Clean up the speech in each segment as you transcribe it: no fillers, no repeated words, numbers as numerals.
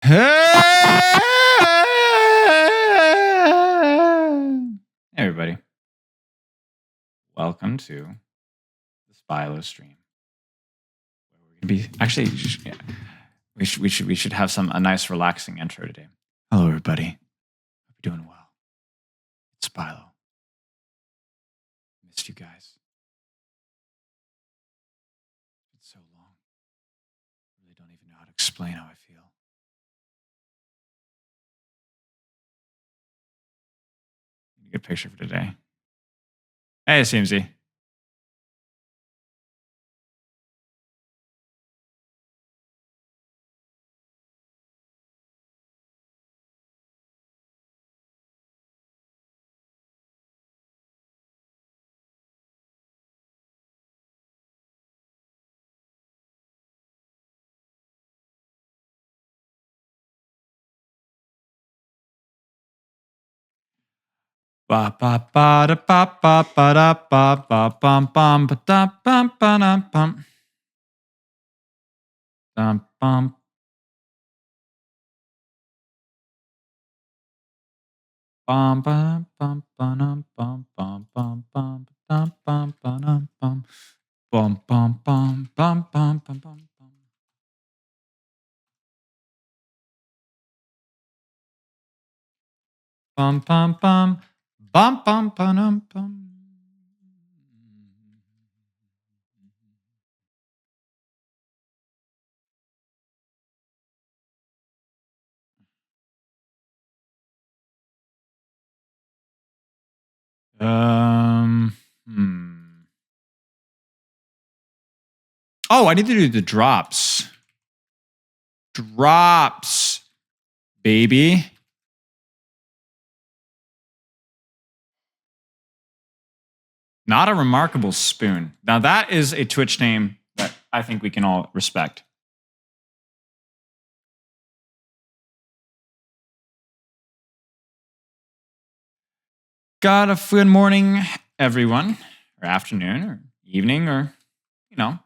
Hey, everybody. Welcome to the Spilo stream. We're going to be actually, yeah, we should have a nice relaxing intro today. Hello, everybody. Hope you're doing well. It's Spilo. Missed you guys. It's been so long. I really don't even know how to explain how I feel. Good picture for today. Hey, CMZ. Ba ba ba da ba ba ba da ba ba bum bum ba da bum ba da bum bum bum bum ba bum bum bum bum bum bum bum bum bum bum bum bum bum bum bum bum bum. Bum bum bum bum bum bum bum. Oh, I need to do the drops. Drops, baby. Not a remarkable spoon. Now that is a Twitch name that I think we can all respect. Got a good morning, everyone, or afternoon, or evening, or, you know.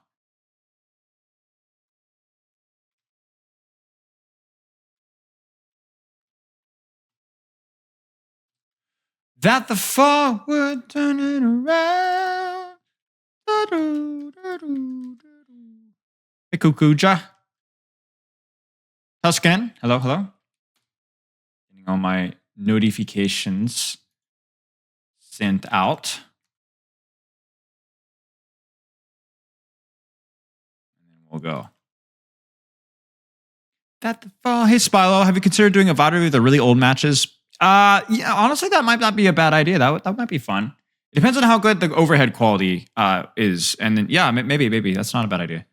That the fall would turn it around. Hey, Kukuja. Tuscan, hello, hello. Getting all my notifications sent out. And then we'll go. That the fall. Hey, Spilo, have you considered doing a VOD review of the really old matches? Yeah, honestly, that might not be a bad idea. That might be fun. It depends on how good the overhead quality is. And then, yeah, maybe. That's not a bad idea.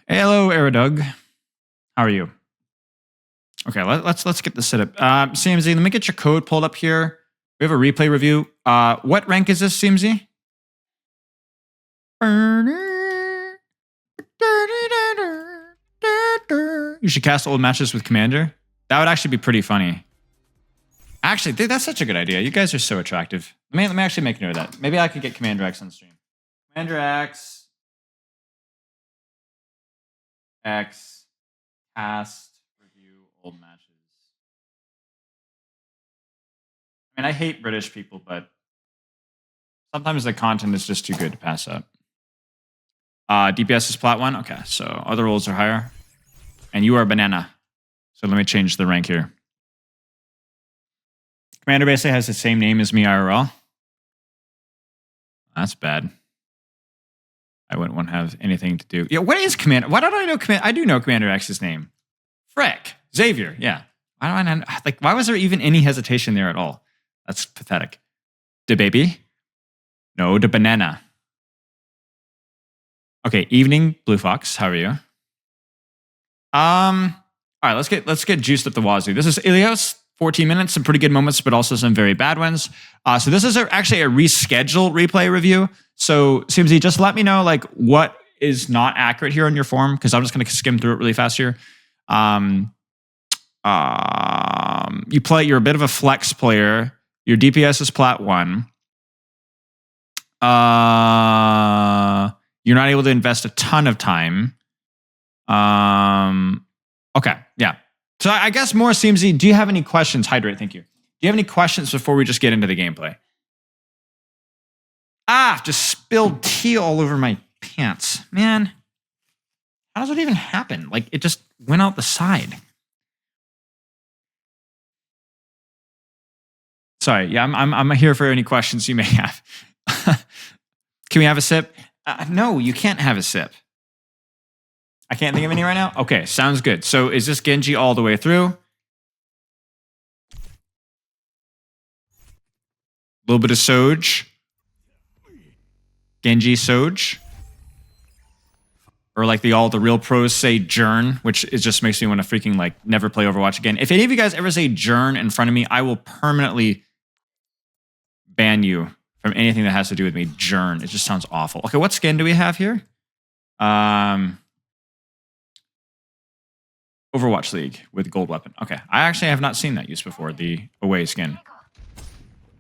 Hello, Aerodug. How are you? Okay, let's get this set up. CMZ, let me get your code pulled up here. We have a replay review. What rank is this, CMZ? You should cast old matches with Commander. That would actually be pretty funny. Actually, that's such a good idea. You guys are so attractive. Let me actually make note of that. Maybe I could get Commander X on stream. Commander X cast review old matches. I mean, I hate British people, but sometimes the content is just too good to pass up. DPS is plat 1. Okay, so other roles are higher. And you are banana. So let me change the rank here. Commander basically has the same name as me IRL. That's bad. I wouldn't want to have anything to do. Yeah, what is Commander? Why don't I know Commander? I do know Commander X's name. Frick. Xavier, yeah. Why was there even any hesitation there at all? That's pathetic. De baby? No, de banana. Okay, evening, Blue Fox. How are you? All right, let's get juiced up the wazoo. This is Ilios. 14 minutes, some pretty good moments, but also some very bad ones. So this is actually a rescheduled replay review. So CMZ, just let me know like what is not accurate here on your form, because I'm just going to skim through it really fast here. You're a bit of a flex player. Your DPS is plat 1. You're not able to invest a ton of time. Okay, yeah. So I guess more seems. Do you have any questions? Hydrate, thank you. Do you have any questions before we just get into the gameplay? Just spilled tea all over my pants. Man, how does it even happen? Like, it just went out the side. Sorry, yeah, I'm here for any questions you may have. Can we have a sip? No, you can't have a sip. I can't think of any right now? Okay, sounds good. So is this Genji all the way through? A little bit of Soj. Genji Soj. Or like all the real pros say Journ, which it just makes me want to freaking like never play Overwatch again. If any of you guys ever say Journ in front of me, I will permanently ban you from anything that has to do with me. Journ. It just sounds awful. Okay, what skin do we have here? Overwatch League with gold weapon. Okay, I actually have not seen that used before, the away skin.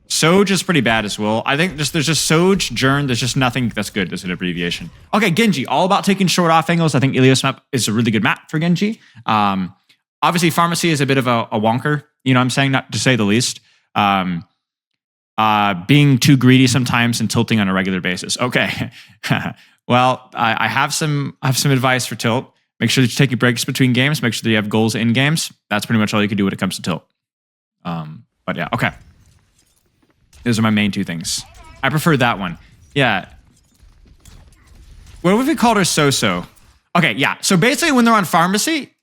Soj is pretty bad as well. I think there's just Soj, Journ, there's just nothing that's good. There's an abbreviation. Okay, Genji, all about taking short off angles. I think Ilios map is a really good map for Genji. Obviously, Pharmacy is a bit of a wonker, you know what I'm saying, not to say the least. Being too greedy sometimes and tilting on a regular basis. Okay, well, I have some advice for tilt. Make sure that you're taking breaks between games. Make sure that you have goals in games. That's pretty much all you can do when it comes to tilt. But yeah, okay. Those are my main two things. I prefer that one. Yeah. What if we called her So-So? Okay, yeah. So basically when they're on Pharmacy,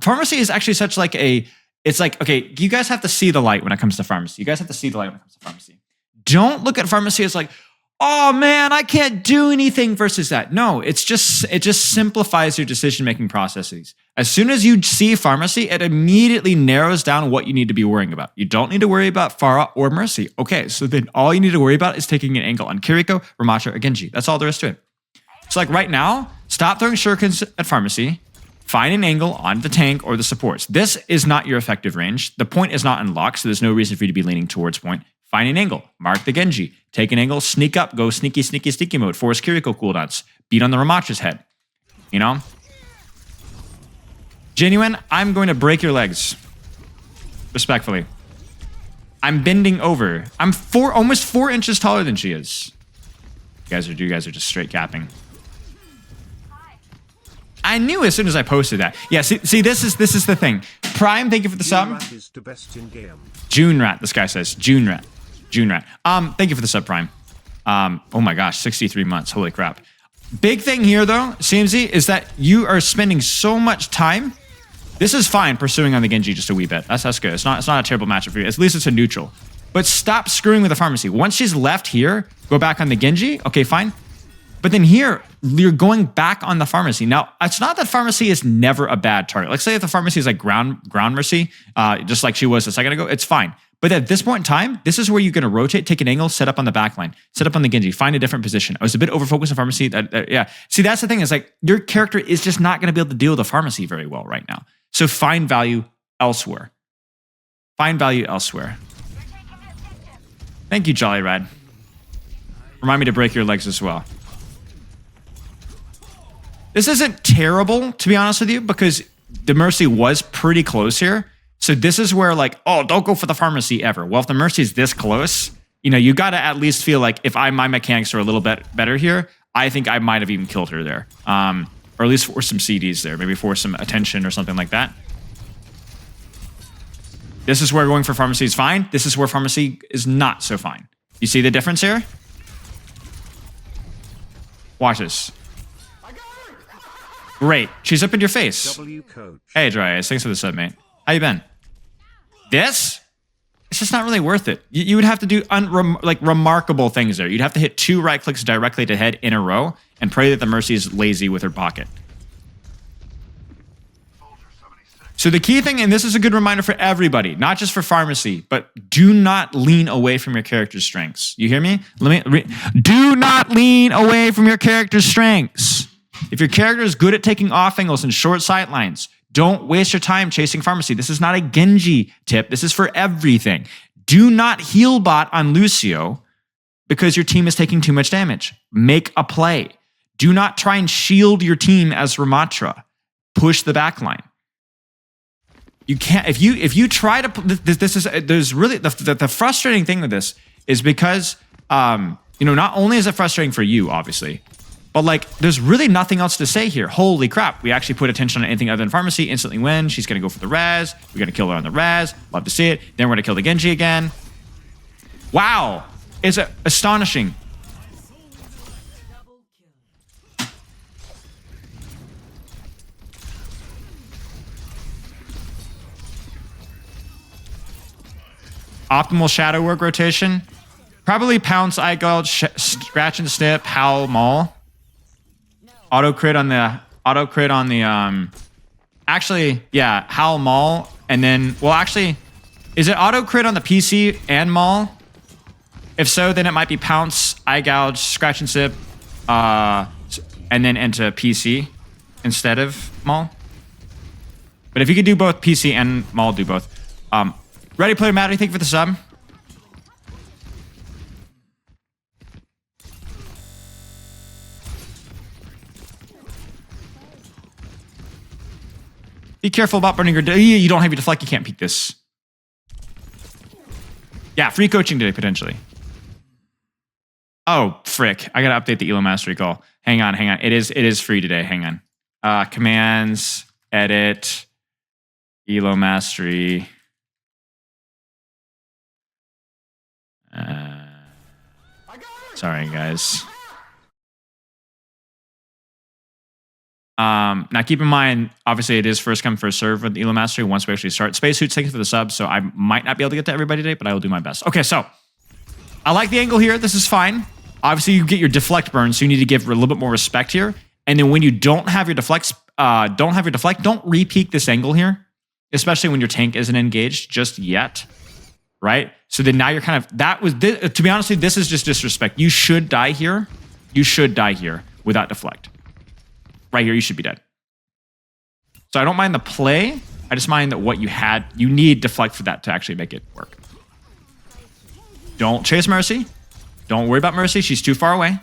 Pharmacy is actually such like it's like, okay, you guys have to see the light when it comes to Pharmacy. You guys have to see the light when it comes to Pharmacy. Don't look at Pharmacy as like, oh man, I can't do anything versus that. No, it just simplifies your decision-making processes. As soon as you see Pharmacy, it immediately narrows down what you need to be worrying about. You don't need to worry about Pharah or Mercy. Okay, so then all you need to worry about is taking an angle on Kiriko, Ramattra, or Genji. That's all there is to it. So like right now, stop throwing shurikens at Pharmacy, find an angle on the tank or the supports. This is not your effective range. The point is not unlocked, so there's no reason for you to be leaning towards point. Find an angle, mark the Genji, take an angle, sneak up, go sneaky, sneaky, sneaky mode, force Kiriko cooldowns, beat on the Ramattra's head. You know? Genuine, I'm going to break your legs. Respectfully. I'm bending over. I'm almost 4 inches taller than she is. You guys are just straight capping. I knew as soon as I posted that. Yeah, see, this is the thing. Prime, thank you for the sub. June Rat, this guy says. June Rat. Thank you for the sub, Prime. Oh my gosh, 63 months. Holy crap. Big thing here, though, CMZ, is that you are spending so much time. This is fine, pursuing on the Genji just a wee bit. That's good. It's not a terrible matchup for you. At least it's a neutral. But stop screwing with the Pharmacy. Once she's left here, go back on the Genji. Okay, fine. But then here, you're going back on the Pharmacy. Now, it's not that Pharmacy is never a bad target. Like, say if the Pharmacy is like ground Mercy, just like she was a second ago, it's fine. But at this point in time, this is where you're going to rotate, take an angle, set up on the back line, set up on the Genji, find a different position. I was a bit over-focused on Pharmacy. Yeah. See, that's the thing is like your character is just not going to be able to deal with the Pharmacy very well right now. So find value elsewhere. Find value elsewhere. Thank you, Jolly Rad. Remind me to break your legs as well. This isn't terrible, to be honest with you, because the Mercy was pretty close here. So this is where like, oh, don't go for the Pharmacy ever. Well, if the Mercy is this close, you know, you got to at least feel like if my mechanics are a little bit better here, I think I might have even killed her there. Or at least force some CDs there, maybe force some attention or something like that. This is where going for Pharmacy is fine. This is where Pharmacy is not so fine. You see the difference here? Watch this. Great. She's up in your face. Hey, Dryas. Thanks for the sub, mate. How you been? This? It's just not really worth it. You would have to do remarkable things there. You'd have to hit 2 right clicks directly to head in a row and pray that the Mercy is lazy with her pocket. So the key thing, and this is a good reminder for everybody, not just for Pharmacy, but do not lean away from your character's strengths. You hear me? Do not lean away from your character's strengths. If your character is good at taking off angles and short sight lines, Don't waste your time chasing pharmacy. This is not a Genji tip. This is for everything. Do not heal bot on Lucio because your team is taking too much damage. Make a play. Do not try and shield your team as Ramatra. Push the backline. You can't, if you try to, there's really, the frustrating thing with this is because, not only is it frustrating for you, obviously, but like, there's really nothing else to say here. Holy crap. We actually put attention on anything other than pharmacy, instantly win. She's going to go for the res. We're going to kill her on the res. Love to see it. Then we're going to kill the Genji again. Wow. It's astonishing. Optimal shadow work rotation. Probably pounce, eye gouge, scratch and snip, howl, maul. Auto crit on the actually, yeah, howl, maul, and then, well, actually, is it auto crit on the PC and maul? If so, then it might be pounce, eye gouge, scratch and snip, and then into PC instead of maul. But if you could do both PC and maul, do both. Ready Player Matt, what do you think for the sub? Be careful about burning your... You don't have your deflect, you can't peek this. Yeah, free coaching today, potentially. Oh, frick. I gotta update the Elo Mastery Call. Hang on. It is free today, hang on. Commands, edit, Elo Mastery... sorry, guys. Now, keep in mind, obviously, it is first come, first serve with Elo Mastery once we actually start. Spacesuits, thank you for the sub, so I might not be able to get to everybody today, but I will do my best. Okay, so I like the angle here. This is fine. Obviously, you get your deflect burn, so you need to give a little bit more respect here. And then when you don't have your deflect, don't re-peek this angle here, especially when your tank isn't engaged just yet. Right? So then now you're kind of, to be honest, this is just disrespect. You should die here. You should die here without deflect. Right here, you should be dead. So I don't mind the play. I just mind that what you had, you need deflect for that to actually make it work. Don't chase Mercy. Don't worry about Mercy. She's too far away.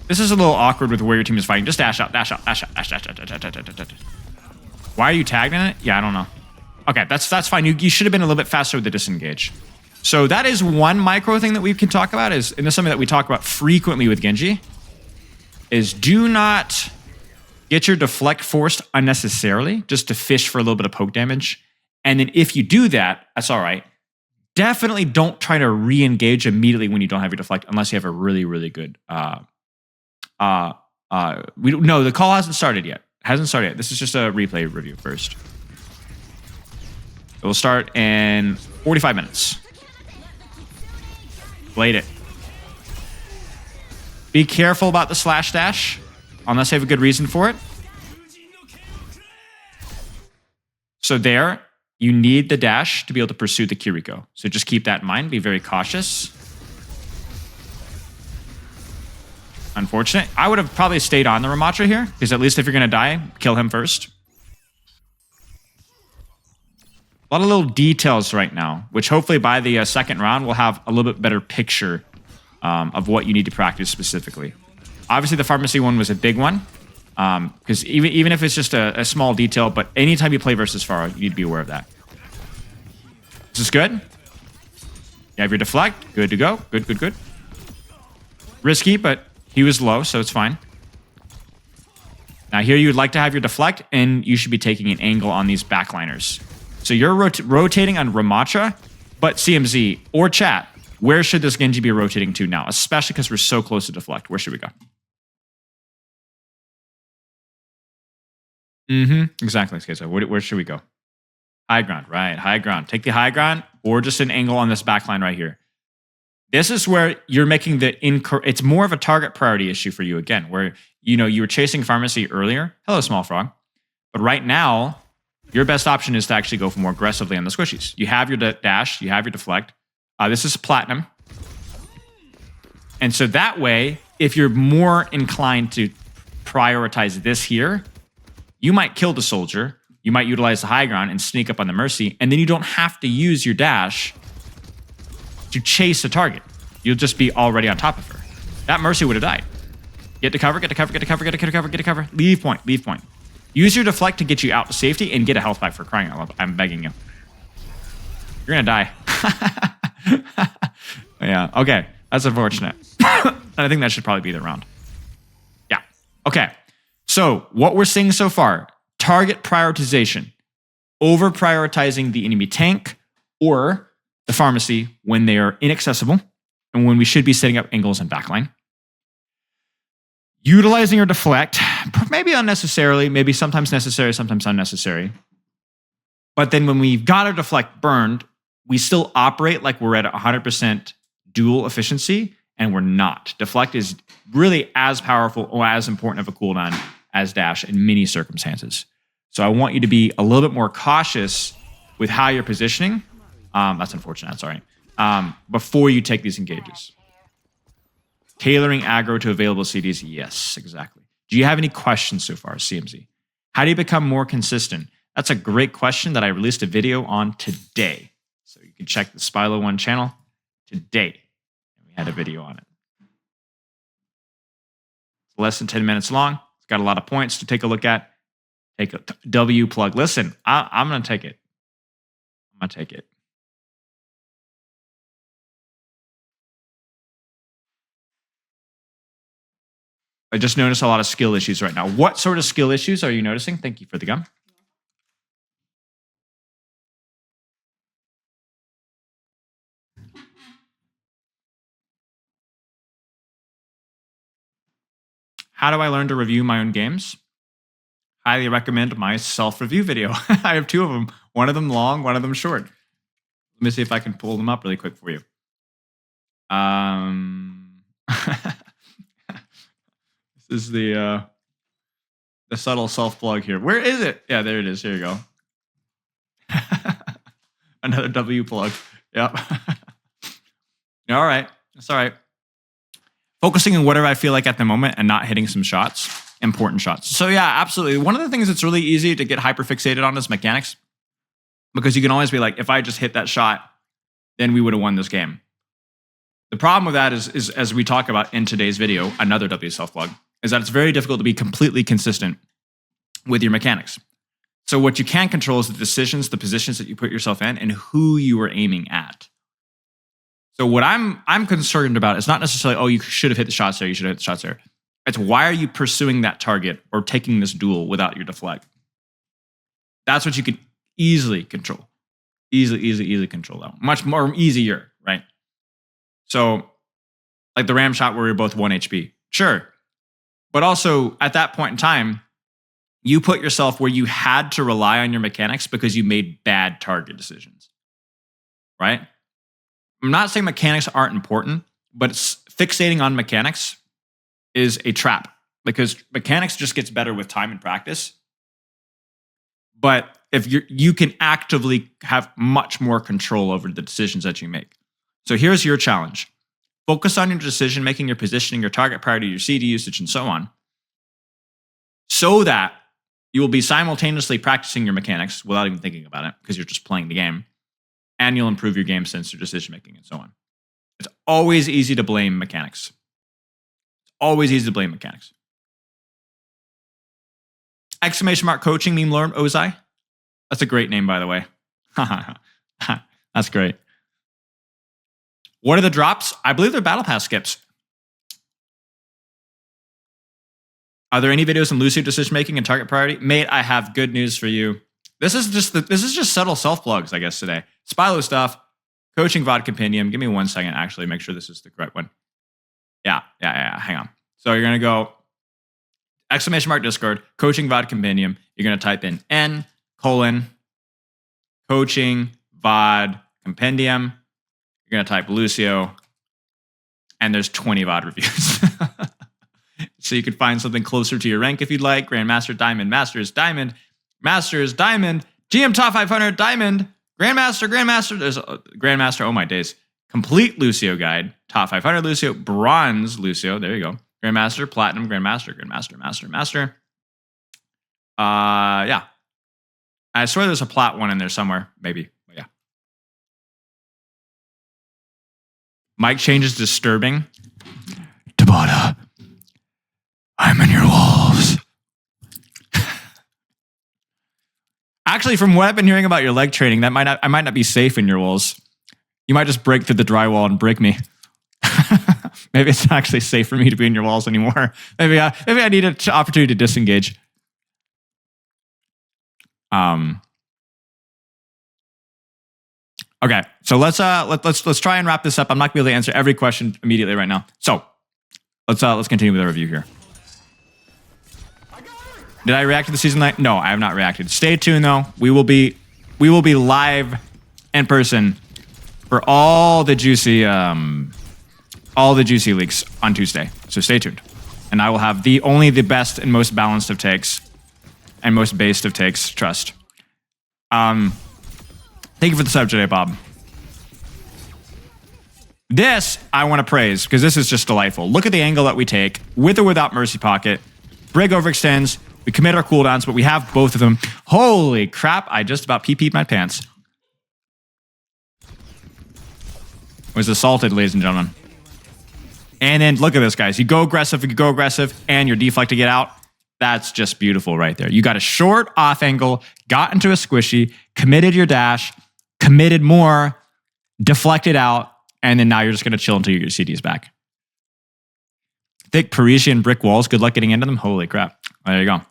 This is a little awkward with where your team is fighting. Just dash out, dash out, dash out, dash out, dash out, dash out, dash out. Why are you tagged in it? Yeah, I don't know. Okay, that's fine. You should have been a little bit faster with the disengage. So that is one micro thing that we can talk about, and this is something that we talk about frequently with Genji, is do not get your deflect forced unnecessarily, just to fish for a little bit of poke damage. And then if you do that, that's all right. Definitely don't try to re-engage immediately when you don't have your deflect, unless you have a really, really good... no, the call hasn't started yet. This is just a replay review first. It will start in 45 minutes. Blade it. Be careful about the slash dash, unless you have a good reason for it. So there, you need the dash to be able to pursue the Kiriko. So just keep that in mind. Be very cautious. Unfortunate. I would have probably stayed on the Ramatra here, because at least if you're going to die, kill him first. A lot of little details right now, which hopefully by the second round, we'll have a little bit better picture of what you need to practice specifically. Obviously, the pharmacy one was a big one, because even if it's just a small detail, but anytime you play versus Pharah, you need to be aware of that. This is good. You have your deflect. Good to go. Good. Risky, but he was low, so it's fine. Now here you would like to have your deflect, and you should be taking an angle on these backliners. So you're rotating on Ramatra, but CMZ or chat, where should this Genji be rotating to now? Especially because we're so close to deflect. Where should we go? Exactly. Okay, so where should we go? High ground, right? High ground. Take the high ground, or just an angle on this backline right here. This is where you're making it's more of a target priority issue for you again, where you were chasing pharmacy earlier. Hello, small frog. But right now, your best option is to actually go for more aggressively on the squishies. You have your dash, you have your deflect. This is platinum. And so that way, if you're more inclined to prioritize this here, you might kill the soldier, you might utilize the high ground and sneak up on the Mercy, and then you don't have to use your dash to chase a target. You'll just be already on top of her. That Mercy would have died. Get to cover, get to cover, get to cover, get to cover, get to cover. Leave point, leave point. Use your deflect to get you out to safety and get a health back for crying out loud. I'm begging you. You're gonna die. Yeah, okay. That's unfortunate. I think that should probably be the round. Yeah. Okay. So what we're seeing so far, target prioritization. Over prioritizing the enemy tank or the pharmacy when they are inaccessible and when we should be setting up angles and backline. Utilizing our deflect, maybe unnecessarily, maybe sometimes necessary, sometimes unnecessary. But then when we've got our deflect burned, we still operate like we're at 100% dual efficiency, and we're not. Deflect is really as powerful or as important of a cooldown as dash in many circumstances. So I want you to be a little bit more cautious with how you're positioning. That's unfortunate, sorry. Before you take these engages. Tailoring aggro to available CDs, yes, exactly. Do you have any questions so far, CMZ? How do you become more consistent? That's a great question that I released a video on today. So you can check the Spilo 1 channel today. We had a video on it. It's less than 10 minutes long. It's got a lot of points to take a look at. Take a W plug. Listen, I'm going to take it. I'm going to take it. I just noticed a lot of skill issues right now. What sort of skill issues are you noticing? Thank you for the gum. How do I learn to review my own games? Highly recommend my self-review video. I have 2 of them. One of them long, one of them short. Let me see if I can pull them up really quick for you. This is the subtle self-plug here. Where is it? Yeah, there it is. Here you go. Another W plug. Yep. All right. That's all right. Focusing on whatever I feel like at the moment and not hitting some shots. Important shots. So yeah, absolutely. One of the things that's really easy to get hyper-fixated on is mechanics. Because you can always be like, if I just hit that shot, then we would have won this game. The problem with that is as we talk about in today's video, another W self-plug, is that it's very difficult to be completely consistent with your mechanics. So what you can control is the decisions, the positions that you put yourself in, and who you are aiming at. So what I'm concerned about is not necessarily, oh, you should have hit the shots there, you should have hit the shots there. It's why are you pursuing that target or taking this duel without your deflect? That's what you can easily control. Easily control that. Much more easier, right? So like the ram shot where you're both 1 HP. Sure. But also at that point in time, you put yourself where you had to rely on your mechanics because you made bad target decisions, right? I'm not saying mechanics aren't important, but fixating on mechanics is a trap because mechanics just gets better with time and practice. But if you can actively have much more control over the decisions that you make. So here's your challenge. Focus on your decision making, your positioning, your target priority, your CD usage, and so on, so that you will be simultaneously practicing your mechanics without even thinking about it because you're just playing the game, and you'll improve your game sense, your decision making, and so on. It's always easy to blame mechanics. It's always easy to blame mechanics. Exclamation mark coaching meme learn Ozai. That's a great name, by the way. That's great. What are the drops? I believe they're battle pass skips. Are there any videos on Lucio decision making and target priority? Mate, I have good news for you. This is just subtle self plugs, I guess, today. Spilo stuff, coaching VOD compendium. Give me 1 second, actually, make sure this is the correct one. Yeah. Hang on. So you're gonna go exclamation mark Discord, coaching VOD compendium. You're gonna type in N:, coaching VOD compendium. You're going to type Lucio, and there's 20 VOD reviews. So you could find something closer to your rank if you'd like. Grandmaster, Diamond, Masters, Diamond, Masters, Diamond, GM Top 500, Diamond, Grandmaster, there's Grandmaster, oh my days. Complete Lucio guide. Top 500 Lucio. Bronze Lucio. There you go. Grandmaster, Platinum, Grandmaster, Grandmaster, Master. Yeah. I swear there's a Plat one in there somewhere. Maybe. But yeah. Mic change is disturbing. Tabata, I'm in your walls. Actually, from what I've been hearing about your leg training, I might not be safe in your walls. You might just break through the drywall and break me. Maybe it's not actually safe for me to be in your walls anymore. Maybe I need an opportunity to disengage. Okay, so let's try and wrap this up. I'm not gonna be able to answer every question immediately right now. So let's continue with the review here. Did I react to the season 9? No, I have not reacted. Stay tuned though. We will be live in person for all the juicy leaks on Tuesday. So stay tuned. And I will have only the best and most balanced of takes and most based of takes, trust. Thank you for the sub today, Bob. This I want to praise because this is just delightful. Look at the angle that we take with or without Mercy Pocket. Brig overextends. We commit our cooldowns, but we have both of them. Holy crap, I just about pee-peed my pants. Was assaulted, ladies and gentlemen. And then look at this, guys. You go aggressive, and your deflect to get out. That's just beautiful right there. You got a short off angle, got into a squishy, committed your dash, committed more, deflected out, and then now you're just going to chill until your CD is back. Thick Parisian brick walls. Good luck getting into them. Holy crap. There you go.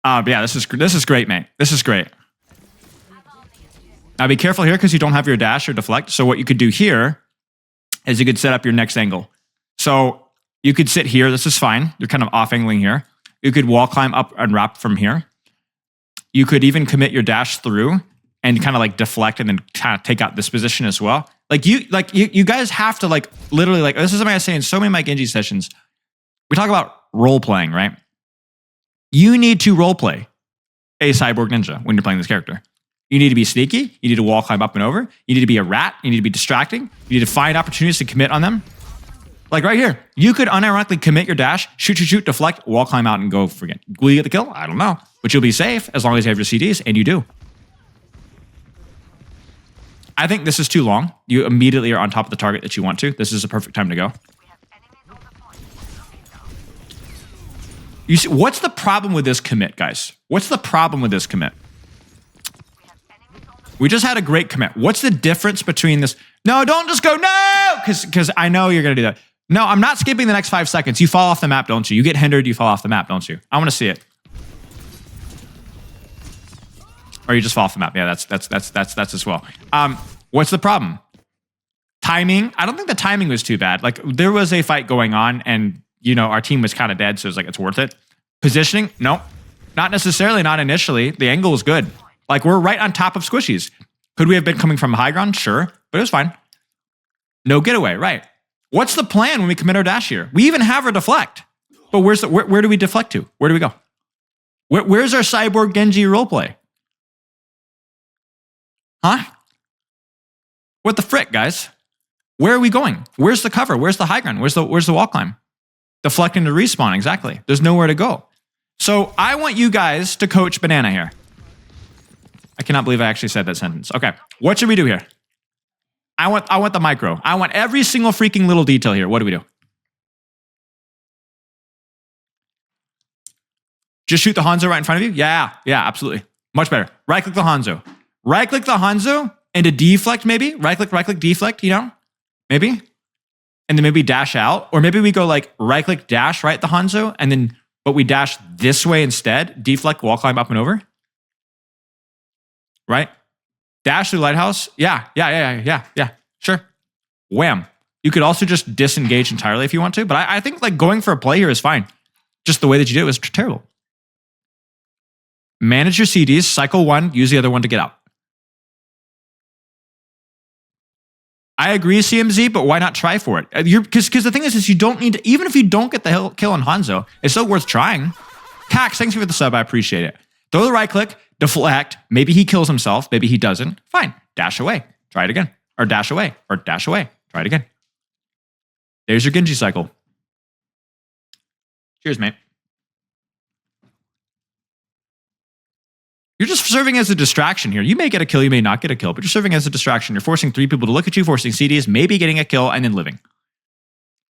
Yeah, this is great, mate. This is great. Now be careful here because you don't have your dash or deflect. So what you could do here is you could set up your next angle. So you could sit here. This is fine. You're kind of off angling here. You could wall climb up and wrap from here. You could even commit your dash through and kind of like deflect and then kind of take out this position as well. You guys have to literally this is something I say in so many of my Genji sessions. We talk about role playing, right? You need to role play a cyborg ninja when you're playing this character. You need to be sneaky. You need to wall climb up and over. You need to be a rat. You need to be distracting. You need to find opportunities to commit on them. Like right here, you could unironically commit your dash, shoot, deflect, wall climb out and go forget. Will you get the kill? I don't know. But you'll be safe as long as you have your CDs, and you do. I think this is too long. You immediately are on top of the target that you want to. This is a perfect time to go. You see, what's the problem with this commit, guys? What's the problem with this commit? We just had a great commit. What's the difference between this? No, don't just go, no! Because I know you're going to do that. No, I'm not skipping the next 5 seconds. You fall off the map, don't you? You get hindered, you fall off the map, don't you? I want to see it. Or you just fall off the map. Yeah, that's as well. What's the problem? Timing. I don't think the timing was too bad. Like, there was a fight going on, and, you know, our team was kind of dead, so it's like, it's worth it. Positioning? No. Not necessarily, not initially. The angle was good. Like, we're right on top of squishies. Could we have been coming from high ground? Sure, but it was fine. No getaway, right. What's the plan when we commit our dash here? We even have our deflect. But where do we deflect to? Where do we go? Where's our cyborg Genji roleplay? Huh? What the frick, guys? Where are we going? Where's the cover? Where's the high ground? Where's the wall climb? Deflecting to respawn, exactly. There's nowhere to go. So I want you guys to coach Banana here. I cannot believe I actually said that sentence. Okay, what should we do here? I want the micro. I want every single freaking little detail here. What do we do? Just shoot the Hanzo right in front of you? Yeah, absolutely. Much better. Right-click the Hanzo. Right-click the Hanzo and a deflect maybe? Right-click, deflect, you know? Maybe? And then maybe dash out. Or maybe we go like right-click, dash, right the Hanzo, and then, but we dash this way instead. Deflect, wall climb up and over. Right? Dash through Lighthouse. Yeah. Sure. Wham. You could also just disengage entirely if you want to, but I think like going for a play here is fine. Just the way that you did it was terrible. Manage your CDs, cycle one, use the other one to get out. I agree, CMZ, but why not try for it? Because the thing is you don't need to, even if you don't get the kill on Hanzo, it's still worth trying. Cax, thanks for the sub, I appreciate it. Throw the right click, deflect, maybe he kills himself, maybe he doesn't. Fine, dash away, try it again. or dash away, or dash away. Try it again. There's your Genji cycle. Cheers, mate. You're just serving as a distraction here. You may get a kill, you may not get a kill, but you're serving as a distraction. You're forcing 3 people to look at you, forcing CDs, maybe getting a kill, and then living.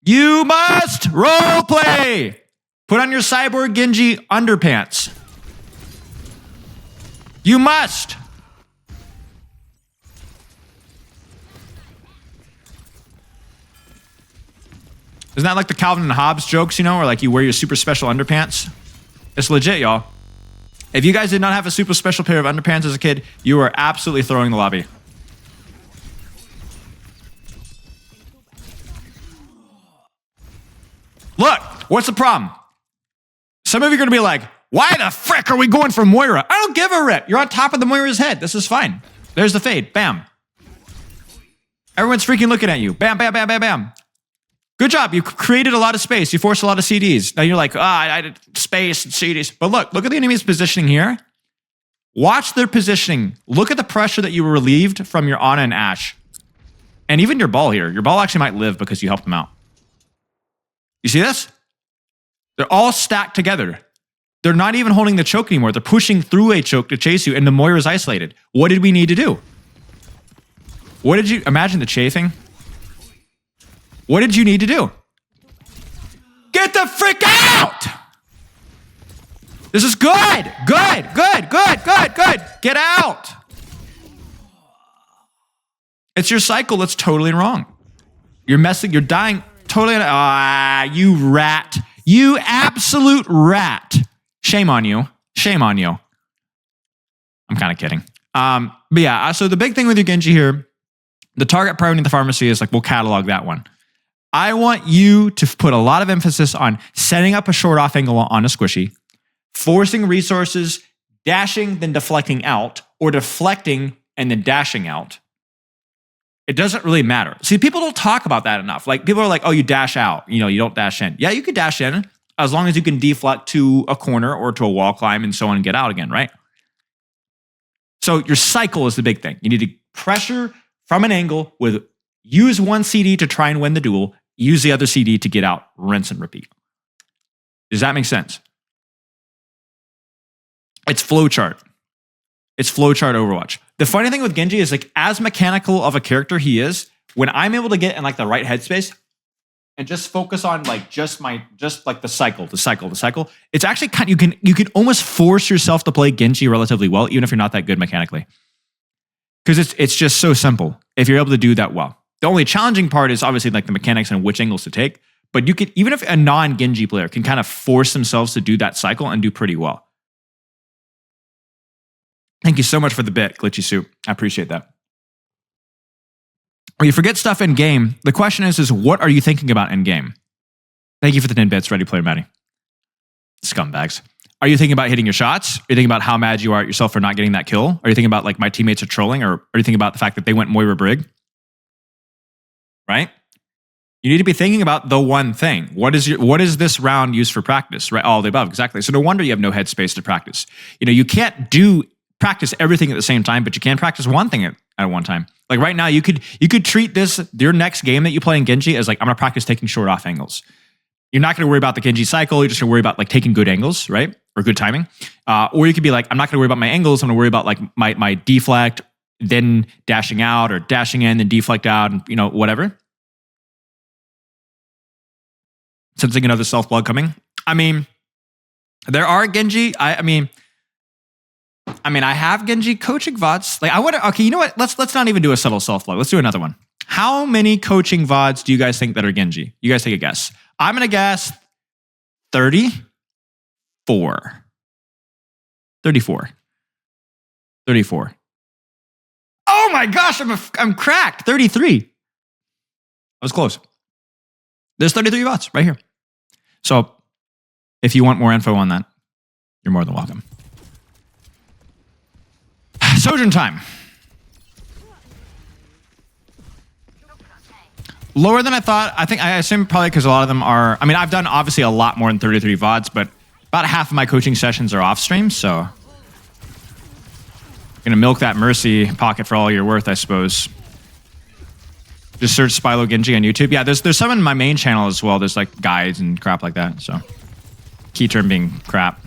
You must role play. Put on your cyborg Genji underpants. You must. Isn't that like the Calvin and Hobbes jokes, you know, where like you wear your super special underpants? It's legit, y'all. If you guys did not have a super special pair of underpants as a kid, you are absolutely throwing the lobby. Look, what's the problem? Some of you are going to be like, why the frick are we going for Moira? I don't give a rip. You're on top of the Moira's head. This is fine. There's the fade. Bam. Everyone's freaking looking at you. Bam, bam, bam, bam, bam. Good job. You created a lot of space. You forced a lot of CDs. Now you're like, I did space and CDs. But look at the enemy's positioning here. Watch their positioning. Look at the pressure that you relieved from your Ana and Ashe. And even your ball here. Your ball actually might live because you helped them out. You see this? They're all stacked together. They're not even holding the choke anymore. They're pushing through a choke to chase you, and the Moira's isolated. What did we need to do? What did you... Imagine the chafing. What did you need to do? Get the frick out! This is good! Good! Get out! It's your cycle that's totally wrong. You're messing... You're dying totally... you rat. You absolute rat. Shame on you. Shame on you. I'm kind of kidding. But yeah, so the big thing with your Genji here, the target priority in the pharmacy is like, we'll catalog that one. I want you to put a lot of emphasis on setting up a short off angle on a squishy, forcing resources, dashing, then deflecting out, or deflecting and then dashing out. It doesn't really matter. See, people don't talk about that enough. Like, people are like, oh, you dash out. You know, you don't dash in. Yeah, you could dash in as long as you can deflect to a corner or to a wall climb and so on and get out again, right? So your cycle is the big thing. You need to pressure from an angle with use one CD to try and win the duel, use the other CD to get out, rinse and repeat. Does that make sense? It's flowchart. It's flowchart Overwatch. The funny thing with Genji is like, as mechanical of a character he is, when I'm able to get in like the right headspace and just focus on like just like the cycle, it's actually kind of, you can almost force yourself to play Genji relatively well, even if you're not that good mechanically. Because it's just so simple if you're able to do that well. The only challenging part is obviously like the mechanics and which angles to take. But you could, even if a non-Genji player can kind of force themselves to do that cycle and do pretty well. Thank you so much for the bit, Glitchy Soup. I appreciate that. When you forget stuff in game, the question is what are you thinking about in game? Thank you for the 10 bits, Ready Player Matty. Scumbags. Are you thinking about hitting your shots? Are you thinking about how mad you are at yourself for not getting that kill? Are you thinking about like my teammates are trolling? Or are you thinking about the fact that they went Moira Brig? Right? You need to be thinking about the one thing. What is this round used for practice? Right? All the above, exactly. So no wonder you have no headspace to practice. You know, you can't practice everything at the same time, but you can practice one thing at one time. Like right now, you could treat your next game that you play in Genji as like, I'm gonna practice taking short off angles. You're not gonna worry about the Genji cycle, you're just gonna worry about like taking good angles, right? Or good timing. Or you could be like, I'm not gonna worry about my angles, I'm gonna worry about like my deflect, then dashing out, or dashing in, then deflect out, and you know, whatever. Sensing another self-blood coming. I mean, there are Genji, I have Genji coaching VODs. Like, I would. Okay, you know what? Let's not even do a subtle self-blood. Let's do another one. How many coaching VODs do you guys think that are Genji? You guys take a guess. I'm gonna guess 34. 34. 34. Oh my gosh, I'm cracked. 33. I was close. There's 33 VODs right here. So, if you want more info on that, you're more than welcome. Sojourn time. Lower than I thought. I assume probably because a lot of them are... I mean, I've done obviously a lot more than 33 VODs, but about half of my coaching sessions are off stream, so... I'm gonna milk that Mercy pocket for all you're worth, I suppose. Just search Spilo Genji on YouTube. Yeah, there's some in my main channel as well. There's like guides and crap like that. So key term being crap.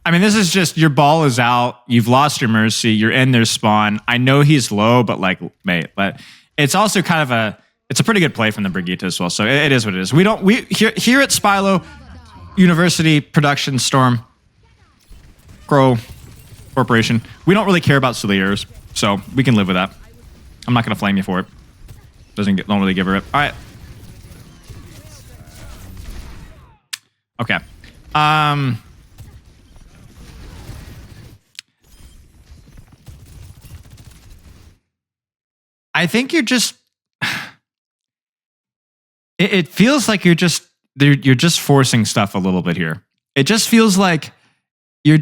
I mean, this is just, your ball is out. You've lost your mercy. You're in their spawn. I know he's low, but like, mate, but it's also kind of it's a pretty good play from the Brigitte as well. So it is what it is. We here at Spilo University Production Storm Crow Corporation, we don't really care about Soliers, so we can live with that. I'm not going to flame you for it. Don't really give her it. All right. Okay. I think you're just. It feels like you're just forcing stuff a little bit here. It just feels like you're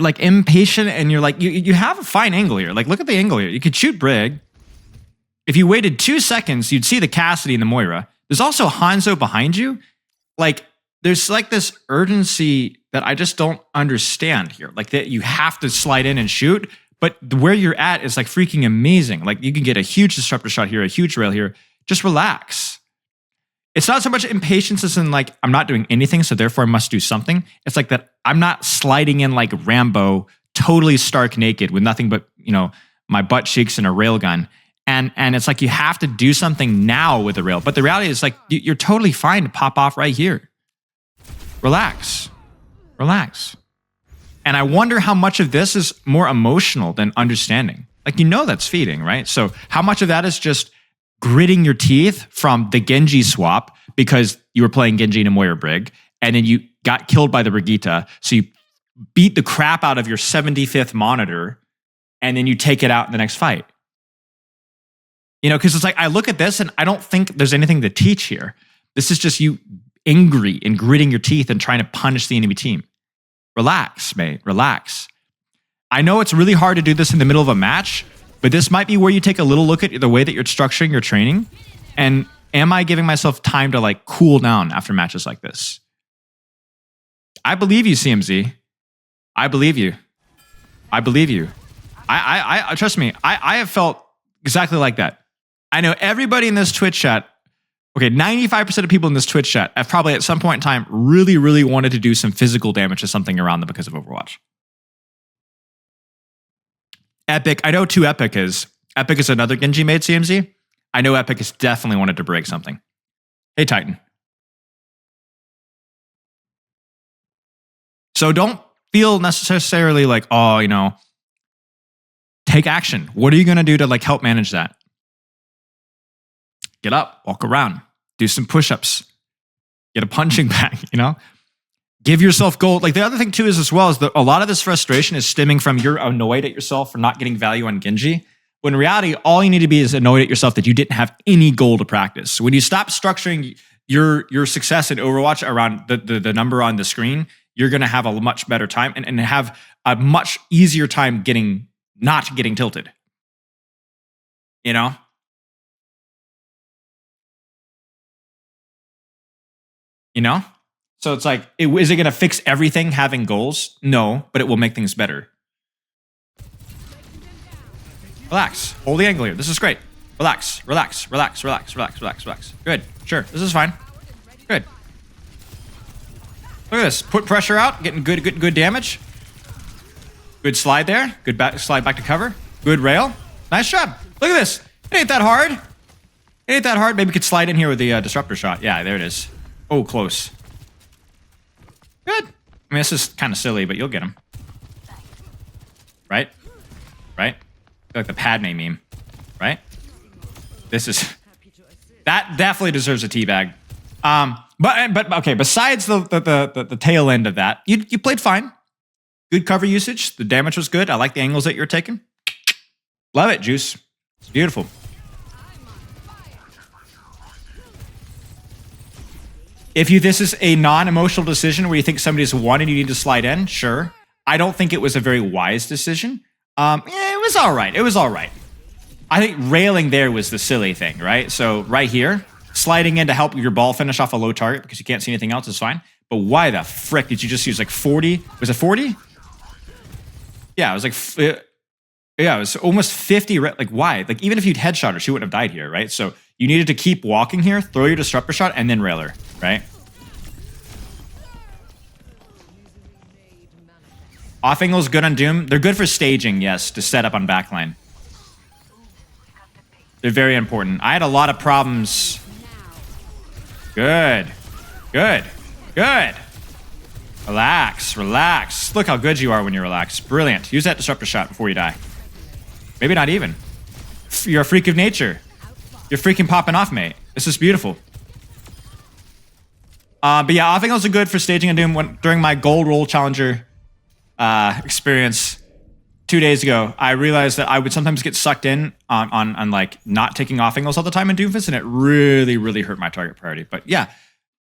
like impatient, and you're like you have a fine angle here. Like, look at the angle here. You could shoot Brig. If you waited 2 seconds, you'd see the Cassidy and the Moira. There's also Hanzo behind you. Like, there's like this urgency that I just don't understand here. Like, that you have to slide in and shoot. But where you're at is like freaking amazing. Like, you can get a huge disruptor shot here, a huge rail here. Just relax. It's not so much impatience as in like, I'm not doing anything, so therefore I must do something. It's like that I'm not sliding in like Rambo, totally stark naked with nothing but, you know, my butt cheeks and a railgun. And it's like you have to do something now with the rail. But the reality is like, you're totally fine to pop off right here. Relax. Relax. And I wonder how much of this is more emotional than understanding. Like, you know that's feeding, right? So how much of that is just gritting your teeth from the Genji swap because you were playing Genji and a Moira Brig, and then you got killed by the Brigitte, so you beat the crap out of your 75th monitor, and then you take it out in the next fight. You know, because it's like, I look at this and I don't think there's anything to teach here. This is just you angry and gritting your teeth and trying to punish the enemy team. Relax, mate. Relax. I know it's really hard to do this in the middle of a match, but this might be where you take a little look at the way that you're structuring your training. And am I giving myself time to like cool down after matches like this? I believe you, CMZ. I believe you. I believe you. I trust me. I have felt exactly like that. I know everybody in this Twitch chat. Okay, 95% of people in this Twitch chat have probably at some point in time really, really wanted to do some physical damage to something around them because of Overwatch. Epic, I know 2 Epic is. Epic is another Genji made CMZ. I know Epic has definitely wanted to break something. Hey, Titan. So don't feel necessarily like, oh, you know, take action. What are you going to do to like help manage that? Get up, walk around, do some push-ups, get a punching bag, you know? Give yourself gold. Like, the other thing too is as well is that a lot of this frustration is stemming from you're annoyed at yourself for not getting value on Genji. When in reality, all you need to be is annoyed at yourself that you didn't have any goal to practice. So when you stop structuring your success in Overwatch around the number on the screen, you're going to have a much better time and have a much easier time not getting tilted. You know? You know? So it's like, is it going to fix everything having goals? No, but it will make things better. Relax. Hold the angle here. This is great. Relax, relax, relax, relax, relax, relax, relax. Good. Sure. This is fine. Good. Look at this. Put pressure out. Getting good damage. Good slide there. Good slide back to cover. Good rail. Nice job. Look at this. It ain't that hard. It ain't that hard. Maybe we could slide in here with the disruptor shot. Yeah, there it is. Oh, close. Good. I mean, this is kind of silly, but you'll get him. Right? Right? Like the Padme meme. Right? This is... That definitely deserves a teabag. But okay, besides the tail end of that, you played fine. Good cover usage. The damage was good. I like the angles that you're taking. Love it, Juice. It's beautiful. If this is a non-emotional decision where you think somebody's won and you need to slide in, sure. I don't think it was a very wise decision. It was all right. It was all right. I think railing there was the silly thing, right? So right here, sliding in to help your ball finish off a low target because you can't see anything else is fine. But why the frick did you just use like 40? Was it 40? Yeah, it was like, yeah, it was almost 50. Like why? Like even if you'd headshot her, she wouldn't have died here, right? So you needed to keep walking here, throw your disruptor shot, and then rail her, right? Off angle's good on Doom. They're good for staging, yes, to set up on backline. They're very important. I had a lot of problems. Good. Good. Good. Relax. Relax. Look how good you are when you relax. Brilliant. Use that disruptor shot before you die. Maybe not even. You're a freak of nature. You're freaking popping off, mate. This is beautiful. But yeah, off angles are good for staging on Doom. During my gold roll challenger experience 2 days ago, I realized that I would sometimes get sucked in on like not taking off angles all the time in Doomfist, and it really, really hurt my target priority. But yeah,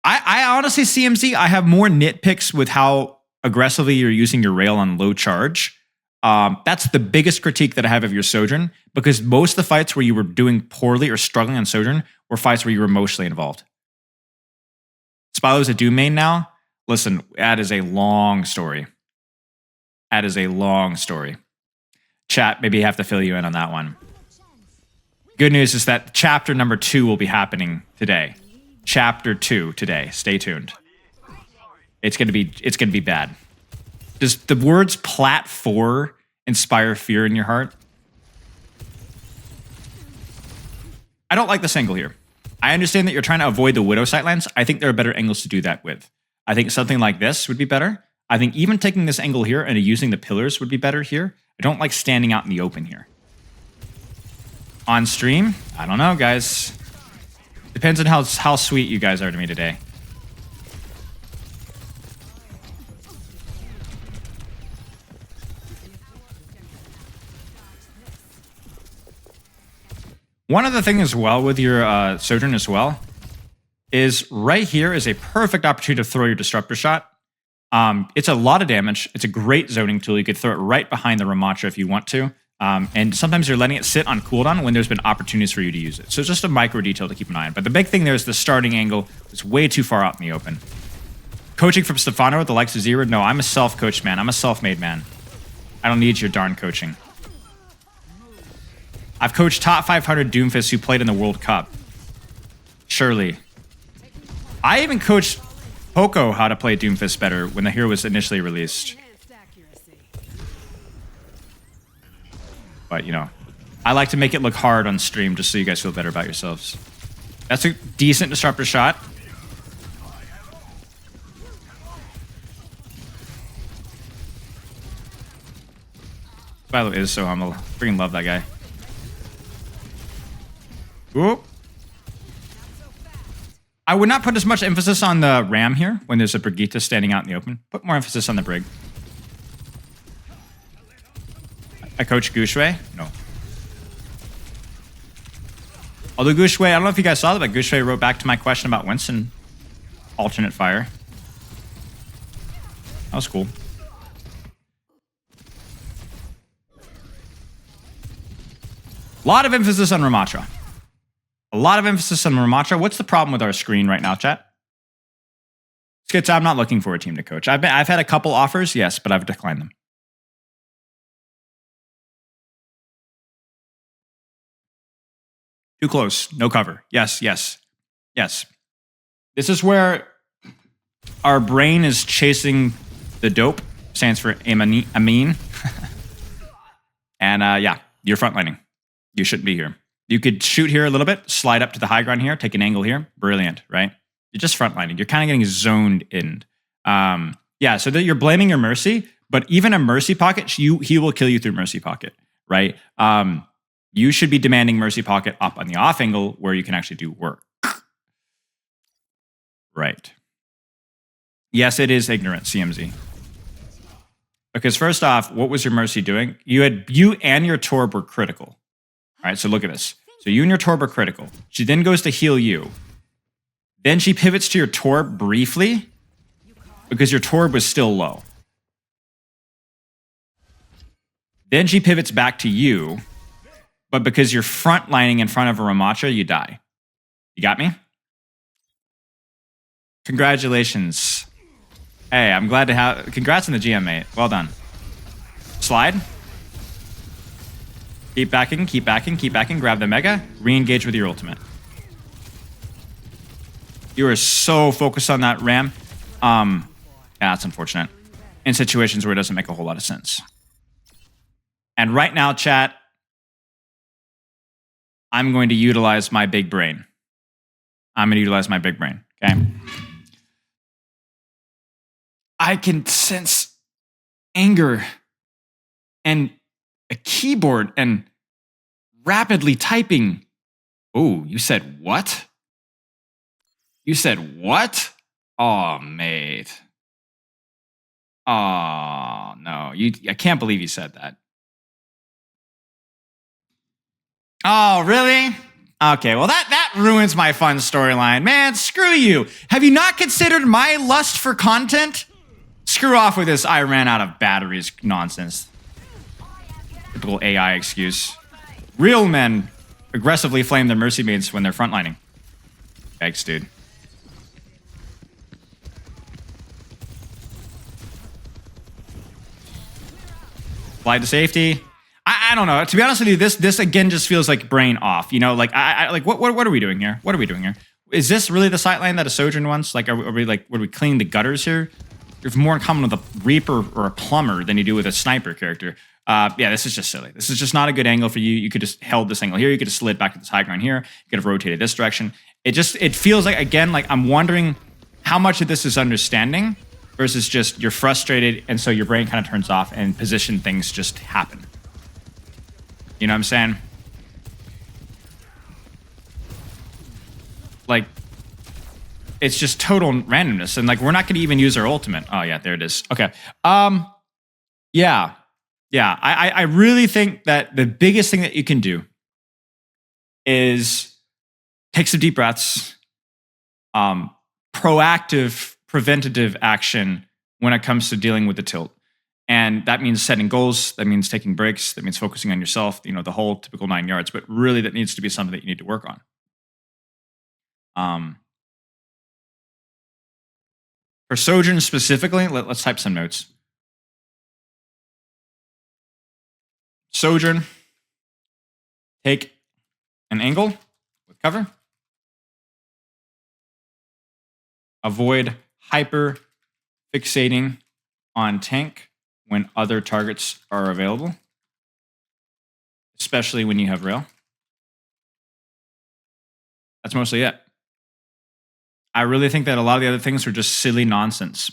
I honestly, CMZ, I have more nitpicks with how aggressively you're using your rail on low charge. That's the biggest critique that I have of your Sojourn, because most of the fights where you were doing poorly or struggling on Sojourn were fights where you were emotionally involved. Spilo's a Doom main now. Listen, that is a long story. That is a long story. Chat, maybe have to fill you in on that one. Good news is that chapter number 2 will be happening today. Chapter 2 today. Stay tuned. It's gonna be bad. Does the words Plat 4 inspire fear in your heart? I don't like this angle here. I understand that you're trying to avoid the Widow sightlines. I think there are better angles to do that with. I think something like this would be better. I think even taking this angle here and using the pillars would be better here. I don't like standing out in the open here. On stream? I don't know, guys. Depends on how sweet you guys are to me today. One other thing as well with your Sojourn as well is right here is a perfect opportunity to throw your disruptor shot. It's a lot of damage. It's a great zoning tool. You could throw it right behind the Ramatra if you want to. And sometimes you're letting it sit on cooldown when there's been opportunities for you to use it. So it's just a micro detail to keep an eye on. But the big thing there is the starting angle is way too far out in the open. Coaching from Stefano with the likes of Zero? No, I'm a self-coached man. I'm a self-made man. I don't need your darn coaching. I've coached top 500 Doomfists who played in the World Cup. Surely. I even coached Poco how to play Doomfist better when the hero was initially released. But, you know, I like to make it look hard on stream just so you guys feel better about yourselves. That's a decent disruptor shot. Spilo is so humble. Freaking love that guy. Whoop. I would not put as much emphasis on the Ram here when there's a Brigitte standing out in the open. Put more emphasis on the Brig. I coach Gushui? No. Although Gushui, I don't know if you guys saw that, but Gushui wrote back to my question about Winston alternate fire. That was cool. A lot of emphasis on Ramatra. A lot of emphasis on Ramatra. What's the problem with our screen right now, chat? Skits, I'm not looking for a team to coach. I've had a couple offers, yes, but I've declined them. Too close. No cover. Yes, yes, yes. This is where our brain is chasing the dope. Stands for Amin. And yeah, you're frontlining. You shouldn't be here. You could shoot here a little bit, slide up to the high ground here, take an angle here. Brilliant, right? You're just frontlining. You're kind of getting zoned in. Yeah, so that you're blaming your Mercy, but even a Mercy pocket, he will kill you through Mercy pocket, right? You should be demanding Mercy pocket up on the off angle where you can actually do work. Right. Yes, it is ignorant, CMZ. Because first off, what was your Mercy doing? You and your Torb were critical. All right, so look at this. So you and your Torb are critical. She then goes to heal you. Then she pivots to your Torb briefly because your Torb was still low. Then she pivots back to you but because you're frontlining in front of a Ramattra, you die. You got me? Congratulations. Hey, I'm glad to have... Congrats on the GM, mate. Well done. Slide. Keep backing, keep backing, keep backing. Grab the Mega. Re-engage with your ultimate. You are so focused on that Ram. Yeah, that's unfortunate. In situations where it doesn't make a whole lot of sense. And right now, chat, I'm going to utilize my big brain. Okay? I can sense anger and a keyboard and rapidly typing. Oh, you said what? You said what? Oh, mate. Oh, no. I can't believe you said that. Oh, really? Okay, well, that ruins my fun storyline. Man, screw you. Have you not considered my lust for content? Screw off with this I ran out of batteries nonsense. Typical AI excuse. Real men aggressively flame their mercy maids when they're frontlining. Thanks, dude. Slide to safety. I don't know. To be honest with you, this again just feels like brain off. You know, like what are we doing here? What are we doing here? Is this really the sightline that a Sojourn wants? Like, are we cleaning the gutters here? You have more in common with a Reaper or a Plumber than you do with a Sniper character. Yeah, this is just silly. This is just not a good angle for you. You could just held this angle here. You could have slid back to this high ground here. You could have rotated this direction. It feels like, again, like I'm wondering how much of this is understanding versus just you're frustrated and so your brain kind of turns off and position things just happen. You know what I'm saying? Like, it's just total randomness. And like, we're not going to even use our ultimate. Oh yeah, there it is. Okay. Yeah. I really think that the biggest thing that you can do is take some deep breaths, proactive, preventative action when it comes to dealing with the tilt. And that means setting goals. That means taking breaks. That means focusing on yourself, you know, the whole typical 9 yards. But really, that needs to be something that you need to work on. For Sojourn specifically, let's type some notes. Sojourn, take an angle with cover. Avoid hyper fixating on tank when other targets are available, especially when you have rail. That's mostly it. I really think that a lot of the other things were just silly nonsense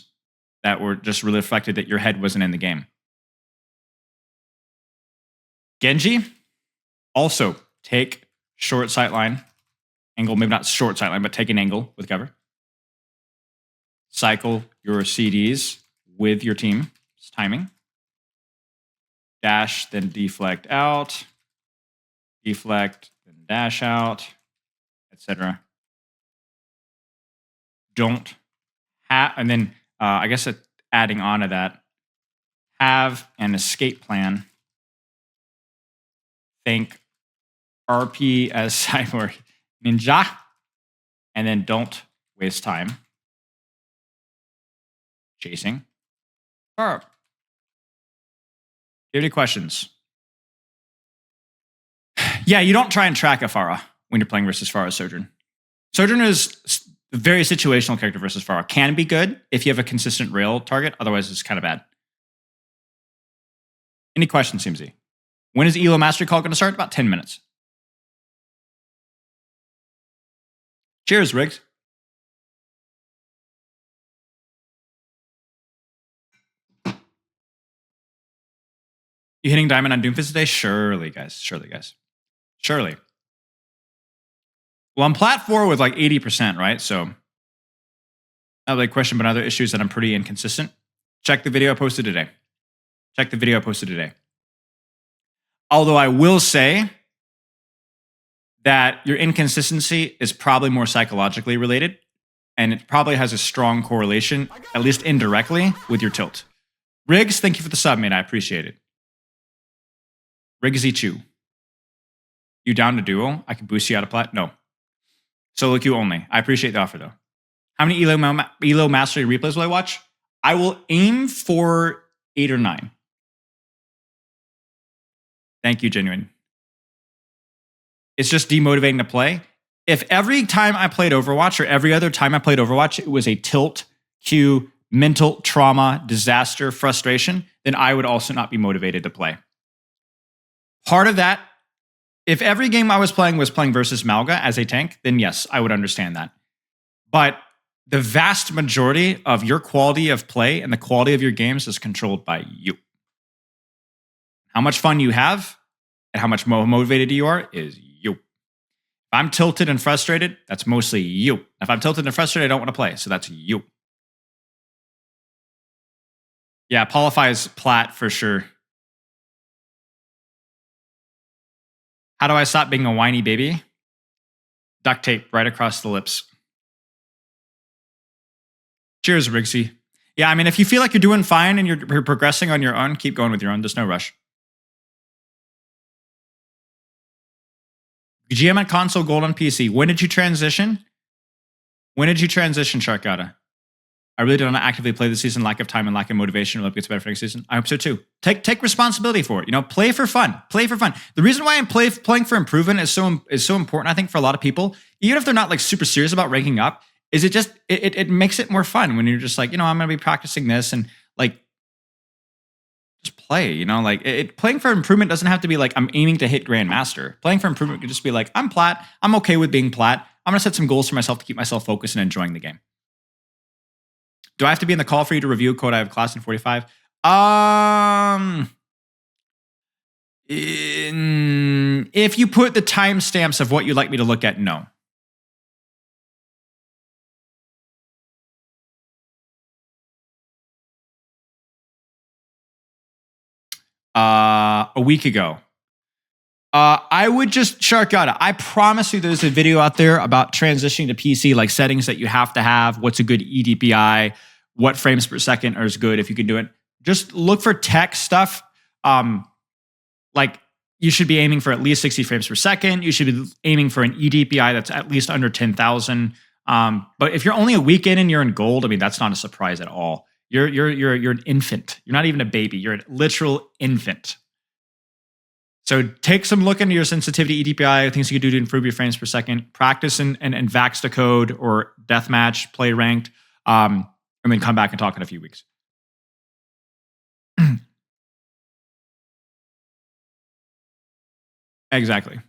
that were just really reflected that your head wasn't in the game. Genji, also take short sight line, angle, maybe not short sight line, but take an angle with cover. Cycle your CDs with your team's timing. Dash, then deflect out. Deflect, then dash out, etc. Don't have, and then I guess adding on to that, have an escape plan. Think RP as cyborg ninja, and then don't waste time chasing Pharah. Do you have any questions? Yeah, you don't try and track a Pharah when you're playing versus Pharah Sojourn. Sojourn is a very situational character versus Pharah. Can be good if you have a consistent rail target. Otherwise, it's kind of bad. Any questions, CMZ? When is Elo Mastery Call going to start? About 10 minutes. Cheers, Riggs. You hitting diamond on Doomfist today? Surely, guys. Surely, guys. Surely. Well, I'm plat 4 with like 80%, right? So, not really a question, but other issues that I'm pretty inconsistent. Check the video I posted today. Check the video I posted today. Although I will say that your inconsistency is probably more psychologically related, and it probably has a strong correlation, at least indirectly, with your tilt. Riggs, thank you for the sub, mate. I appreciate it. Riggsy Chew. You down to duo? I can boost you out of plat? No. Solo queue only. I appreciate the offer though. How many Elo Mastery replays will I watch? I will aim for 8 or 9. Thank you, Genuine. It's just demotivating to play. If every time I played Overwatch or every other time I played Overwatch, it was a tilt, queue, mental trauma, disaster, frustration, then I would also not be motivated to play. Part of that, if every game I was playing versus Malga as a tank, then yes, I would understand that. But the vast majority of your quality of play and the quality of your games is controlled by you. How much fun you have and how much motivated you are is you. If I'm tilted and frustrated, that's mostly you. If I'm tilted and frustrated, I don't want to play, so that's you. Yeah, Polify is plat for sure. How do I stop being a whiny baby? Duct tape right across the lips. Cheers, Rigsy. Yeah, I mean, if you feel like you're doing fine and you're progressing on your own, keep going with your own. There's no rush. GM at console, gold on PC. When did you transition? Sharkata? I really don't actively play this season. Lack of time and lack of motivation. I hope it gets better for next season. I hope so too. Take responsibility for it. You know, play for fun. Play for fun. The reason why I'm playing for improvement is so important. I think for a lot of people, even if they're not like super serious about ranking up, is it just it makes it more fun when you're just like, you know, I'm gonna be practicing this and like just play. You know, like playing for improvement doesn't have to be like I'm aiming to hit Grandmaster. Playing for improvement could just be like I'm plat. I'm okay with being plat. I'm gonna set some goals for myself to keep myself focused and enjoying the game. Do I have to be in the call for you to review code? I have class in 45. If you put the timestamps of what you'd like me to look at, no. A week ago. I would just Sharkata. I promise you there's a video out there about transitioning to PC, like settings that you have to have, what's a good eDPI, what frames per second is good if you can do it. Just look for tech stuff. Like you should be aiming for at least 60 frames per second. You should be aiming for an eDPI that's at least under 10,000. But if you're only a week in and you're in gold, I mean, that's not a surprise at all. You're an infant. You're not even a baby. You're a literal infant. So take some look into your sensitivity eDPI, things you can do to improve your frames per second. Practice and vax the code or deathmatch, play ranked, and then come back and talk in a few weeks. Exactly.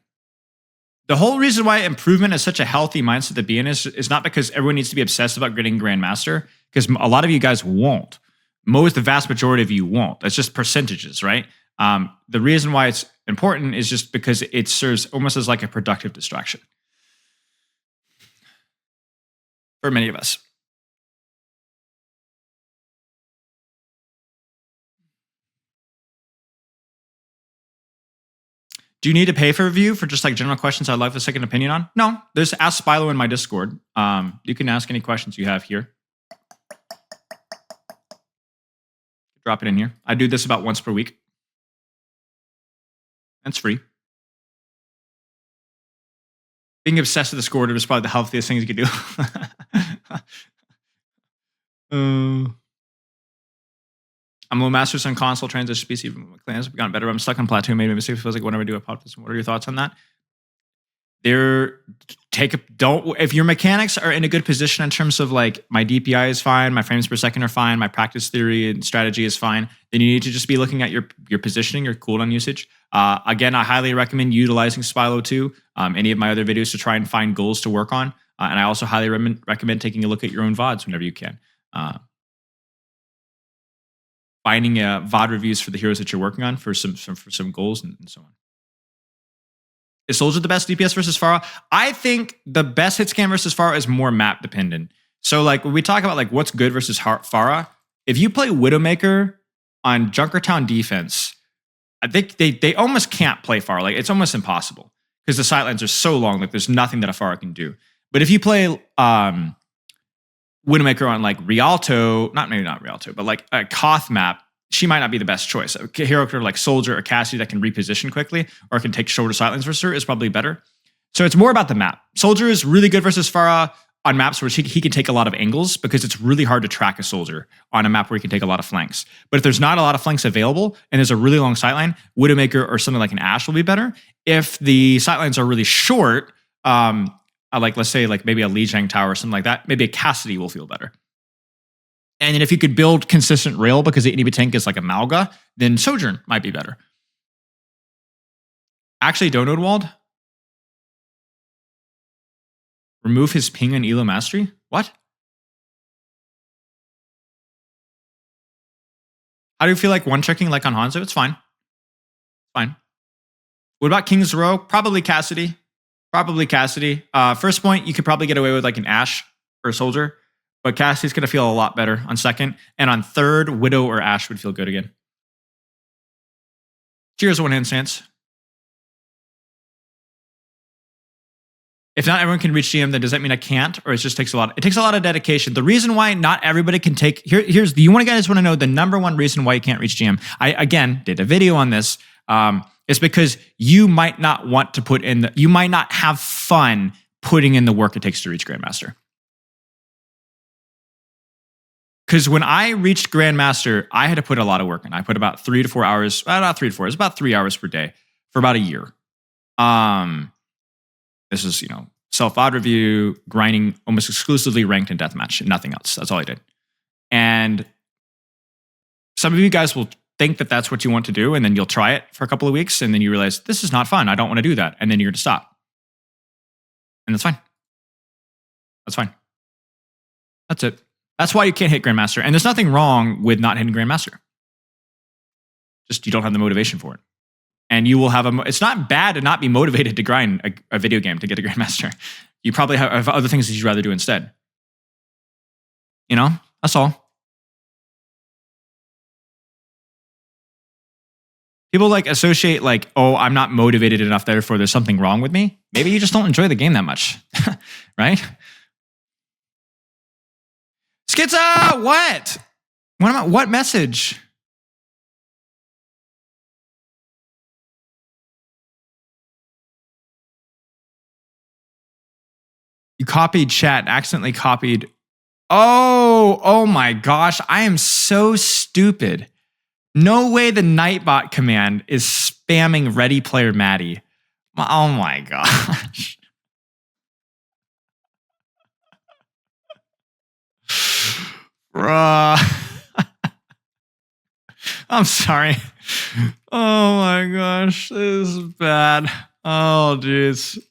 The whole reason why improvement is such a healthy mindset to be in is not because everyone needs to be obsessed about getting Grandmaster, because a lot of you guys won't. The vast majority of you won't. It's just percentages, right? The reason why it's important is just because it serves almost as like a productive distraction for many of us. Do you need to pay for a review for just like general questions I'd like a second opinion on? No, there's Ask Spilo in my Discord. You can ask any questions you have here. Drop it in here. I do this about once per week. That's free. Being obsessed with the score is probably the healthiest things you could do. I'm low masters on console, transition PC, clans have gotten better. I'm stuck on plateau, made a mistake. Feels like whenever I do a podcast. What are your thoughts on that? If your mechanics are in a good position in terms of like my DPI is fine, my frames per second are fine, my practice theory and strategy is fine, then you need to just be looking at your positioning, your cooldown usage. Again, I highly recommend utilizing Spilo too. Any of my other videos to try and find goals to work on. And I also highly recommend taking a look at your own VODs whenever you can. Finding VOD reviews for the heroes that you're working on for some goals and so on. Is Soldier the best DPS versus Pharah? I think the best hit scan versus Pharah is more map dependent. So like when we talk about like what's good versus Pharah, if you play Widowmaker on Junkertown defense, I think they almost can't play Pharah. Like it's almost impossible because the sightlines are so long. Like there's nothing that a Pharah can do. But if you play Widowmaker on like Rialto, not Rialto, but like a Koth map, she might not be the best choice. A hero character like Soldier or Cassidy that can reposition quickly or can take shorter sightlines versus her is probably better. So it's more about the map. Soldier is really good versus Pharah on maps where he can take a lot of angles because it's really hard to track a Soldier on a map where he can take a lot of flanks. But if there's not a lot of flanks available and there's a really long sightline, Widowmaker or something like an Ashe will be better. If the sightlines are really short, like let's say like maybe a Lijiang Tower or something like that, maybe a Cassidy will feel better. And then if you could build consistent rail because the enemy tank is like a Malga, then Sojourn might be better. Actually, Donut Walled. Remove his ping on Elo Mastery? What? How do you feel like one-checking like on Hanzo? It's fine. Fine. What about King's Row? Probably Cassidy. Probably Cassidy. First point, you could probably get away with like an Ashe or a Soldier. But Cassidy's going to feel a lot better on second. And on third, Widow or Ashe would feel good again. Cheers, one hand stance. If not everyone can reach GM, then does that mean I can't? Or it just takes a lot? It takes a lot of dedication. The reason why not everybody can take... Here's you guys want to know the number one reason why you can't reach GM. I, again, did a video on this. It's because you might not want to put in... you might not have fun putting in the work it takes to reach Grandmaster. Because when I reached Grandmaster, I had to put a lot of work in. I put about 3 to 4 hours... not 3 to 4. It was about 3 hours per day for about a year. This is, self-odd review, grinding almost exclusively ranked in deathmatch and nothing else. That's all I did. And some of you guys will think that that's what you want to do, and then you'll try it for a couple of weeks, and then you realize, this is not fun. I don't want to do that. And then you're going to stop. And that's fine. That's fine. That's it. That's why you can't hit Grandmaster. And there's nothing wrong with not hitting Grandmaster. Just you don't have the motivation for it. And you will have it's not bad to not be motivated to grind a video game to get a Grandmaster. You probably have other things that you'd rather do instead. That's all. People like associate like, oh, I'm not motivated enough, therefore there's something wrong with me. Maybe you just don't enjoy the game that much, right? Skitza, what? What message? You copied chat, accidentally copied. Oh my gosh. I am so stupid. No way the Nightbot command is spamming Ready Player Maddie. Oh my gosh. Bruh. I'm sorry. Oh my gosh. This is bad. Oh, jeez.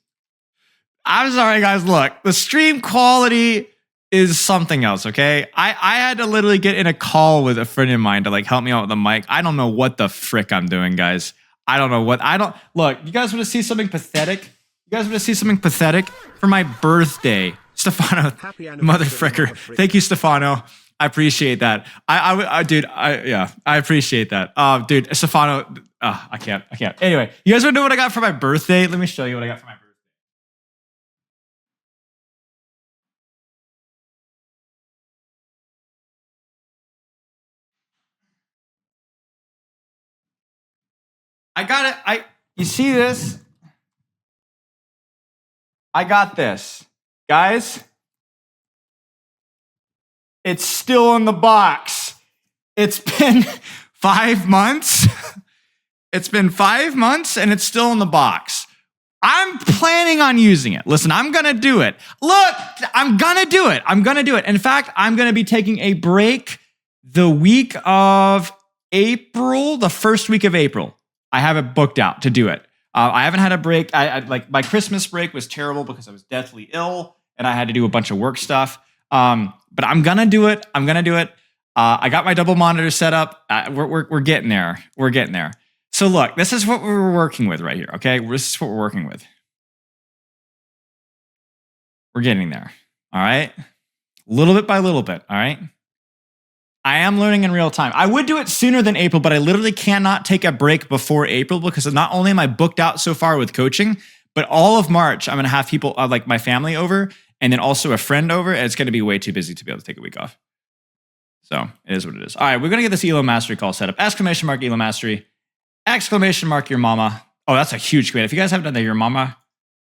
I'm sorry, guys. Look, the stream quality is something else, okay? I had to literally get in a call with a friend of mine to like help me out with the mic. I don't know what the frick I'm doing, guys. I don't know what... Look, you guys want to see something pathetic? You guys want to see something pathetic? For my birthday, Stefano, mother fricker. Thank you, Stefano. I appreciate that. Dude, I appreciate that. Dude, Stefano, I can't. Anyway, you guys want to know what I got for my birthday? Let me show you what I got for my birthday. I got it. You see this? I got this. Guys, it's still in the box. It's been 5 months. It's been 5 months and it's still in the box. I'm planning on using it. Listen, I'm going to do it. Look, I'm going to do it. In fact, I'm going to be taking a break the week of April, the first week of April. I have it booked out to do it. I haven't had a break. Like my Christmas break was terrible because I was deathly ill and I had to do a bunch of work stuff. But I'm gonna do it. I got my double monitor set up. We're getting there. So look, this is what we're working with right here. Okay, this is what we're working with. We're getting there. All right, little bit by little bit. All right. I am learning in real time. I would do it sooner than April, but I literally cannot take a break before April because not only am I booked out so far with coaching, but all of March, I'm going to have people like my family over and then also a friend over. And it's going to be way too busy to be able to take a week off. So it is what it is. All right, we're going to get this Elo Mastery Call set up. Exclamation mark Elo Mastery. Exclamation mark your mama. Oh, that's a huge command. If you guys haven't done the your mama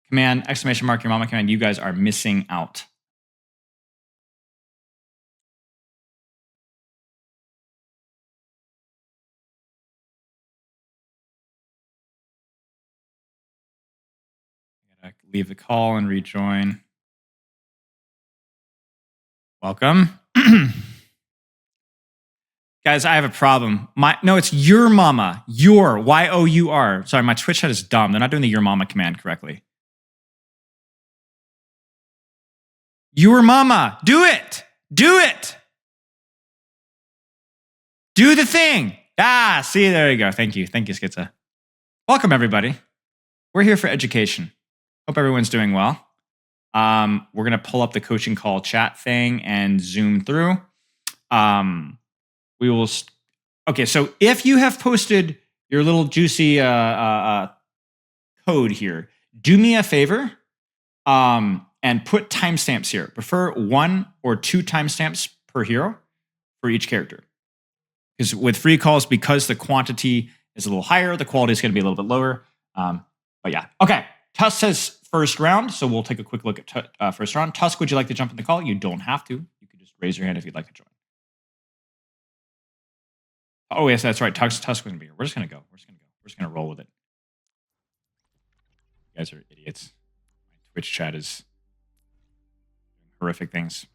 command, exclamation mark your mama command, you guys are missing out. I gotta leave the call and rejoin. Welcome. Guys, I have a problem. No, it's your mama. Your, Y-O-U-R. Sorry, my Twitch chat is dumb. They're not doing the your mama command correctly. Your mama. Do it. Do it. Do the thing. Ah, see, there you go. Thank you. Thank you, Skitza. Welcome, everybody. We're here for education. Hope everyone's doing well. We're going to pull up the coaching call chat thing and zoom through. We will. Okay, so if you have posted your little juicy code here, do me a favor and put timestamps here. Prefer 1 or 2 timestamps per hero for each character. Because with free calls, because the quantity is a little higher, the quality is going to be a little bit lower. But yeah. Okay, Tusk says first round, so we'll take a quick look at first round. Tusk, would you like to jump in the call? You don't have to. You can just raise your hand if you'd like to join. Oh, yes, that's right. Tusk was going to be here. We're just going to go. We're just going to roll with it. You guys are idiots. My Twitch chat is doing horrific things.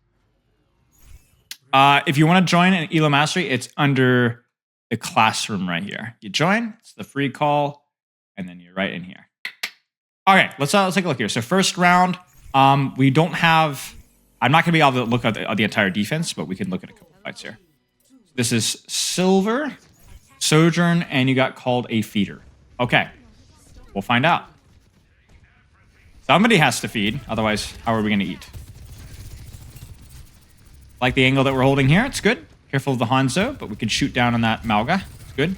If you want to join an Elo Mastery, it's under the classroom right here. You join, it's the free call, and then you're right in here. Okay, let's take a look here. So first round, we don't have... I'm not going to be able to look at the entire defense, but we can look at a couple of fights here. This is Silver, Sojourn, and you got called a feeder. Okay, we'll find out. Somebody has to feed, otherwise how are we going to eat? Like the angle that we're holding here, it's good. Careful of the Hanzo, but we can shoot down on that Malga. It's good.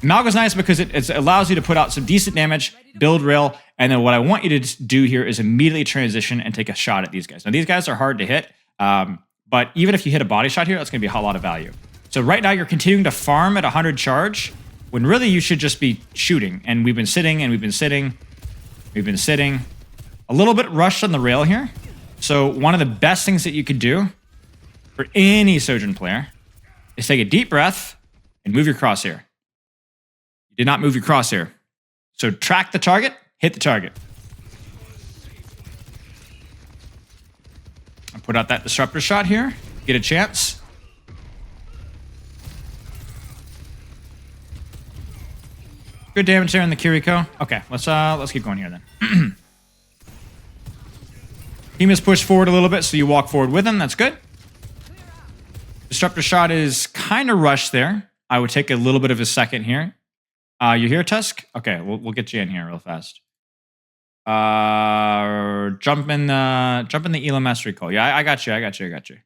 Malga's nice because it allows you to put out some decent damage, build rail, and then what I want you to do here is immediately transition and take a shot at these guys. Now, these guys are hard to hit, but even if you hit a body shot here, that's going to be a whole lot of value. So right now, you're continuing to farm at 100 charge, when really you should just be shooting. And we've been sitting, and we've been sitting. We've been sitting. A little bit rushed on the rail here. So one of the best things that you could do for any Sojourn player is take a deep breath and move your crosshair. You did not move your crosshair. So track the target, hit the target. I'll put out that disruptor shot here. Get a chance. Good damage there in the Kiriko. Okay, let's keep going here then. Team is pushed forward a little bit, so you walk forward with him. That's good. Disruptor shot is kind of rushed there. I would take a little bit of a second here. You hear Tusk? Okay, we'll get you in here real fast. Jump in the Elo Mastery Call. Yeah, I got you.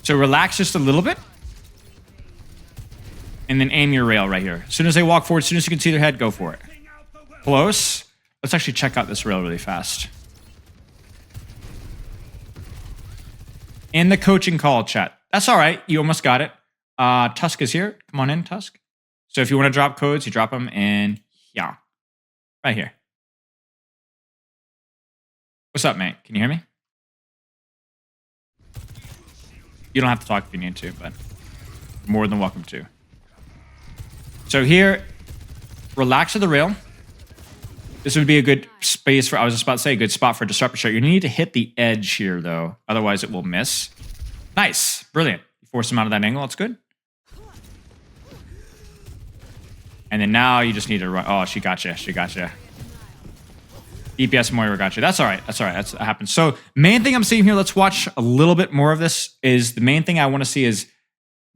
So relax just a little bit. And then aim your rail right here. As soon as they walk forward, as soon as you can see their head, go for it. Close. Let's actually check out this rail really fast. In the coaching call chat. That's all right. You almost got it. Tusk is here. Come on in, Tusk. So if you want to drop codes, you drop them in here. Right here. What's up, mate? Can you hear me? You don't have to talk if you need to, but you're more than welcome to. So here, relax to the rail. This would be a good space for, I was just about to say, a good spot for a disruptor shot. You need to hit the edge here, though. Otherwise, it will miss. Nice. Brilliant. You force him out of that angle. That's good. And then now you just need to run. Oh, she got you. DPS Moira got you. That's all right. That happens. So main thing I'm seeing here, let's watch a little bit more of this, is the main thing I want to see is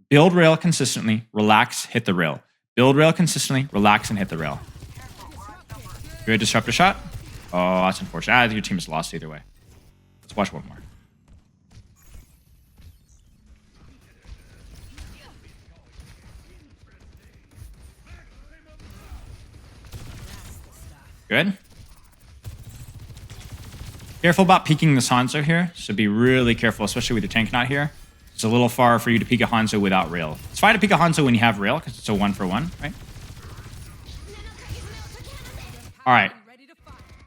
build rail consistently, relax, hit the rail. Build rail consistently, relax, and hit the rail. Good disruptor shot. Oh, that's unfortunate. Your team is lost either way. Let's watch one more. Good. Careful about peeking the Hanzo here. So be really careful, especially with your tank not here. It's a little far for you to peek a Hanzo without rail. It's fine to peek a Hanzo when you have rail because it's a 1-for-1, right? All right.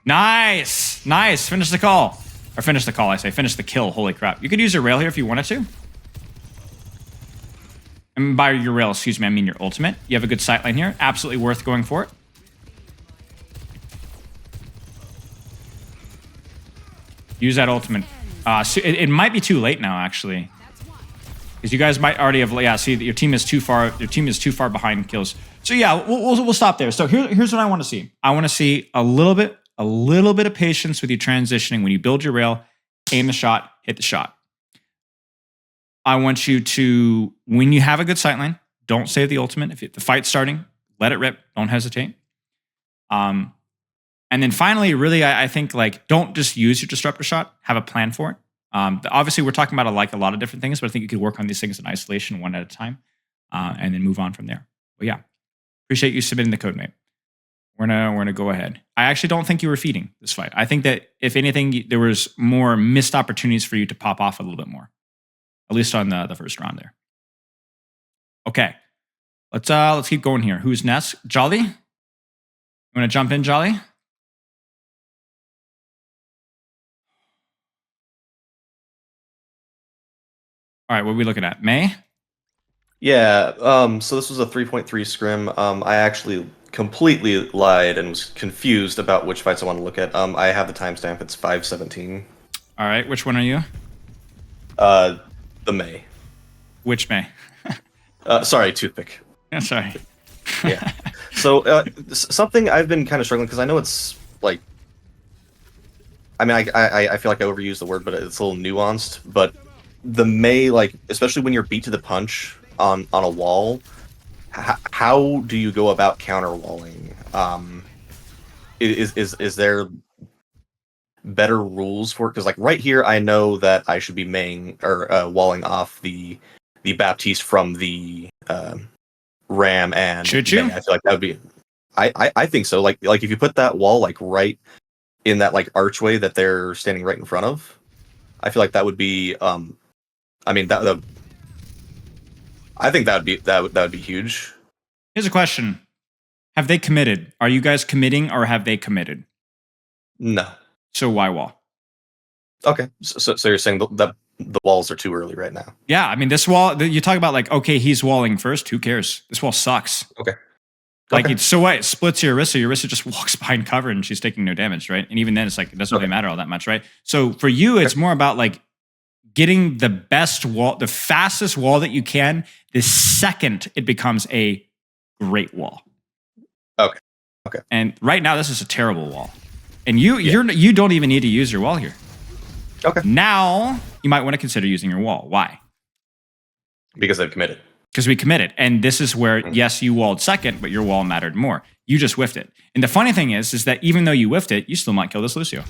Nice. Nice. Finish the call. Or finish the call, I say. Finish the kill. Holy crap. You could use your rail here if you wanted to. And by your rail, excuse me, I mean your ultimate. You have a good sight line here. Absolutely worth going for it. Use that ultimate. So it might be too late now, actually. Because you guys might already have... Yeah, see, your team is too far. Your team is too far behind kills. So yeah, we'll stop there. So here's what I want to see. I want to see a little bit of patience with you transitioning. When you build your rail, aim the shot, hit the shot. I want you to, when you have a good sightline, don't save the ultimate. If the fight's starting, let it rip. Don't hesitate. And then finally, really, I think like don't just use your disruptor shot. Have a plan for it. Obviously, we're talking about a lot of different things, but I think you could work on these things in isolation, one at a time, and then move on from there. But yeah, appreciate you submitting the code, mate. We're gonna go ahead. I actually don't think you were feeding this fight. I think that if anything, there was more missed opportunities for you to pop off a little bit more. At least on the first round there. Okay. Let's keep going here. Who's next? Jolly? You want to jump in, Jolly? All right, what are we looking at? May? Yeah, so this was a 3.3 scrim. I actually completely lied and was confused about which fights I want to look at. I have the timestamp. It's 5:17. All right, which one are you? The May. Which May? Sorry, Toothpick. Yeah, sorry. Yeah. So something I've been kind of struggling because I know it's like, I mean, I feel like I overuse the word, but it's a little nuanced. But the May, like, especially when you're beat to the punch on a wall, how do you go about counter walling? Is there better rules for it? Because like right here, I know that I should be walling off the Baptiste from the Ram and should you? May. I feel like that would be. I think so. Like if you put that wall like right in that like archway that they're standing right in front of, I feel like that would be. I mean I think that would be huge. Here's a question: have they committed? Are you guys committing, or have they committed? No. So why wall? Okay, so you're saying that the walls are too early right now? Yeah, I mean this wall. You talk about like, okay, he's walling first. Who cares? This wall sucks. Okay. Like okay. it's so what? It splits your Orisa. Your Orisa just walks behind cover and she's taking no damage, right? And even then, it's like it doesn't really matter all that much, right? So for you, it's more about like getting the best wall, the fastest wall that you can. The second it becomes a great wall. Okay. Okay. And right now, this is a terrible wall. And you don't even need to use your wall here. Okay. Now you might want to consider using your wall. Why? Because they've committed. Because we committed. And this is where, yes, you walled second, but your wall mattered more. You just whiffed it. And the funny thing is that even though you whiffed it, you still might kill this Lucio.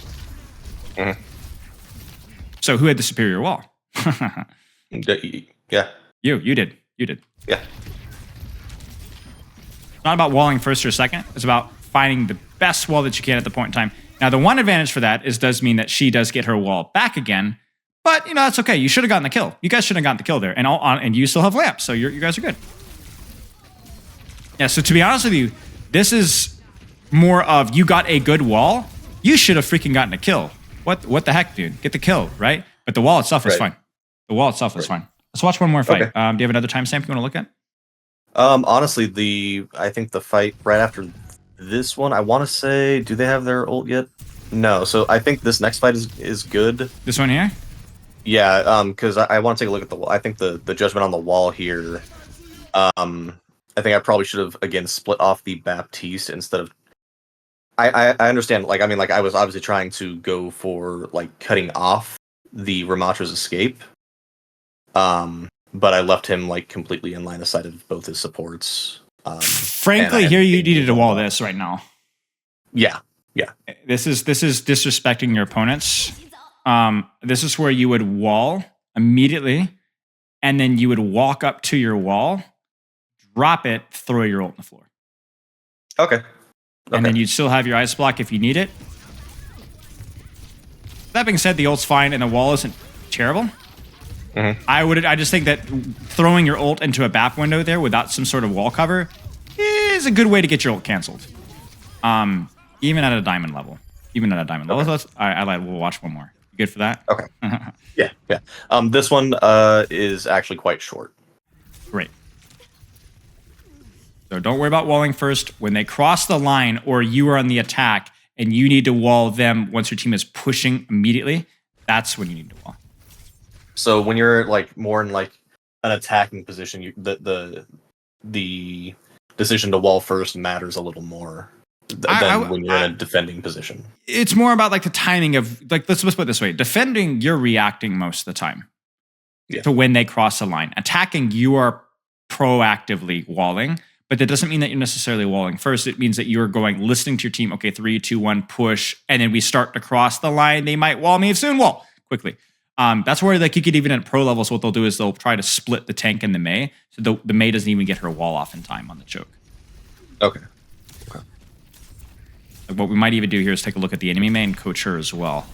Mm-hmm. So who had the superior wall? Yeah. You did. Yeah. It's not about walling first or second. It's about finding the best wall that you can at the point in time. Now, the one advantage for that does mean that she does get her wall back again. But, that's okay. You should have gotten the kill. You guys should have gotten the kill there. And you still have lamps, so you guys are good. Yeah, so to be honest with you, this is more of you got a good wall. You should have freaking gotten a kill. What the heck, dude? Get the kill, right? But the wall itself is fine. The wall itself is fine. Let's watch one more fight. Okay. Do you have another timestamp you want to look at? Honestly, I think the fight right after this one, I want to say, do they have their ult yet? No, so I think this next fight is good. This one here? Yeah, because I want to take a look at the wall. I think the judgment on the wall here, I think I probably should have, again, split off the Baptiste instead of... I understand, like, I mean, like, I was obviously trying to go for, like, cutting off the Ramatra's escape, but I left him, like, completely in line of sight of both his supports. Frankly, here you needed to wall this right now. Yeah. This is disrespecting your opponents. This is where you would wall immediately, and then you would walk up to your wall, drop it, throw your ult on the floor. Okay. And then you'd still have your ice block if you need it. That being said, the ult's fine and the wall isn't terrible. I just think that throwing your ult into a BAP window there without some sort of wall cover is a good way to get your ult canceled. Even at a diamond level. All right, we'll watch one more. You good for that? Okay. Yeah. This one is actually quite short. Great. So don't worry about walling first. When they cross the line or you are on the attack and you need to wall them once your team is pushing immediately, that's when you need to wall. So when you're like more in like an attacking position, the decision to wall first matters a little more than when you're in a defending position. It's more about like the timing of like let's put it this way: defending, you're reacting most of the time to when they cross the line. Attacking, you are proactively walling, but that doesn't mean that you're necessarily walling first. It means that you're listening to your team. Okay, 3, 2, 1, push, and then we start to cross the line. They might wall me soon. Wall quickly. That's where like you could even at pro levels, what they'll do is they'll try to split the tank and the Mei, so the Mei doesn't even get her wall off in time on the choke. Okay. Like what we might even do here is take a look at the enemy Mei and coach her as well.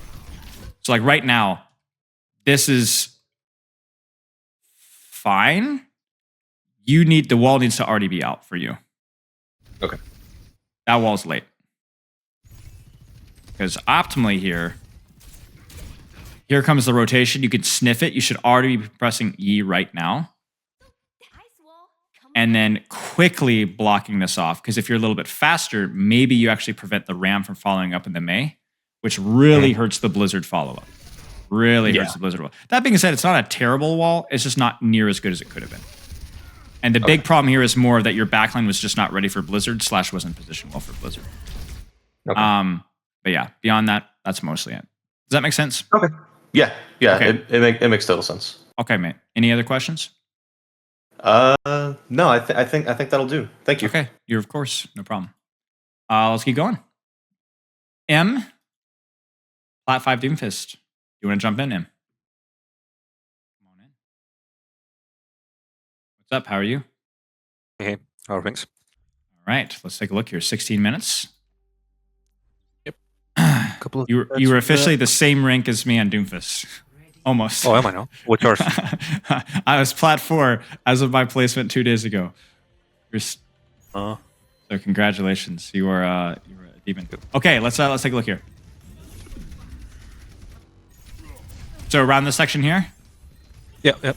So like right now, this is fine. The wall needs to already be out for you. Okay. That wall's late. Because optimally here comes the rotation. You can sniff it. You should already be pressing E right now. And then quickly blocking this off. Because if you're a little bit faster, maybe you actually prevent the Ram from following up in the Mei, which really hurts the Blizzard follow-up. Hurts the Blizzard wall. That being said, it's not a terrible wall. It's just not near as good as it could have been. And the big problem here is more that your backline was just not ready for Blizzard / wasn't positioned well for Blizzard. Okay. But yeah, beyond that, that's mostly it. Does that make sense? Okay. Yeah. Okay. It makes total sense. Okay, mate. Any other questions? No, I think that'll do. Thank you. Okay, you're of course, no problem. Let's keep going. M, Plat 5 Doomfist. You want to jump in, M? Come on in. What's up? How are you? Hey, how are things? All right, let's take a look here. 16 minutes. Yep. You were officially the same rank as me on Doomfist. Almost. Oh, am I now? What's yours? I was Plat 4 as of my placement 2 days ago. So congratulations. You were a demon. Okay, let's take a look here. So around this section here? Yep. All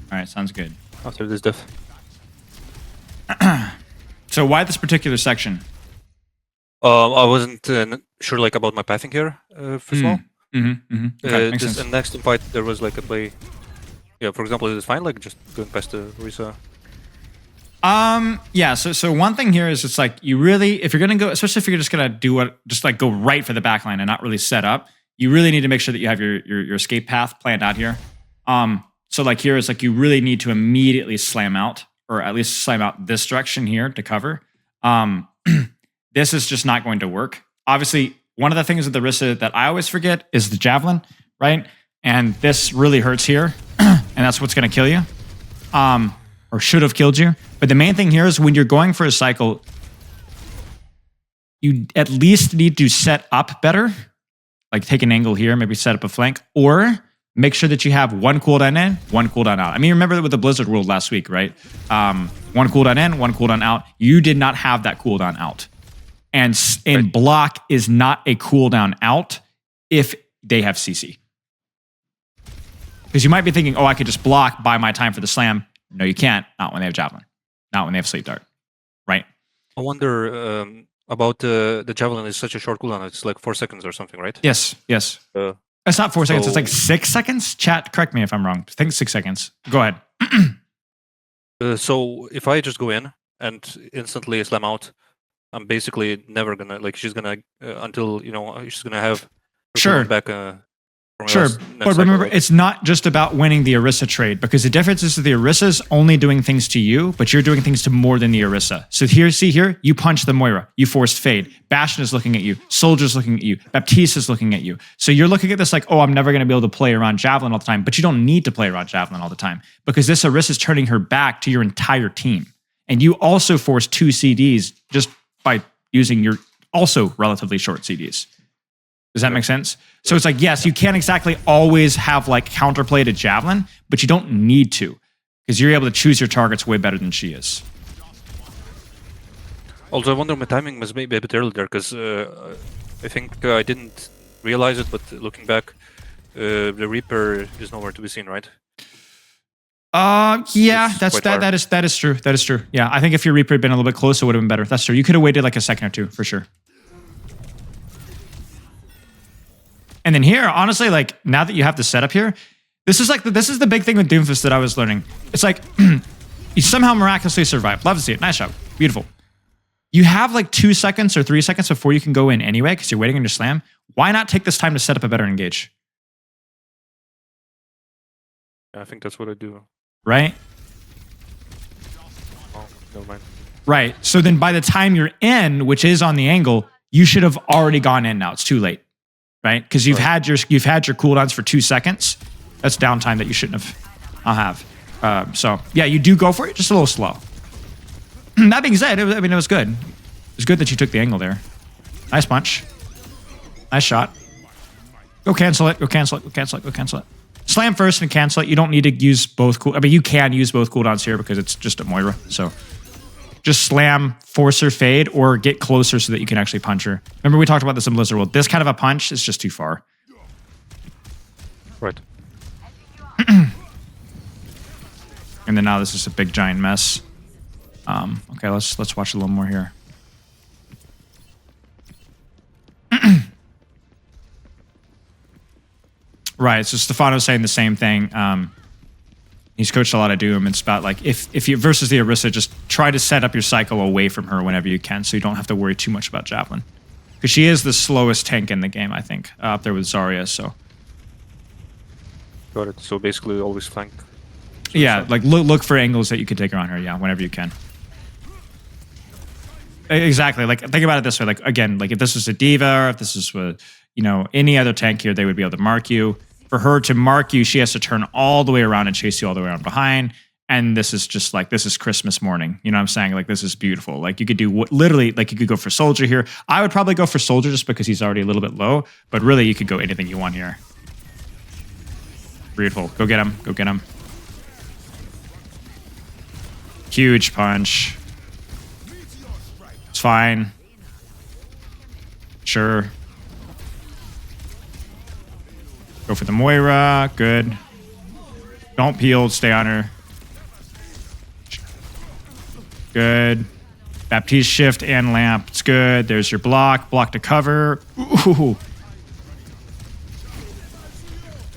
right, sounds good. After this diff. So why this particular section? I wasn't sure like about my pathing here, first of all. Okay, makes just sense. in next invite there was like a play. Yeah, for example, it is fine, like just going past the Risa. Yeah, so one thing here is it's like you really, if you're gonna go, especially if you're just gonna go right for the backline and not really set up, you really need to make sure that you have your escape path planned out here. So like here is like you really need to immediately slam out, or at least slam out this direction here to cover. This is just not going to work. Obviously, one of the things with the Rissa that I always forget is the javelin, right? And this really hurts here, and that's what's going to kill you, or should have killed you. But the main thing here is when you're going for a cycle, you at least need to set up better, like take an angle here, maybe set up a flank, or make sure that you have one cooldown in, one cooldown out. I mean, remember with the Blizzard rule last week, right? One cooldown in, one cooldown out. You did not have that cooldown out. And block is not a cooldown out if they have CC. Because you might be thinking, oh, I could just block, buy my time for the slam. No, you can't. Not when they have javelin. Not when they have sleep dart. Right? I wonder about the javelin is such a short cooldown. It's like 4 seconds or something, right? Yes. It's not 4 seconds. It's like 6 seconds. Chat, correct me if I'm wrong. I think it's 6 seconds. Go ahead. So if I just go in and instantly slam out, I'm basically never gonna she's gonna until she's gonna have sure back. Sure, but remember, it's not just about winning the Orisa trade, because the difference is that the Orisa's only doing things to you, but you're doing things to more than the Orisa. So here, you punch the Moira, you forced Fade, Bastion is looking at you, Soldier's looking at you, Baptiste is looking at you. So you're looking at this like, oh, I'm never going to be able to play around Javelin all the time, but you don't need to play around Javelin all the time, because this Orisa's turning her back to your entire team. And you also forced 2 CDs just by using your also relatively short CDs. Does that make sense? So it's like, yes, you can't exactly always have like counterplay to Javelin, but you don't need to because you're able to choose your targets way better than she is. Also, I wonder my timing was maybe a bit earlier because I think I didn't realize it, but looking back, the Reaper is nowhere to be seen, right? Yeah, It's that is true. That is true. Yeah, I think if your Reaper had been a little bit closer, it would have been better. That's true. You could have waited like a second or two for sure. And then here, honestly, like now that you have the setup here, this is the big thing with Doomfist that I was learning. It's like you somehow miraculously survived. Love to see it. Nice job. Beautiful. You have like 2 seconds or 3 seconds before you can go in anyway because you're waiting on your slam. Why not take this time to set up a better engage? I think that's what I do. Right? Oh, never mind. Right. So then by the time you're in, which is on the angle, you should have already gone in now. It's too late. Right? Because you've had your cooldowns for 2 seconds. That's downtime that you shouldn't have. So yeah, you do go for it, just a little slow. That being said, it was good. It was good that you took the angle there. Nice punch. Nice shot. Go cancel it. Go cancel it. Go cancel it. Go cancel it. Slam first and cancel it. You don't need to use both cool. I mean, you can use both cooldowns here because it's just a Moira. So just slam, force her fade, or get closer so that you can actually punch her. Remember we talked about this in Blizzard World. This kind of a punch is just too far. Right. And then now this is a big giant mess. Okay, let's watch a little more here. Right, so Stefano's saying the same thing. He's coached a lot of Doom. It's about like if you versus the Orisa, just try to set up your cycle away from her whenever you can, so you don't have to worry too much about Javelin, because she is the slowest tank in the game, I think, up there with Zarya. So Got it. So basically, always flank. yeah, like look for angles that you can take her on her. Yeah, whenever you can. Exactly. Like think about it this way. Like again, like if this was a diva, or if this was any other tank here, they would be able to mark you. For her to mark you, she has to turn all the way around and chase you all the way around behind. And this is just like, this is Christmas morning. You know what I'm saying? Like, this is beautiful. Like, you could do literally, like, you could go for Soldier here. I would probably go for Soldier just because he's already a little bit low. But really, you could go anything you want here. Beautiful. Go get him. Go get him. Huge punch. It's fine. Sure. Go for the Moira. Good. Don't peel. Stay on her. Good. Baptiste shift and lamp. It's good. There's your block. Block to cover. Ooh.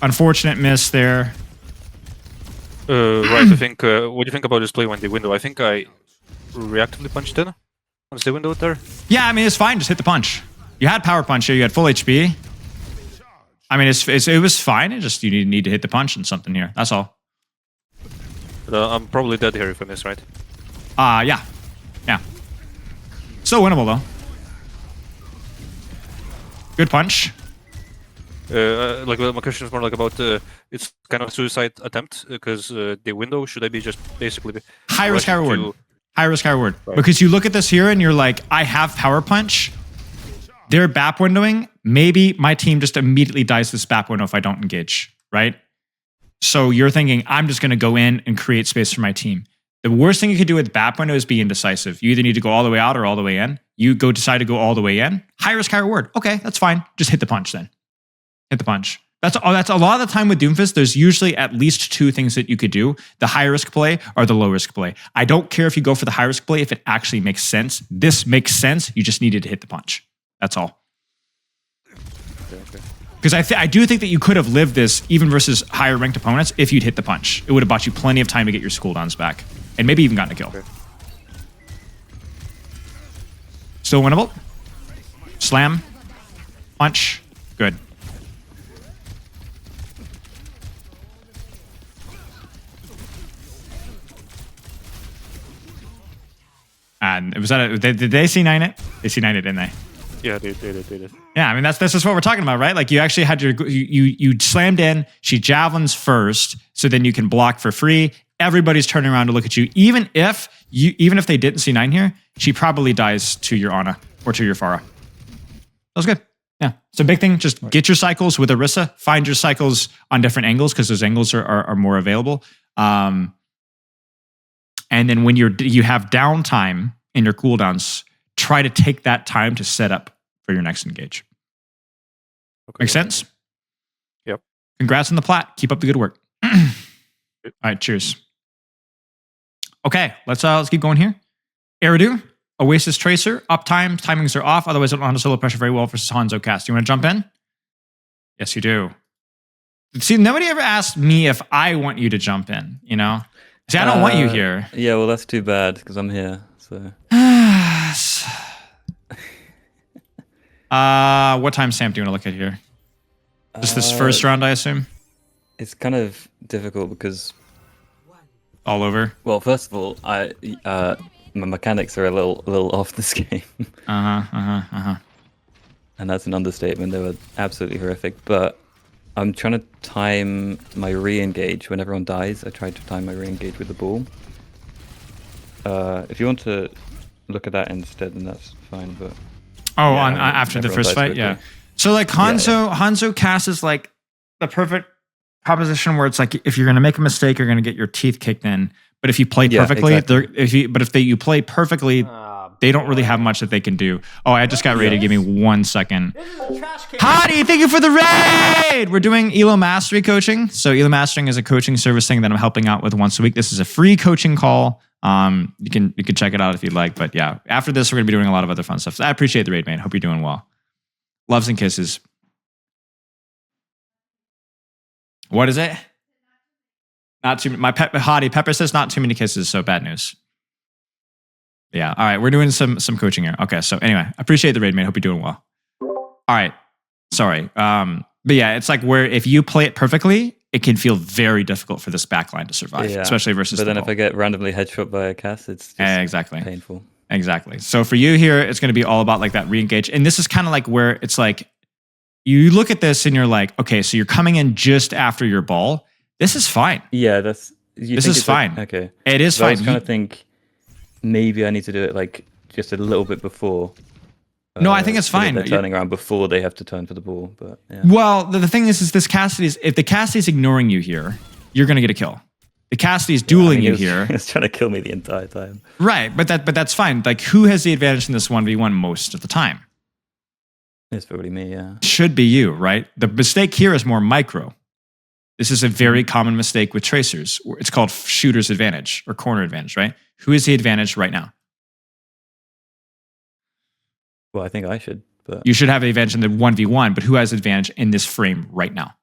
Unfortunate miss there. Right, I think... what do you think about this play on the window? I think I reactively punched in on the window there. Yeah, I mean, it's fine. Just hit the punch. You had power punch here. You had full HP. I mean, it was fine. It just you need to hit the punch and something here. That's all. I'm probably dead here if I miss, right? Yeah. Yeah. Still winnable, though. Good punch. Like my question is more like about it's kind of a suicide attempt because the window should I be just basically high risk, high reward. to- High risk, high reward. Right. Because you look at this here and you're like, I have power punch. They're BAP windowing. Maybe my team just immediately dies this BAP window if I don't engage, right? So you're thinking, I'm just going to go in and create space for my team. The worst thing you could do with BAP window is be indecisive. You either need to go all the way out or all the way in. You decide to go all the way in. High risk, high reward. Okay, that's fine. Just hit the punch then. Hit the punch. That's a lot of the time with Doomfist. There's usually at least 2 things that you could do: the high risk play or the low risk play. I don't care if you go for the high risk play if it actually makes sense. This makes sense. You just needed to hit the punch. That's all. Because I do think that you could have lived this even versus higher ranked opponents if you'd hit the punch. It would have bought you plenty of time to get your cooldowns back and maybe even gotten a kill. Okay. Still winnable. Slam. Punch. Good. And was that did they C9 it? They C9 it, didn't they? Yeah, they did. Yeah, I mean that's just what we're talking about, right? Like you actually had you slammed in. She javelins first, so then you can block for free. Everybody's turning around to look at you. Even if they didn't C9 here, she probably dies to your Ana or to your Pharah. That was good. Yeah. So big thing, just get your cycles with Orisa. Find your cycles on different angles because those angles are more available. And then when you have downtime in your cooldowns, try to take that time to set up for your next engage. Okay. Make sense? Yep. Congrats on the plat. Keep up the good work. All right, cheers. Okay, let's keep going here. Eridu, Oasis Tracer, uptime, timings are off. Otherwise, it'll handle solo pressure very well versus Hanzo cast. You want to jump in? Yes, you do. See, nobody ever asked me if I want you to jump in, you know? See, I don't want you here. Yeah, well, that's too bad because I'm here. So. What timestamp do you want to look at here? Just this first round, I assume? It's kind of difficult because... All over? Well, first of all, my mechanics are a little off this game. And that's an understatement. They were absolutely horrific. But I'm trying to time my re-engage. When everyone dies, I try to time my re-engage with the ball. If you want to look at that instead, then that's fine. But after the first fight, yeah. So like Hanzo cast is like the perfect proposition where it's like if you're going to make a mistake, you're going to get your teeth kicked in. But if you play perfectly, exactly. you play perfectly, they don't really have much that they can do. Oh, I just got raided. Give me 1 second. Hottie, thank you for the raid. We're doing Elo Mastery coaching. So Elo Mastering is a coaching service thing that I'm helping out with once a week. This is a free coaching call. You can check it out if you'd like. But yeah, after this, we're going to be doing a lot of other fun stuff. So I appreciate the raid, man. Hope you're doing well. Loves and kisses. What is it? Not too. My Hottie Pepper says not too many kisses. So bad news. Yeah. All right. We're doing some coaching here. Okay. So anyway, appreciate the raid, man. Hope you're doing well. All right. Sorry. But yeah, it's like where if you play it perfectly, it can feel very difficult for this backline to survive, especially versus. But then if I get randomly headshot by a cast, it's just exactly painful. Exactly. So for you here, it's going to be all about like that re-engage, and this is kind of like where it's like you look at this and you're like, okay, so you're coming in just after your ball. This is fine. Yeah, this is fine. Like, okay, it is so fine. I was trying to think maybe I need to do it like just a little bit before. No, I think it's fine. They're turning around before they have to turn for the ball, but yeah. Well, the thing is this Cassidy's. If the Cassidy's ignoring you here, you're gonna get a kill. The Cassidy's dueling you here. He's trying to kill me the entire time. Right, but that's fine. Like, who has the advantage in this 1v1 most of the time? It's probably me, yeah. Should be you, right? The mistake here is more micro. This is a very common mistake with tracers. It's called shooter's advantage or corner advantage, right? Who is the advantage right now? Well, I think I should. But you should have the advantage in the 1v1, but who has advantage in this frame right now?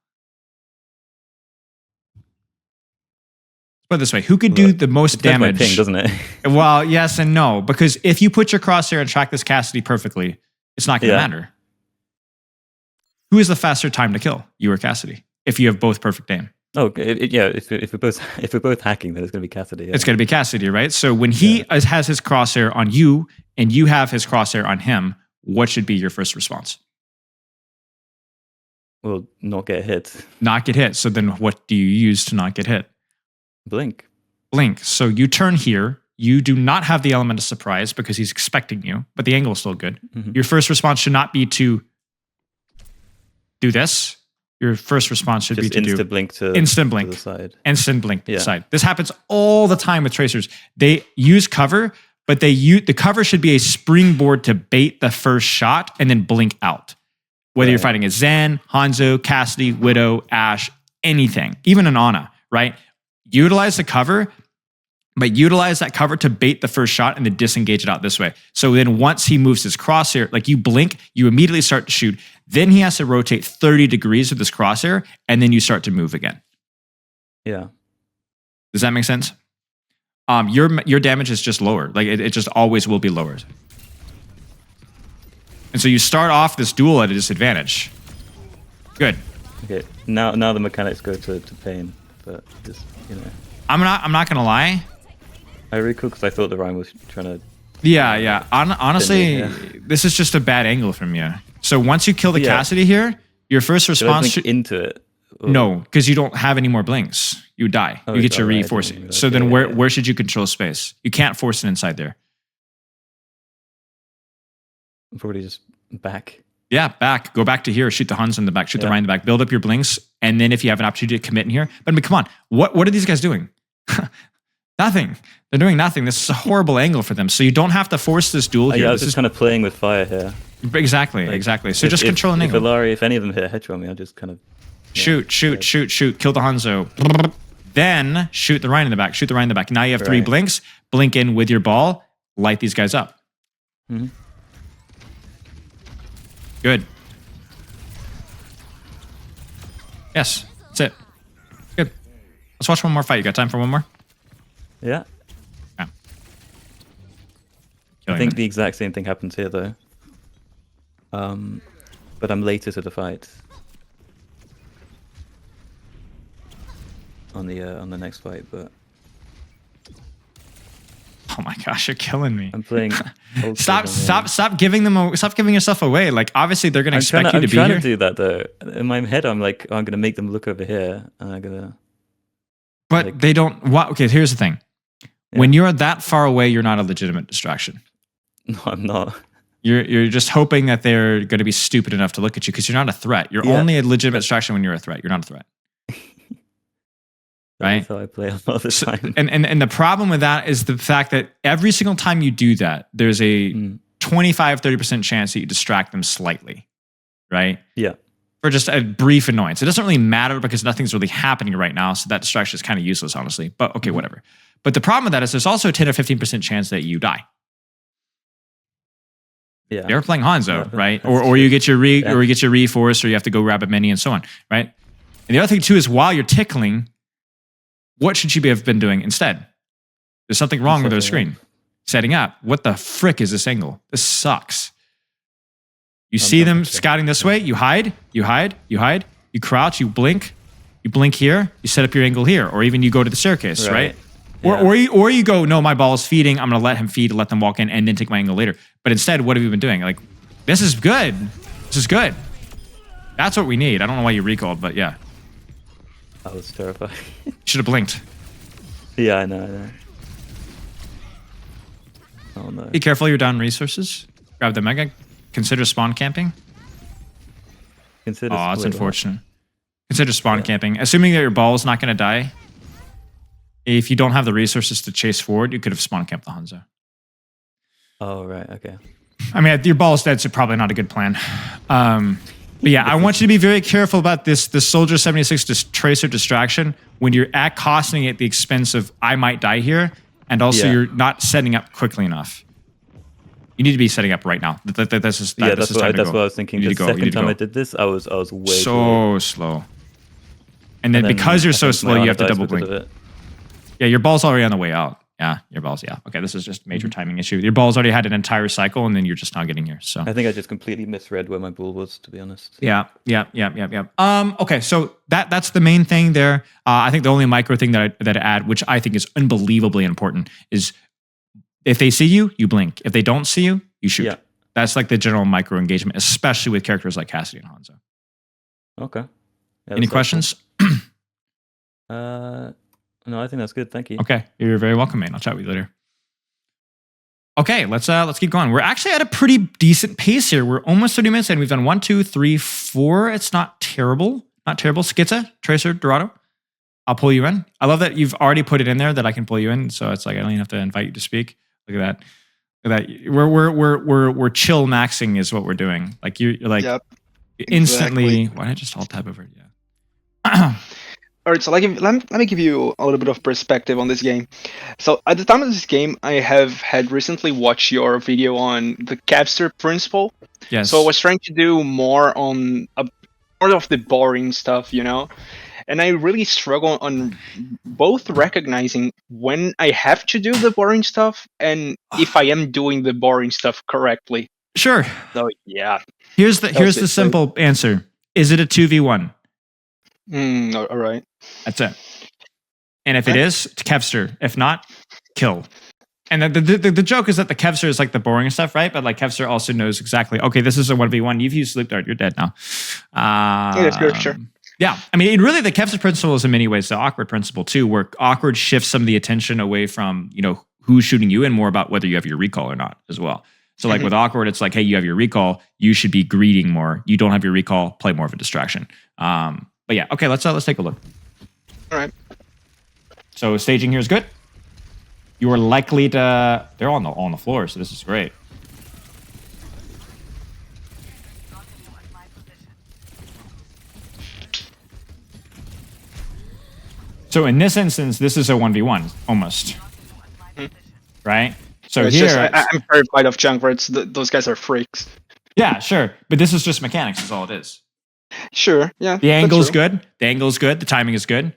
Put it this way, who could do the most damage? Ping, doesn't it? Well, yes and no, because if you put your crosshair and track this Cassidy perfectly, it's not going to matter. Who is the faster time to kill, you or Cassidy, if you have both perfect aim? Oh, if we're both hacking, then it's going to be Cassidy. Yeah. It's going to be Cassidy, right? So when he has his crosshair on you and you have his crosshair on him, what should be your first response? Well, not get hit. Not get hit. So then what do you use to not get hit? Blink. Blink. So you turn here. You do not have the element of surprise because he's expecting you, but the angle is still good. Mm-hmm. Your first response should not be to do this. Your first response should be to do instant blink to the side. Instant blink to the side. This happens all the time with tracers. They use cover, but the cover should be a springboard to bait the first shot and then blink out. Whether you're fighting a Zen, Hanzo, Cassidy, Widow, Ashe, anything, even an Ana, right? Utilize the cover, but utilize that cover to bait the first shot and then disengage it out this way. So then once he moves his crosshair, like you blink, you immediately start to shoot. Then he has to rotate 30 degrees with his crosshair, and then you start to move again. Yeah. Does that make sense? Your damage is just lower. Like it just always will be lowered. And so you start off this duel at a disadvantage. Good. Okay. Now the mechanics go to pain, but just I'm not gonna lie. I really cool because I thought the Rhyme was trying to. Yeah. Honestly, this is just a bad angle from you. So once you kill the Cassidy here, your first response should into it. Or... No, because you don't have any more blinks. You die. You get your reinforcing. So then where should you control space? You can't force it inside there. Probably just back. Yeah, back. Go back to here. Shoot the Huns in the back. Shoot the Ryan in the back. Build up your blinks. And then if you have an opportunity to commit in here. But I mean, come on. What are these guys doing? Nothing. They're doing nothing. This is a horrible angle for them. So you don't have to force this duel here. Yeah, I was just kind of playing with fire here. Exactly. So just control an angle. If any of them hit headshot me, I'll just kind of... Shoot. Kill the Hanzo. Then shoot the Ryan in the back. Shoot the Ryan in the back. Now you have 3 blinks. Blink in with your ball. Light these guys up. Mm-hmm. Good. Yes, that's it. Good. Let's watch one more fight. You got time for one more? Yeah. Yeah. I think the exact same thing happens here, though. But I'm later to the fight. On the next fight, but... Oh my gosh, you're killing me. I'm playing... Stop giving yourself away. Like, obviously, they're going to expect you to be here. I'm trying to do that, though. In my head, I'm like, I'm going to make them look over here, and I'm going to... But like, they don't... Okay, here's the thing. Yeah. When you're that far away, you're not a legitimate distraction. No, I'm not. You're just hoping that they're going to be stupid enough to look at you, because you're not a threat. You're only a legitimate distraction when you're a threat. You're not a threat. Right? That's how I play all the time. And the problem with that is the fact that every single time you do that, there's a 25-30% chance that you distract them slightly, right? Yeah. For just a brief annoyance. It doesn't really matter because nothing's really happening right now, so that distraction is kind of useless, honestly. But okay, whatever. But the problem with that is there's also a 10 or 15% chance that you die. Yeah. You're playing Hanzo, right? Or you get your or you get your reforce, or you have to go grab a mini and so on, right? And the other thing too is while you're tickling, what should you have been doing instead? There's something wrong with their screen. Setting up. What the frick is this angle? This sucks. You see them scouting this way, you hide, you crouch, you blink here, you set up your angle here, or even you go to the staircase, right? Yeah. Or you go, no, my ball is feeding, I'm gonna let him feed, let them walk in, and then take my angle later. But instead, what have you been doing? Like, this is good. This is good. That's what we need. I don't know why you recalled, but yeah. I was terrified. Should have blinked. Yeah, I know. Oh no. Be careful, you're down resources. Grab the mega. Consider spawn camping. That's unfortunate. Consider spawn camping. Assuming that your ball is not going to die, if you don't have the resources to chase forward, you could have spawn camped the Hanzo. Oh, right, okay. I mean, your ball is dead, so probably not a good plan. But yeah, I want you to be very careful about this Soldier 76 Tracer distraction when you're costing it at the expense of I might die here, and also you're not setting up quickly enough. You need to be setting up right now. That's what I was thinking. The second time I did this, I was way so slow. And then because you're so slow, you have to double blink. Yeah, your ball's already on the way out. Yeah, your ball's, Okay, this is just a major timing issue. Your ball's already had an entire cycle, and then you're just not getting here. So I think I just completely misread where my ball was, to be honest. Yeah. Okay, so that's the main thing there. I think the only micro thing that I add, which I think is unbelievably important, is if they see you, you blink. If they don't see you, you shoot. Yeah. That's like the general micro engagement, especially with characters like Cassidy and Hanzo. Okay. Yeah, any questions? No, I think that's good. Thank you. Okay, you're very welcome, man. I'll chat with you later. Okay, let's keep going. We're actually at a pretty decent pace here. We're almost 30 minutes in. We've done 1, 2, 3, 4. It's not terrible. Not terrible. Skizza, Tracer, Dorado. I'll pull you in. I love that you've already put it in there that I can pull you in. So it's like I don't even have to invite you to speak. Look at that. Look at that. We're chill maxing is what we're doing. Like you're like instantly. Why did I just alt tab over it? Yeah. All right, so let me give you a little bit of perspective on this game. So at the time of this game, I had recently watched your video on the capster principle. Yes. So I was trying to do more on more of the boring stuff, and I really struggle on both recognizing when I have to do the boring stuff and if I am doing the boring stuff correctly. Sure. So yeah. Here's the simple answer. Is it a 2v1? All right. That's it. And if it is, Kevster. If not, kill. And the joke is that the Kevster is like the boring stuff, right? But like Kevster also knows exactly, okay, this is a 1v1. You've used Sleep Dart. You're dead now. That's good, sure. Yeah. I mean, really, the Kevster principle is in many ways the awkward principle too, where awkward shifts some of the attention away from, who's shooting you and more about whether you have your recall or not as well. So like with awkward, it's like, hey, you have your recall, you should be greeting more. You don't have your recall, play more of a distraction. But yeah, okay, let's take a look. All right. So staging here is good. You are likely to. They're on the floor, so this is great. So in this instance, this is a 1v1 almost, right? So It's here, just, I'm terrified of Junkrats. Those guys are freaks. yeah, sure, but this is just mechanics. Is all it is. Sure, yeah. The that's angle's true. good. The angle's good. The timing is good.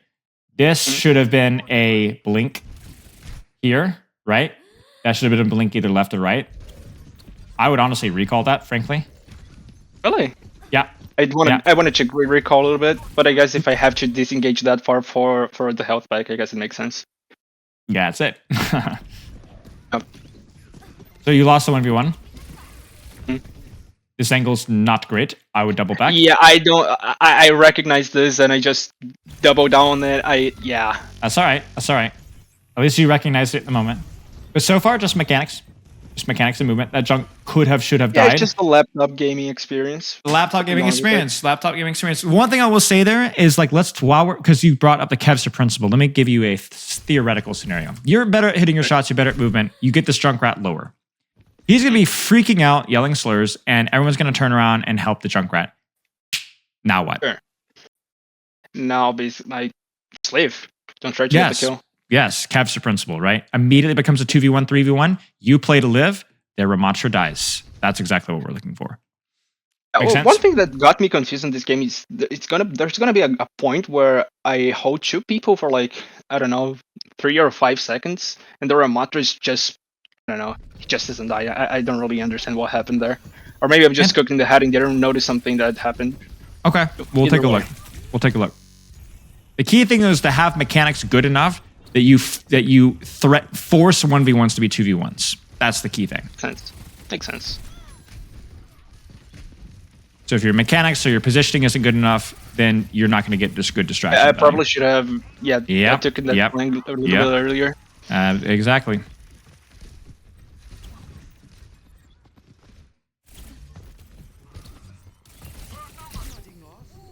This should have been a blink here, right? That should have been a blink either left or right. I would honestly recall that, frankly. Really? Yeah. I wanted to recall a little bit, but I guess if I have to disengage that far for the health back, I guess it makes sense. Yeah, that's it. Yep. So you lost the 1v1. Mhm. This angle's not great. I would double back. Yeah, I don't. I recognize this, and I just double down on it. Yeah. That's all right. That's all right. At least you recognized it at the moment. But so far, just mechanics. Just mechanics and movement. That junk should have Yeah, died. it's just a laptop gaming experience. Laptop gaming Along with it. experience. Laptop gaming experience. One thing I will say there is like, because you brought up the Kevster principle, let me give you a theoretical scenario. You're better at hitting your shots, you're better at movement, you get this Junkrat lower. He's going to be freaking out, yelling slurs, and everyone's going to turn around and help the Junkrat. Now what? Sure. Now be like slave. Don't try to get the kill. Yes, Kevster principle, right? Immediately becomes a 2v1, 3v1. You play to live, their Ramatra dies. That's exactly what we're looking for. Make sense? One thing that got me confused in this game is there's gonna be a point where I hold two people for like, I don't know, 3 or 5 seconds, and the Ramatra is just, I don't know, he just doesn't die. I don't really understand what happened there. Or maybe I'm just cooking the hat and didn't notice something that happened. Okay, we'll Either take a way. look. We'll take a look. The key thing is to have mechanics good enough that you force 1v1s to be 2v1s. That's the key thing. Makes sense. So if your mechanics or your positioning isn't good enough, then you're not going to get this good distraction. I value. probably should have, I Yep, took that yep, flank a little yep. bit earlier. Exactly.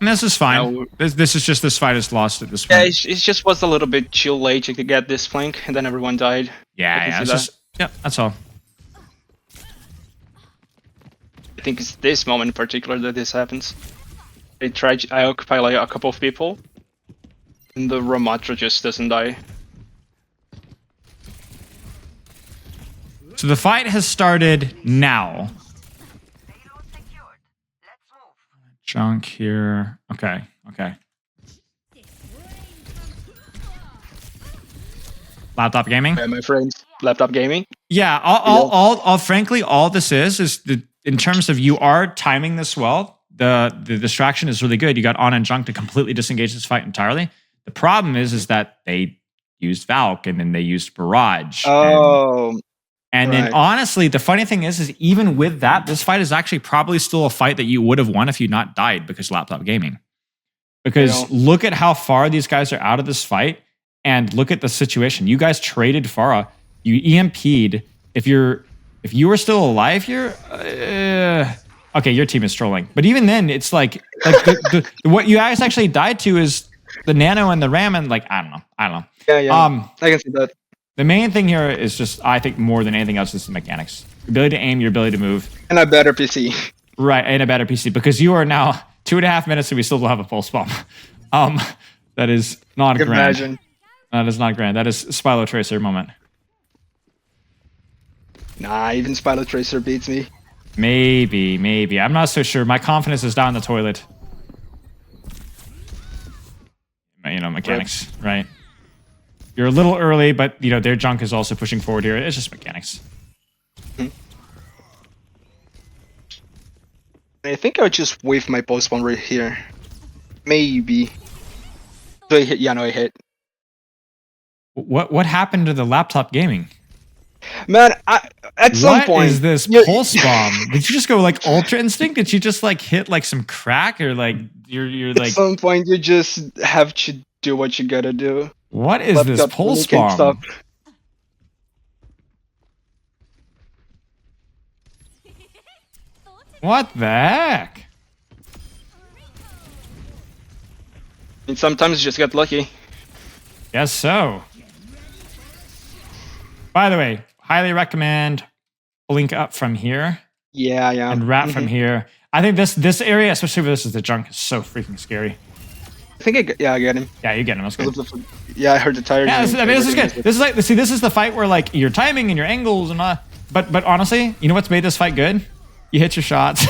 And this is fine. No. This is just this fight is lost at this Yeah, point. it just was a little bit too late to get this flank, and then everyone died. I Yeah, can yeah. see It's that. just that's all. I think it's this moment in particular that this happens. I occupy like a couple of people, and the Ramatra just doesn't die. So the fight has started now. Junk here. Okay. Laptop gaming. Yeah, my friends, laptop gaming. Yeah. All frankly, all this is in terms of you are timing this well. The distraction is really good. You got On and Junk to completely disengage this fight entirely. The problem is that they used Valk and then they used Barrage. And then right. honestly, the funny thing is even with that, this fight is actually probably still a fight that you would have won if you not died because laptop gaming. Because look at how far these guys are out of this fight and look at the situation. You guys traded Farah. You EMP'd. If you were still alive here, okay, your team is trolling. But even then, it's like what you guys actually died to is the Nano and the Ram and like, I don't know. Yeah. I can see that. The main thing here is just, I think more than anything else, is the mechanics. Your ability to aim, your ability to move. And a better PC. Right, and a better PC. Because you are now 2.5 minutes and we still don't have a pulse bomb. That is not grand. Imagine. That is not grand. That is Spilo Tracer moment. Nah, even Spilo Tracer beats me. Maybe. I'm not so sure. My confidence is down the toilet. Mechanics, right? You're a little early, but their junk is also pushing forward here. It's just mechanics. I think I'll just wave my pulse bomb right here. Maybe. So I hit. Yeah, no, I hit. What happened to the laptop gaming? Man, at some point. What is this pulse bomb? Did you just go like Ultra Instinct? Did you just like hit like some crack or like you're like? At some point, you just have to do what you gotta do. What is this pulse bomb? What the heck? And sometimes you just get lucky. Guess so. By the way, highly recommend blink up from here Yeah, yeah. and wrap from here. I think this area, especially if this is the junk, is so freaking scary. I think I get him. Yeah, you get him. That's good. Yeah, I heard the tire. Yeah, this is good. This is like, see, this is the fight where like your timing and your angles and all. But honestly, you know what's made this fight good? You hit your shots.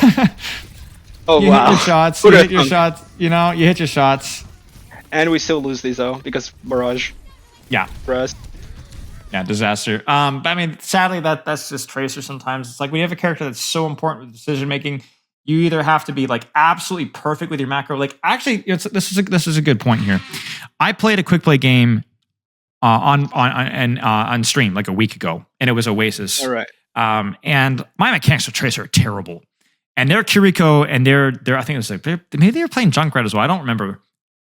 Oh you wow! hit your shots. You hit your shots. You know, you hit your shots. And we still lose these though because barrage. Yeah. For us. Yeah, disaster. But I mean, sadly, that's just Tracer. Sometimes it's like when you have a character that's so important with decision making, you either have to be like absolutely perfect with your macro. Like, actually, this is a good point here. I played a quick play game on stream like a week ago, and it was Oasis. All right. And my mechanics with Tracer are terrible, and they're Kiriko, and they're I think it was like maybe they were playing Junkrat as well. I don't remember,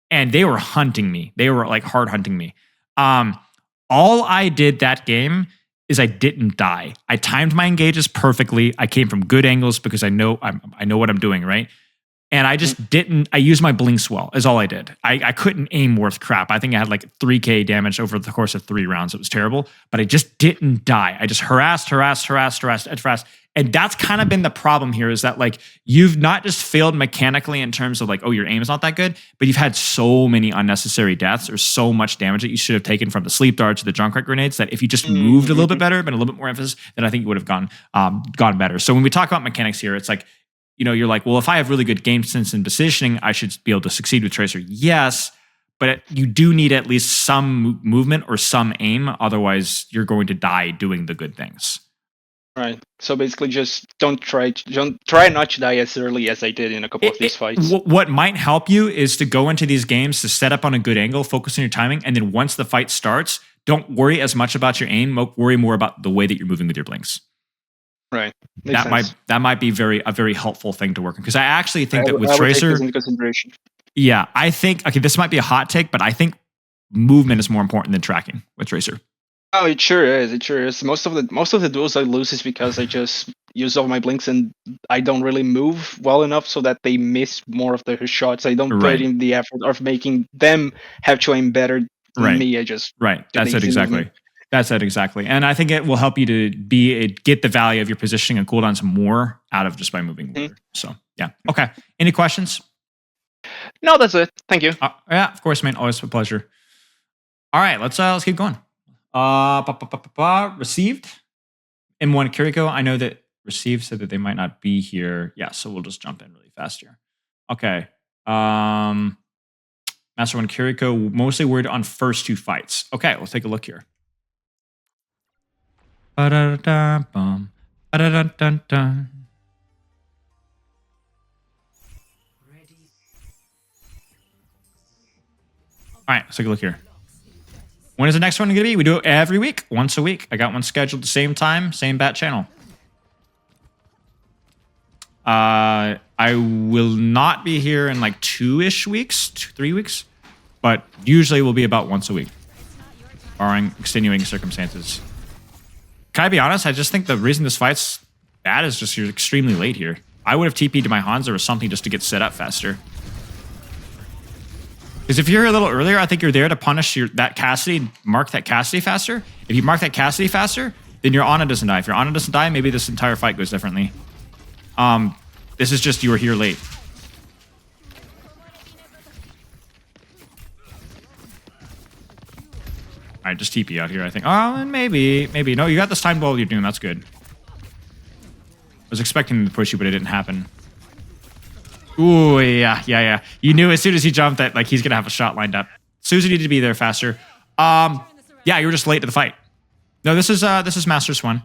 and they were hunting me. They were like hard hunting me. All I did that game is I didn't die. I timed my engages perfectly. I came from good angles because I know what I'm doing, right? And I just didn't. I used my blinks well. Is all I did. I couldn't aim worth crap. I think I had like 3k damage over the course of 3 rounds. It was terrible, but I just didn't die. I just harassed. And that's kind of been the problem here, is that like you've not just failed mechanically in terms of like, oh, your aim is not that good, but you've had so many unnecessary deaths or so much damage that you should have taken from the sleep darts to the Junkrat grenades that if you just moved a little bit better, been a little bit more emphasis, then I think you would have gone better. So when we talk about mechanics here, it's like, you know, you're like, well, if I have really good game sense and positioning, I should be able to succeed with Tracer. Yes, but you do need at least some movement or some aim. Otherwise, you're going to die doing the good things. Right. So basically, just don't try not to die as early as I did in a couple of these fights. What might help you is to go into these games to set up on a good angle, focus on your timing, and then once the fight starts, don't worry as much about your aim. Worry more about the way that you're moving with your blinks. Right. That might be a very helpful thing to work on, because I actually think that with I Tracer, take this into consideration. Yeah, I think this might be a hot take, but I think movement is more important than tracking with Tracer. Oh, it sure is. It sure is. Most of the duels I lose is because I just use all my blinks and I don't really move well enough so that they miss more of their shots. I don't put in the effort of making them have to aim better than me. I just That's it exactly. That's it exactly. And I think it will help you to get the value of your positioning and cooldowns more out of just by moving more. So yeah. Okay. Any questions? No, that's it. Thank you. Yeah, of course, man. Always a pleasure. All right, let's keep going. Received M1 Kiriko. I know that Received said that they might not be here. Yeah, so we'll just jump in really fast here. Okay. Master 1 Kiriko, mostly worried on first 2 fights. Okay, let's take a look here. Ba-da-da-bum. Ba-da-da-dun-dun. All right, let's take a look here. When is the next one going to be? We do it every week, once a week. I got one scheduled the same time, same bat channel. I will not be here in like 2-ish weeks, 3 weeks, but usually will be about once a week, barring extenuating circumstances. Can I be honest? I just think the reason this fight's bad is just you're extremely late here. I would have TP'd to my Hanzo or something just to get set up faster. Because if you're here a little earlier, I think you're there to punish that Cassidy, mark that Cassidy faster. If you mark that Cassidy faster, then your Ana doesn't die. If your Ana doesn't die, maybe this entire fight goes differently. This is just you were here late. All right, just TP out here, I think. Oh, and maybe. No, you got this time while you're doing. That's good. I was expecting him to push you, but it didn't happen. Ooh, yeah. You knew as soon as he jumped that like he's gonna have a shot lined up. Susie needed to be there faster. Yeah, you were just late to the fight. No, this is Masters 1.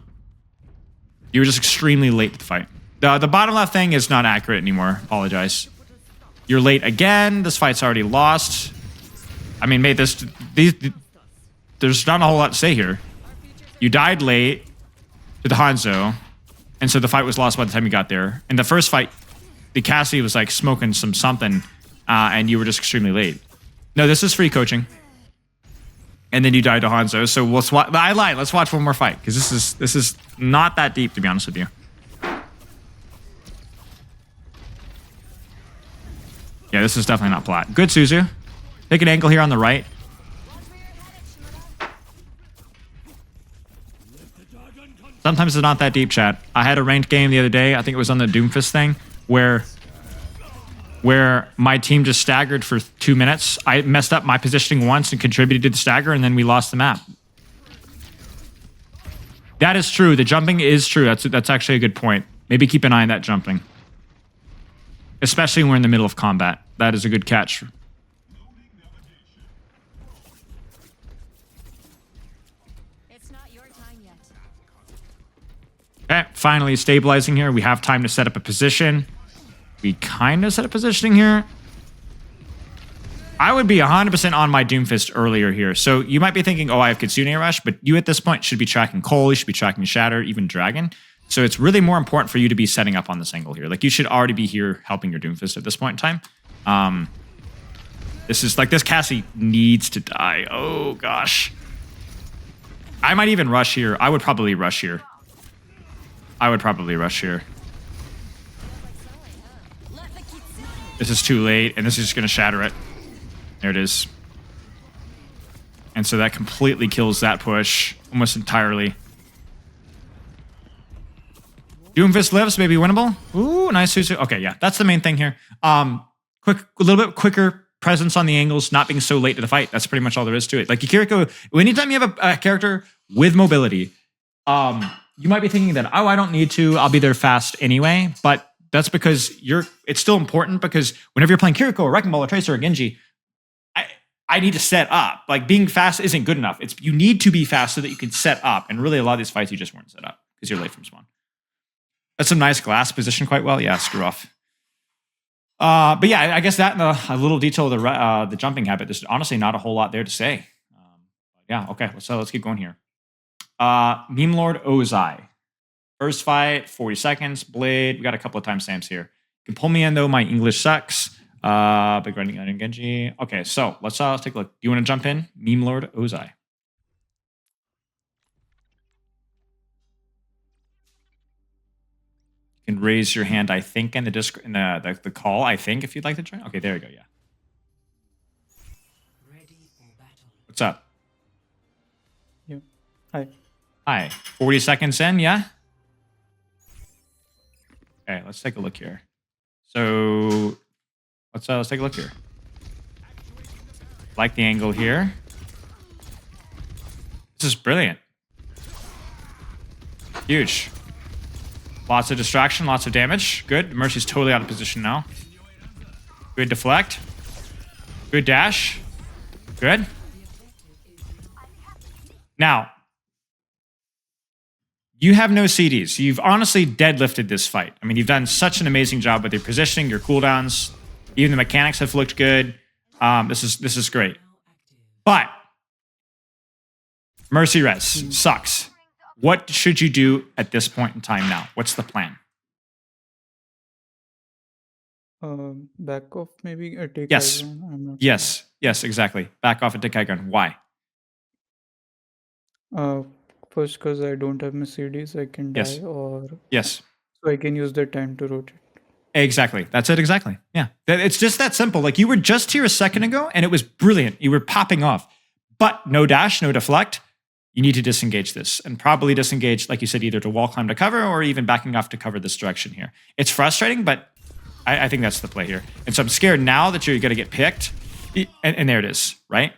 You were just extremely late to the fight. The bottom left thing is not accurate anymore. Apologize. You're late again. This fight's already lost. I mean, mate, there's not a whole lot to say here. You died late to the Hanzo, and so the fight was lost by the time you got there. In the first fight, the Cassidy was like smoking something, and you were just extremely late. No, this is free coaching. And then you died to Hanzo. So I lied. Let's watch one more fight because this is not that deep, to be honest with you. Yeah, this is definitely not plat. Good, Suzu. Take an angle here on the right. Sometimes it's not that deep, chat. I had a ranked game the other day. I think it was on the Doomfist thing where my team just staggered for 2 minutes. I messed up my positioning once and contributed to the stagger, and then we lost the map. That is true. The jumping is true. That's actually a good point. Maybe keep an eye on that jumping. Especially when we're in the middle of combat. That is a good catch. It's not your time yet. Okay, finally stabilizing here. We have time to set up a position. We kind of set a positioning here. I would be 100% on my Doomfist earlier here. So you might be thinking, oh, I have Kitsune Rush, but you at this point should be tracking Cole, you should be tracking Shatter, even Dragon. So it's really more important for you to be setting up on this angle here. Like, you should already be here helping your Doomfist at this point in time. This is like, this Cassie needs to die. Oh, gosh. I might even rush here. I would probably rush here. This is too late, and this is just going to shatter it. There it is. And so that completely kills that push almost entirely. Doomfist lives, maybe winnable. Ooh, nice Suzu. Okay, yeah, that's the main thing here. A little bit quicker presence on the angles, not being so late to the fight. That's pretty much all there is to it. Like, Kiriko, anytime you have a character with mobility, you might be thinking that, oh, I don't need to. I'll be there fast anyway. But that's because it's still important, because whenever you're playing Kiriko or Wrecking Ball or Tracer or Genji, I need to set up. Like, being fast isn't good enough. You need to be fast so that you can set up. And really, a lot of these fights, you just weren't set up because you're late from spawn. That's some nice glass position quite well. Yeah, screw off. But yeah, I guess that and a little detail of the jumping habit. There's honestly not a whole lot there to say. Yeah, okay. So let's keep going here. Meme Lord Ozai. First fight, 40 seconds. Blade. We got a couple of timestamps here. You can pull me in, though. My English sucks. Big running on Genji. Okay, so let's take a look. Do you want to jump in? Meme Lord Ozai. You can raise your hand, I think, in the call, I think, if you'd like to join. Okay, there you go, yeah. What's up? Yeah. Hi. Hi. 40 seconds in, yeah? Okay, let's take a look here. So let's take a look here. Like the angle here. This is brilliant. Huge. Lots of distraction, lots of damage. Good. Mercy's totally out of position now. Good deflect. Good dash. Good. Now, you have no CDs. You've honestly deadlifted this fight. I mean, you've done such an amazing job with your positioning, your cooldowns. Even the mechanics have looked good. This is great. But Mercy Res sucks. What should you do at this point in time now? What's the plan? Back off, maybe, or take Yes. high ground. I'm not Yes, exactly. Back off and take high ground. Why? sure. First, because I don't have my CDs, I can Yes. die, or Yes. so I can use the time to rotate. Exactly. That's it. Exactly. Yeah. It's just that simple. Like, you were just here a second ago and it was brilliant. You were popping off, but no dash, no deflect. You need to disengage this, and probably disengage, like you said, either to wall climb to cover or even backing off to cover this direction here. It's frustrating, but I think that's the play here. And so I'm scared now that you're going to get picked. And there it is, right?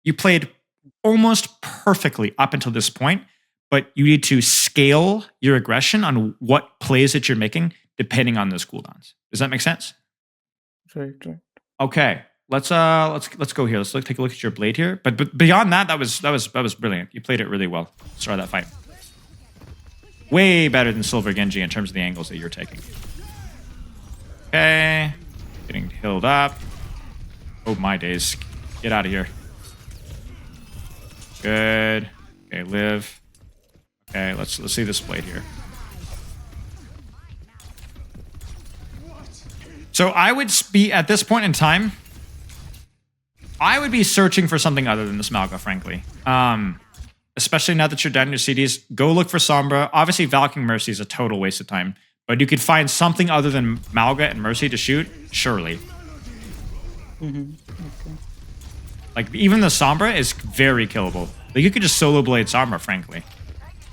You played almost perfectly up until this point, but you need to scale your aggression on what plays that you're making depending on those cooldowns. Does that make sense? Right. Okay, let's go here. Let's take a look at your blade here. But beyond that, that was brilliant. You played it really well. Start that fight. Way better than Silver Genji in terms of the angles that you're taking. Okay, getting healed up. Oh my days! Get out of here. Good. Okay, live. Okay, let's see this blade here. So I would be, at this point in time, I would be searching for something other than this Malga, frankly. Especially now that you're done your CDs. Go look for Sombra. Obviously, Valking Mercy is a total waste of time. But you could find something other than Malga and Mercy to shoot, surely. Okay. Like, even the Sombra is very killable. Like, you could just solo blade Sombra, frankly.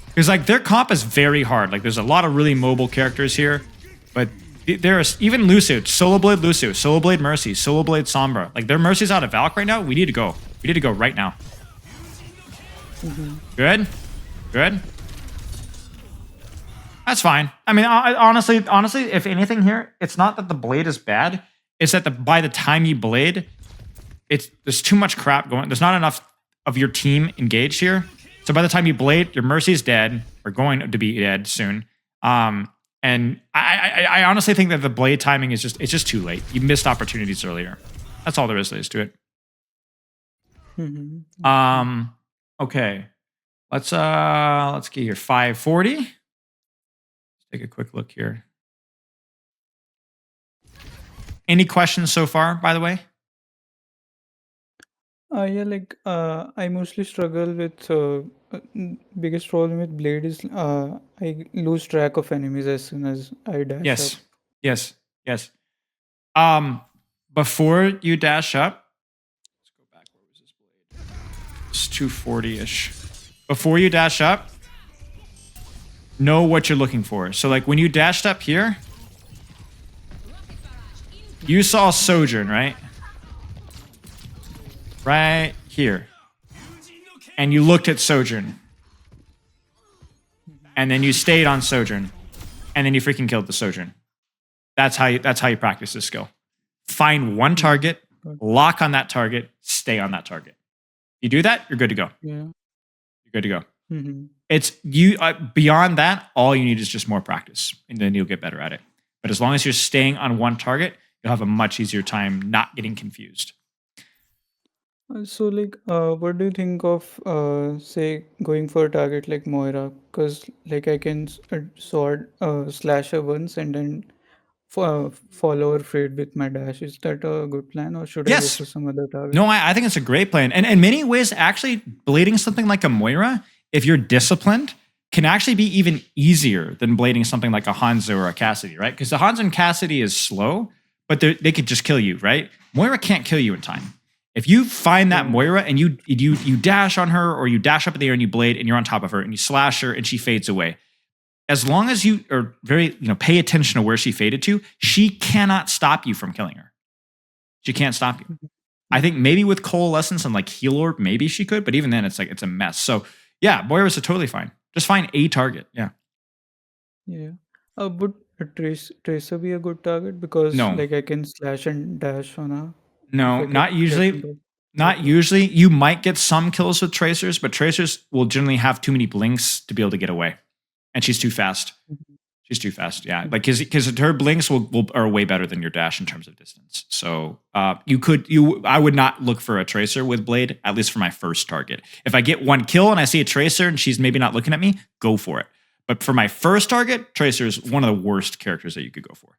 Because, like, their comp is very hard. Like, there's a lot of really mobile characters here. But there's even Lucio, solo blade Lucio, solo blade Mercy, solo blade Sombra. Like, their Mercy's out of Valk right now. We need to go. We need to go right now. Good? Good? That's fine. I mean, honestly, if anything here, it's not that the blade is bad. It's that by the time you blade, there's too much crap going. There's not enough of your team engaged here. So by the time you blade, your Mercy's dead, or going to be dead soon. And I honestly think that the blade timing is just too late. You missed opportunities earlier. That's all there is to it. Okay. Let's get here. 540. Let's take a quick look here. Any questions so far, by the way? Yeah, like I mostly struggle with biggest problem with Blade is I lose track of enemies as soon as I dash Yes. up. Yes. Before you dash up, let's go back. Where was this blade? It's 240-ish. Before you dash up, know what you're looking for. So, like, when you dashed up here, you saw Sojourn, right? Right here. And you looked at Sojourn. And then you stayed on Sojourn. And then you freaking killed the Sojourn. That's how you practice this skill. Find one target, lock on that target, stay on that target. You do that, you're good to go. Yeah. You're good to go. It's you beyond that, all you need is just more practice, and then you'll get better at it. But as long as you're staying on one target, you'll have a much easier time not getting confused. So, like, what do you think of, say, going for a target like Moira? Because, like, I can sword slash her once and then follow her fade with my dash. Is that a good plan, or should I go Yes. for some other target? No, I think it's a great plan. And in many ways, actually, blading something like a Moira, if you're disciplined, can actually be even easier than blading something like a Hanzo or a Cassidy, right? Because the Hanzo and Cassidy is slow, but they could just kill you, right? Moira can't kill you in time. If you find that Moira and you dash on her, or you dash up in the air and you blade and you're on top of her and you slash her and she fades away, as long as you are pay attention to where she faded to, she cannot stop you from killing her. She can't stop you. I think maybe with Coalescence and like Heal Orb, maybe she could, but even then it's a mess. So yeah, Moira's totally fine. Just find a target. Yeah. Yeah. Would a Tracer be a good target? Because No. like I can slash and dash on her. No, If I not get usually. into- Not usually. You might get some kills with Tracers, but Tracers will generally have too many blinks to be able to get away. And she's too fast. She's too fast, yeah. Like because her blinks are way better than your dash in terms of distance. So I would not look for a Tracer with Blade, at least for my first target. If I get one kill and I see a Tracer and she's maybe not looking at me, go for it. But for my first target, Tracer is one of the worst characters that you could go for.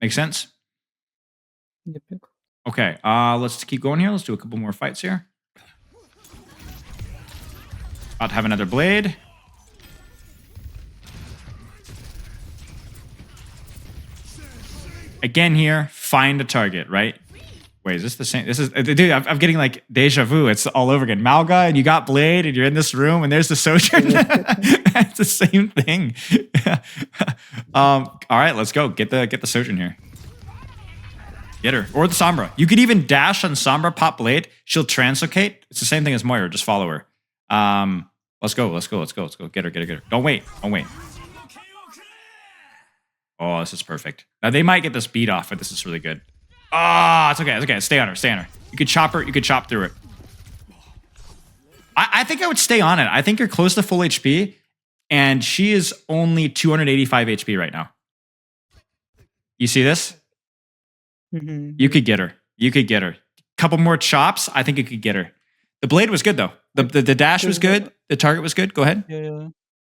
Make sense? Yep. Okay, let's keep going here. Let's do a couple more fights here. About to have another blade. Again here, find a target, right? Wait, is this the same? This is, dude, I'm getting like deja vu. It's all over again. Malga, and you got Blade, and you're in this room, and there's the Sojourn. It's the same thing. All right, let's go. Get the Sojourn here. Get her. Or the Sombra. You could even dash on Sombra, pop Blade. She'll translocate. It's the same thing as Moira. Just follow her. Let's go. Get her. Don't wait. Oh, this is perfect. Now, they might get this beat off, but this is really good. Oh, it's okay. Stay on her. You could chop her. You could chop through it. I think I would stay on it. I think you're close to full HP, and she is only 285 HP right now. You see this? You could get her. Couple more chops. I think you could get her. The blade was good, though. The dash was good. The target was good. Go ahead. Yeah.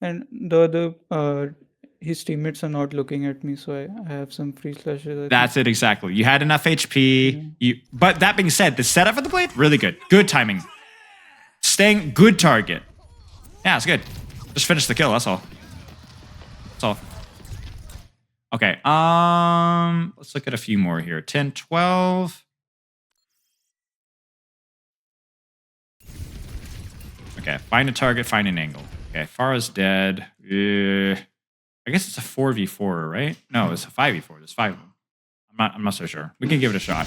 And the other, his teammates are not looking at me, so I have some free slashes. That's it, exactly. You had enough HP. But that being said, the setup for the blade, really good. Good timing. Staying good target. Yeah, it's good. Just finish the kill, that's all. Okay. Let's look at a few more here. 10, 12. Okay. Find a target, find an angle. Okay. Farah's dead. I guess it's a 4v4, right? No, it's a 5v4. There's 5 of them. I'm not so sure. We can give it a shot.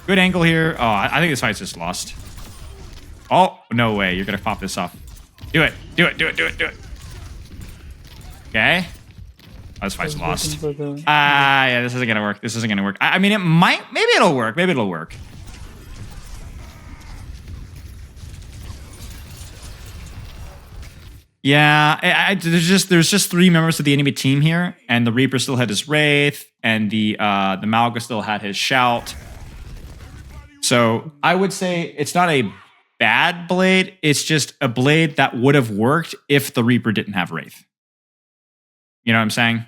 Good angle here. Oh, I think this fight's just lost. Oh, no way. You're going to pop this off. Do it. Do it. Do it. Do it. Do it. Okay. Oh, this fight's lost. Yeah, this isn't going to work. This isn't going to work. I mean, it might. Maybe it'll work. Maybe it'll work. Yeah, there's just 3 members of the enemy team here, and the Reaper still had his Wraith, and the Malga still had his Shout. So I would say it's not a bad blade. It's just a blade that would have worked if the Reaper didn't have Wraith. You know what I'm saying?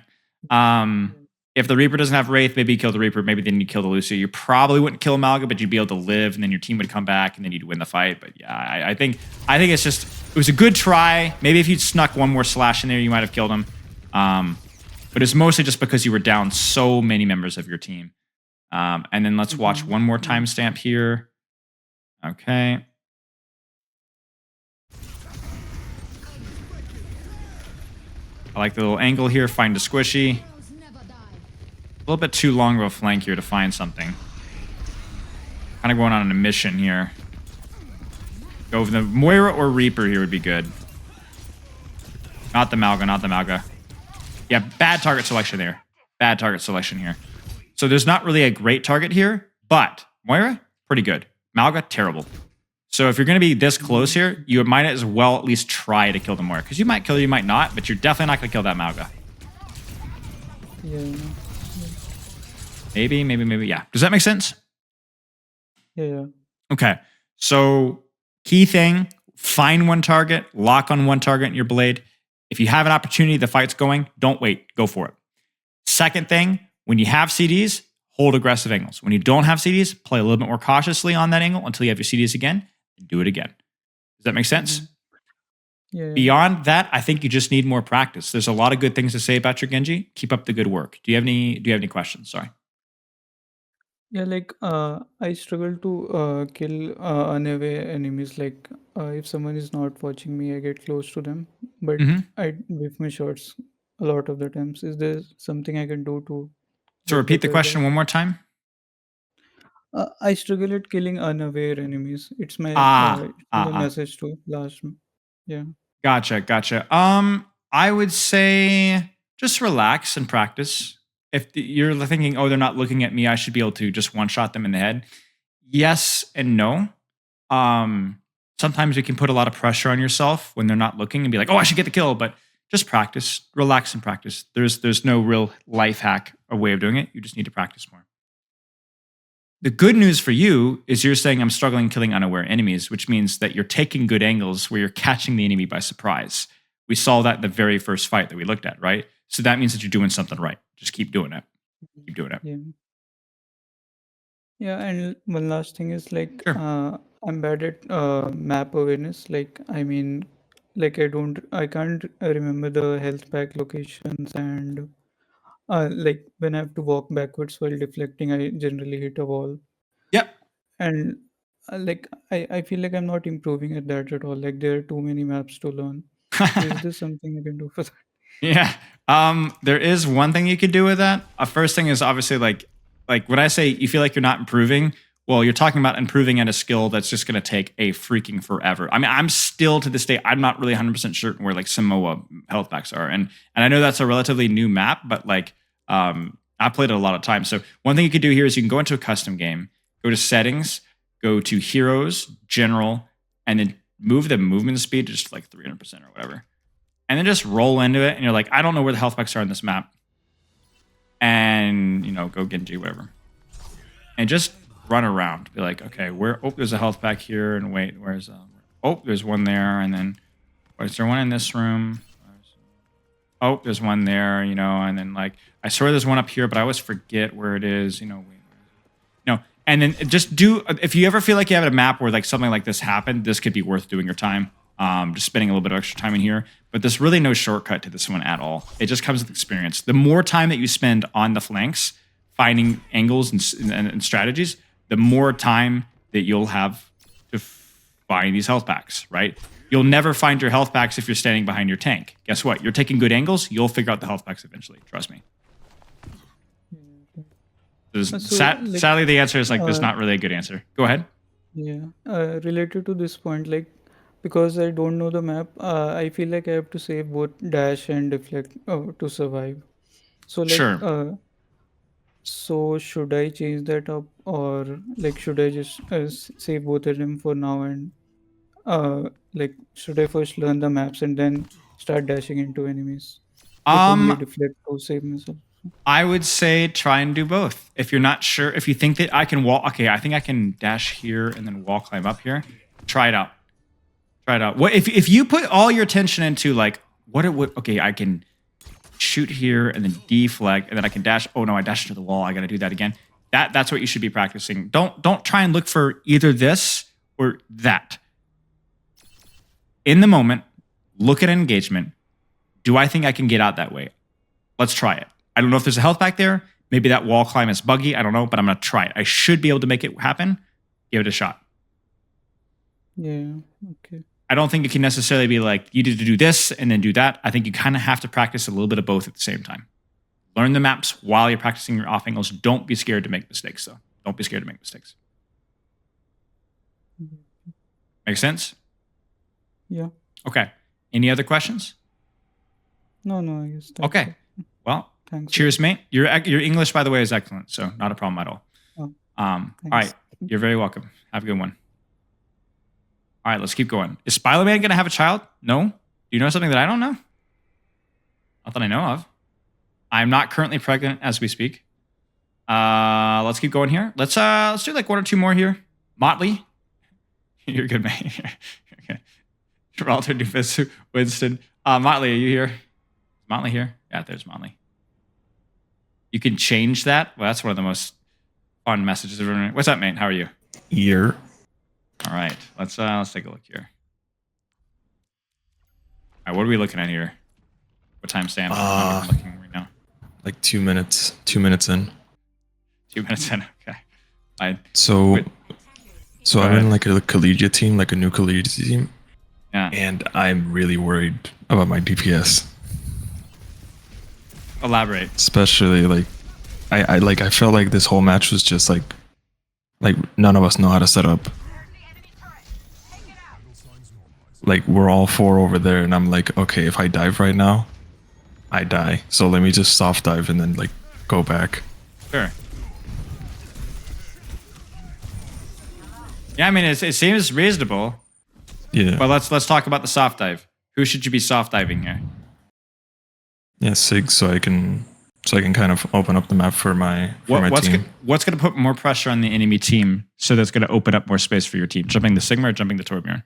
If the Reaper doesn't have Wraith, maybe you kill the Reaper, maybe then you kill the Lucio. You probably wouldn't kill Malga, but you'd be able to live, and then your team would come back, and then you'd win the fight. But yeah, I think it's just, it was a good try. Maybe if you'd snuck one more slash in there, you might have killed him. But it's mostly just because you were down so many members of your team. And then let's watch one more timestamp here. Okay. I like the little angle here. Find a squishy. A little bit too long of a flank here to find something. Kind of going on a mission here. Go for the Moira or Reaper here would be good. Not the Malga, not the Malga. Yeah, bad target selection there. Bad target selection here. So there's not really a great target here, but Moira, pretty good. Malga, terrible. So if you're going to be this close here, you might as well at least try to kill the Moira. Because you might kill, you might not, but you're definitely not going to kill that Malga. Yeah. Maybe. Yeah. Does that make sense? Yeah. Okay. So key thing, find one target, lock on one target in your blade. If you have an opportunity, the fight's going, don't wait. Go for it. Second thing, when you have CDs, hold aggressive angles. When you don't have CDs, play a little bit more cautiously on that angle until you have your CDs again, and do it again. Does that make sense? Yeah. Beyond that, I think you just need more practice. There's a lot of good things to say about your Genji. Keep up the good work. Do you have any questions? Sorry. Yeah, like I struggle to kill unaware enemies. Like if someone is not watching me, I get close to them, but I whiff my shots a lot of the times. Is there something I can do to So get repeat the better question there? one more time. I struggle at killing unaware enemies. It's my message to last. Yeah. Gotcha. I would say just relax and practice. If you're thinking, oh, they're not looking at me, I should be able to just one-shot them in the head. Yes and no. Sometimes you can put a lot of pressure on yourself when they're not looking and be like, oh, I should get the kill. But just practice, relax and practice. There's no real life hack or way of doing it. You just need to practice more. The good news for you is you're saying I'm struggling killing unaware enemies, which means that you're taking good angles where you're catching the enemy by surprise. We saw that in the very first fight that we looked at, right? So that means that you're doing something right. Just keep doing it. Keep doing it. Yeah. Yeah, and one last thing is like Sure. I'm bad at map awareness. Like I mean, like I can't remember the health pack locations, and like when I have to walk backwards while deflecting, I generally hit a wall. Yep. And like I feel like I'm not improving at that at all. Like there are too many maps to learn. So is there something I can do for that? Yeah. There is one thing you could do with that. First thing is obviously like when I say you feel like you're not improving, well, you're talking about improving at a skill that's just going to take a freaking forever. I mean, I'm still to this day, I'm not really 100% certain where like Samoa health packs are. And I know that's a relatively new map, but like I played it a lot of times. So one thing you could do here is you can go into a custom game, go to settings, go to heroes, general, and then move the movement speed to just like 300% or whatever. And then just roll into it, and you're like, I don't know where the health packs are on this map. And, go Genji, whatever. And just run around. Be like, okay, there's a health pack here, and wait, there's one there, and then, is there one in this room? Oh, there's one there, and then like, I swear there's one up here, but I always forget where it is, and then just if you ever feel like you have a map where like something like this happened, this could be worth doing your time. Just spending a little bit of extra time in here. But there's really no shortcut to this one at all. It just comes with experience. The more time that you spend on the flanks, finding angles and strategies, the more time that you'll have to find these health packs, right? You'll never find your health packs if you're standing behind your tank. Guess what? You're taking good angles, you'll figure out the health packs eventually. Trust me. Sadly, the answer is like there's not really a good answer. Go ahead. Yeah. Related to this point, like because I don't know the map, I feel like I have to save both dash and deflect to survive. So like, Sure. so should I change that up, or like should I just save both of them for now, and like should I first learn the maps and then start dashing into enemies? Like only deflect to save myself. I would say try and do both. If you're not sure, if you think that I can wall, okay, I think I can dash here and then wall climb up here. Try it out. Try it out. What if you put all your attention into like what it would? Okay, I can shoot here and then deflect and then I can dash. Oh no, I dashed into the wall. I got to do that again. That's what you should be practicing. Don't try and look for either this or that. In the moment, look at engagement. Do I think I can get out that way? Let's try it. I don't know if there's a health back there. Maybe that wall climb is buggy. I don't know, but I'm going to try it. I should be able to make it happen. Give it a shot. Yeah, okay. I don't think it can necessarily be like you need to do this and then do that. I think you kind of have to practice a little bit of both at the same time. Learn the maps while you're practicing your off angles. Don't be scared to make mistakes, though. Don't be scared to make mistakes. Make sense? Yeah. Okay. Any other questions? No, I guess. Okay. Well, thanks. cheers, mate. Your English, by the way, is excellent, so not a problem at all. Oh, all right. You're very welcome. Have a good one. All right, let's keep going. Is Spilo Man going to have a child? No. Do you know something that I don't know? Not that I know of. I'm not currently pregnant as we speak. Let's keep going here. Let's do like one or two more here. Motley. You're good, man. Okay. Gibraltar, Doomfist, Winston. Motley, are you here? Is Motley here? Yeah, there's Motley. You can change that. Well, that's one of the most fun messages of everyone. What's up, mate? How are you? Here. All right. Let's take a look here. All right, what are we looking at here? What time stamp are we looking right now? Like 2 minutes. 2 minutes in. 2 minutes in. Okay. So Wait. I'm in like a collegiate team, like a new collegiate team. Yeah. And I'm really worried about my DPS. Elaborate. Especially like I felt like this whole match was just like none of us know how to set up. Like we're all four over there and I'm like, okay, if I dive right now, I die. So let me just soft dive and then like go back. Sure. Yeah, I mean it seems reasonable. Yeah. But let's talk about the soft dive. Who should you be soft diving here? Yeah, Sig, so I can kind of open up the map for my team. What's going to put more pressure on the enemy team so that's going to open up more space for your team? Jumping the Sigma or jumping the Torbjorn?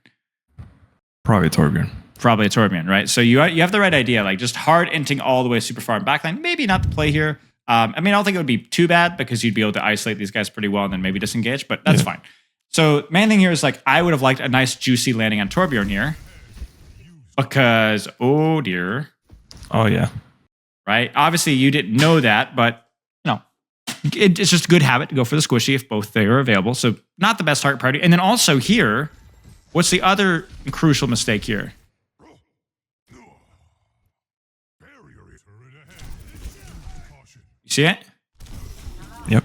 Probably Torbjorn. Probably a Torbjorn, right? So you have the right idea, like just hard inting all the way super far in backline. Maybe not the play here. I mean, I don't think it would be too bad because you'd be able to isolate these guys pretty well and then maybe disengage, but that's fine. So main thing here is like I would have liked a nice juicy landing on Torbjorn here because oh dear. Oh yeah. Right? Obviously you didn't know that, but you know, it's just a good habit to go for the squishy if both they are available. So not the best target priority. And then also here, what's the other crucial mistake here? You see it? Yep.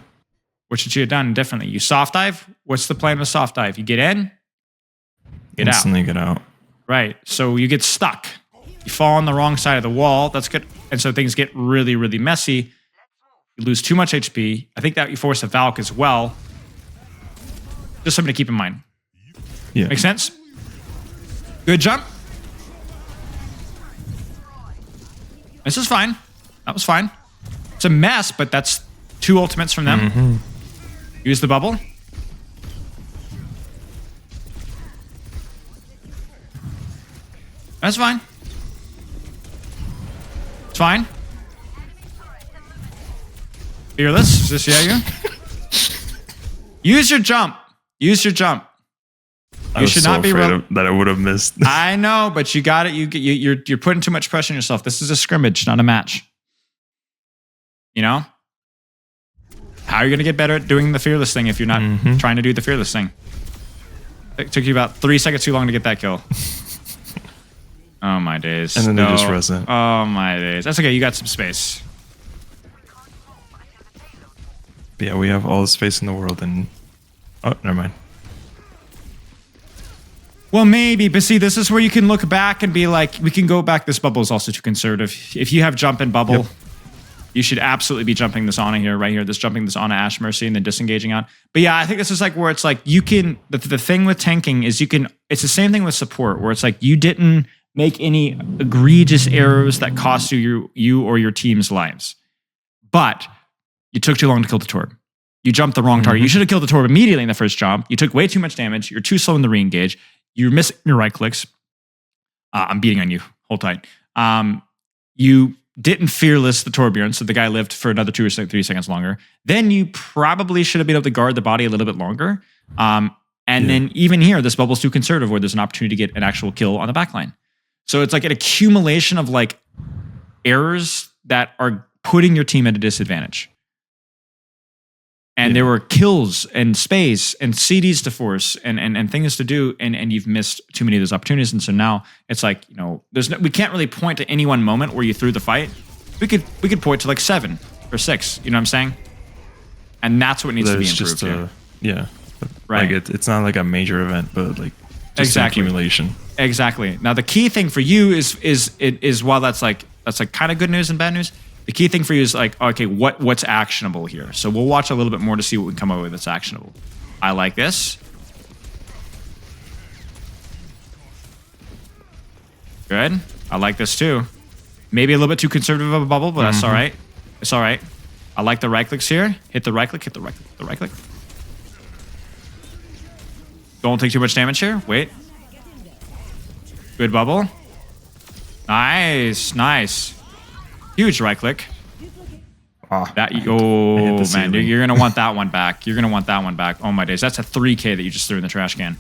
What should you have done differently? You soft dive? What's the plan with soft dive? You get in, Instantly get out. Right. So you get stuck. You fall on the wrong side of the wall. That's good. And so things get really, really messy. You lose too much HP. I think that you force a Valk as well. Just something to keep in mind. Yeah. Make sense? Good jump. This is fine. That was fine. It's a mess, but that's 2 ultimates from them. Mm-hmm. Use the bubble. That's fine. It's fine. Fearless. Is this you? Use your jump. Use your jump. I was so afraid that I would have missed. I know, but you got it. You're putting too much pressure on yourself. This is a scrimmage, not a match. You know? How are you going to get better at doing the fearless thing if you're not trying to do the fearless thing? It took you about 3 seconds too long to get that kill. Oh my days. And then they just res it. Oh my days. That's okay. You got some space. But yeah, we have all the space in the world, and oh, never mind. Well, maybe, but see, this is where you can look back and be like, we can go back. This bubble is also too conservative. If you have jump and bubble, you should absolutely be jumping this Ana here, right here. This jumping this Ana Ash Mercy and then disengaging on. But yeah, I think this is like where it's like you can. The thing with tanking is you can. It's the same thing with support, where it's like you didn't make any egregious errors that cost you or your team's lives, but you took too long to kill the Torb. You jumped the wrong target. You should have killed the Torb immediately in the first jump. You took way too much damage. You're too slow in the re-engage. You're missing your right clicks. I'm beating on you. Hold tight. You didn't fearless the Torbjorn, so the guy lived for another 2 or 3 seconds longer. Then you probably should have been able to guard the body a little bit longer. Then even here, this bubble's too conservative where there's an opportunity to get an actual kill on the backline. So it's like an accumulation of like errors that are putting your team at a disadvantage. And there were kills and space and CDs to force and things to do, and you've missed too many of those opportunities. And so now it's like, you know, we can't really point to any one moment where you threw the fight. We could point to like 7 or 6. You know what I'm saying? And that's what needs to be improved here. Yeah, right. Like it's not like a major event, but like just accumulation. Exactly. Now the key thing for you is while that's like kind of good news and bad news. The key thing for you is like, okay, what's actionable here? So we'll watch a little bit more to see what we can come up with that's actionable. I like this. Good. I like this too. Maybe a little bit too conservative of a bubble, but that's all right. It's all right. I like the right clicks here. Hit the right click, hit the right click, hit the right click. Don't take too much damage here. Wait. Good bubble. Nice, nice. Huge right click. Man, you're gonna want that one back. You're gonna want that one back. Oh my days, that's a 3K that you just threw in the trash can.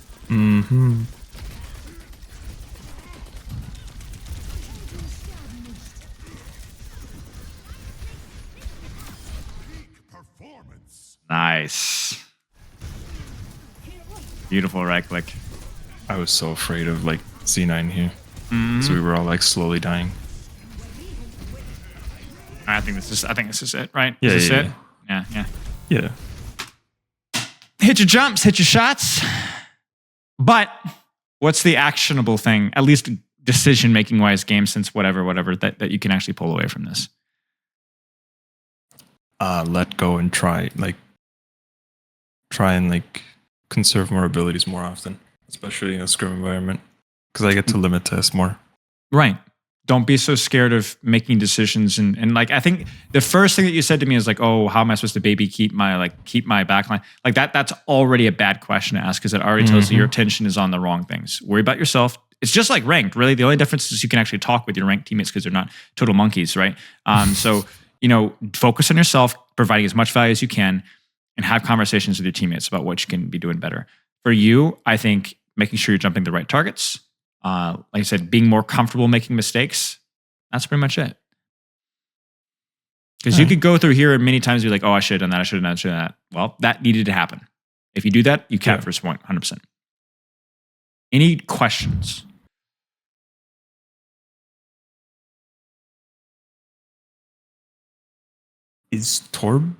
Nice. Beautiful right click. I was so afraid of like C9 here, so we were all like slowly dying. I think this is it, right? Yeah, is this it? Yeah. Hit your jumps, hit your shots. But what's the actionable thing, at least decision-making wise, game sense, whatever, that you can actually pull away from this? Let go and try and conserve more abilities more often, especially in a scrim environment, because I get to limit test more. Right. Don't be so scared of making decisions. And like, I think the first thing that you said to me is like, oh, how am I supposed to keep my backline? Like that's already a bad question to ask because it already tells you your attention is on the wrong things. Worry about yourself. It's just like ranked, really. The only difference is you can actually talk with your ranked teammates because they're not total monkeys, right? So, you know, focus on yourself, providing as much value as you can, and have conversations with your teammates about what you can be doing better. For you, I think making sure you're jumping the right targets. Like I said, being more comfortable making mistakes. That's pretty much it. Because you could go through here and many times be like, oh, I should have done that. I should have done that. Well, that needed to happen. If you do that, you cap first point, 100%. Any questions? Is Torb?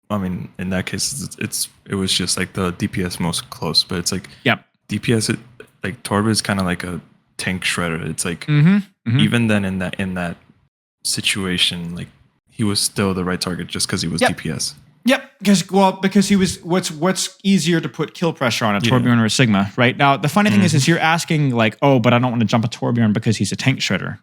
I mean, in that case, it was just like the DPS most close, but it's like DPS. Like Torb is kind of like a tank shredder. It's like even then in that situation, like he was still the right target just because he was DPS. Yep, because he was what's easier to put kill pressure on a Torbjorn or a Sigma, right? Now the funny thing is you're asking like, oh, but I don't want to jump a Torbjorn because he's a tank shredder.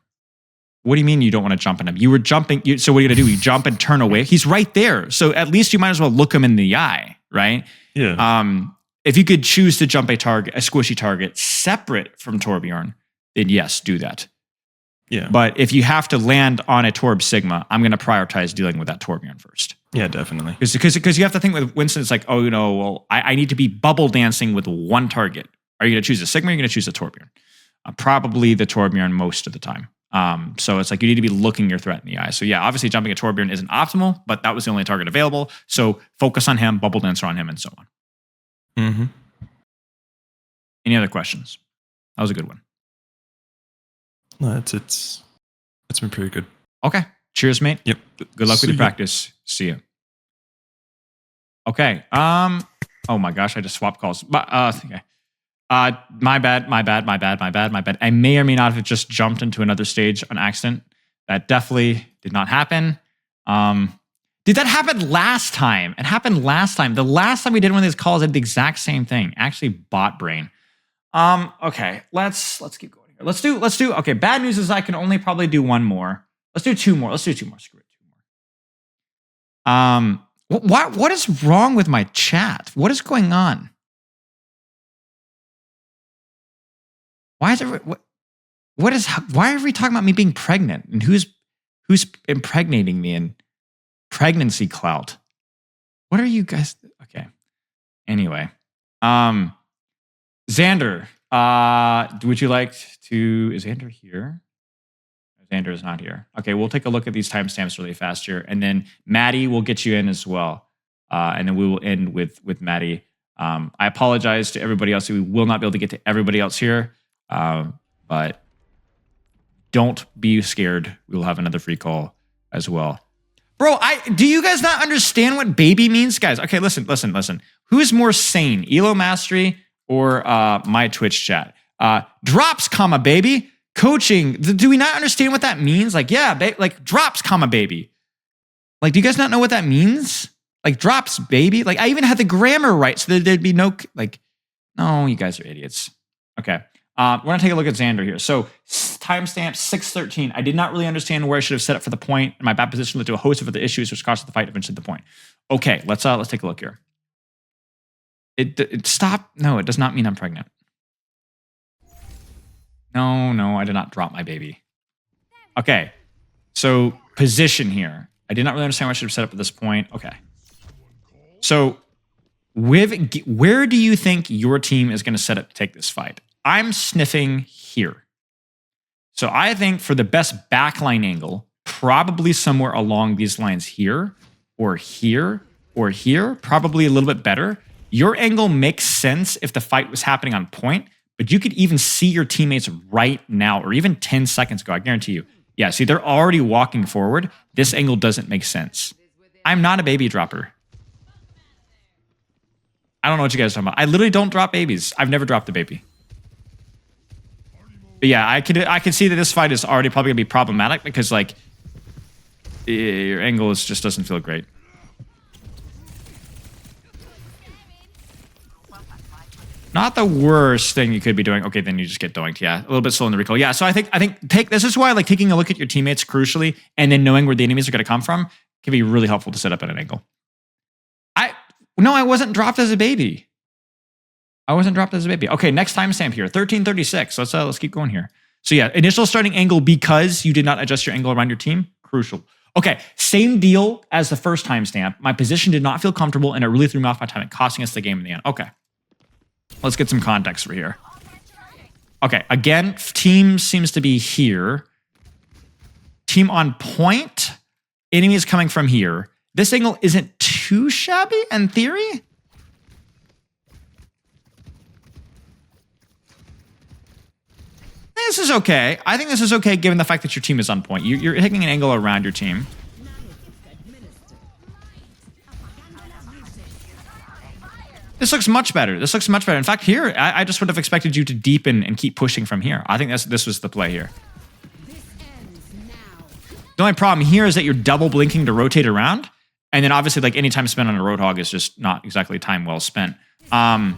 What do you mean you don't want to jump on him? You were jumping, so what are you gonna do? You jump and turn away? He's right there, so at least you might as well look him in the eye, right? Yeah. If you could choose to jump a squishy target separate from Torbjorn, then yes, do that. Yeah. But if you have to land on a Torb Sigma, I'm going to prioritize dealing with that Torbjorn first. Yeah, definitely. Because you have to think with Winston, it's like, oh, well, I need to be bubble dancing with one target. Are you going to choose a Sigma or are you going to choose a Torbjorn? Probably the Torbjorn most of the time. So it's like you need to be looking your threat in the eye. So yeah, obviously jumping a Torbjorn isn't optimal, but that was the only target available. So focus on him, bubble dancer on him, and so on. Mm-hmm. Any other questions? That was a good one. No, it's been pretty good. Okay. Cheers, mate. Yep. Good luck with See your ya. practice. See you. Okay. Oh my gosh, I just swapped calls. Okay. My bad. I may or may not have just jumped into another stage on accident. That definitely did not happen. Did that happen last time? It happened last time. The last time we did one of these calls, I did the exact same thing. Actually, bot brain. Okay. Let's keep going here. Let's do. Okay. Bad news is I can only probably do one more. Let's do two more. Screw it. 2 more. What is wrong with my chat? What is going on? Why are we talking about me being pregnant and who's impregnating me and pregnancy clout? What are you guys? Okay. Anyway, Xander, would you like to? Is Xander here? Xander is not here. Okay, we'll take a look at these timestamps really fast here, and then Maddie will get you in as well, and then we will end with Maddie. I apologize to everybody else. We will not be able to get to everybody else here, but don't be scared. We will have another free call as well. Bro, do you guys not understand what baby means? Guys, okay, listen. Who's more sane, Elo Mastery or my Twitch chat? Drops, comma, baby. Coaching, do we not understand what that means? Like, yeah, like drops, comma, baby. Like, do you guys not know what that means? Like, drops, baby. Like, I even had the grammar right, so there'd be no, like, no, you guys are idiots. Okay. We're going to take a look at Xander here. So, timestamp 6:13. I did not really understand where I should have set up for the point, and my bad position led to a host of other issues, which caused the fight eventually the point. Okay, let's take a look here. It stop. No, it does not mean I'm pregnant. No, I did not drop my baby. Okay, so position here. I did not really understand what I should have set up at this point. Okay. So, where do you think your team is going to set up to take this fight? I'm sniffing here. So I think for the best backline angle, probably somewhere along these lines here, or here, or here, probably a little bit better. Your angle makes sense if the fight was happening on point, but you could even see your teammates right now, or even 10 seconds ago, I guarantee you. Yeah, see, they're already walking forward. This angle doesn't make sense. I'm not a baby dropper. I don't know what you guys are talking about. I literally don't drop babies. I've never dropped a baby. But yeah, I can see that this fight is already probably going to be problematic because, like, your angle just doesn't feel great. Not the worst thing you could be doing. Okay, then you just get doinked. Yeah, a little bit slow in the recall. Yeah, so I think this is why, like, taking a look at your teammates crucially and then knowing where the enemies are going to come from can be really helpful to set up at an angle. I wasn't dropped as a baby. Okay, next timestamp here, 1336. Let's keep going here. So yeah, initial starting angle because you did not adjust your angle around your team, crucial. Okay, same deal as the first timestamp. My position did not feel comfortable and it really threw me off my timing, costing us the game in the end. Okay, let's get some context for here. Okay, again, team seems to be here. Team on point. Enemy is coming from here. This angle isn't too shabby in theory. This is okay. I think this is okay given the fact that your team is on point. You're taking an angle around your team. This looks much better. In fact, here, I just would have expected you to deepen and keep pushing from here. I think this was the play here. The only problem here is that you're double blinking to rotate around. And then obviously, like, any time spent on a Roadhog is just not exactly time well spent. I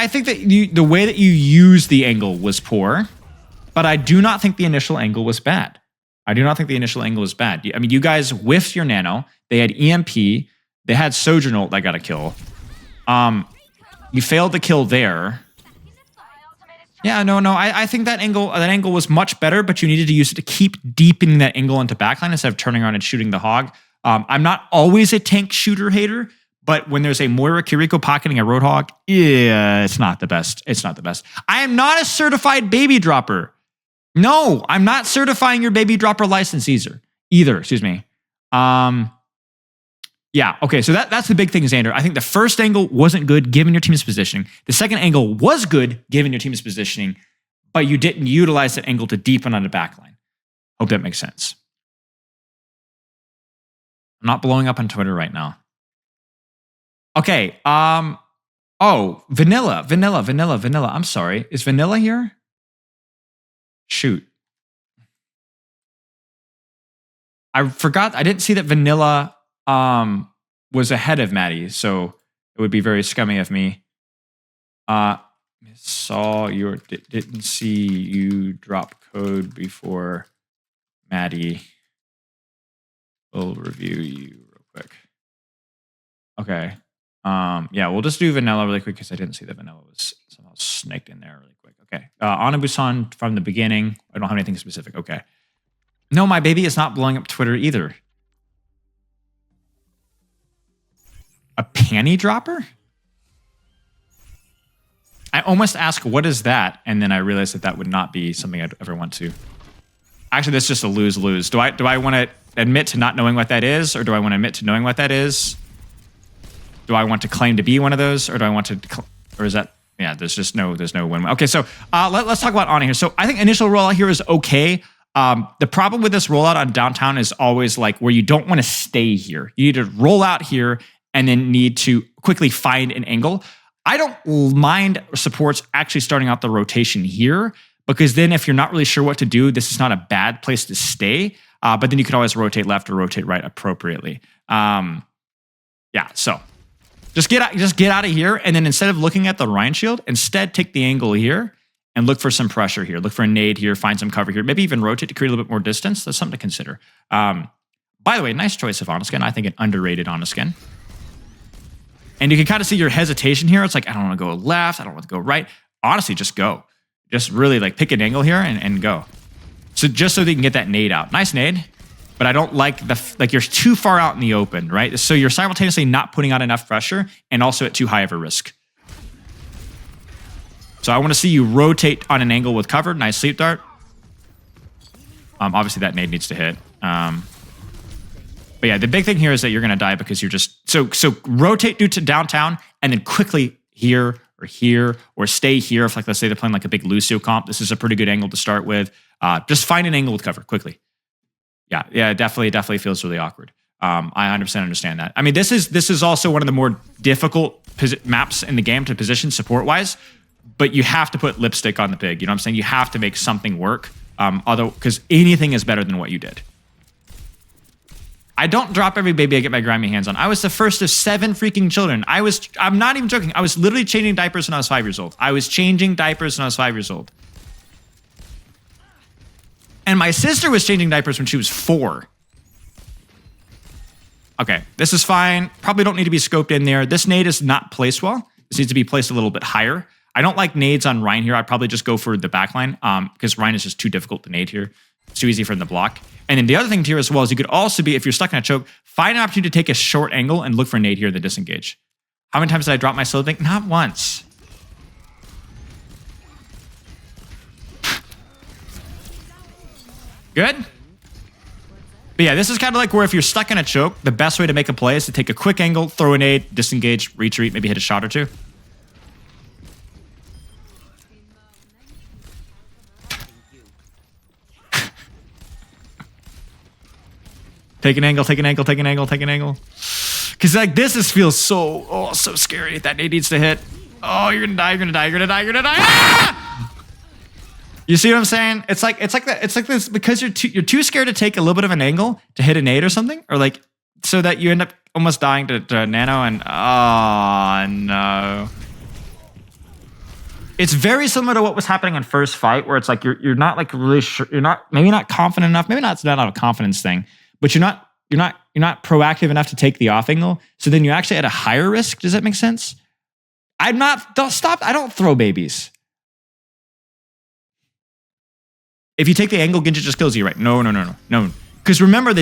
think that the way that you use the angle was poor, but I do not think the initial angle was bad. I mean, you guys whiffed your nano. They had EMP. They had Sojourn ult that got a kill. You failed the kill there. Yeah, no. I think that angle was much better, but you needed to use it to keep deepening that angle into backline instead of turning around and shooting the hog. I'm not always a tank shooter hater, but when there's a Moira Kiriko pocketing a Roadhog, yeah, it's not the best. It's not the best. I am not a certified baby dropper. No, I'm not certifying your baby dropper license either. Excuse me. Yeah, okay, so that's the big thing, Xander. I think the first angle wasn't good given your team's positioning. The second angle was good given your team's positioning, but you didn't utilize that angle to deepen on the backline. Hope that makes sense. I'm not blowing up on Twitter right now. Okay, oh, Vanilla. I'm sorry. Is Vanilla here? Shoot. I forgot. I didn't see that Vanilla was ahead of Maddie, so it would be very scummy of me. Didn't see you drop code before Maddie. We'll review you real quick. Okay. Yeah, we'll just do Vanilla really quick because I didn't see that Vanilla was somehow snaked in there really quick. Okay. Anabusan from the beginning. I don't have anything specific. Okay. No, my baby is not blowing up Twitter either. A panty dropper? I almost asked, what is that? And then I realized that would not be something I'd ever want to. Actually, that's just a lose-lose. Do I want to admit to not knowing what that is? Or do I want to admit to knowing what that is? Do I want to claim to be one of those? Or do I want to, or is that, yeah, there's no win-win. Okay, so let's talk about Ana here. So I think initial rollout here is okay. The problem with this rollout on downtown is always like where you don't want to stay here. You need to roll out here and then need to quickly find an angle. I don't mind supports actually starting out the rotation here because then if you're not really sure what to do, this is not a bad place to stay. But then you can always rotate left or rotate right appropriately. Yeah, so just get out of here. And then instead of looking at the Rhine shield, instead take the angle here and look for some pressure here. Look for a nade here, find some cover here. Maybe even rotate to create a little bit more distance. That's something to consider. By the way, nice choice of Honest Skin. I think an underrated Honest Skin. And you can kind of see your hesitation here. It's like, I don't want to go left. I don't want to go right. Honestly, just go. Just really like pick an angle here and go. So just so that you can get that nade out. Nice nade. But I don't like you're too far out in the open, right? So you're simultaneously not putting out enough pressure and also at too high of a risk. So I want to see you rotate on an angle with cover. Nice sleep dart. Obviously that nade needs to hit. But yeah, the big thing here is that you're going to die because you're just... So rotate due to downtown and then quickly here or stay here. If like, let's say they're playing like a big Lucio comp, this is a pretty good angle to start with. Just find an angle with cover quickly. Yeah, it definitely feels really awkward. I 100% understand that. I mean, this is also one of the more difficult maps in the game to position support-wise, but you have to put lipstick on the pig. You know what I'm saying? You have to make something work, because anything is better than what you did. I don't drop every baby I get my grimy hands on. I was the first of 7 freaking children. I'm not even joking. I was literally changing diapers when I was 5 years old. And my sister was changing diapers when she was 4. Okay, this is fine. Probably don't need to be scoped in there. This nade is not placed well. This needs to be placed a little bit higher. I don't like nades on Rhine here. I'd probably just go for the backline because Rhine is just too difficult to nade here. It's too easy for them to block. And then the other thing here as well is you could also be, if you're stuck in a choke, find an opportunity to take a short angle and look for a nade here in the disengage. How many times did I drop my slow thing? Not once. Good? But yeah, this is kind of like where if you're stuck in a choke, the best way to make a play is to take a quick angle, throw a nade, disengage, retreat, maybe hit a shot or two. Take an angle. Because like this feels so scary. That nade needs to hit. Oh, you're gonna die. Ah! You see what I'm saying? It's like this because you're too scared to take a little bit of an angle to hit a nade or something, or like so that you end up almost dying to nano and oh no. It's very similar to what was happening in first fight, where it's like you're not like really sure, you're not confident enough, maybe it's not a confidence thing, but you're not proactive enough to take the off angle, so then you're actually at a higher risk. Does that make sense? I don't throw babies. If you take the angle, Genji just kills you, right? No. Because remember,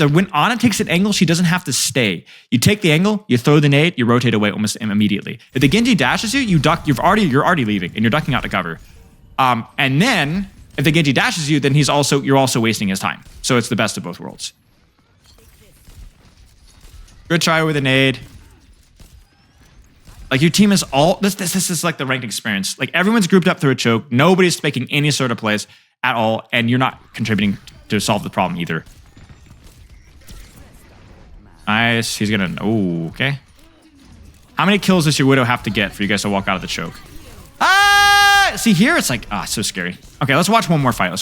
when Ana takes an angle, she doesn't have to stay. You take the angle, you throw the nade, you rotate away almost immediately. If the Genji dashes you, you duck. You're already leaving, and you're ducking out to cover. And then if the Genji dashes you, then you're also wasting his time. So it's the best of both worlds. Good try with a nade. Like your team is all this is like the ranked experience. Like everyone's grouped up through a choke. Nobody's making any sort of plays at all, and you're not contributing to solve the problem either. Nice. He's gonna. Oh, okay. How many kills does your Widow have to get for you guys to walk out of the choke? Ah! See here, it's like so scary. Okay, let's watch one more fight.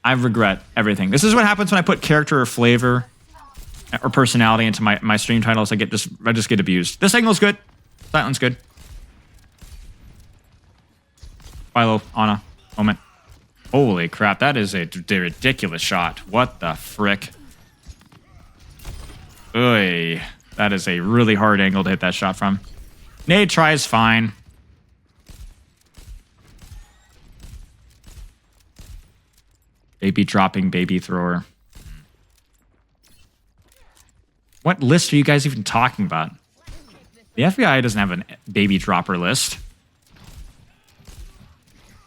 I regret everything. This is what happens when I put character or flavor or personality into my stream titles. I just get abused. This angle's good. That one's good. Spilo, Ana, moment. Holy crap, that is a ridiculous shot. What the frick? Oy, that is a really hard angle to hit that shot from. Nade tries fine. Baby dropping, baby thrower. What list are you guys even talking about? The FBI doesn't have a baby dropper list.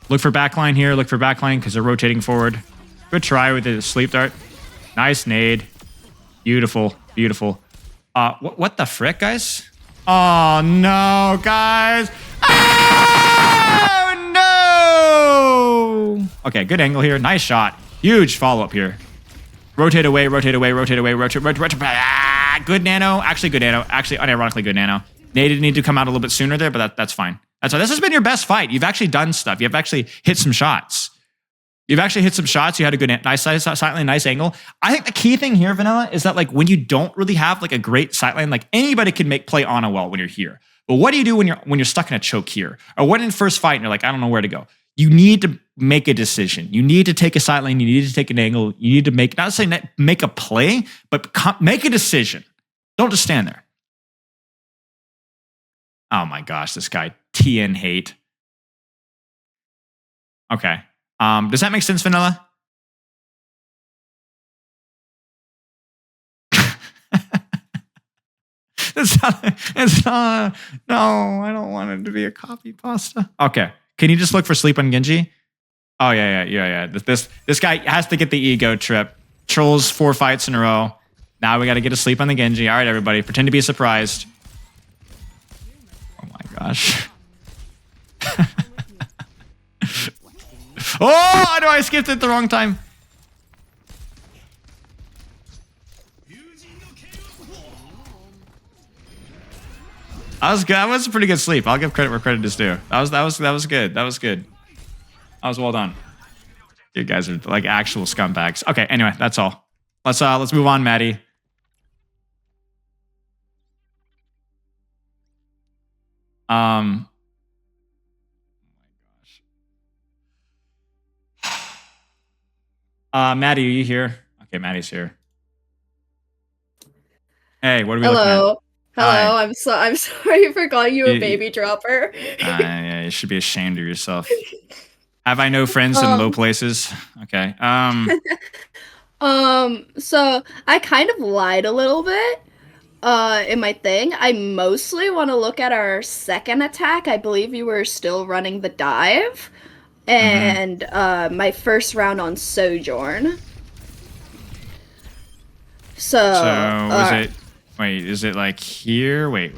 Look for backline here. Look for backline because they're rotating forward. Good try with the sleep dart. Nice nade. Beautiful. Beautiful. What the frick, guys? Oh, no, guys. Oh, no. Okay, good angle here. Nice shot. Huge follow-up here. Rotate away, rotate away, rotate away, rotate. Good nano. Actually, good nano. Actually, unironically good nano. Nade need to come out a little bit sooner there, but that's fine. That's why this has been your best fight. You've actually done stuff. You've actually hit some shots. You had a good, nice sightline, nice angle. I think the key thing here, Vanilla, is that like when you don't really have like a great sightline, like anybody can play on a well when you're here. But what do you do when you're stuck in a choke here, or when in first fight and you're like, I don't know where to go? You need to make a decision. You need to take a sightline. You need to take an angle. You need to not saying make a play, but make a decision. Don't just stand there. Oh my gosh, this guy TN hate. Okay. Does that make sense, Vanilla? It's not. No, I don't want it to be a copy pasta. Okay. Can you just look for sleep on Genji? Oh, yeah. This guy has to get the ego trip. Trolls 4 fights in a row. Now we got to get a sleep on the Genji. All right, everybody. Pretend to be surprised. Oh, my gosh. Oh, I know I skipped it the wrong time. That was good. That was a pretty good sleep. I'll give credit where credit is due. That was good. That was good. That was well done. You guys are like actual scumbags. Okay, anyway, that's all. Let's move on, Maddie. Maddie, are you here? Okay, Maddie's here. Hey, what are we looking at? Hello, I'm sorry for calling you a baby dropper. Yeah, you should be ashamed of yourself. Have I no friends in low places? Okay. So I kind of lied a little bit in my thing. I mostly want to look at our second attack. I believe you were still running the dive. And my first round on Sojourn. So was it? Wait, is it like here? Wait.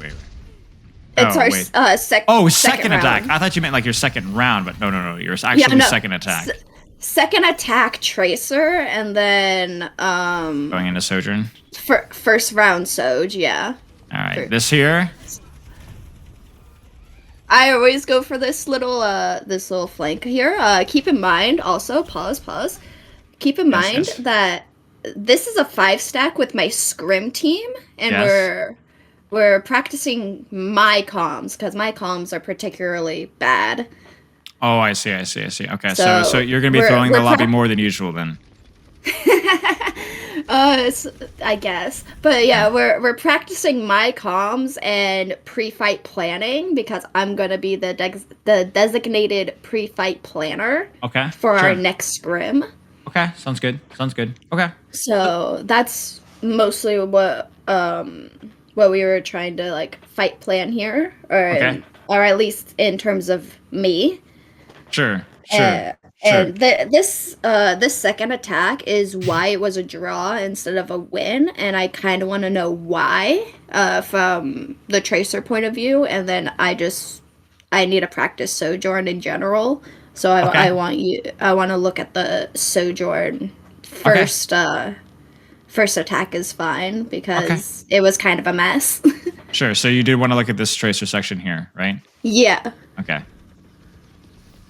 It's our second attack. I thought you meant like your second round, but no. Your actual second attack. Second attack Tracer, and then going into Sojourn. First round Soj, yeah. All right, this here. I always go for this little flank here. Keep in mind, also pause. Keep in mind that this is a 5-stack with my scrim team, and we're practicing my comms because my comms are particularly bad. Oh, I see. Okay, so you're gonna be throwing the lobby more than usual then. I guess. But yeah, we're practicing my comms and pre-fight planning because I'm gonna be the designated pre-fight planner. Okay. For sure. our next scrim. Okay, sounds good. Okay. So that's mostly what we were trying to like fight plan here, or at least in terms of me. Sure. And this second attack is why it was a draw instead of a win, and I kind of want to know why from the Tracer point of view, and then I need to practice Sojourn in general. So I want to look at the Sojourn first. First attack is fine because it was kind of a mess. Sure. So you did want to look at this Tracer section here, right? Yeah. Okay.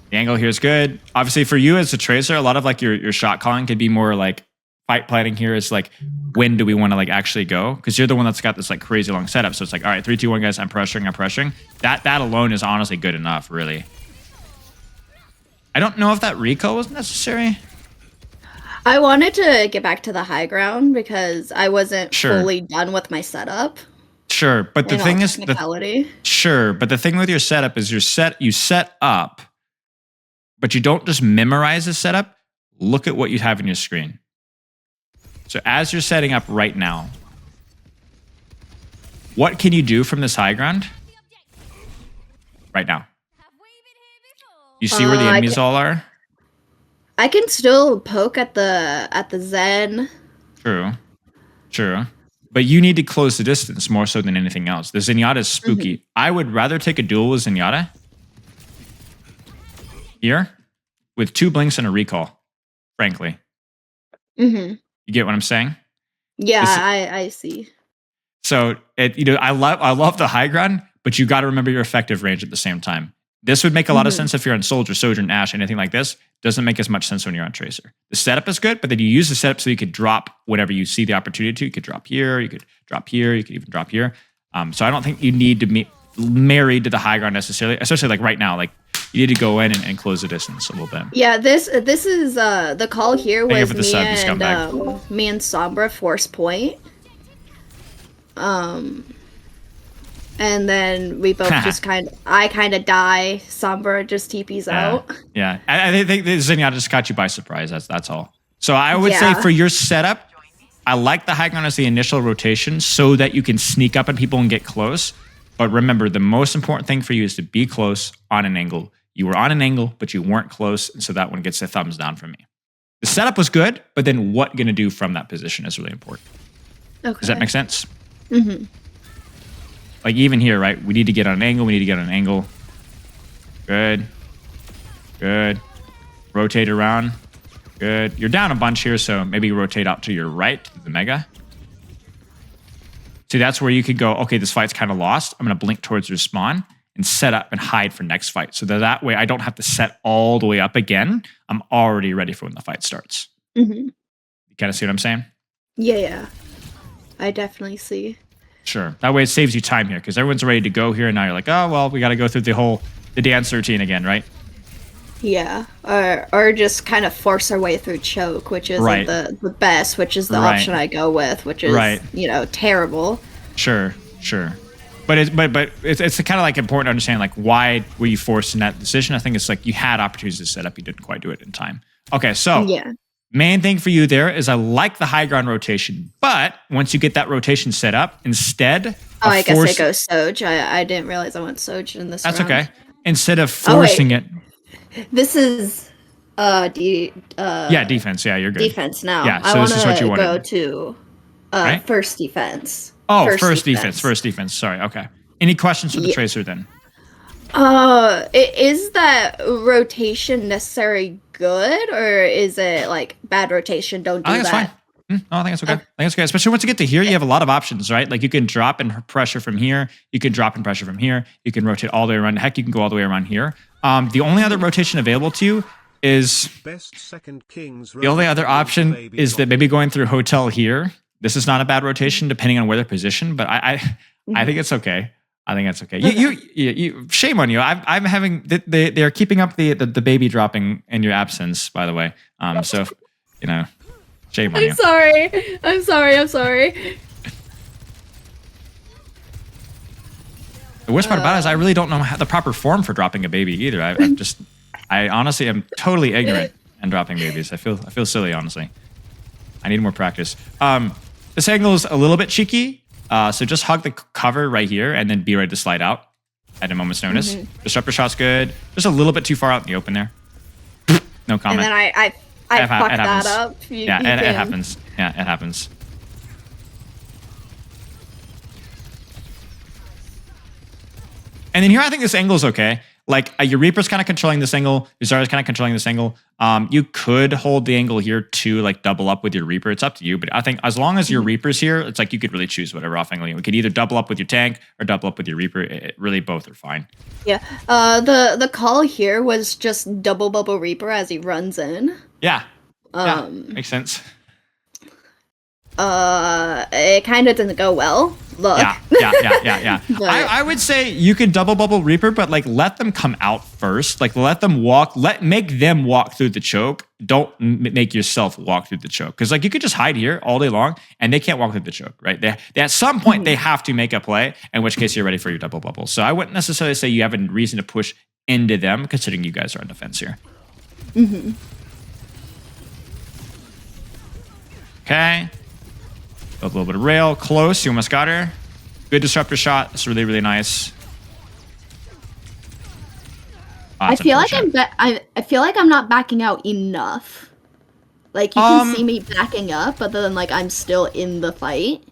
The angle here is good. Obviously, for you as a Tracer, a lot of like your shot calling could be more like fight planning here is like, when do we want to like actually go? Because you're the one that's got this like crazy long setup. So it's like, all right, 3, 2, 1, guys, I'm pressuring. That alone is honestly good enough, really. I don't know if that recall was necessary. I wanted to get back to the high ground because I wasn't fully done with my setup. Sure, but the thing is, but the thing with your setup is you set up, but you don't just memorize the setup. Look at what you have in your screen. So as you're setting up right now, what can you do from this high ground right now? You see where the enemies all are? I can still poke at the Zen. True. But you need to close the distance more so than anything else. The Zenyatta is spooky. I would rather take a duel with Zenyatta here with 2 blinks and a recall, frankly. You get what I'm saying? Yeah, I see. So I love the high ground, but you got to remember your effective range at the same time. This would make a lot of sense if you're on Soldier, Sojourn, Ashe, anything like this. Doesn't make as much sense when you're on Tracer. The setup is good, but then you use the setup so you could drop whenever you see the opportunity to. You could drop here, you could drop here, you could even drop here. So I don't think you need to be married to the high ground necessarily, especially like right now. Like you need to go in and close the distance a little bit. Yeah, this is the call here was me and Sombra force point. And then we both I kind of die. Sombra just TP's out. Yeah, I think the Zenyatta just caught you by surprise. That's all. So I would say for your setup, I like the high ground as the initial rotation so that you can sneak up on people and get close. But remember, the most important thing for you is to be close on an angle. You were on an angle, but you weren't close, and so that one gets a thumbs down from me. The setup was good, but then what you're going to do from that position is really important. Okay. Does that make sense? Like even here, right? We need to get on an angle. Good. Rotate around. Good. You're down a bunch here, so maybe rotate out to your right, to the mega. See, that's where you could go, okay, this fight's kind of lost. I'm going to blink towards your spawn and set up and hide for next fight. So that way I don't have to set all the way up again. I'm already ready for when the fight starts. You kind of see what I'm saying? Yeah. I definitely see. Sure. That way it saves you time here because everyone's ready to go here. And now you're like, oh, well, we got to go through the dance routine again, right? Yeah. Or just kind of force our way through choke, which isn't the best, which is the option I go with, which is, terrible. Sure. But it's kind of like important to understand like why were you forced in that decision? I think it's like you had opportunities to set up, you didn't quite do it in time. Okay, so main thing for you there is I like the high ground rotation, but once you get that rotation set up, instead I guess I go Soj. I didn't realize I went Soj in this That's round. okay. Instead of forcing it. This is defense. Yeah, you're good. Defense now. Yeah, so this is what you want to go to first defense. Oh, first defense. Sorry. Okay. Any questions for the Tracer then? Is that rotation necessarily good, or is it like bad rotation? Don't do that. It's fine. No, I think it's okay. I think it's okay. Especially once you get to here, you have a lot of options, right? Like you can drop and pressure from here. You can drop and pressure from here. You can rotate all the way around. Heck, you can go all the way around here. The only other rotation available to you is the only other option is that maybe going through hotel here. This is not a bad rotation depending on where they're positioned, but I think it's okay. I think that's okay. You shame on you. I'm having they're keeping up the baby dropping in your absence, by the way. So Shame on you. I'm sorry. The worst part about it is I really don't know the proper form for dropping a baby either. I honestly am totally ignorant in dropping babies. I feel silly, honestly. I need more practice. This angle is a little bit cheeky, so just hug the cover right here and then be ready to slide out at a moment's notice. Disruptor shot's good. Just a little bit too far out in the open there. No comment. And then I fucked that up. It happens. Yeah, it happens. And then here, I think this angle is okay. Like, your Reaper's kind of controlling this angle. Your Zara's kind of controlling this angle. You could hold the angle here to, like, double up with your Reaper. It's up to you. But I think as long as your Reaper's here, it's like you could really choose whatever off angle. We could either double up with your tank or double up with your Reaper. Really, both are fine. Yeah. The call here was just double bubble Reaper as he runs in. Yeah. Makes sense. It kind of didn't go well. Look. Yeah. I would say you could double bubble Reaper, but like let them come out first. Like let them walk. Make them walk through the choke. Don't make yourself walk through the choke. Because like you could just hide here all day long, and they can't walk through the choke, right? They at some point they have to make a play. In which case you're ready for your double bubble. So I wouldn't necessarily say you have a reason to push into them, considering you guys are on defense here. Okay. Build a little bit of rail. Close. You almost got her. Good disruptor shot. That's really, really nice. I feel like I feel like I'm not backing out enough. Like you can see me backing up, but then like I'm still in the fight.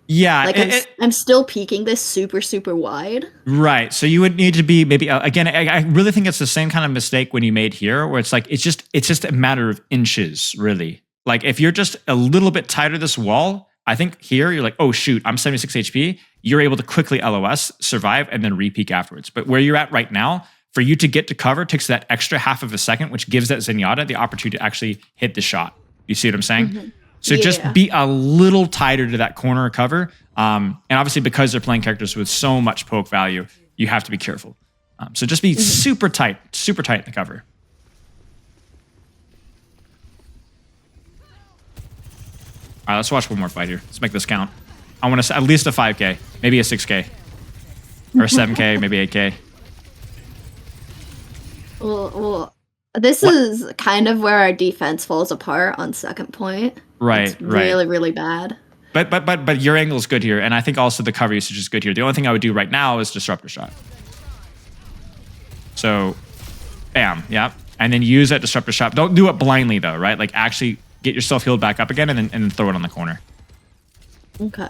Yeah, like I'm still peeking this super, super wide. Right. So you would need to be maybe again. I really think it's the same kind of mistake when you made here, where it's like it's just a matter of inches, really. Like if you're just a little bit tighter this wall, I think here you're like, oh shoot, I'm 76 HP. You're able to quickly LOS, survive, and then re-peek afterwards. But where you're at right now, for you to get to cover takes that extra half of a second, which gives that Zenyatta the opportunity to actually hit the shot. You see what I'm saying? So just be a little tighter to that corner cover. And obviously because they're playing characters with so much poke value, you have to be careful. So just be super tight in the cover. All right, let's watch one more fight here. Let's make this count. I want to at least a 5K, maybe a 6K, or a 7K, maybe 8K. Well, this is kind of where our defense falls apart on second point. Right, it's really, really bad. But your angle is good here, and I think also the cover usage is good here. The only thing I would do right now is disruptor shot. So, bam, yeah, and then use that disruptor shot. Don't do it blindly though, right? Like actually get yourself healed back up again, and then throw it on the corner. Okay.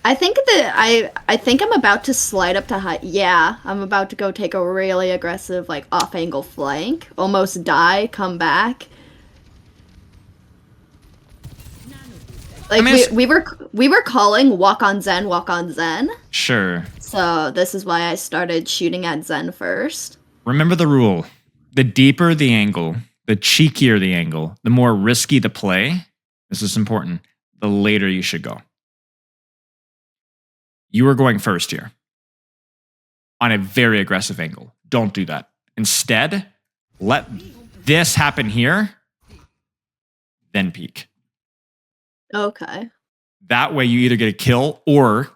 I think that I think I'm about to slide up to high. Yeah, I'm about to go take a really aggressive like off angle flank, almost die, come back. Like I mean, we were calling walk on Zen. Sure. So this is why I started shooting at Zen first. Remember the rule: the deeper the angle, the cheekier the angle, the more risky the play. This is important. The later you should go. You are going first here on a very aggressive angle. Don't do that. Instead, let this happen here, then peek. Okay. That way you either get a kill or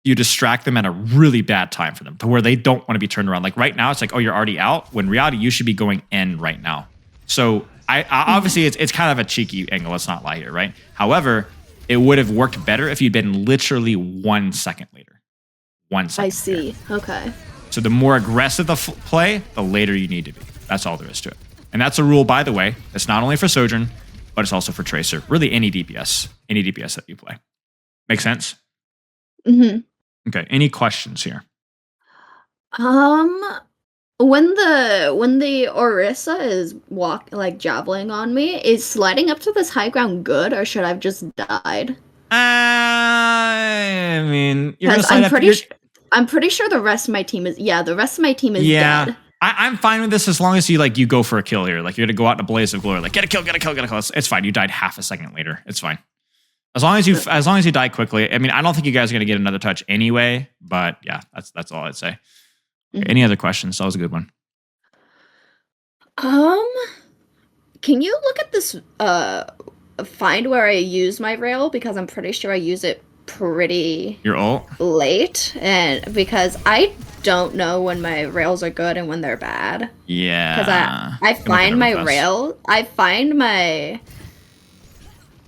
you distract them at a really bad time for them to where they don't want to be turned around. Like right now, it's like, oh, you're already out. When in reality, you should be going in right now. So I obviously it's kind of a cheeky angle. Let's not lie here, right? However, it would have worked better if you'd been literally 1 second later. 1 second. I see. Later. Okay. So the more aggressive the play, the later you need to be. That's all there is to it. And that's a rule, by the way. It's not only for Sojourn, but it's also for Tracer. Really, any DPS that you play. Make sense? Okay. Any questions here? When the Orisa is javeling on me, is sliding up to this high ground good, or should I have just died? I mean, I'm pretty sure the rest of my team is dead. I'm fine with this as long as you go for a kill here. Like you're gonna go out in a blaze of glory. Like get a kill. It's fine. You died half a second later. It's fine. As long as you die quickly. I mean, I don't think you guys are gonna get another touch anyway. But yeah, that's all I'd say. Okay, any other questions? That was a good one. Can you look at this find where I use my rail, because I'm pretty sure I use it pretty Your ult? late, and because I don't know when my rails are good and when they're bad. Yeah. Because I find my rail, I find my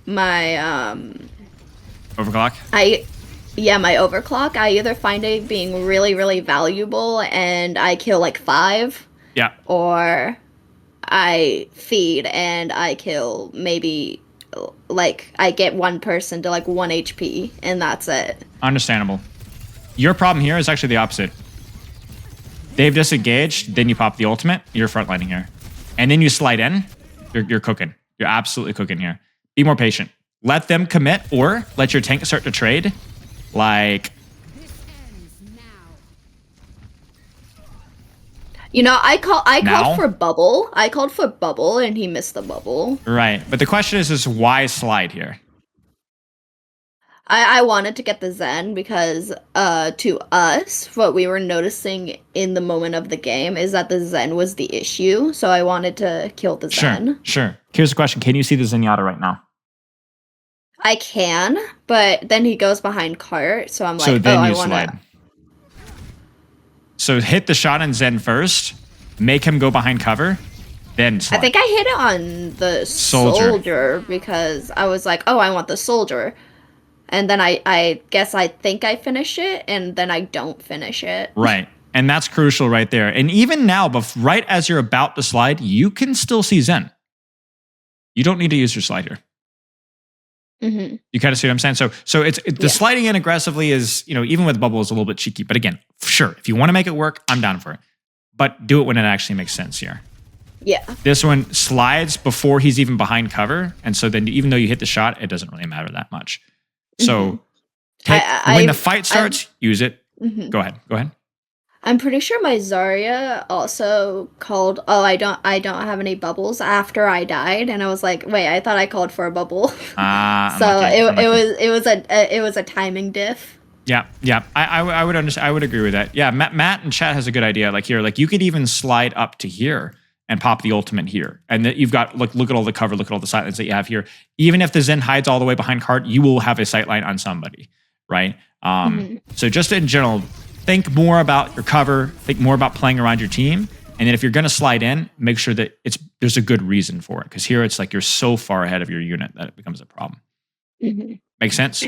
overclock. My overclock. I either find it being really, really valuable and I kill like 5. Yeah. Or I feed and I kill maybe like I get one person to like 1 HP and that's it. Understandable. Your problem here is actually the opposite. They've disengaged, then you pop the ultimate, you're frontlining here. And then you slide in, you're cooking. You're absolutely cooking here. Be more patient. Let them commit or let your tank start to trade. Like, you know, I called for bubble. I called for bubble and he missed the bubble. Right. But the question is why slide here? I wanted to get the Zen because to us, what we were noticing in the moment of the game is that the Zen was the issue. So I wanted to kill the Zen. Sure. Here's the question. Can you see the Zenyatta right now? I can, but then he goes behind cart, so I'm like, so then oh, you slide. So hit the shot on Zen first, make him go behind cover, then slide. I think I hit it on the soldier because I was like, oh, I want the soldier. And then I guess I think I finish it, and then I don't finish it. Right. And that's crucial right there. And even now, right as you're about to slide, you can still see Zen. You don't need to use your slide here. Mm-hmm. You kind of see what I'm saying? So it's the sliding in aggressively is, even with bubble is a little bit cheeky. But again, sure, if you want to make it work, I'm down for it. But do it when it actually makes sense here. Yeah. This one slides before he's even behind cover. And so then even though you hit the shot, it doesn't really matter that much. So when the fight starts, use it. Mm-hmm. Go ahead. I'm pretty sure my Zarya also called, oh, I don't have any bubbles after I died, and I was like, wait, I thought I called for a bubble. It was a timing diff. Yeah. I would understand. I would agree with that. Yeah, Matt in chat has a good idea. Like here, like you could even slide up to here and pop the ultimate here, and that you've got look at all the cover, look at all the sightlines that you have here. Even if the Zen hides all the way behind cart, you will have a sightline on somebody, right? So just in general, think more about your cover, think more about playing around your team. And then if you're going to slide in, make sure that there's a good reason for it. Because here it's like you're so far ahead of your unit that it becomes a problem. Mm-hmm. Make sense?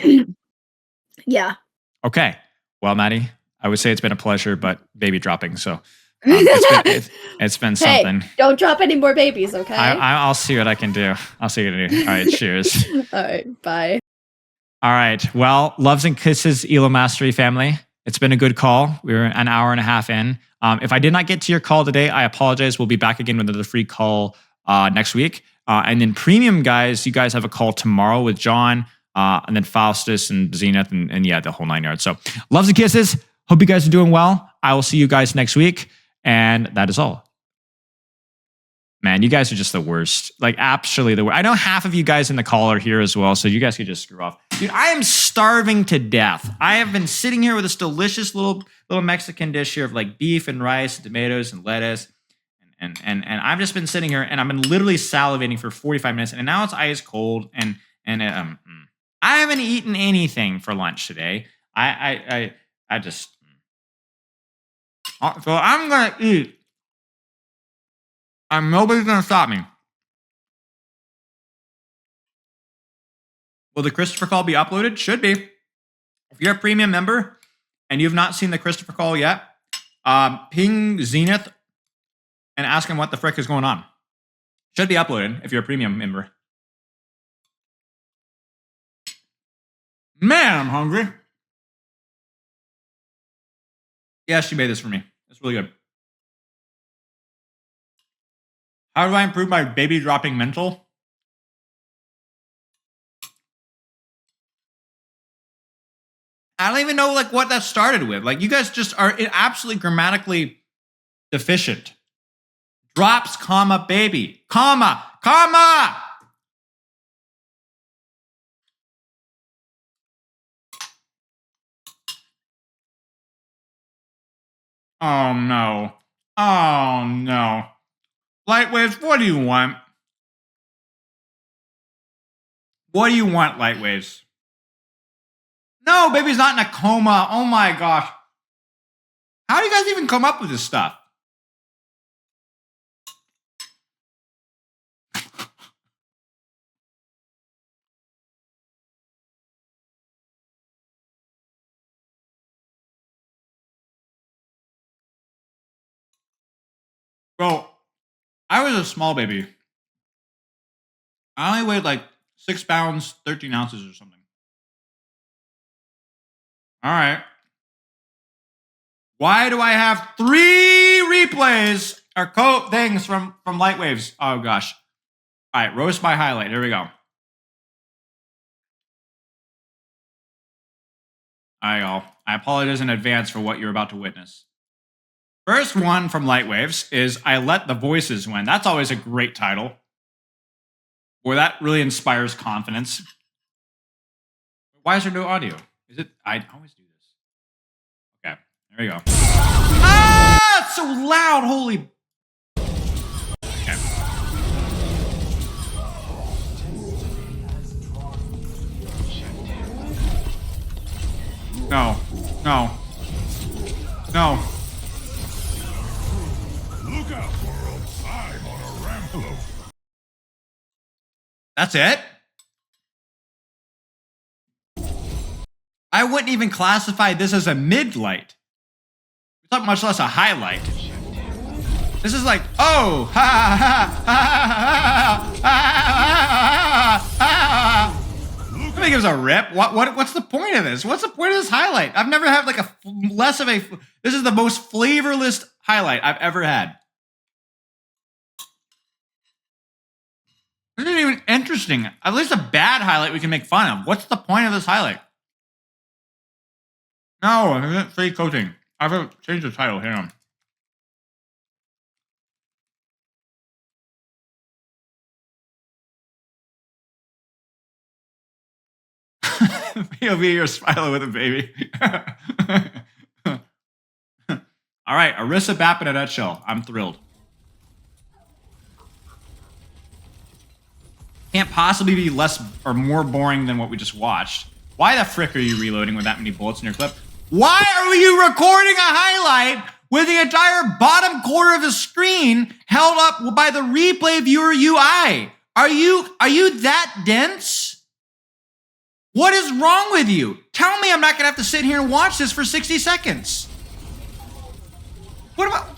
Yeah. Okay. Well, Maddie, I would say it's been a pleasure, but baby dropping. So it's been something. Hey, don't drop any more babies, okay? I'll see what I can do. All right, cheers. All right, bye. All right. Well, loves and kisses, Elo Mastery family. It's been a good call. We're an hour and a half in. If I did not get to your call today, I apologize. We'll be back again with another free call next week. And then premium guys, you guys have a call tomorrow with John, and then Faustus and Zenith and yeah, the whole 9 yards. So loves and kisses. Hope you guys are doing well. I will see you guys next week. And that is all. Man, you guys are just the worst. Like, absolutely the worst. I know half of you guys in the call are here as well, so you guys could just screw off. Dude, I am starving to death. I have been sitting here with this delicious little Mexican dish here of like beef and rice, and tomatoes and lettuce. And I've just been sitting here and I've been literally salivating for 45 minutes. And now it's ice cold. And I haven't eaten anything for lunch today. I just... So I'm going to eat. And nobody's going to stop me. Will the Christopher Call be uploaded? Should be. If you're a premium member and you've not seen the Christopher Call yet, ping Zenith and ask him what the frick is going on. Should be uploaded if you're a premium member. Man, I'm hungry. Yeah, she made this for me. It's really good. How do I improve my baby dropping mental? I don't even know like what that started with. Like you guys just are absolutely grammatically deficient. Drops, comma, baby, comma. Oh no. Lightweights, what do you want? What do you want, Lightwaves? No, baby's not in a coma. Oh my gosh. How do you guys even come up with this stuff? Bro, I was a small baby. I only weighed like 6 pounds, 13 ounces or something. All right. Why do I have 3 replays or things from Lightwaves? Oh gosh. All right, roast my highlight. Here we go. All right, y'all. I apologize in advance for what you're about to witness. First one from Lightwaves is I Let the Voices Win. That's always a great title. Boy, that really inspires confidence. Why is there no audio? Is it? I always do this. Okay, there we go. Ah, it's so loud. Holy. Okay. No. No. No. Look out, world. I'm on a rampage. That's it? I wouldn't even classify this as a mid-light. It's not much less a highlight. This is like, oh, ha ha ha ha ha ha. Nobody gives a rip. What's the point of this? What's the point of this highlight? I've never had like a less of a. This is the most flavorless highlight I've ever had. This isn't even interesting. At least a bad highlight we can make fun of. What's the point of this highlight? No, I didn't say coaching. I have to change the title. Hang on. POV or Spilo with a baby. All right, Arissa Bap in a nutshell. I'm thrilled. Can't possibly be less or more boring than what we just watched. Why the frick are you reloading with that many bullets in your clip? Why are you recording a highlight with the entire bottom quarter of the screen held up by the replay viewer UI? Are you that dense? What is wrong with you? Tell me I'm not gonna have to sit here and watch this for 60 seconds. What about?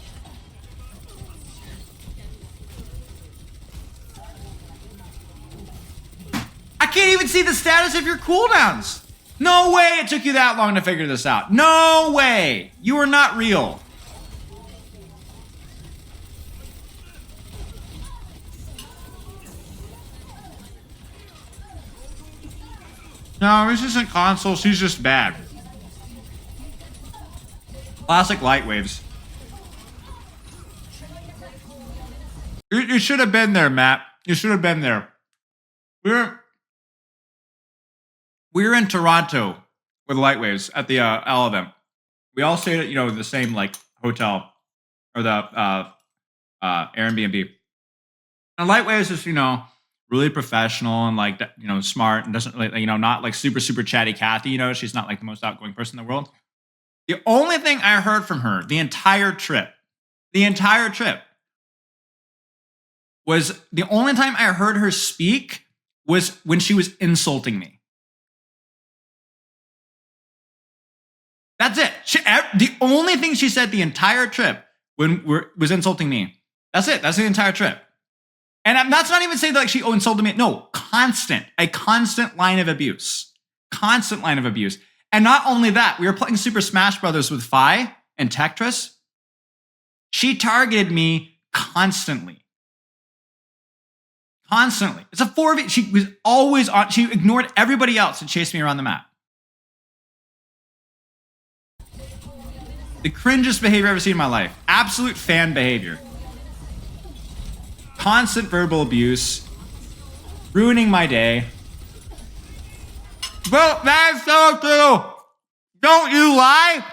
I can't even see the status of your cooldowns. No way it took you that long to figure this out. No way. You are not real. No, this isn't console. She's just bad. Classic Lightwaves. You should have been there, Matt. You should have been there. We're in Toronto with Lightwaves at the L event. We all stayed at the same like hotel or the Airbnb. And Lightwaves is really professional and like smart and doesn't really not like super chatty Cathy. She's not like the most outgoing person in the world. The only thing I heard from her the entire trip was the only time I heard her speak was when she was insulting me. That's it. The only thing she said the entire trip was insulting me. That's it. That's the entire trip. And that's not even saying that like she insulted me. No, a constant line of abuse. Constant line of abuse. And not only that, we were playing Super Smash Brothers with Fi and Tetris. She targeted me constantly. Constantly. It's a 4v. She was always on. She ignored everybody else and chased me around the map. The cringiest behavior I've ever seen in my life. Absolute fan behavior. Constant verbal abuse. Ruining my day. But that's so true. Don't you lie.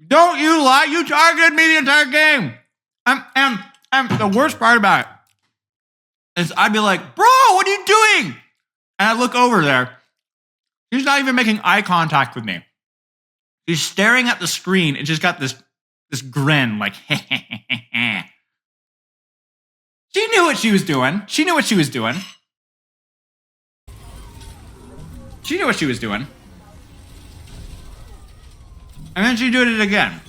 Don't you lie. You targeted me the entire game. And the worst part about it is I'd be like, bro, what are you doing? And I look over there. She's not even making eye contact with me. She's staring at the screen and she's got this grin like, She knew what she was doing. She knew what she was doing. She knew what she was doing. And then she did it again.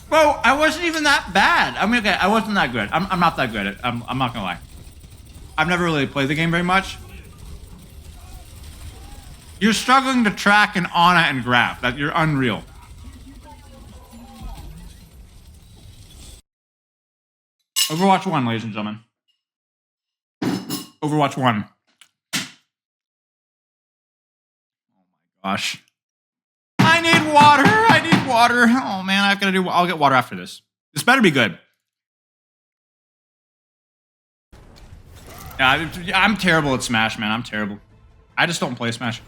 Bro, I wasn't even that bad. I mean, okay, I wasn't that good. I'm not that good. I'm not gonna lie. I've never really played the game very much. You're struggling to track and Ana and grab. That you're unreal. Overwatch 1, ladies and gentlemen. Overwatch 1. Oh my gosh. I need water. I need water. Oh man, I'll get water after this. This better be good. Yeah, I'm terrible at Smash, man. I'm terrible. I just don't play Smash.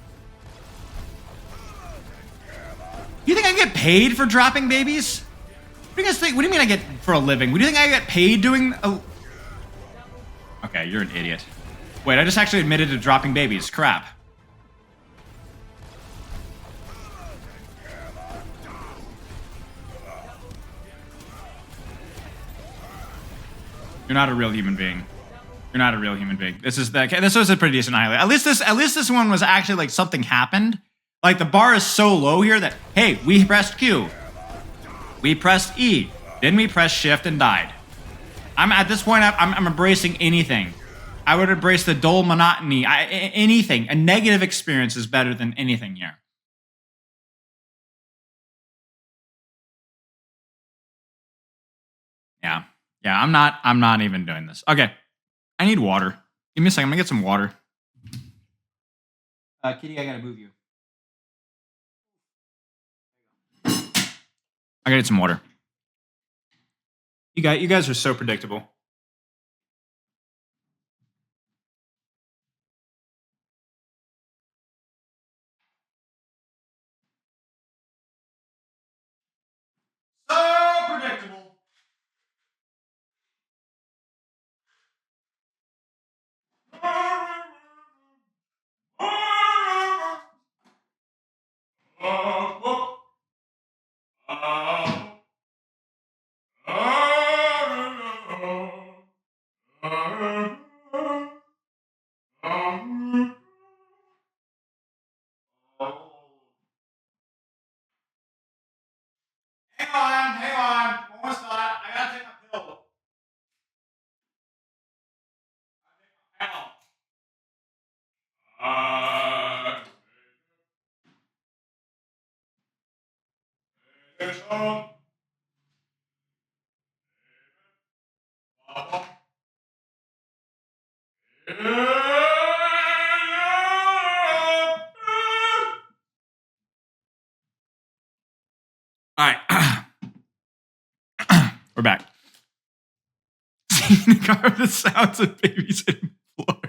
You think I get paid for dropping babies? What do you guys think? What do you mean I get for a living? What do you think I get paid doing? Okay, you're an idiot. Wait, I just actually admitted to dropping babies. Crap. You're not a real human being. You're not a real human being. This was a pretty decent highlight. At least this one was actually like something happened. Like the bar is so low here that hey, we pressed Q, we pressed E, then we pressed Shift and died. I'm at this point. I'm embracing anything. I would embrace the dull monotony. Anything. A negative experience is better than anything here. Yeah. Yeah, I'm not even doing this. Okay. I need water. Give me a second. I'm gonna get some water. Kitty, I gotta move you. I gotta get some water. You guys are so predictable. So predictable. Hang on. Almost not. I gotta take a pill. Hang on. All right. We're back. The sounds of babies hitting the floor.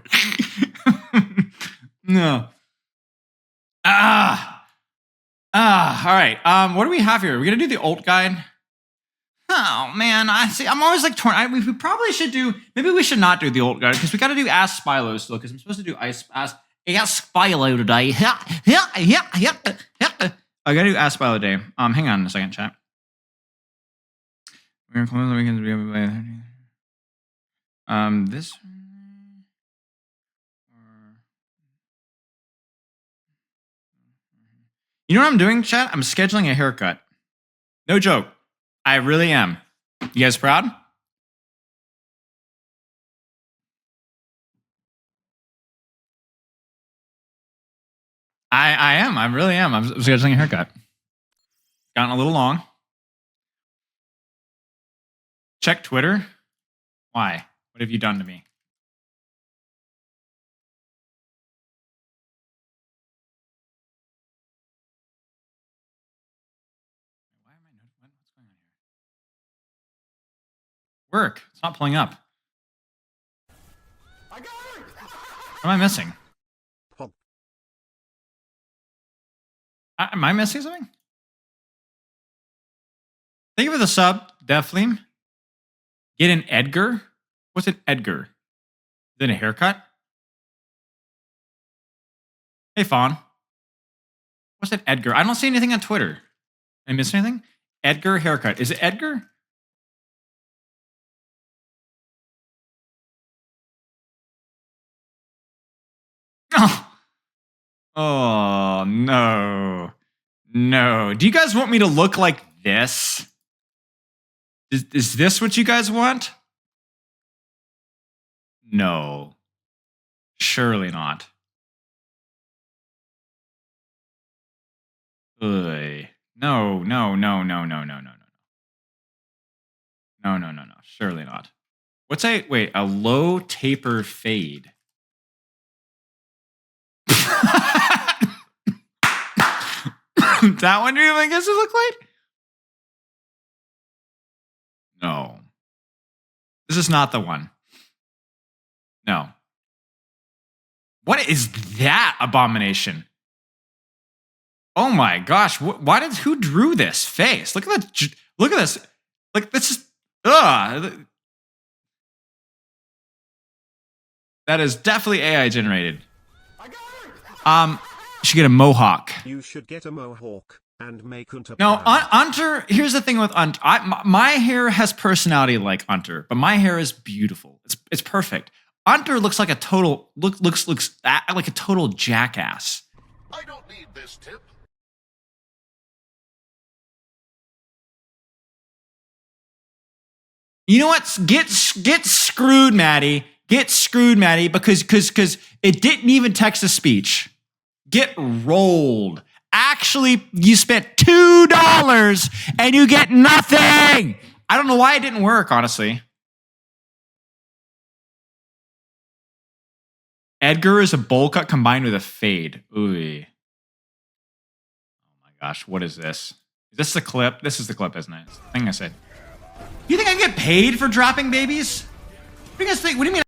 No. All right. What do we have here? We're gonna do the ult guide. Oh man, I see. I'm always like torn. We probably should do. Maybe we should not do the ult guide because we got to do Ask Spilo still. Because I'm supposed to do Ask Spilo today. I gotta do Ask Spilo today. Hang on a second, chat. We're gonna close the weekends to be able to play. This. You know what I'm doing, chat? I'm scheduling a haircut. No joke. I really am. You guys proud? I am. I really am. I'm scheduling a haircut. Gotten a little long. Check Twitter. Why? What have you done to me? Why am I not? What's going on here? Work. It's not pulling up. What am I missing? Am I missing something? Thank you for the sub, Defleem. Get an Edgar? What's an Edgar? Then a haircut? Hey, Fawn. What's an Edgar? I don't see anything on Twitter. I miss anything? Edgar haircut. Is it Edgar? Oh, no. No. Do you guys want me to look like this? Is this what you guys want? No. Surely not. Ugh. No. No. Surely not. What's a low taper fade? That one do you think this look like? No. This is not the one. No. What is that abomination? Oh my gosh! Who drew this face? Look at that! Look at this! Like this is ugh. That is definitely AI generated. You should get a mohawk. You should get a mohawk and make Unter. No, Unter. Here's the thing with Unter. My hair has personality like Unter, but my hair is beautiful. It's perfect. Unter looks like a total looks like a total jackass. I don't need this tip. You know what? Get screwed, Maddie. Get screwed, Maddie, because it didn't even text a speech. Get rolled. Actually, you spent $2 and you get nothing. I don't know why it didn't work, honestly. Edgar is a bowl cut combined with a fade. Ooh. Oh my gosh, what is this? Is this the clip? This is the clip, isn't it? It's the thing I said. You think I get paid for dropping babies? What do you guys think? What do you mean?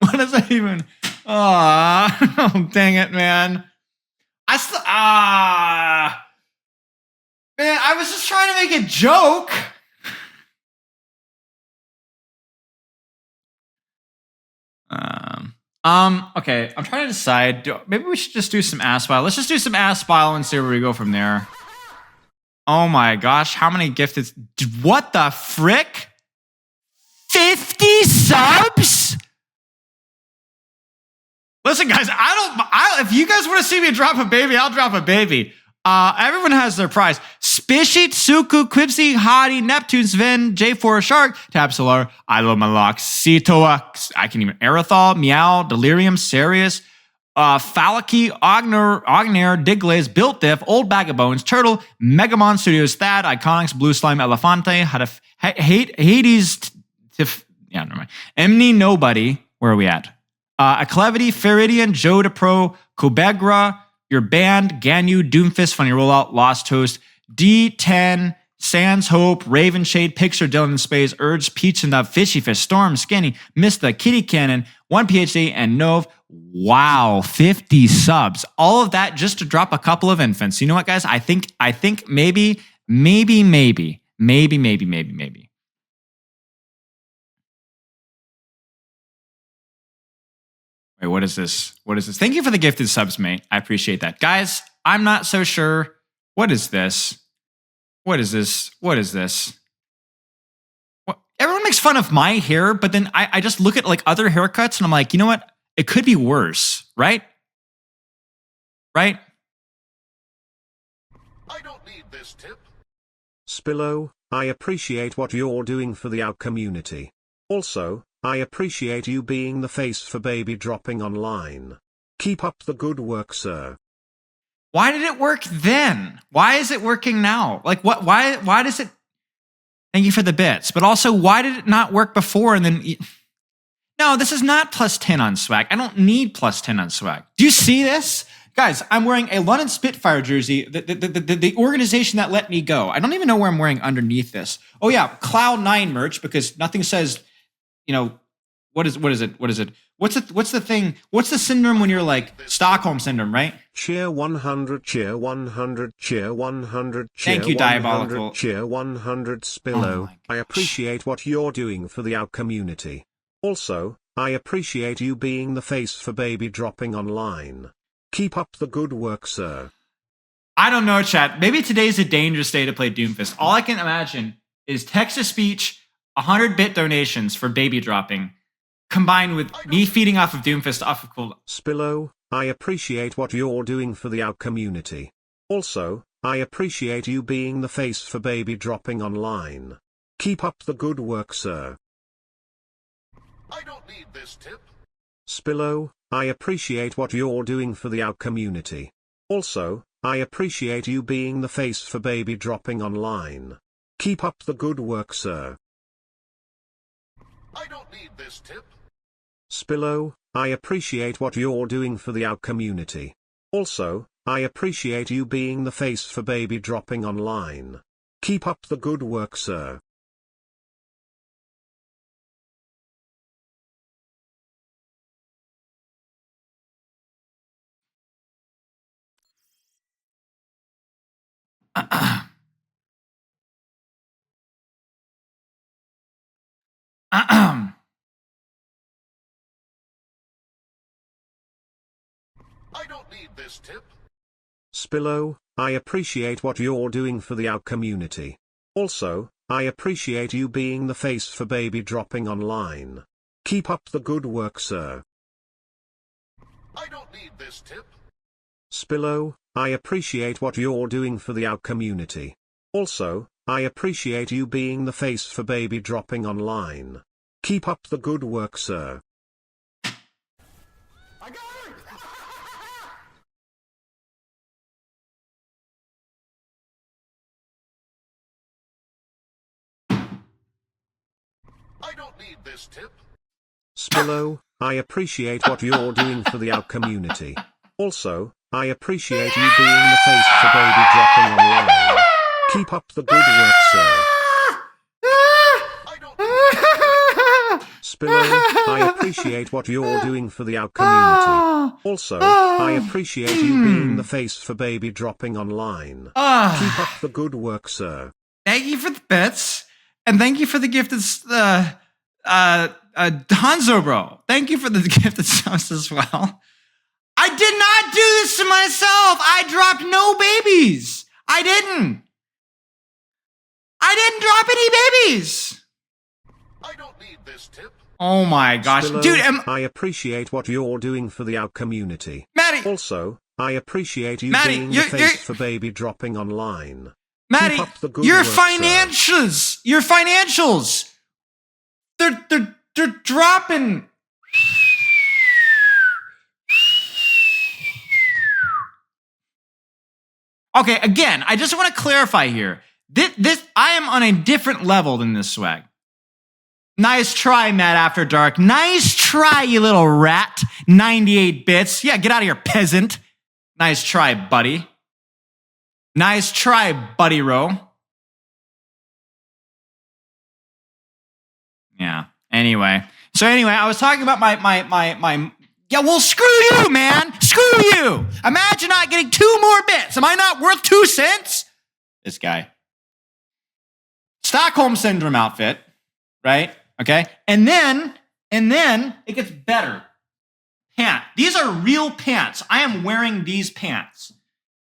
What does that even? Oh, dang it, man. Man, I was just trying to make a joke. Okay, I'm trying to decide. Maybe we should just do some ass file. Let's just do some ass file and see where we go from there. Oh my gosh, how many gifted? What the frick? 50 subs? Listen, guys, if you guys want to see me drop a baby, I'll drop a baby. Everyone has their prize. Spishit, Suku, Quipsy, Hadi, Neptune, Sven, J4 Shark, Tab Solar, Ilo Malak, Sitoa, I can even Arathol, Meow, Delirium, Sarius, Falaki, Ogner, Diglaze, Built Diff, Old Bag of Bones, Turtle, Megamon Studios, Thad, Iconics, Blue Slime, Elefante, Hades, yeah, never mind. Emni, Nobody, where are we at? Acclevity, Feridian, Joe DePro, Kobegra, Your Band, Ganyu, Doomfist, Funny Rollout, Lost Toast, D10, Sans Hope, Raven Shade, Pixar, Dylan in Space, Urge, Peach and the Fishy Fish, Storm, Skinny, Mista, Kitty Cannon, 1 PhD, and Nove. Wow, 50 subs. All of that just to drop a couple of infants. You know what, guys? I think maybe. Wait, what is this? Thank you for the gifted subs, mate. I appreciate that. Guys, I'm not so sure. What is this? What? Everyone makes fun of my hair, but then I just look at like other haircuts and I'm like, you know what? It could be worse, right? Right? I don't need this tip. Spilo, I appreciate what you're doing for the OW community. Also, I appreciate you being the face for baby dropping online. Keep up the good work, sir. Why did it work then? Why is it working now? Like what? Why does it? Thank you for the bits, but also why did it not work before? And then, no, this is not +10 on swag. I don't need +10 on swag. Do you see this? Guys, I'm wearing a London Spitfire jersey, the organization that let me go. I don't even know where I'm wearing underneath this. Oh yeah, Cloud9 merch, because nothing says, What is it? What's the thing? What's the syndrome when you're like Stockholm syndrome, right? Cheer 100, cheer 100, cheer 100, cheer Thank you, 100, Diabolical. cheer 100 Spilo. I appreciate what you're doing for the OW community. Also, I appreciate you being the face for baby dropping online. Keep up the good work, sir. I don't know, chat. Maybe today's a dangerous day to play Doomfist. All I can imagine is text-to-speech, 100-bit donations for baby dropping, combined with me feeding off of Doomfist off of cooldown. Spilo, I appreciate what you're doing for the OW community. Also, I appreciate you being the face for baby dropping online. Keep up the good work, sir. I don't need this tip. Spilo, I appreciate what you're doing for the OW community. Also, I appreciate you being the face for baby dropping online. Keep up the good work, sir. I don't need this tip. Spilo, I appreciate what you're doing for the OW community. Also, I appreciate you being the face for baby dropping online. Keep up the good work, sir. I don't need this tip. Spilo, I appreciate what you're doing for the OW community. Also, I appreciate you being the face for baby dropping online. Keep up the good work, sir. I don't need this tip. Spilo, I appreciate what you're doing for the OW community. Also, I appreciate you being the face for baby dropping online. Keep up the good work, sir. I got it! I don't need this tip. Spilo, I appreciate what you're doing for the OW community. Also, I appreciate you being the face for baby dropping online. Keep up the good work, sir. Spilo, I appreciate what you're doing for the OW community. Also, I appreciate you being the face for baby dropping online. Keep up the good work, sir. Thank you for the bits, and thank you for the gifted Hanzo bro. Thank you for the gifted subs as well. I did not do this to myself. I dropped no babies. I didn't drop any babies. I don't need this tip. Oh my gosh, Spilo, dude! I appreciate what you're doing for the OW community. Maddie! Also, I appreciate you Maddie, being the face for baby dropping online. Maddie, Keep up the good your work, financials, they're dropping. Okay, again, I just want to clarify here. This I am on a different level than this swag. Nice try, Matt After Dark. Nice try, you little rat. 98 bits. Yeah, get out of here, peasant. Nice try, buddy. Nice try, buddy row. Yeah. Anyway. I was talking about my yeah, well, screw you, man. Screw you. Imagine not getting 2 more bits. Am I not worth 2 cents? This guy. Stockholm Syndrome outfit, right? Okay. And then it gets better. These are real pants. I am wearing these pants.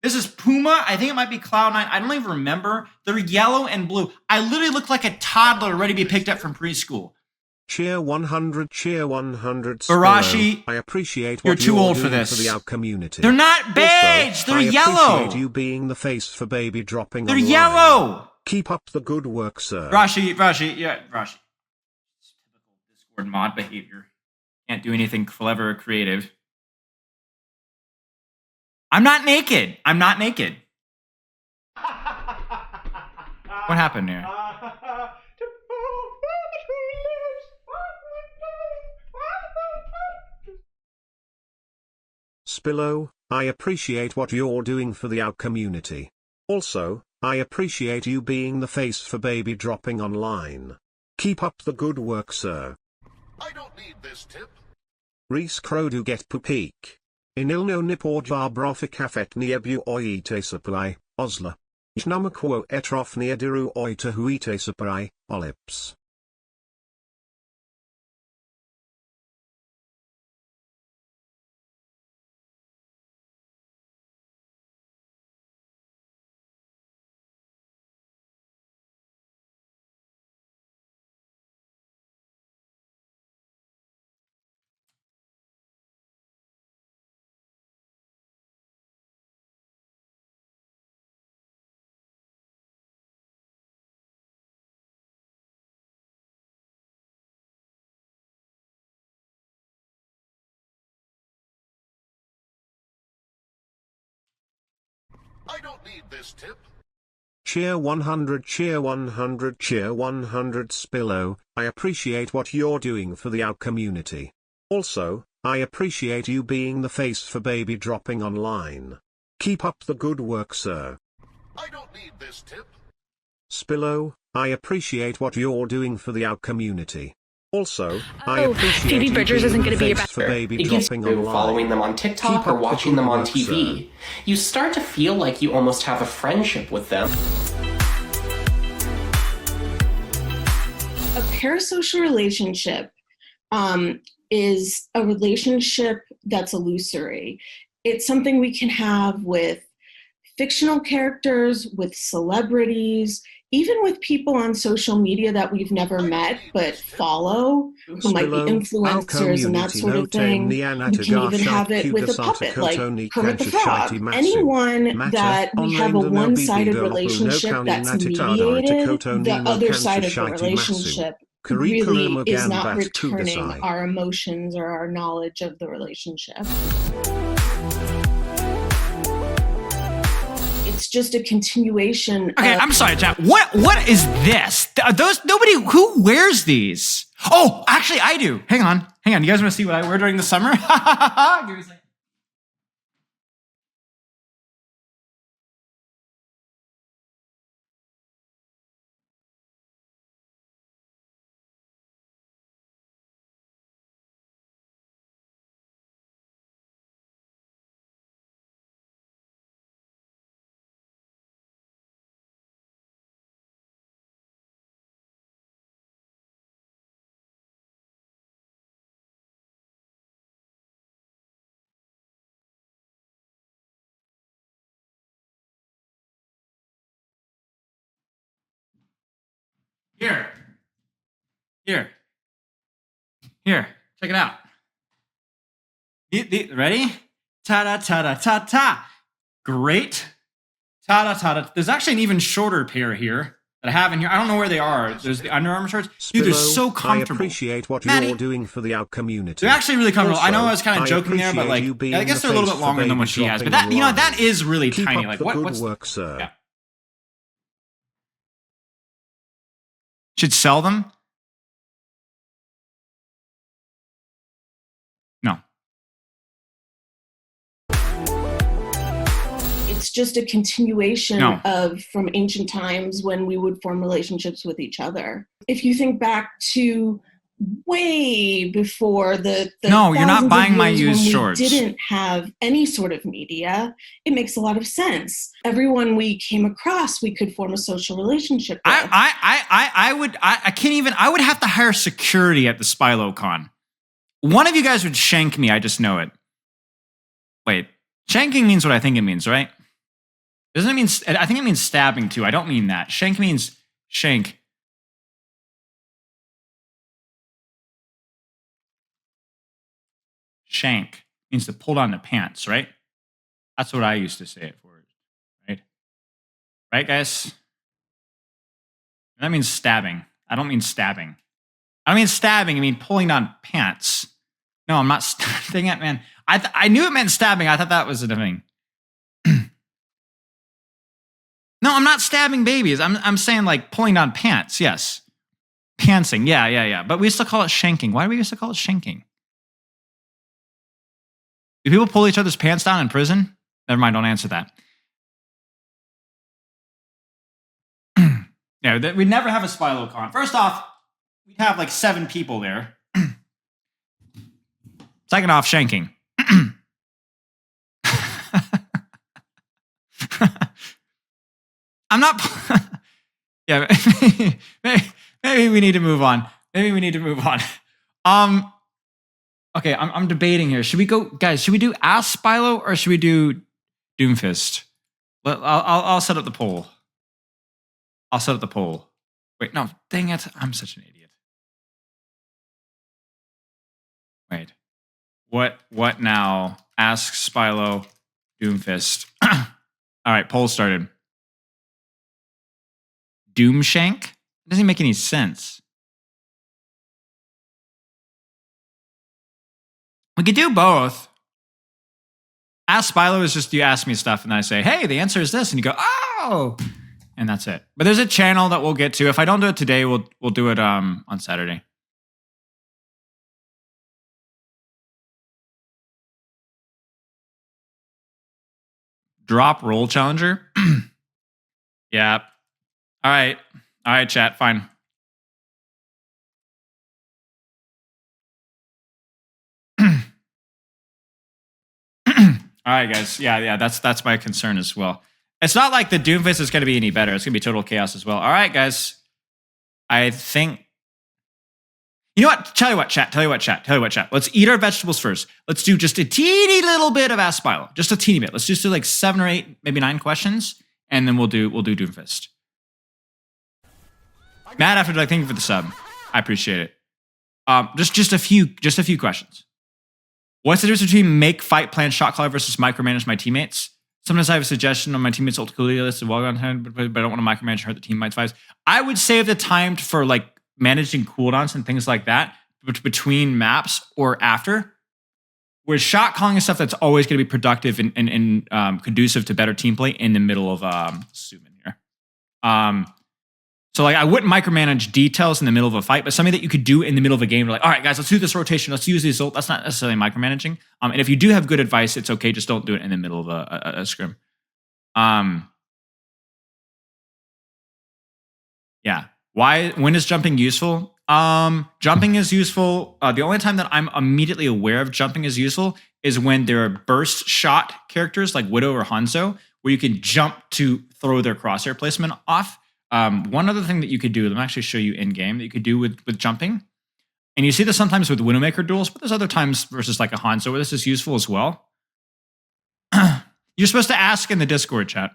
This is Puma. I think it might be Cloud9. I don't even remember. They're yellow and blue. I literally look like a toddler ready to be picked up from preschool. Cheer 100, cheer 100. Barashi, I appreciate what you're too old for doing this. For the OW community. They're not beige. Also, they're I yellow. appreciate you being the face for baby dropping They're online. yellow. Keep up the good work, sir. Rashi. Typical Discord mod behavior. Can't do anything clever or creative. I'm not naked. What happened here? Spilo, I appreciate what you're doing for the OW community. Also, I appreciate you being the face for baby dropping online. Keep up the good work, sir. I don't Reese Crow get pupik. Inilno nipor brothic affect neabu oite supply, osla. Jnamaquo etrof neadiru oita huite supply, olips. I don't need this tip. Cheer 100, cheer 100, cheer 100 Spilo, I appreciate what you're doing for the OW community. Also, I appreciate you being the face for baby dropping online. Keep up the good work, sir. I don't need this tip. Spilo, I appreciate what you're doing for the OW community. Also, I Oh, appreciate Phoebe you Bridgers being isn't the gonna be face about for her. baby It gives dropping Through online. following them on TikTok Keep or up the watching good them on work, TV. sir. You start to feel like you almost have a friendship with them. A parasocial relationship is a relationship that's illusory. It's something we can have with fictional characters, with celebrities, even with people on social media that we've never met but follow, who might be influencers and that sort of thing. You can even have it with a puppet, like Kermit the Frog. Anyone that we have a one-sided relationship that's mediated, the other side of the relationship really is not returning our emotions or our knowledge of the relationship. It's just a continuation. Okay, I'm sorry, chat. What is this? Who wears these? Oh, actually, I do. Hang on. You guys want to see what I wear during the summer? Give me a second. Here. Check it out. Ready? Ta-da-ta-da-ta-ta. Great. Ta-da-ta-da. There's actually an even shorter pair here that I have in here. I don't know where they are. There's the Under Armour shorts. Dude, they're so comfortable. I appreciate what Maddie, you're doing for the OW community. they're actually really comfortable. Also, I know I was kind of joking there, but like, I guess they're a little bit longer than what she has. But that, that is really Keep tiny. up Like, the good what's work, sir. Yeah. Should sell them? No. It's just a continuation No. of from ancient times when we would form relationships with each other. If you think back to way before the No, you're not thousands of buying my years used when we shorts. didn't have any sort of media, it makes a lot of sense. Everyone we came across, we could form a social relationship with. I would have to hire security at the Spilo Con. One of you guys would shank me, I just know it. Wait, shanking means what I think it means, right? Doesn't it mean, I think it means stabbing too. I don't mean that. Shank means shank. Shank means to pull down the pants, right? That's what I used to say it for, right? Right, guys? That means stabbing. I don't mean stabbing. I don't mean stabbing. I mean pulling down pants. No, I'm not stabbing it, man. I knew it meant stabbing. I thought that was a thing. No, I'm not stabbing babies. I'm saying like pulling down pants. Yes, pantsing. Yeah. But we used to call it shanking. Why do we used to call it shanking? Do people pull each other's pants down in prison? Never mind. Don't answer that. Yeah, we'd never have a Spilo Con. First off, we'd have like 7 people there. Second off, shanking. I'm not. Yeah, maybe we need to move on. Maybe we need to move on. Okay, I'm debating here. Should we go, guys? Should we do Ask Spilo or should we do Doomfist? I'll set up the poll. I'll set up the poll. Wait, no, dang it! I'm such an idiot. Wait, what now? Ask Spilo, Doomfist. All right, poll started. Doomshank? It doesn't make any sense. We could do both. Ask Spilo is just you ask me stuff and I say, hey, the answer is this. And you go, oh, and that's it. But there's a channel that we'll get to. If I don't do it today, we'll do it on Saturday. Drop roll challenger. Yeah. All right, chat, fine. All right, guys. Yeah, that's my concern as well. It's not like the Doomfist is going to be any better. It's going to be total chaos as well. All right, guys. I think... You know what? Tell you what, chat. Let's eat our vegetables first. Let's do just a teeny little bit of Ask Spilo. Just a teeny bit. Let's just do like 7 or 8, maybe 9 questions, and then we'll do Doomfist. Matt, after thank you for the sub. I appreciate it. Just a few questions. What's the difference between make, fight, plan, shot caller versus micromanage my teammates? Sometimes I have a suggestion on my teammates' ultimately list of well on time, but I don't want to micromanage and hurt the teammates' vibes. I would save the time for like managing cooldowns and things like that between maps or after. Whereas shot calling is stuff that's always going to be productive and conducive to better team play in the middle of Suman here. So like I wouldn't micromanage details in the middle of a fight, but something that you could do in the middle of a game. Like, all right, guys, let's do this rotation. Let's use these ult. That's not necessarily micromanaging. And if you do have good advice, it's okay. Just don't do it in the middle of a scrim. Yeah. When is jumping useful? Jumping is useful. The only time that I'm immediately aware of jumping is useful is when there are burst shot characters like Widow or Hanzo, where you can jump to throw their crosshair placement off. One other thing that you could do, let me actually show you in game that you could do with jumping. And you see this sometimes with Widowmaker duels, but there's other times versus like a Hanzo where this is useful as well. You're supposed to ask in the Discord chat.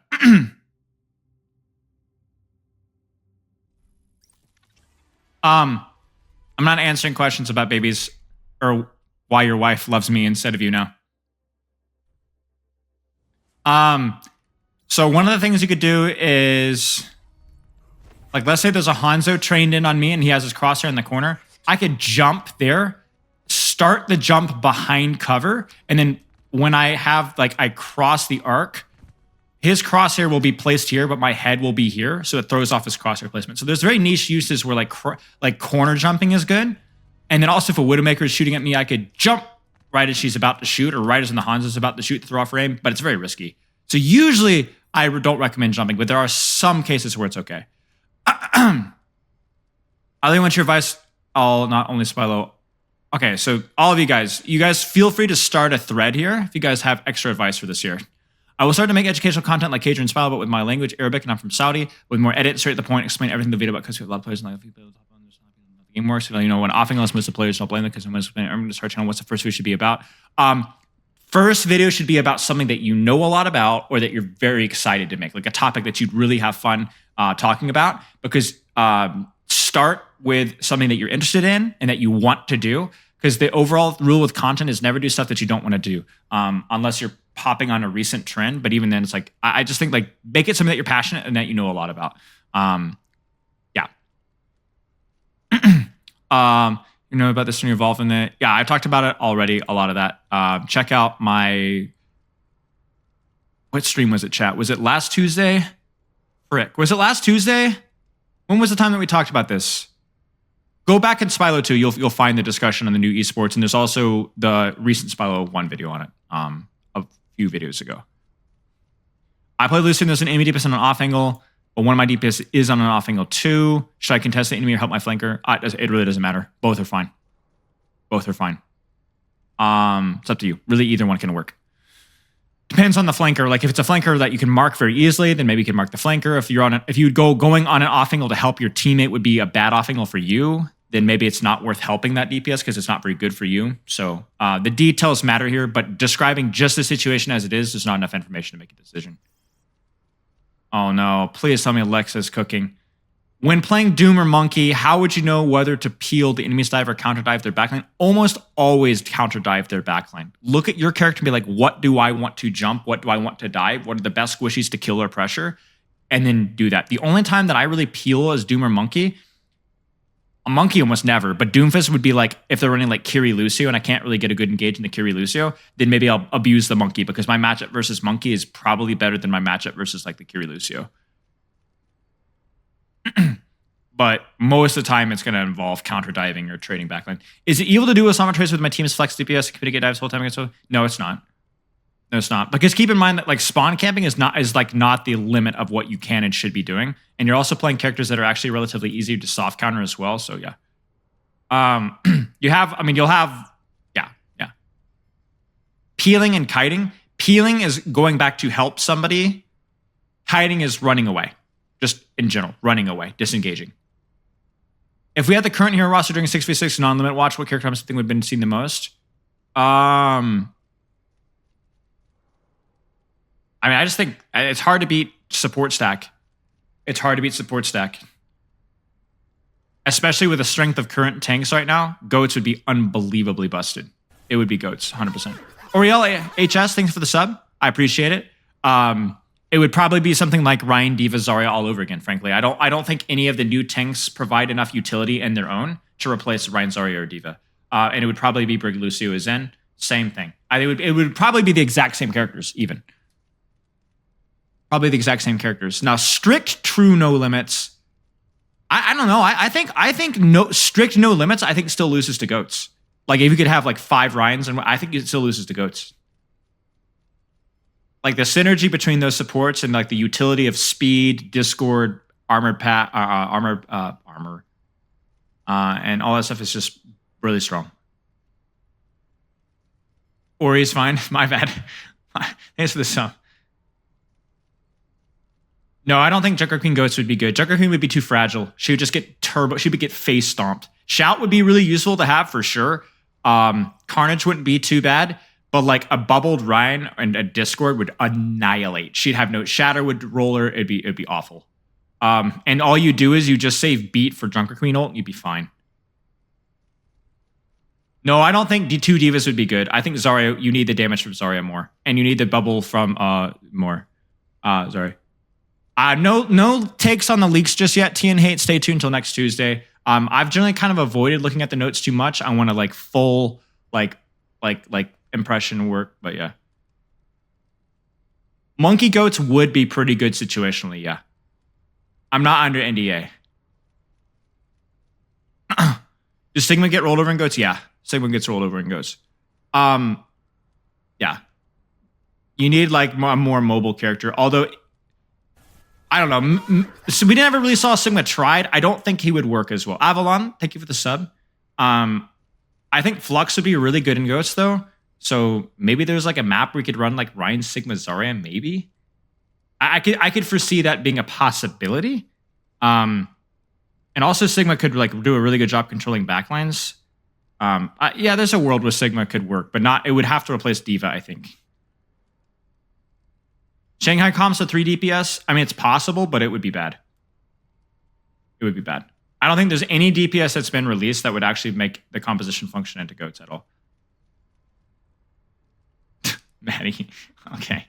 I'm not answering questions about babies or why your wife loves me instead of you now. So one of the things you could do is, like, let's say there's a Hanzo trained in on me and he has his crosshair in the corner. I could jump there, start the jump behind cover, and then when I have, like, I cross the arc, his crosshair will be placed here, but my head will be here, so it throws off his crosshair placement. So there's very niche uses where, like corner jumping is good. And then also if a Widowmaker is shooting at me, I could jump right as she's about to shoot, or right as when the Hanzo's about to shoot to throw off frame, but it's very risky. So usually I don't recommend jumping, but there are some cases where it's okay. I really want your advice. I'll not only Spilo. Okay, so all of you guys feel free to start a thread here if you guys have extra advice for this year. I will start to make educational content like Cadre and Spilo, but with my language, Arabic, and I'm from Saudi, with more edit, straight to the point, explain everything in the video about because we have a lot of players and like the game works. So, you know, when offing most of the players, don't blame them because I'm going to start channel. What's the first video should be about? First video should be about something that you know a lot about or that you're very excited to make, like a topic that you'd really have fun talking about, because start with something that you're interested in and that you want to do, because the overall rule with content is never do stuff that you don't want to do unless you're popping on a recent trend. But even then, it's like, I just think like make it something that you're passionate and that you know a lot about. You know about this when you're involved in it. Yeah, I've talked about it already, a lot of that. Check out my, what stream was it, chat? Was it last Tuesday? Frick, was it last Tuesday? When was the time that we talked about this? Go back in Spilo 2, you'll find the discussion on the new esports, and there's also the recent Spilo 1 video on it a few videos ago. I play Lucian, there's an enemy DPS on an off angle, but one of my DPS is on an off angle too. Should I contest the enemy or help my flanker? It really doesn't matter. Both are fine. Both are fine. It's up to you. Really, either one can work. Depends on the flanker. Like if it's a flanker that you can mark very easily, then maybe you can mark the flanker. If you'd going on an off angle to help your teammate would be a bad off angle for you, then maybe it's not worth helping that DPS because it's not very good for you. So the details matter here, but describing just the situation as it is not enough information to make a decision. Oh no, please tell me Alexa's cooking. When playing Doom or Monkey, how would you know whether to peel the enemy's dive or counter dive their backline? Almost always counter dive their backline. Look at your character and be like, what do I want to jump? What do I want to dive? What are the best squishies to kill or pressure? And then do that. The only time that I really peel as Doom or Monkey, a Monkey almost never, but Doomfist would be like, if they're running like Kiri Lucio and I can't really get a good engage in the Kiri Lucio, then maybe I'll abuse the Monkey because my matchup versus Monkey is probably better than my matchup versus like the Kiri Lucio. But most of the time, it's going to involve counter diving or trading backline. Is it evil to do a summon trace with my team's flex DPS and mitigate dives the whole time? No, it's not. No, it's not. Because keep in mind that like spawn camping is not the limit of what you can and should be doing. And you're also playing characters that are actually relatively easy to soft counter as well. So yeah, you'll have peeling and kiting. Peeling is going back to help somebody. Kiting is running away. Just in general, running away, disengaging. If we had the current hero roster during 6v6 non-limit watch, what character something would have been seen the most? I just think it's hard to beat support stack. It's hard to beat support stack. Especially with the strength of current tanks right now, goats would be unbelievably busted. It would be goats, 100%. Oriel HS, thanks for the sub. I appreciate it. It would probably be something like Ryan, Diva, Zarya all over again, frankly. I don't think any of the new tanks provide enough utility in their own to replace Ryan, Zarya, or Diva. And it would probably be Brig, Lucio, Zen. Same thing. It would probably be the exact same characters, even. Probably the exact same characters. Now, strict true no limits. I don't know. I think no strict no limits. I think still loses to goats. Like if you could have like 5 Ryans, and I think it still loses to goats. Like the synergy between those supports and like the utility of speed, discord, armor, and all that stuff is just really strong. Ori's fine. My bad. Thanks for the sub. No, I don't think Junker Queen Goats would be good. Junker Queen would be too fragile. She would just get turbo. She would get face stomped. Shout would be really useful to have for sure. Carnage wouldn't be too bad, but like a bubbled Ryan and a Discord would annihilate. She'd have no Shatter would roll her. It'd be awful. And all you do is you just save beat for Junker Queen ult. You'd be fine. No, I don't think D2 Divas would be good. I think Zarya, you need the damage from Zarya more, and you need the bubble from more. Sorry. No takes on the leaks just yet. TN hate. Stay tuned until next Tuesday. I've generally kind of avoided looking at the notes too much. I want to like full like impression work, but yeah. Monkey Goats would be pretty good situationally, yeah. I'm not under NDA. Does Sigma get rolled over in Goats? Yeah. Sigma gets rolled over in Goats. Yeah. You need like a more mobile character, although I don't know. So we never really saw Sigma tried. I don't think he would work as well. Avalon, thank you for the sub. I think Flux would be really good in Ghosts, though. So maybe there's like a map where we could run like Ryan, Sigma, Zarya, maybe. I could foresee that being a possibility. And also Sigma could like do a really good job controlling backlines. Yeah, there's a world where Sigma could work, but not. It would have to replace Diva, I think. Shanghai comps with 3 DPS. I mean, it's possible, but it would be bad. It would be bad. I don't think there's any DPS that's been released that would actually make the composition function into Goats at all. Maddie. Okay.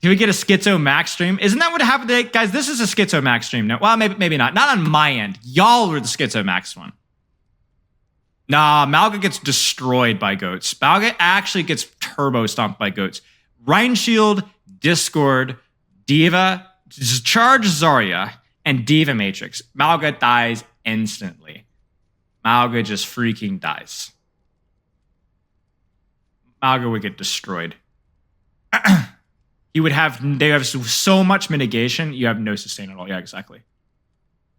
Do we get a Schizo Max stream? Isn't that what happened today? Guys, this is a Schizo Max stream. No, well, maybe not. Not on my end. Y'all were the Schizo Max one. Nah, Malga gets destroyed by Goats. Malga actually gets turbo stomped by Goats. Rhine Shield, Discord, Diva, Charge Zarya, and Diva Matrix. Malga dies instantly. Malga just freaking dies. Malga would get destroyed. They have so much mitigation, you have no sustain at all. Yeah, exactly.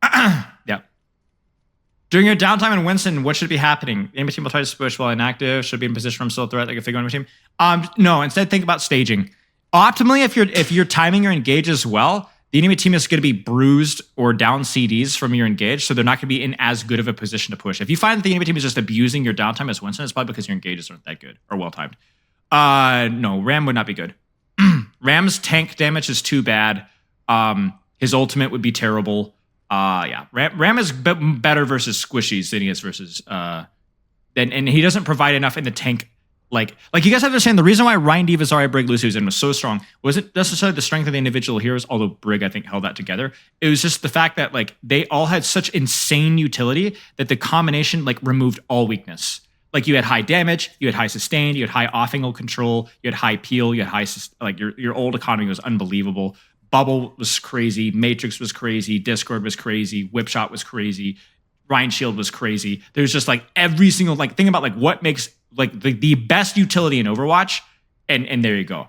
Yeah. During your downtime in Winston, what should be happening? The enemy team will try to push while inactive. Should be in position from still a threat, like if they go on your team. No, instead think about staging. Optimally, if you're timing your engage as well, the enemy team is going to be bruised or down CDs from your engage, so they're not going to be in as good of a position to push. If you find that the enemy team is just abusing your downtime as Winston, it's probably because your engages aren't that good or well timed. No, Ram would not be good. Ram's tank damage is too bad. His ultimate would be terrible. Yeah, Ram is better versus squishies than he is versus and he doesn't provide enough in the tank. Like you guys have to understand, the reason why Ryan Diva, Zarya, Brig, Lucius was so strong wasn't necessarily the strength of the individual heroes, although Brig, I think, held that together. It was just the fact that like they all had such insane utility that the combination like removed all weakness. Like you had high damage, you had high sustain, you had high off-angle control, you had high peel, you had high like your old economy was unbelievable. Bubble was crazy, Matrix was crazy, Discord was crazy, Whipshot was crazy, Ryan Shield was crazy. There's just like every single like thing about like what makes like the best utility in Overwatch, and there you go.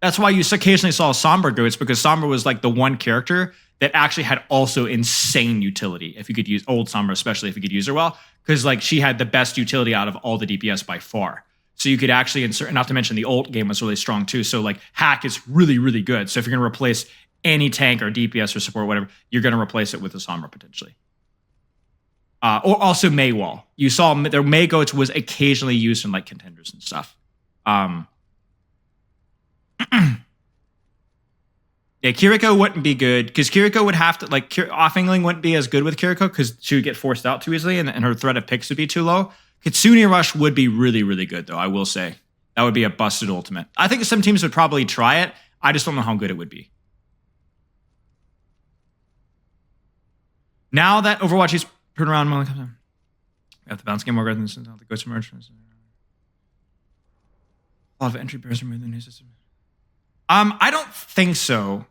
That's why you occasionally saw Sombra go. It's because Sombra was like the one character that actually had also insane utility. If you could use old Sombra, especially if you could use her well, because like she had the best utility out of all the DPS by far. So you could actually insert, not to mention the ult game was really strong too. So like hack is really, really good. So if you're going to replace any tank or DPS or support, whatever, you're going to replace it with a Sombra potentially. Or also Maywall. You saw their May Goats was occasionally used in like contenders and stuff. Yeah, Kiriko wouldn't be good because Kiriko would have to like off-angling wouldn't be as good with Kiriko because she would get forced out too easily and her threat of picks would be too low. Kitsune Rush would be really, really good though, I will say. That would be a busted ultimate. I think some teams would probably try it. I just don't know how good it would be. Now that Overwatch is turned around, we have the bounce game more than the Ghost emerge. A lot of entry barriers removed in the new system. I don't think so.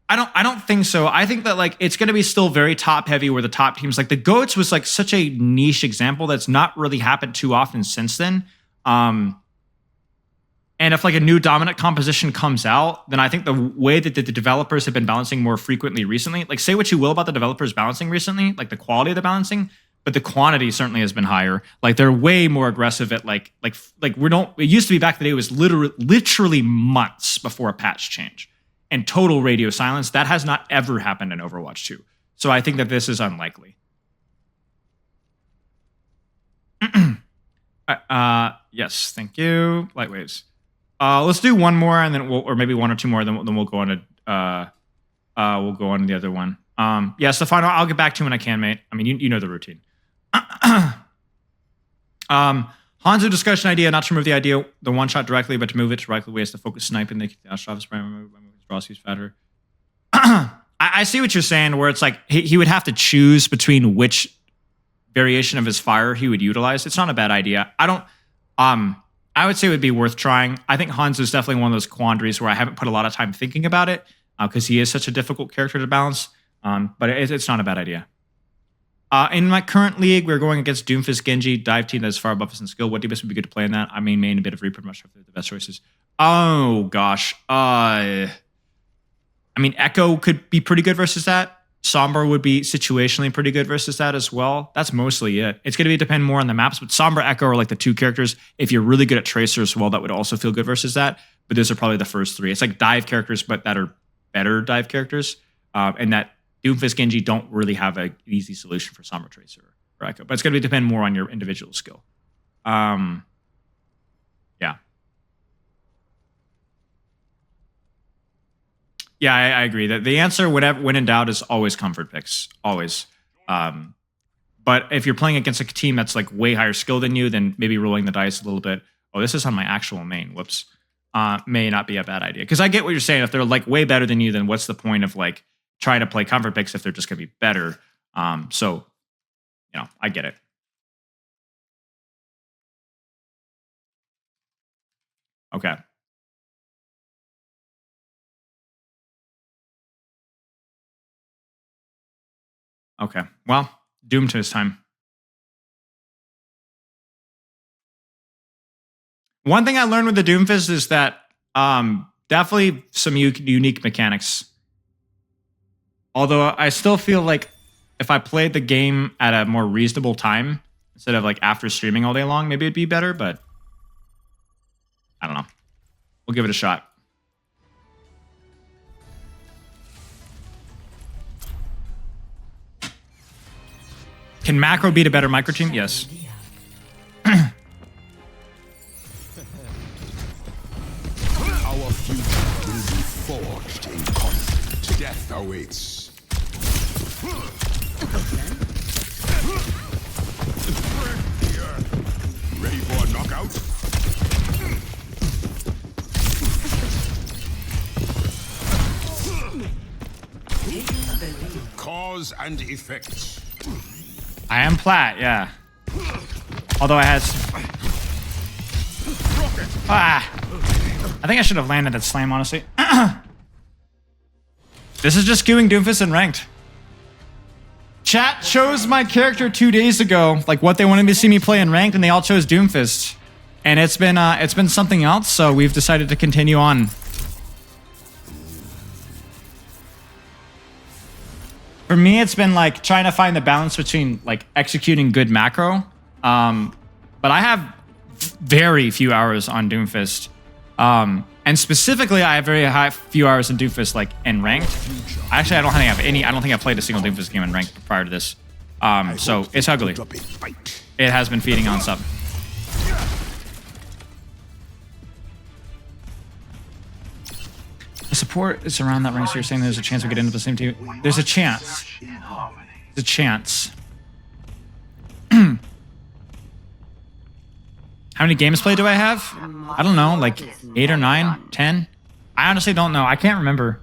I don't think so. I think that like it's going to be still very top heavy where the top teams like the Goats was like such a niche example that's not really happened too often since then. And if like a new dominant composition comes out, then I think the way that the developers have been balancing more frequently recently, like say what you will about the developers balancing recently, like the quality of the balancing, but the quantity certainly has been higher. Like they're way more aggressive at like we don't. It used to be back in the day it was literally months before a patch change and total radio silence. That has not ever happened in Overwatch 2. So I think that this is unlikely. Yes, thank you. Light waves. Let's do one more, and then or maybe one or two more. Then we'll go on to we'll go on to the other one. Yeah, Stefano, I'll get back to you when I can, mate. I mean, you know the routine. Hanzo discussion idea: not to remove the idea the one shot directly, but to move it directly ways to focus snipe and the Astro spray remove Rossi's fatter. I see what you're saying, where it's like he would have to choose between which variation of his fire he would utilize. It's not a bad idea. I would say it would be worth trying. I think Hanzo is definitely one of those quandaries where I haven't put a lot of time thinking about it because he is such a difficult character to balance. But it's not a bad idea. In my current league, we're going against Doomfist Genji, dive team that is far above us in skill. What DPS would be good to play in that? I mean, main a bit of Reaper, much the best choices. Oh, gosh. I mean, Echo could be pretty good versus that. Sombra would be situationally pretty good versus that as well. That's mostly it. It's going to depend more on the maps, but Sombra, Echo are like the two characters. If you're really good at Tracer as well, that would also feel good versus that. But those are probably the first three. It's like dive characters, but that are better dive characters. And that Doomfist Genji don't really have an easy solution for Sombra, Tracer, or Echo. But it's going to depend more on your individual skill. Yeah. Yeah, I agree. That the answer, when in doubt, is always comfort picks. Always. But if you're playing against a team that's like way higher skill than you, then maybe rolling the dice a little bit. Oh, this is on my actual main. Whoops. May not be a bad idea. Because I get what you're saying. If they're like way better than you, then what's the point of like trying to play comfort picks if they're just going to be better? So, you know, I get it. Okay. Okay. Well, Doom to his time. One thing I learned with the Doomfist is that definitely some unique mechanics. Although I still feel like if I played the game at a more reasonable time instead of like after streaming all day long, maybe it'd be better, but I don't know. We'll give it a shot. Can macro beat a better micro team? Yes. Our future will be forged in conflict. Death awaits. Ready for a knockout? Cause and effect. I am plat, yeah. Although I had... I think I should have landed that slam, honestly. This is just queuing Doomfist in ranked. Chat chose my character 2 days ago, like what they wanted to see me play in ranked, and they all chose Doomfist. And it's been something else, so we've decided to continue on. For me, it's been like trying to find the balance between like executing good macro. But I have very few hours on Doomfist. And specifically, I have very few hours in Doomfist like in ranked. Actually, I don't think I have any. I don't think I played a single Doomfist game in ranked prior to this. So it's ugly. It has been feeding on sub. The support is around that rank, so you're saying there's a chance we get into the same team? There's a chance. There's a chance. How many games played do I have? I don't know, like 8 or 9, 10? I honestly don't know. I can't remember.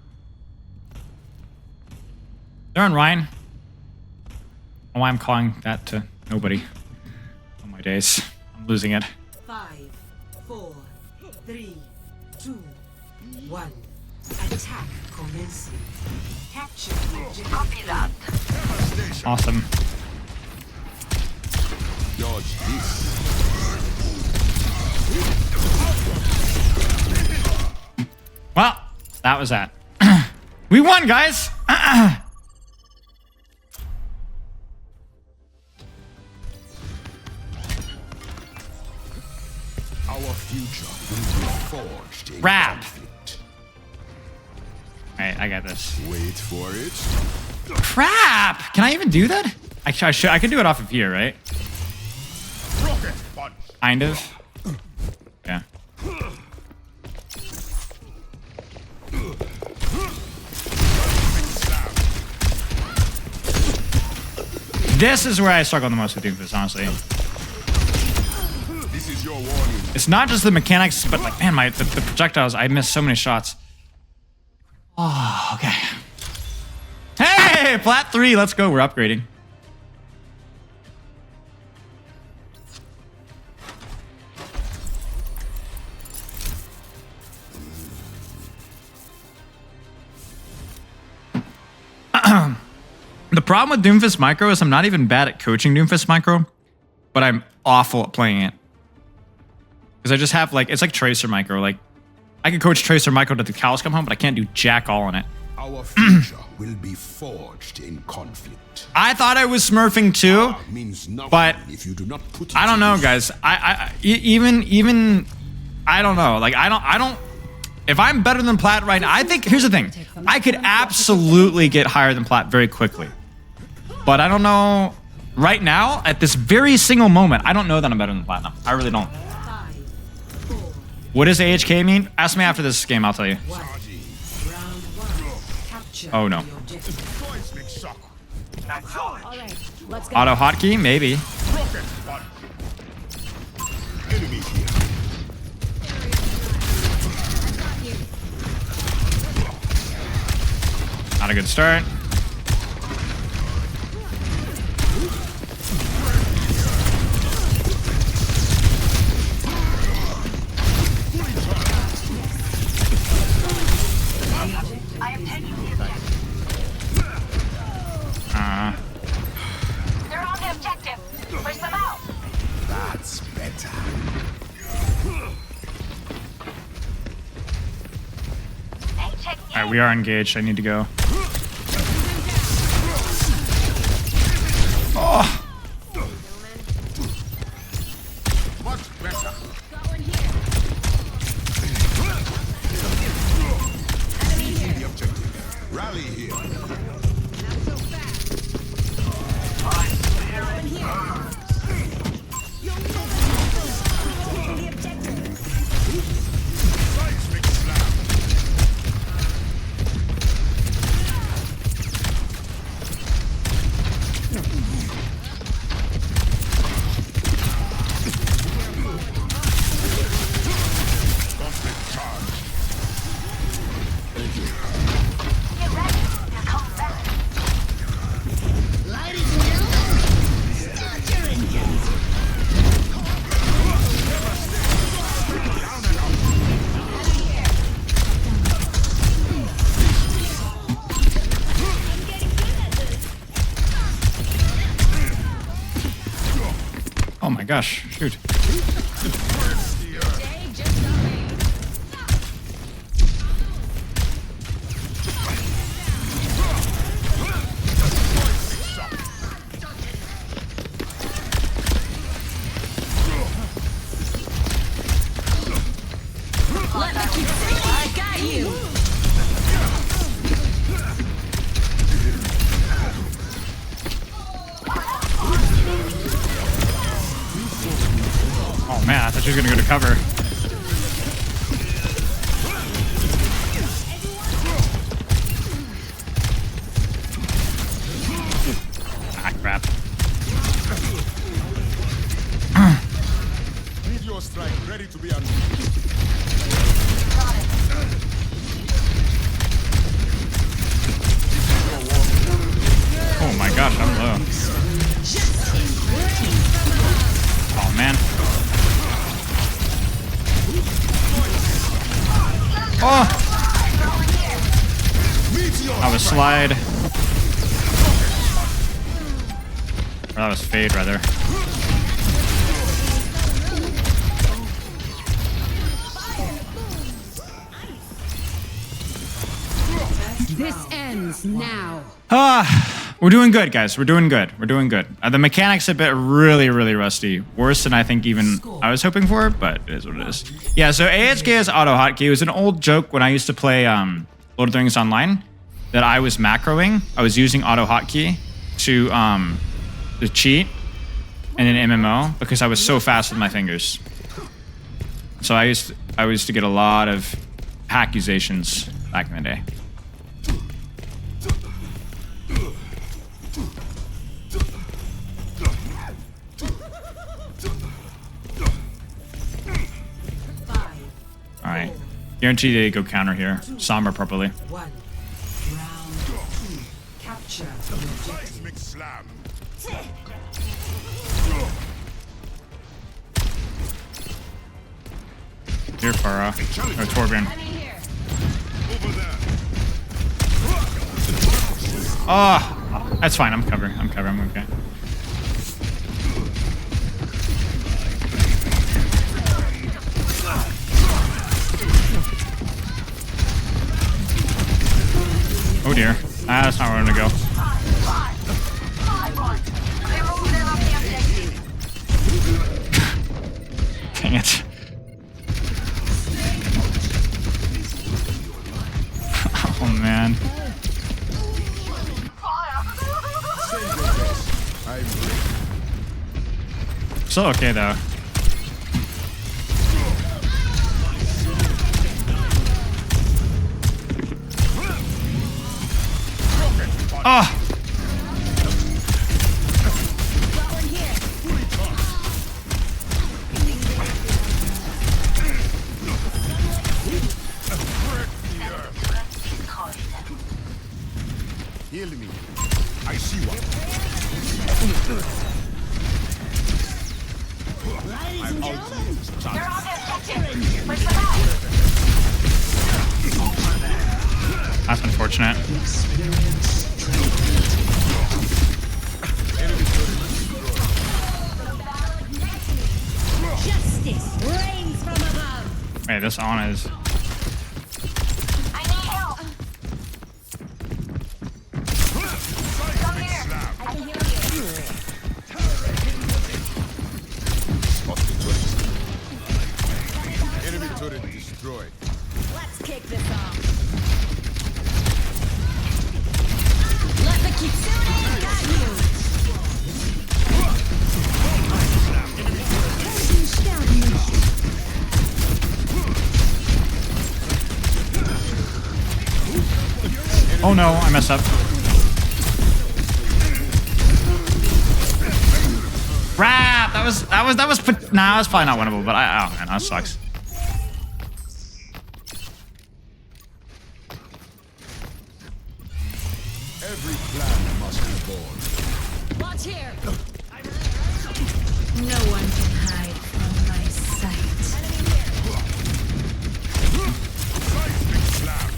They're on Ryan. I don't know why I'm calling that to nobody. Oh my days. I'm losing it. 5, 4, 3, 2, 1. Attack commencing. Capture. Copy that. Awesome. Dodge this. Well, that was that. We won, guys! Our future will be forged in Rap! conflict. Alright, I got this. Wait for it. Crap! Can I even do that? I could do it off of here, right? Kind of. Yeah. This is where I struggle the most with Doomfist, honestly. This is your warning. It's not just the mechanics, but like, man, the projectiles, I missed so many shots. Oh, okay. Hey, Plat 3, let's go. We're upgrading. The problem with Doomfist Micro is I'm not even bad at coaching Doomfist Micro, but I'm awful at playing it. Because I just have like, it's like Tracer Micro. Like, I can coach Tracer Micro to the cows come home, but I can't do jack all in it. Our future will be forged in conflict. I thought I was smurfing too, but if you do not put I don't know, guys. Even I don't know. Like, I don't. If I'm better than Plat right now, I think, here's the thing. I could absolutely get higher than Plat very quickly. But I don't know, right now, at this very single moment, I don't know that I'm better than Platinum. I really don't. What does AHK mean? Ask me after this game, I'll tell you. Oh no. Auto hotkey? Maybe. Not a good start. They're on the objective. Push them out. That's better. Alright, we are engaged. I need to go. Oh my gosh, shoot. I got you. Oh man, I thought she was gonna go to cover. Ah, crap. Need your strike ready to be unleashed. Oh my gosh, I'm low. Oh man. Oh! That was slide. Or that was fade, rather. This ends now. We're doing good, guys. We're doing good. We're doing good. The mechanics a bit really, really rusty. Worse than I think even I was hoping for, but it is what it is. Yeah, so AHK is auto hotkey. It was an old joke when I used to play Lord of the Rings Online that I was macroing. I was using auto hotkey to cheat in an MMO because I was so fast with my fingers. So I used to get a lot of accusations back in the day. Alright. Guarantee they go counter here. Somber properly. One. Round two. Capture the objective. Slam. Here for Torbjorn. Oh, that's fine. I'm covering. I'm okay. Oh dear. That's not where I'm gonna go. Dang it. Oh man. Still okay though. Oh! Heal me. I see one. Ladies and gentlemen, you're on objective. Push them out. That's unfortunate. Justice reigns from above. Wait, this on is. I need help. Come here. I can heal you. Enemy turret destroyed. Let's kick this off. Let the Kitsune got you. Oh no, I messed up. Crap! That was nah, that was probably not winnable, but oh man, that sucks. Every plan must be born. Watch here. No one can hide from my sight. Seismic slam.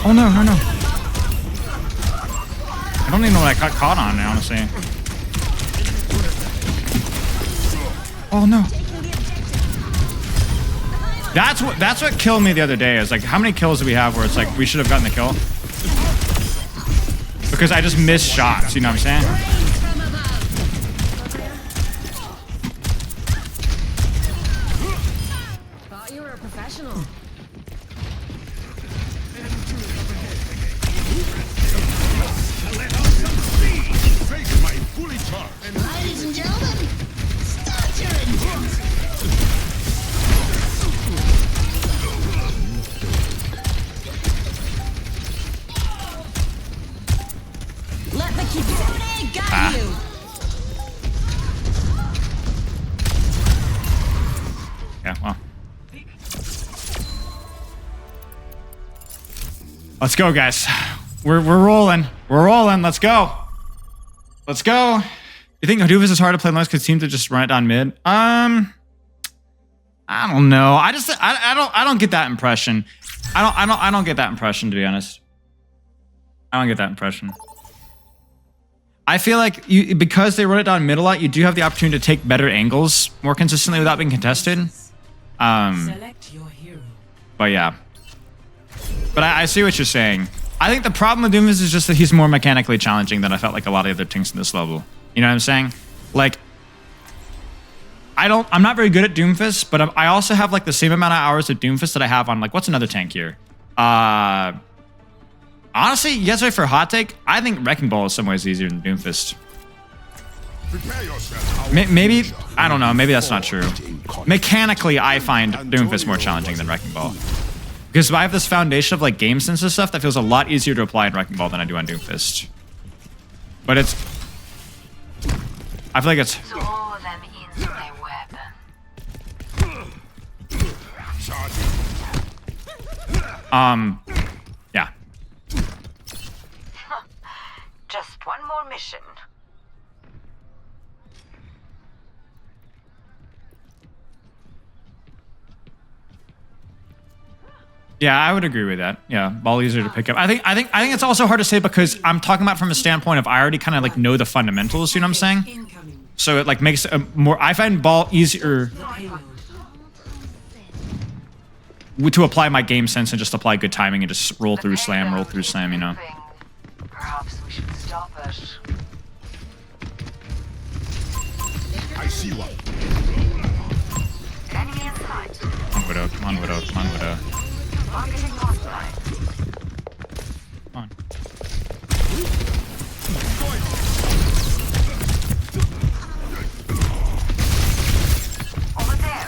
Oh no, no, no. I don't even know what I got caught on, honestly. Oh no. That's what killed me the other day. Is like, how many kills do we have where it's like we should have gotten the kill? Because I just missed shots, you know what I'm saying? Thought you were a professional. Ladies and gentlemen, start your engines. Let the Kitsune guide you. Yeah, well. Let's go, guys. We're rolling. We're rolling. Let's go. Let's go. You think Doomfist is hard to play unless because seem to just run it down mid? I don't know. I don't get that impression. I don't get that impression, to be honest. I don't get that impression. I feel like because they run it down mid a lot, you do have the opportunity to take better angles more consistently without being contested. Select your hero. But yeah. But I see what you're saying. I think the problem with Doomfist is just that he's more mechanically challenging than I felt like a lot of the other things in this level. You know what I'm saying? Like, I'm not very good at Doomfist, but I also have like the same amount of hours of Doomfist that I have on like, what's another tank here? Honestly, you guys ready for a hot take? I think Wrecking Ball is some ways easier than Doomfist. Maybe, I don't know, maybe that's not true. Mechanically, I find Doomfist more challenging than Wrecking Ball. Because I have this foundation of like game sense and stuff that feels a lot easier to apply in Wrecking Ball than I do on Doomfist. But it's... I feel like it's... Yeah. Just one more mission. Yeah, I would agree with that. Yeah, ball easier to pick up. I think it's also hard to say because I'm talking about from a standpoint of I already kind of like know the fundamentals, you know what I'm saying? So it like makes it more, I find ball easier to apply my game sense and just apply good timing and just roll through slam, you know? Perhaps we should stop it. I see one. Enemy in sight. Come on, Widow. Come on, Widow. Come on, Widow. Marketing hostile. Come on. Over there.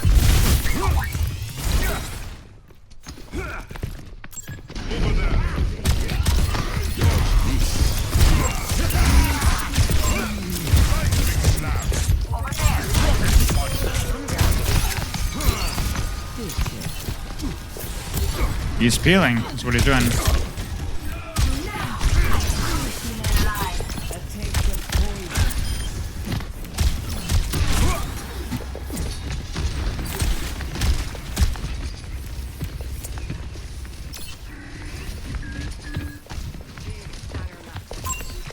He's peeling. That's what he's doing.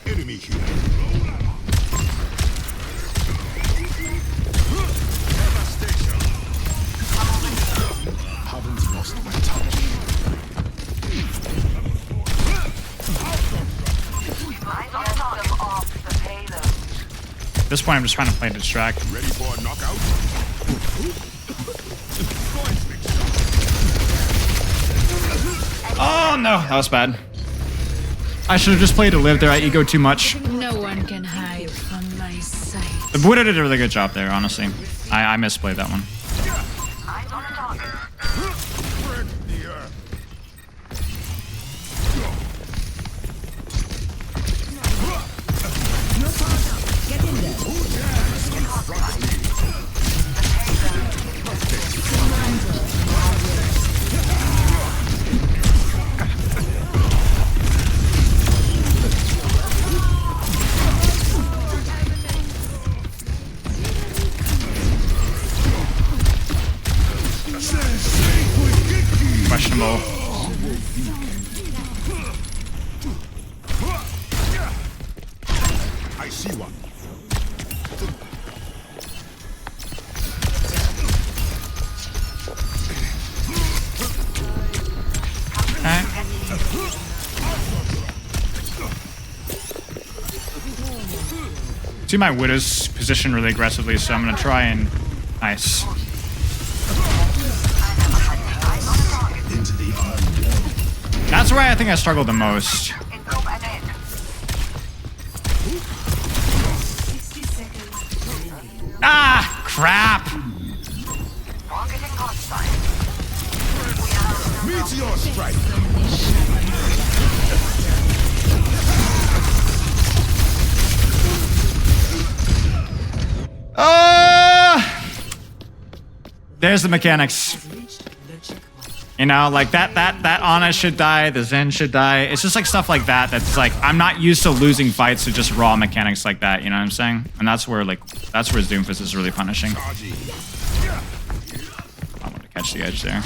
Enemy here. Haven't lost my touch. At this point, I'm just trying to play distract. Ready for a knockout? Oh no, that was bad. I should have just played to live there. I ego too much. No one can hide from my sight. The Buddha did a really good job there, honestly. I misplayed that one. Questionable. See my Widow's position really aggressively, so I'm gonna try and nice. That's where I think I struggled the most. Ah, crap! Meteor strike. There's the mechanics. You know, like that Ana should die, the Zen should die. It's just like stuff like that that's like, I'm not used to losing fights to just raw mechanics like that, you know what I'm saying? And that's where Doomfist is really punishing. I want to catch the edge there.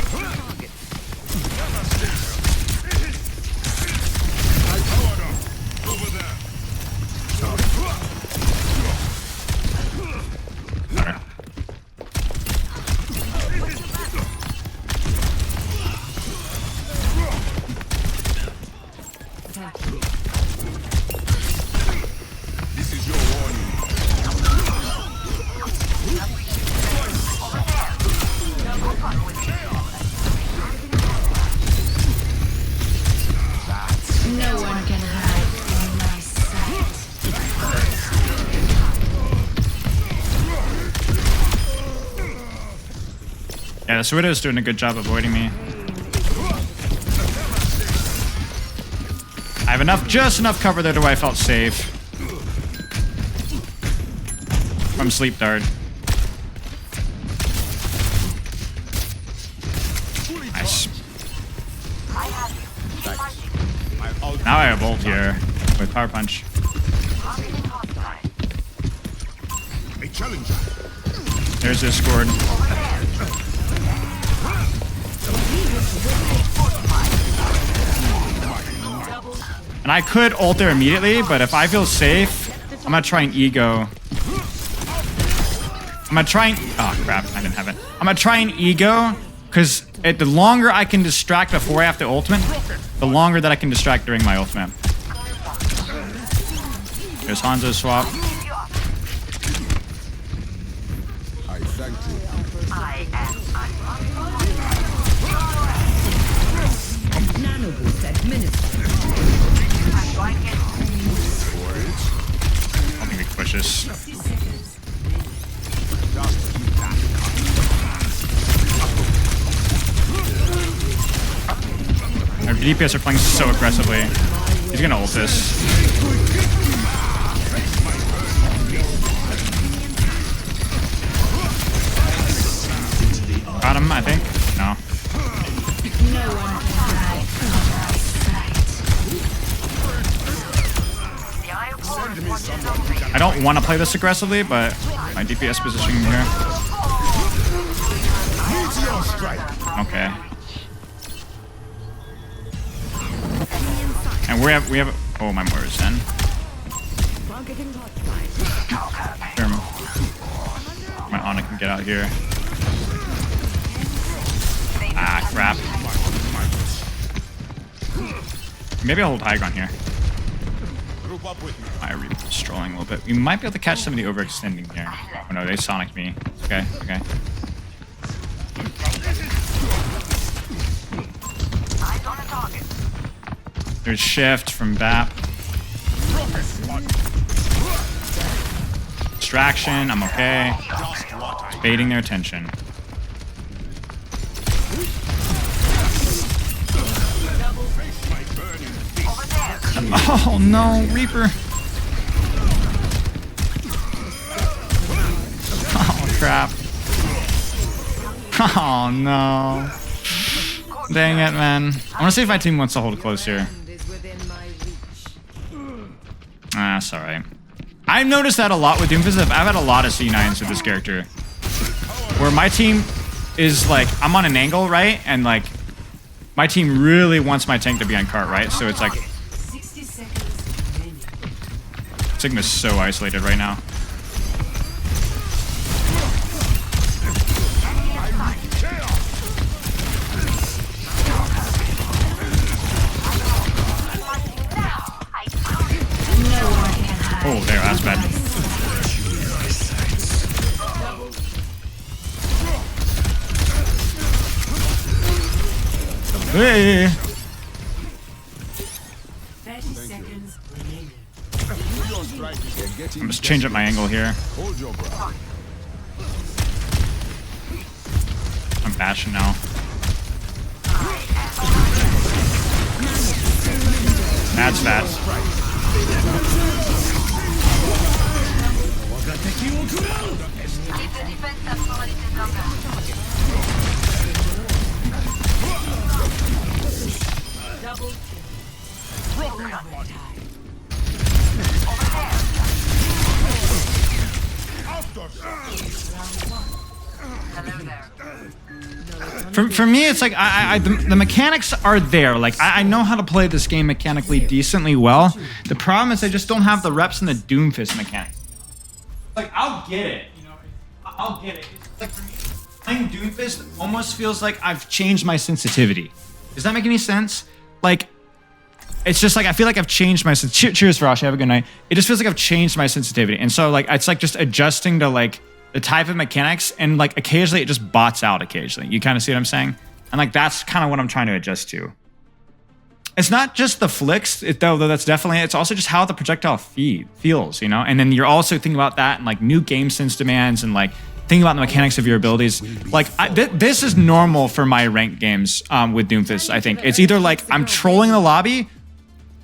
This is your warning. No one can hide from my sight. Yeah, the Widow's doing a good job avoiding me. I have just enough cover there to where I felt safe. From Sleep Dart. Nice. Now I have ult here with Power Punch. A challenger. There's Discord. And I could ult there immediately, but if I feel safe, I'm gonna try and ego. I'm gonna try and... Oh, crap. I didn't have it. I'm gonna try and ego, because the longer I can distract before I have to ultimate, the longer that I can distract during my ultimate. There's Hanzo's swap. I thank you. Nanoboost administered. I don't think we can push this. Our DPS are playing so aggressively. He's gonna ult this. Got him, I think. No. No one can hide from my sight. I don't want to play this aggressively, but my DPS positioning here. Okay. And we have oh, my Moira's in. Sure. My Ana can get out here. Ah, crap. Maybe I'll hold high ground here. I Reaper strolling a little bit. We might be able to catch somebody overextending here. Oh no, they sonicked me. Okay, okay. There's shift from BAP. Distraction, I'm okay. Just baiting their attention. Oh no, Reaper. Oh crap. Oh no. Dang it, man. I want to see if my team wants to hold close here. Ah, that's alright. I've noticed that a lot with Doomfist. I've had a lot of C9s with this character. Where my team is like, I'm on an angle, right? And like, my team really wants my tank to be on cart, right? So it's like, Sigma's so isolated right now. Oh, there, that's bad. Hey. 30 seconds remaining. I'm just change up my angle here. Hold your ground. I'm bashing now. That's fast. For me, it's like the mechanics are there. Like I know how to play this game mechanically decently well. The problem is I just don't have the reps in the Doomfist mechanics. Like I'll get it, you know. I'll get it. It's like for me, playing Doomfist almost feels like I've changed my sensitivity. Does that make any sense? Like it's just like I feel like I've changed my cheers, Rosh. Have a good night. It just feels like I've changed my sensitivity, and so like it's like just adjusting to like the type of mechanics, and like occasionally it just bots out occasionally. You kind of see what I'm saying? And like that's kind of what I'm trying to adjust to. It's not just the flicks, though that's definitely, it's also just how the projectile feels, you know? And then you're also thinking about that and like new game sense demands and like thinking about the mechanics of your abilities. Like this is normal for my ranked games with Doomfist, I think. It's either like I'm trolling the lobby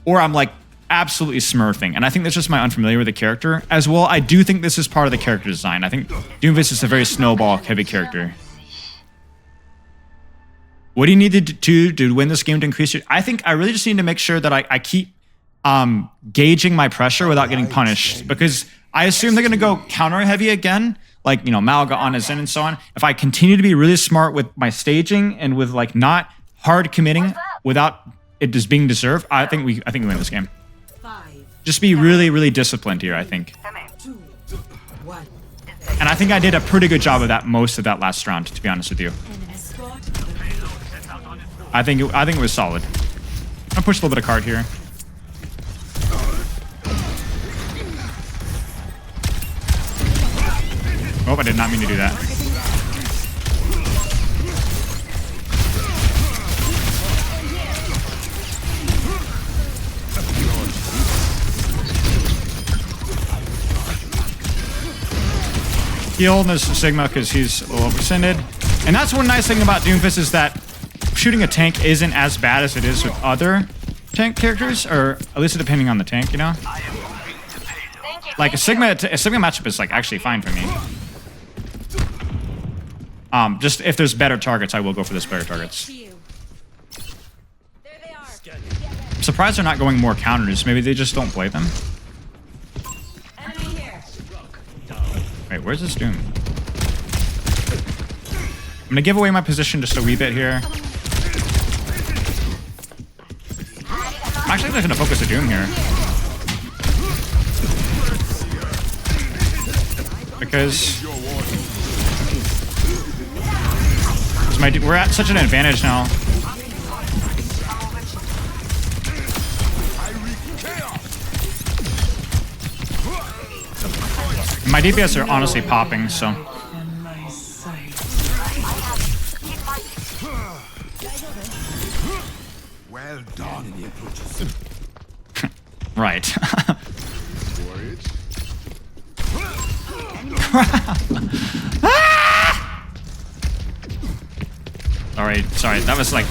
or I'm like absolutely smurfing. And I think that's just my unfamiliar with the character. As well, I do think this is part of the character design. I think Doomfist is a very snowball heavy character. What do you need to do to win this game to increase your... I think I really just need to make sure that I keep gauging my pressure without getting punished. Because I assume they're going to go counter heavy again. Like, you know, Malga on his Zen and so on. If I continue to be really smart with my staging and with like not hard committing without it just being deserved, I think we win this game. Just be really, really disciplined here, I think. And I think I did a pretty good job of that most of that last round, to be honest with you. I think it was solid. I'll push a little bit of card here. Oh, I did not mean to do that. Heal this Sigma because he's a little overextended. And that's one nice thing about Doomfist is that shooting a tank isn't as bad as it is with other tank characters, or at least depending on the tank, you know? Like a Sigma matchup is like actually fine for me. Just if there's better targets, I will go for those better targets. I'm surprised they're not going more counters. Maybe they just don't play them. Wait, where's this Doom? I'm gonna give away my position just a wee bit here. I'm actually gonna focus the Doom here. Because we're at such an advantage now. My DPS are honestly popping, so. Well done. Right. Sorry, that was like...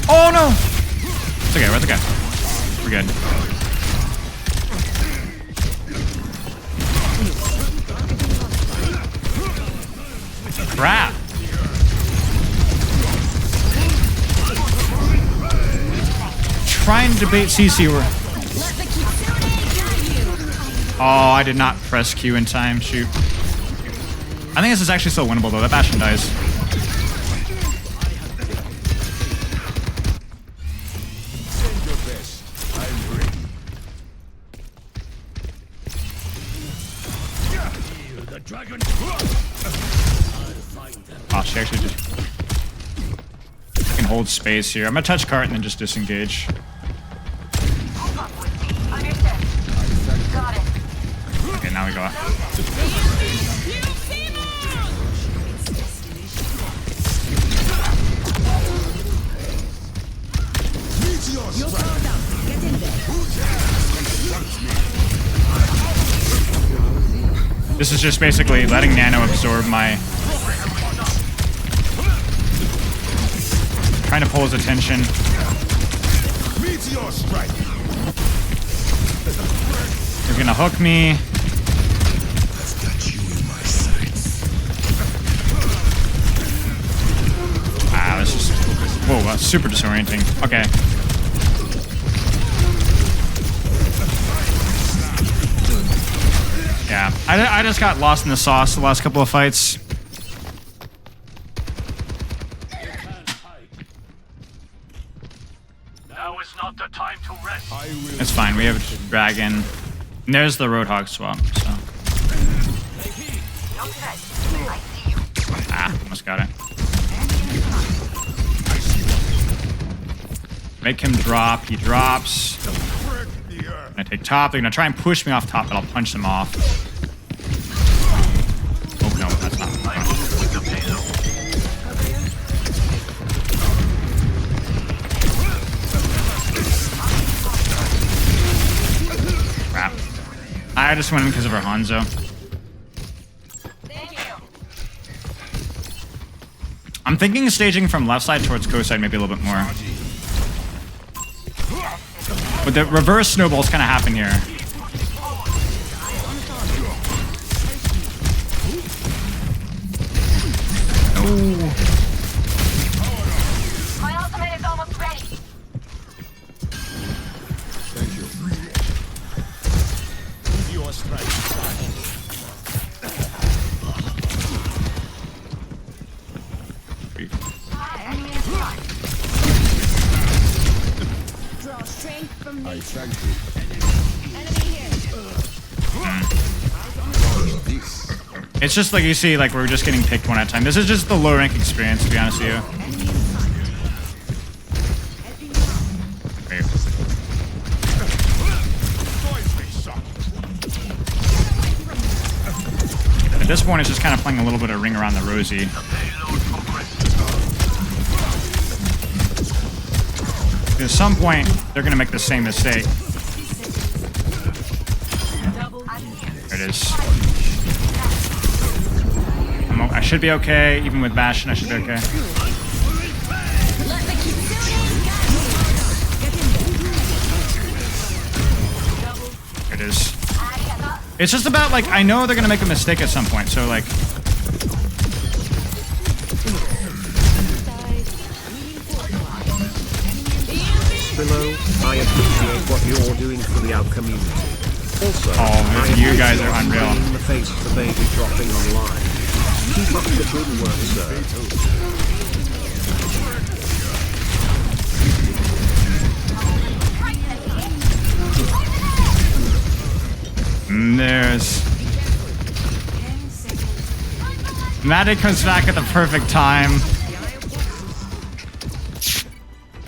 Oh no! It's okay, it's okay. We're good. Crap! Trying to bait CC. Oh, I did not press Q in time. Shoot. I think this is actually still winnable though. That Bastion dies. Send your best. I'm ready. The dragon. Oh, she actually just can hold space here. I'm gonna touch cart and then just disengage. Okay, now we go. go. This is just basically letting Nano absorb my... Trying to pull his attention. He's gonna hook me. Ah, this is... Whoa, that's super disorienting. Okay. Yeah, I just got lost in the sauce the last couple of fights. Now is not the time to rest. It's fine, we have a dragon. And there's the Roadhog swap, so. Ah, almost got it. Make him drop, he drops. I'm gonna take top, they're gonna try and push me off top, but I'll punch them off. Oh no, that's not. Crap. I just went in because of her Hanzo. I'm thinking staging from left side towards coast side maybe a little bit more. But the reverse snowballs kind of happen here. Oh. My ultimate is almost ready. Your strike. Draw strength from I nature. thank you. Enemy here. It's just like you see, like we're just getting picked one at a time. This is just the low rank experience, to be honest with you. Wait. At this point, it's just kind of playing a little bit of ring around the rosy. At some point, they're going to make the same mistake. There it is. I should be okay, even with Bastion, I should be okay. There it is. It's just about, like, I know they're going to make a mistake at some point, so, like... Spilo, I appreciate what you're doing for the out community. Also, oh, you guys are unreal. Being the face for baby dropping online. Keep up the good work, sir. There's... Maddie comes back at the perfect time.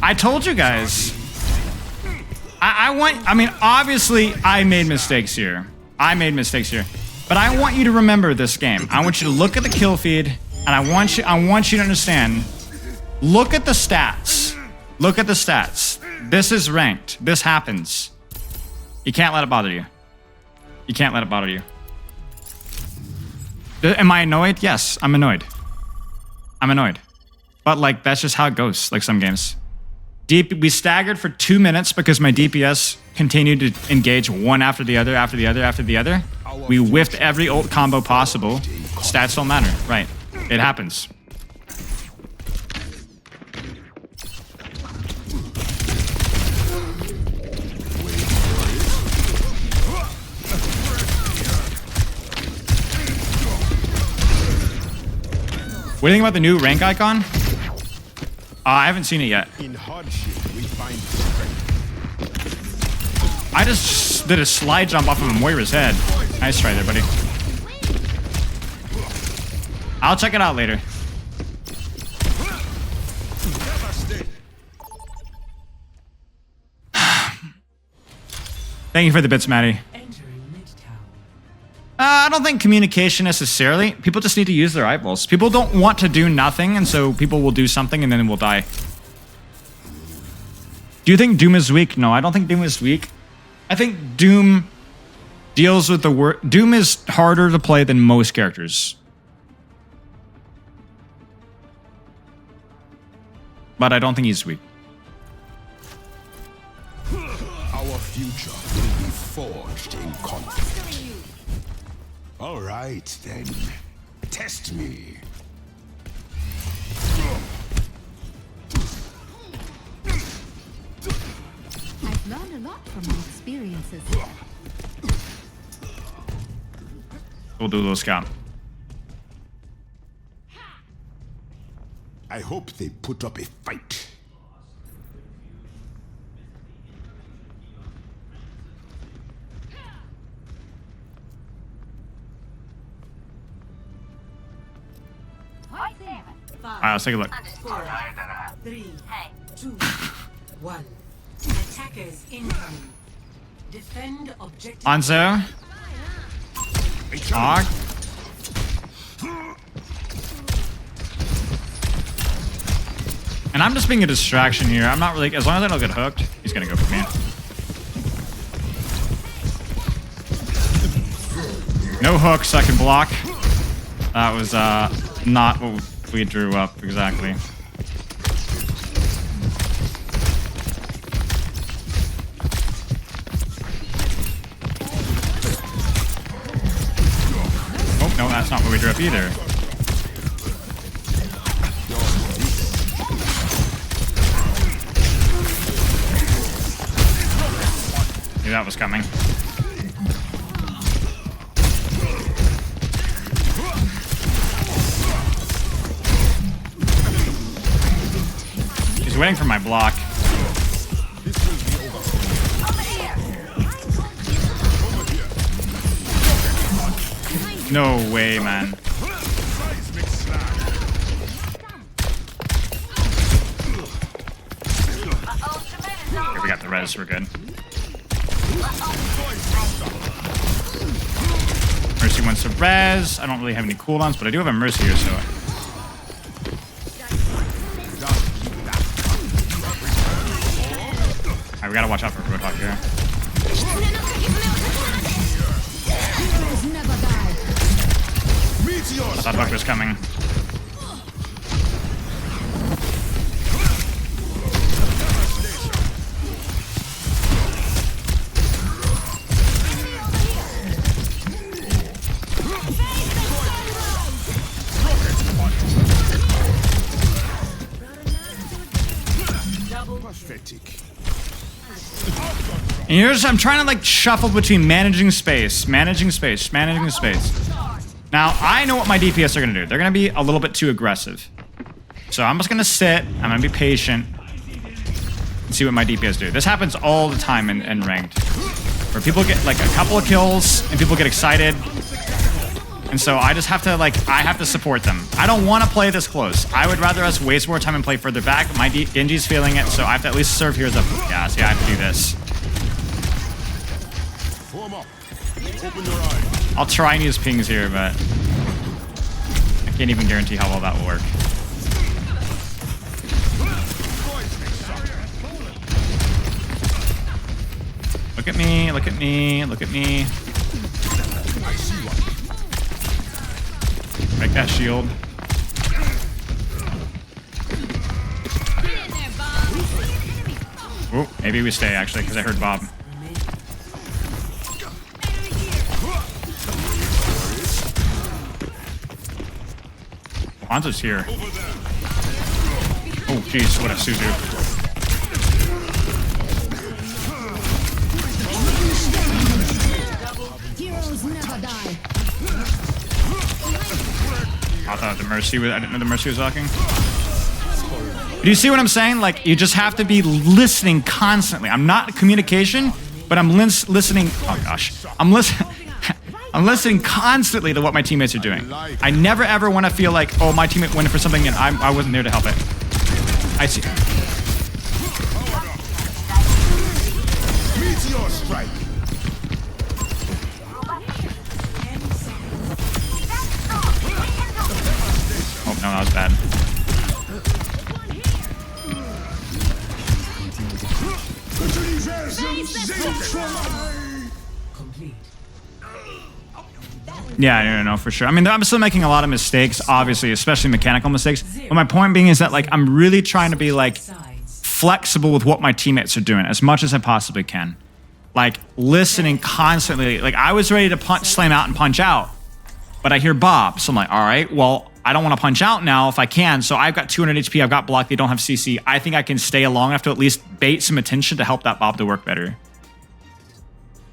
I told you guys. I mean, obviously, I made mistakes here. But I want you to remember this game. I want you to look at the kill feed, and I want you to understand. Look at the stats. Look at the stats. This is ranked. This happens. You can't let it bother you. You can't let it bother you. Am I annoyed? Yes, I'm annoyed. I'm annoyed. But, like, that's just how it goes, like some games. We staggered for 2 minutes because my DPS continued to engage one after the other, after the other, after the other. We whiffed every ult combo possible. Stats don't matter. Right. It happens. What do you think about the new rank icon? I haven't seen it yet. In hardship, we find strength. I just did a slide jump off of Moira's head. Nice try there, buddy. I'll check it out later. Thank you for the bits, Maddie. I don't think communication necessarily. People just need to use their eyeballs. People don't want to do nothing, and so people will do something and then will die. Do you think Doom is weak? No, I don't think Doom is weak. I think Doom deals with the word. Doom is harder to play than most characters. But I don't think he's weak. Our future will be forged in conflict. All right, then. Test me. I've learned a lot from my experiences. We'll do a little scout. I hope they put up a fight. Alright, let's take a look. 4, 3, 2, 1. Attackers incoming. Defend objective. Anzo. Og. And I'm just being a distraction here. I'm not really, as long as I don't get hooked, he's gonna go for me. No hooks, I can block. That was not what we drew up exactly. Oh, no, that's not what we drew up either. Knew that was coming. He's waiting for my block. No way, man. Okay, we got the res, we're good. Mercy wants to res. I don't really have any cooldowns, but I do have a Mercy here, so... Alright, we gotta watch out for Roadhog here. I thought Hook was coming. And here's, I'm trying to like shuffle between managing space. Now, I know what my DPS are going to do. They're going to be a little bit too aggressive. So I'm just going to sit. I'm going to be patient. And see what my DPS do. This happens all the time in ranked. Where people get like a couple of kills and people get excited. And so I just have to like, I have to support them. I don't want to play this close. I would rather us waste more time and play further back. My Genji's feeling it, so I have to at least serve here as a... Yeah, see, I have to do this. I'll try and use pings here, but I can't even guarantee how well that will work. Look at me, look at me, look at me. Break that shield. Oh, maybe we stay actually, because I heard Bob. Hanzo's here. Oh, jeez, what a Suzu. Heroes never die. I thought the Mercy was, I didn't know the Mercy was walking. Do you see what I'm saying? Like, you just have to be listening constantly. I'm not communication, but I'm listening. Oh gosh. I'm listening constantly to what my teammates are doing. I never ever want to feel like, oh, my teammate went for something and I wasn't there to help it. I see. Meteor strike. was bad. Yeah, no, for sure. I mean, I'm still making a lot of mistakes, obviously, especially mechanical mistakes. But my point being is that, like, I'm really trying to be, like, flexible with what my teammates are doing as much as I possibly can. Like, listening constantly. Like, I was ready to slam out and punch out, but I hear Bob. So I'm like, all right, well, I don't want to punch out now if I can. So I've got 200 HP. I've got block. They don't have CC. I think I can stay long enough to at least bait some attention to help that Bob to work better.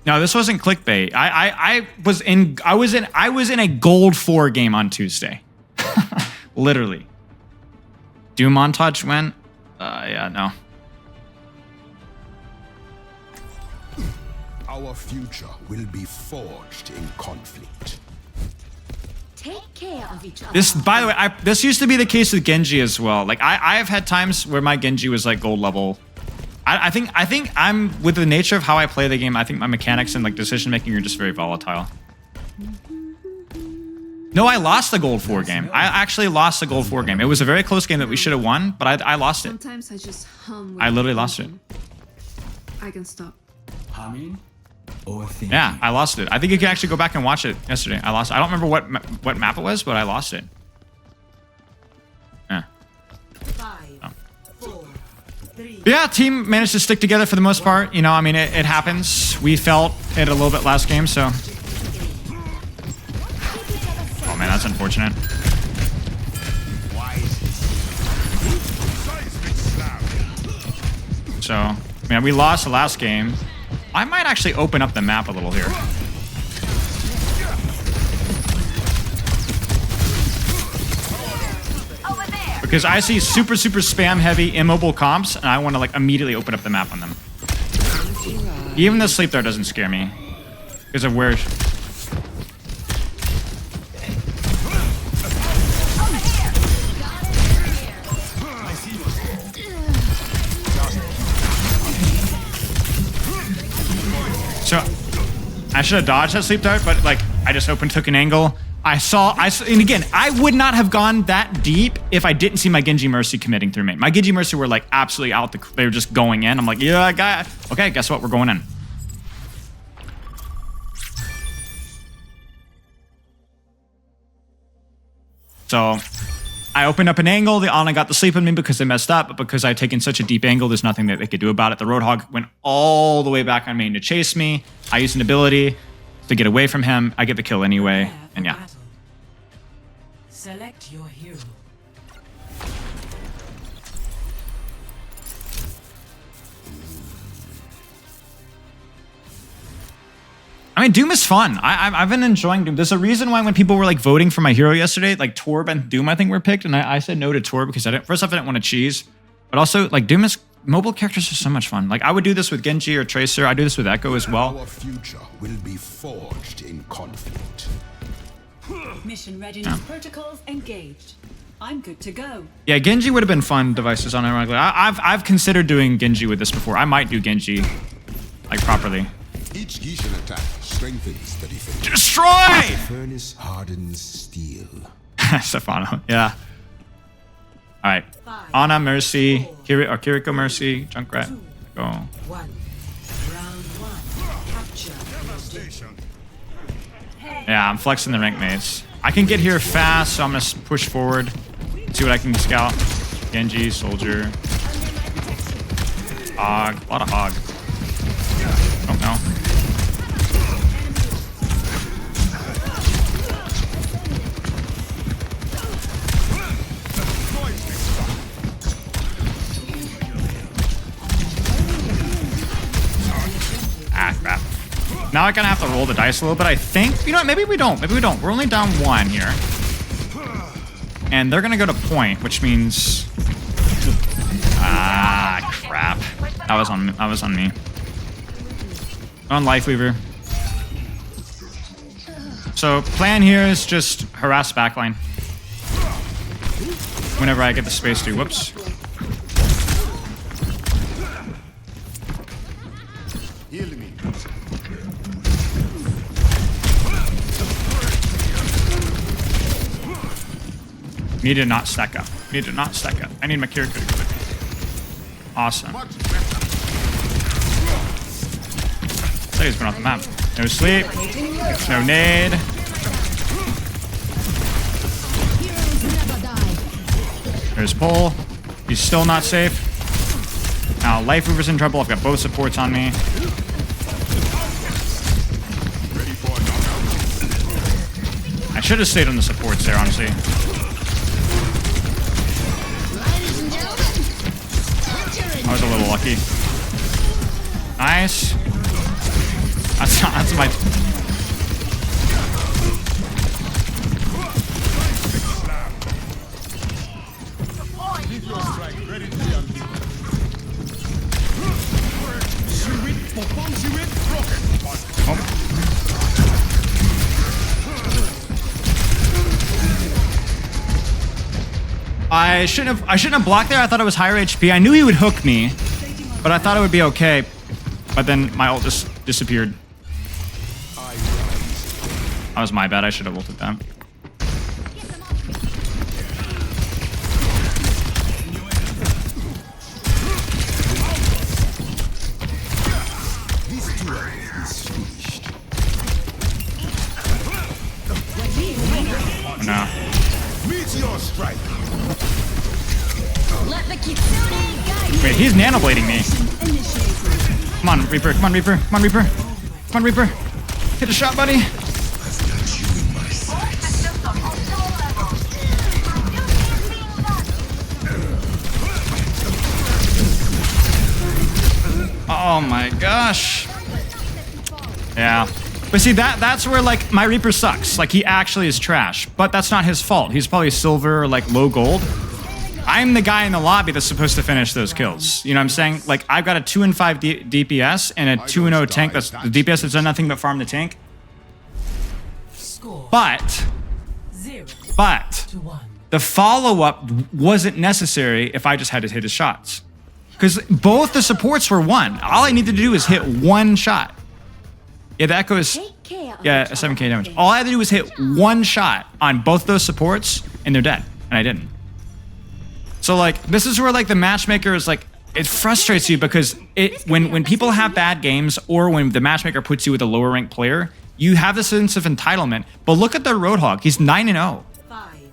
No, this wasn't clickbait. I was in a gold 4 game on Tuesday. Literally. Doom montage went? Yeah, no. Our future will be forged in conflict. Take care of each other. This, by the way, this used to be the case with Genji as well. Like I've had times where my Genji was like gold level. I think I'm, with the nature of how I play the game, I think my mechanics and like decision making are just very volatile. No, I lost the gold 4 game. I actually lost the gold 4 game. It was a very close game that we should have won, but I lost it. Sometimes I just hum. I literally lost it. I can stop. Humming or thinking? Yeah, I lost it. I think you can actually go back and watch it yesterday. I lost it. I don't remember what map it was, but I lost it. Yeah. 5, 4, 3. Yeah, team managed to stick together for the most part. You know, I mean, it happens. We felt it a little bit last game, so. Oh man, that's unfortunate. So, man, we lost the last game. I might actually open up the map a little here. Because I see super spam heavy immobile comps, and I want to like immediately open up the map on them. Even the sleep there doesn't scare me because of where. So I should have dodged that sleep dart, but like I just took an angle. I saw, and again, I would not have gone that deep if I didn't see my Genji Mercy committing through me. My Genji Mercy were like absolutely out. They were just going in. I'm like, yeah, I got it. Okay, guess what? We're going in. So I opened up an angle. The Ana got the sleep on me because they messed up, but because I'd taken such a deep angle, there's nothing that they could do about it. The Roadhog went all the way back on main to chase me. I used an ability to get away from him. I get the kill anyway, and yeah. Select your hero. I mean, Doom is fun. I've been enjoying Doom. There's a reason why when people were like voting for my hero yesterday, like Torb and Doom, I think were picked, and I said no to Torb because first off, I didn't want to cheese, but also like Doom is mobile characters are so much fun. Like I would do this with Genji or Tracer. I do this with Echo as well. Our future will be forged in conflict. Mission readiness protocols engaged. I'm good to go. Yeah, Genji would have been fun devices on ironically. I've considered doing Genji with this before. I might do Genji like properly. Each Gishin attack strengthens the defense. Destroy! The furnace hardens steel. Stefano, yeah. All right, Ana Mercy, Kiriko Mercy, Junkrat, go. 1. Round 1. Capture. Yeah, I'm flexing the rank mates. I can get here fast, so I'm gonna push forward, see what I can scout. Genji, Soldier, Hog, a lot of Hog. Don't know. Ah, crap. Now I kind of have to roll the dice a little bit, I think. You know what? Maybe we don't. Maybe we don't. We're only down 1 here. And they're going to go to point, which means... Ah, crap. That was on me. On Lifeweaver. So, plan here is just harass backline. Whenever I get the space to. Whoops. Need to not stack up. Need to not stack up. I need my character to go with me. Awesome. So he's going off the map. No sleep. No nade. There's pull. He's still not safe. Now Life Weaver's in trouble. I've got both supports on me. I should have stayed on the supports there, honestly. I was a little lucky. Nice. That's my... I shouldn't have blocked there. I thought it was higher HP. I knew he would hook me, but I thought it would be okay. But then my ult just disappeared. That was my bad. I should have ulted that. Oh, no. Wait, he's nanoblading me. Come on, Reaper. Come on, Reaper. Come on, Reaper. Come on, Reaper. Hit a shot, buddy. Oh my gosh. Yeah. But see, that's where, like, my Reaper sucks. Like, he actually is trash. But that's not his fault. He's probably silver or, like, low gold. I'm the guy in the lobby that's supposed to finish those kills. You know what I'm saying? Like, I've got a 2-5 DPS and a 2-0 tank. That's the DPS that's done nothing but farm the tank. But the follow-up wasn't necessary if I just had to hit his shots. Because both the supports were one. All I needed to do was hit one shot. Yeah, the Echo is... Yeah, 7k damage. All I had to do was hit one shot on both those supports, and they're dead. And I didn't. So, like, this is where, like, the matchmaker is, like... It frustrates you because when people have bad games, or when the matchmaker puts you with a lower-ranked player, you have this sense of entitlement. But look at the Roadhog. He's 9-0.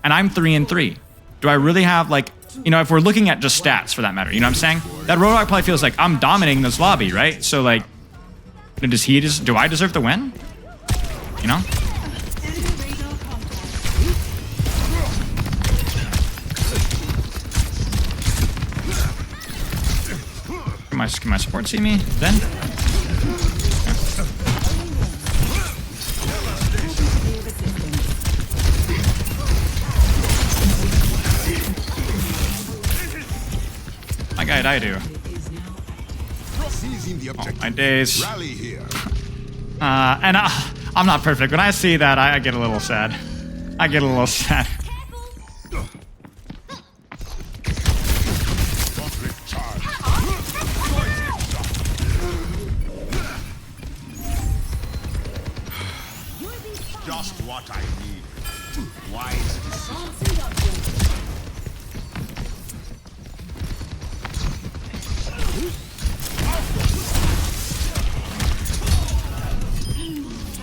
And I'm 3-3. Do I really have, like... You know, if we're looking at just stats, for that matter, you know what I'm saying? That Roadhog probably feels like I'm dominating this lobby, right? So, like... do I deserve to win? You know? Can my support see me then? My guy died, oh, my days. And I'm not perfect. When I see that, I get a little sad. I get a little sad. Just what I need. Wise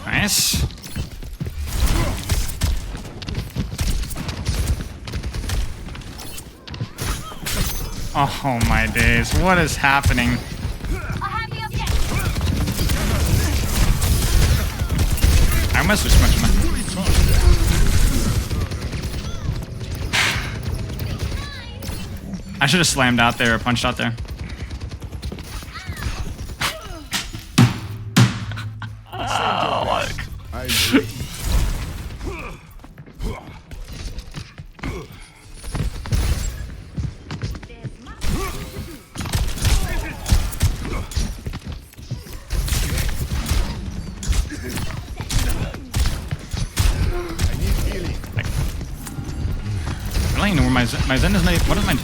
Nice. Oh my days, what is happening? I must have switched my... I should have slammed out there or punched out there. I don't even know where my Zen is. What is my...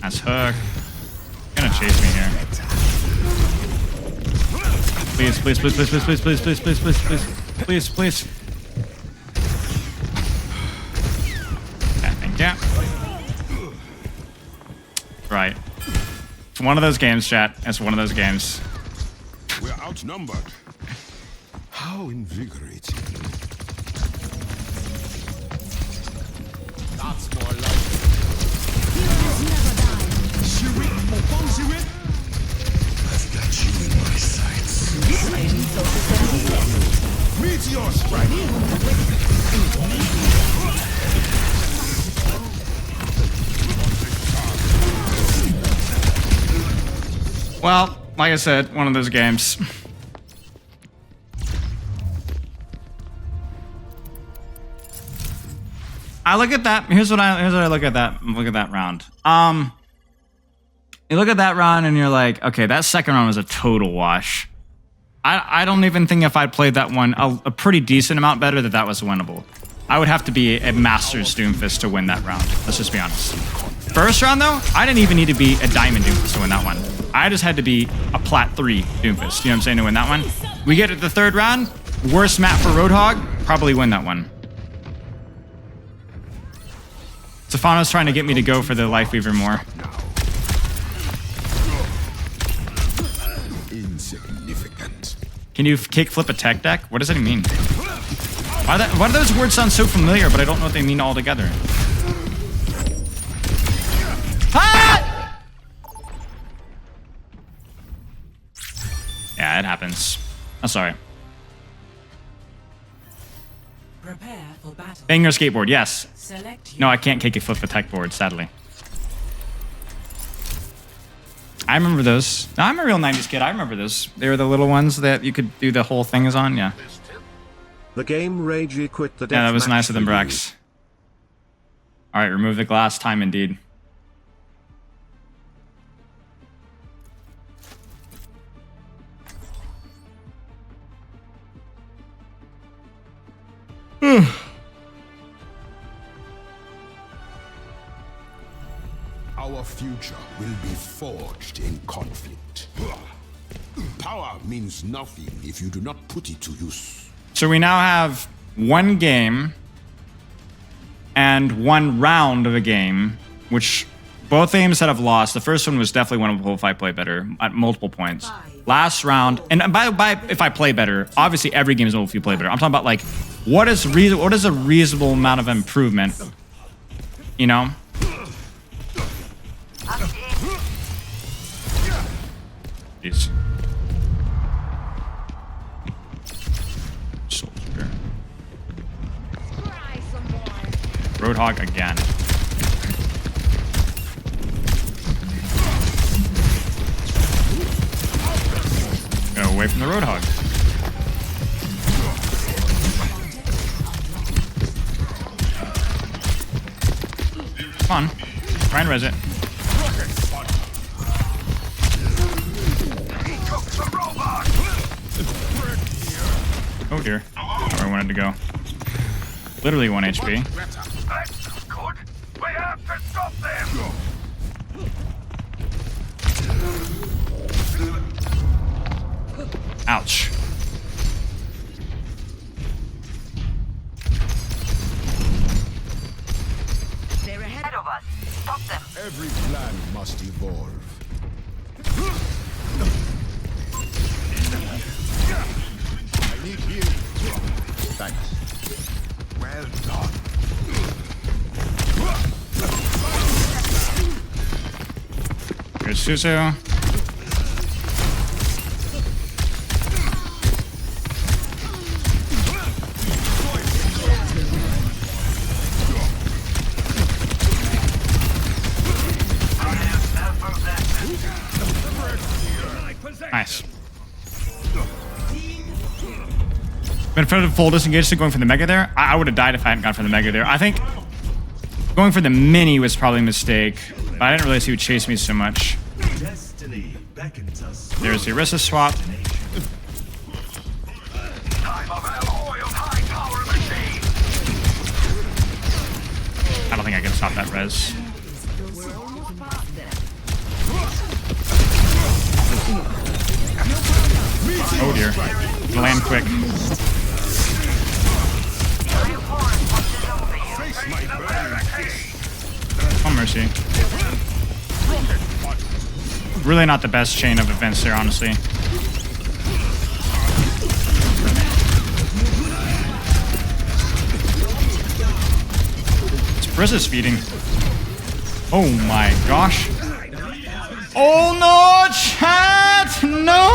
That's Hook. Gonna chase me here. Please, please, please, please, please, please, please, please, please, please, please, please, please. Okay, thank you. Right. It's one of those games, chat. It's one of those games. We're outnumbered. How invigorating. That's more like it. Heroes never die. I've got you in my sights. Meteor strike. Well, like I said, one of those games. I look at that. Here's what I look at that. Look at that round. You look at that round and you're like, okay, that second round was a total wash. I don't even think if I'd played that one a pretty decent amount better that was winnable. I would have to be a Master's Doomfist to win that round. Let's just be honest. First round though, I didn't even need to be a Diamond Doomfist to win that one. I just had to be a Plat 3 Doomfist. You know what I'm saying, to win that one. We get to the third round, worst map for Roadhog, probably win that one. Stefano's trying to get me to go for the Lifeweaver more. Insignificant. Can you kickflip a tech deck? What does that mean? Why do those words sound so familiar, but I don't know what they mean all together? Ah! Yeah, it happens. I'm sorry. Prepare for battle. Banger skateboard, yes. Select No, I can't kickflip the tech board, sadly. I remember those. No, I'm a real 90s kid. I remember those. They were the little ones that you could do the whole thing is on, yeah. The game Rage quit the Yeah, that was deathmatch nicer than for you. Brax. All right, remove the glass. Time indeed. Our future will be forged in conflict. Power means nothing if you do not put it to use. So we now have one game and one round of a game, which both games that have lost. The first one was definitely winnable if I play better at multiple points. Last round, and by if I play better, obviously every game is winnable if you play better. I'm talking about like what is a reasonable amount of improvement, you know? Jeez. Soldier. Roadhog again. Go away from the Roadhog. Come on. Try and res it. Oh dear. Where I wanted to go. Literally 1 HP. We have to stop them. Ouch. They're ahead of us. Stop them. Every plan must evolve. I need healing. Thanks. Well done. Here's Suzu. Nice. Benefit of full disengage to going for the mega there. I would have died if I hadn't gone for the mega there. I think going for the mini was probably a mistake, but I didn't realize he would chase me so much. Destiny beckons us. There's the Orisa swap. I don't think I can stop that res. Oh dear. Land quick. Oh, mercy. Really not the best chain of events there, honestly. Briz is feeding. Oh my gosh. Oh no, chat! No!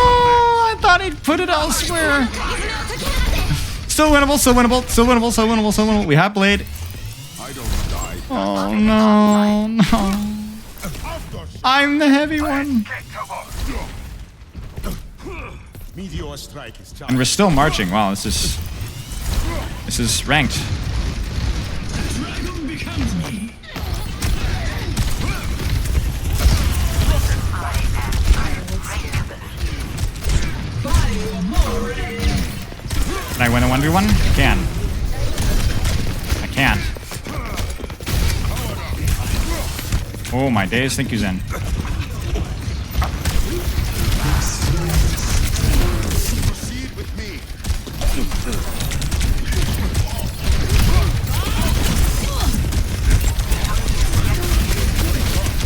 I thought he'd put it elsewhere. Still winnable, still winnable, still winnable, still winnable, still winnable. We have Blade. Oh no, no. I'm the heavy one. And we're still marching. Wow, this is ranked. Can I win a 1v1? I can. I can. Oh my days, thank you, Zen.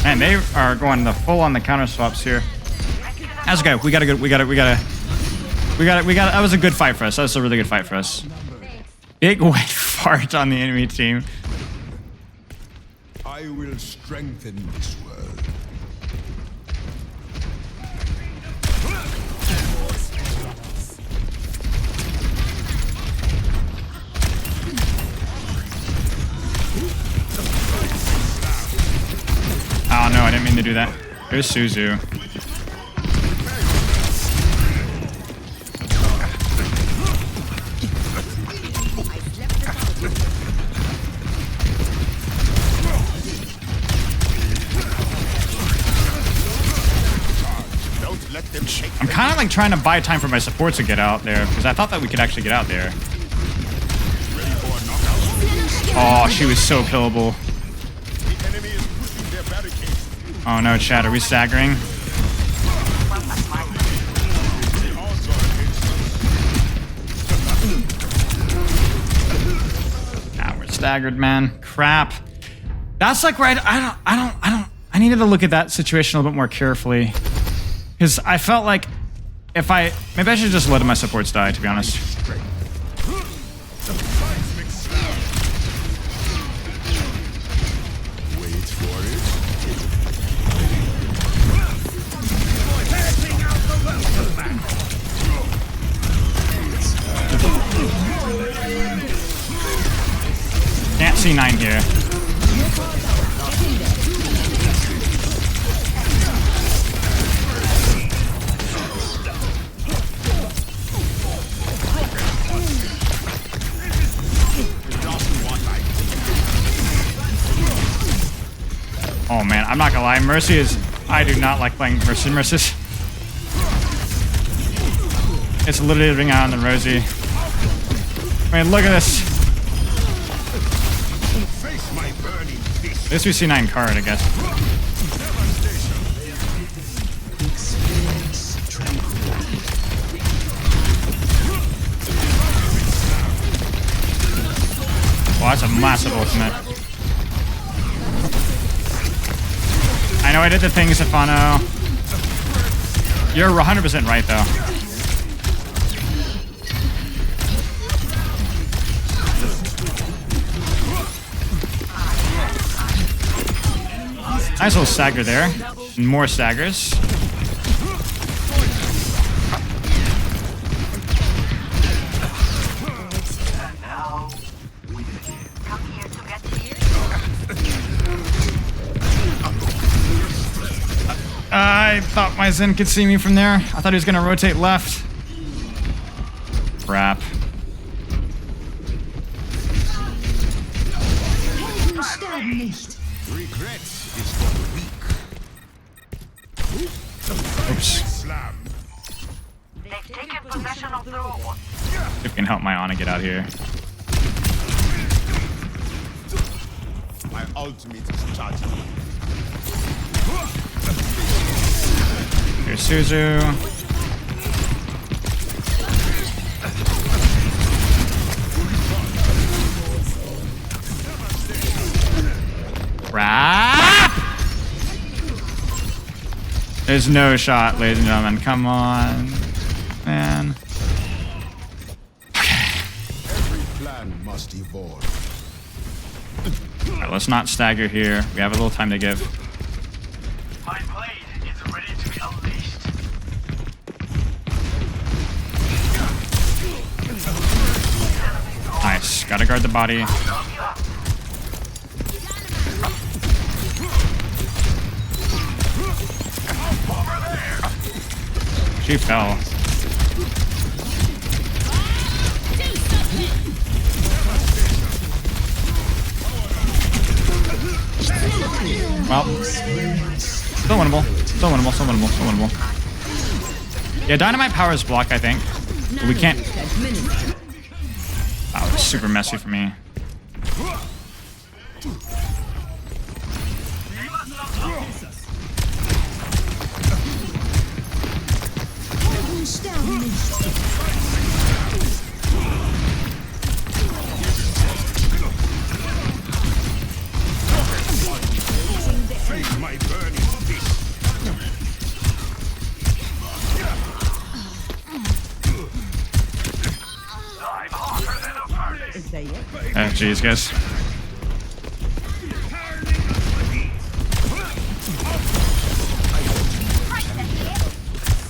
Man, they are going the full on the counter swaps here. That's okay. We got that was a good fight for us. That was a really good fight for us. Big wet fart on the enemy team. I will strengthen this world. Oh no, I didn't mean to do that. There's Suzu. I'm kind of like trying to buy time for my support to get out there because I thought that we could actually get out there. Oh, she was so killable. Oh no, chat, are we staggering? Nah, we're staggered, man. Crap. That's like right. I needed to look at that situation a little bit more carefully. Because I felt like if maybe I should just let my supports die, to be honest. Can't see 9 here. Oh man, I'm not gonna lie, Mercy is... I do not like playing Mercy. Mercy's... It's literally ring out on the Rosie. I mean, look at this. At least we see 9 card, I guess. Wow, that's a massive ultimate. I know I did the thing, Stefano. You're 100% right, though. Nice little stagger there. And more staggers. I thought my Zen could see me from there. I thought he was gonna rotate left. Crap. Oops. If we can help my Ana get out here. My ultimate is charging. Here's Suzu. There's no shot, ladies and gentlemen. Come on, man. Every plan must evolve. All right, let's not stagger here. We have a little time to give. My blade is ready to be unleashed. Nice. Gotta guard the body. She fell. Well, still winnable. Still winnable. Still winnable. Still winnable. Yeah, dynamite power is block, I think. But we can't. Wow, it's super messy for me. My burning fist. Oh, jeez, guys.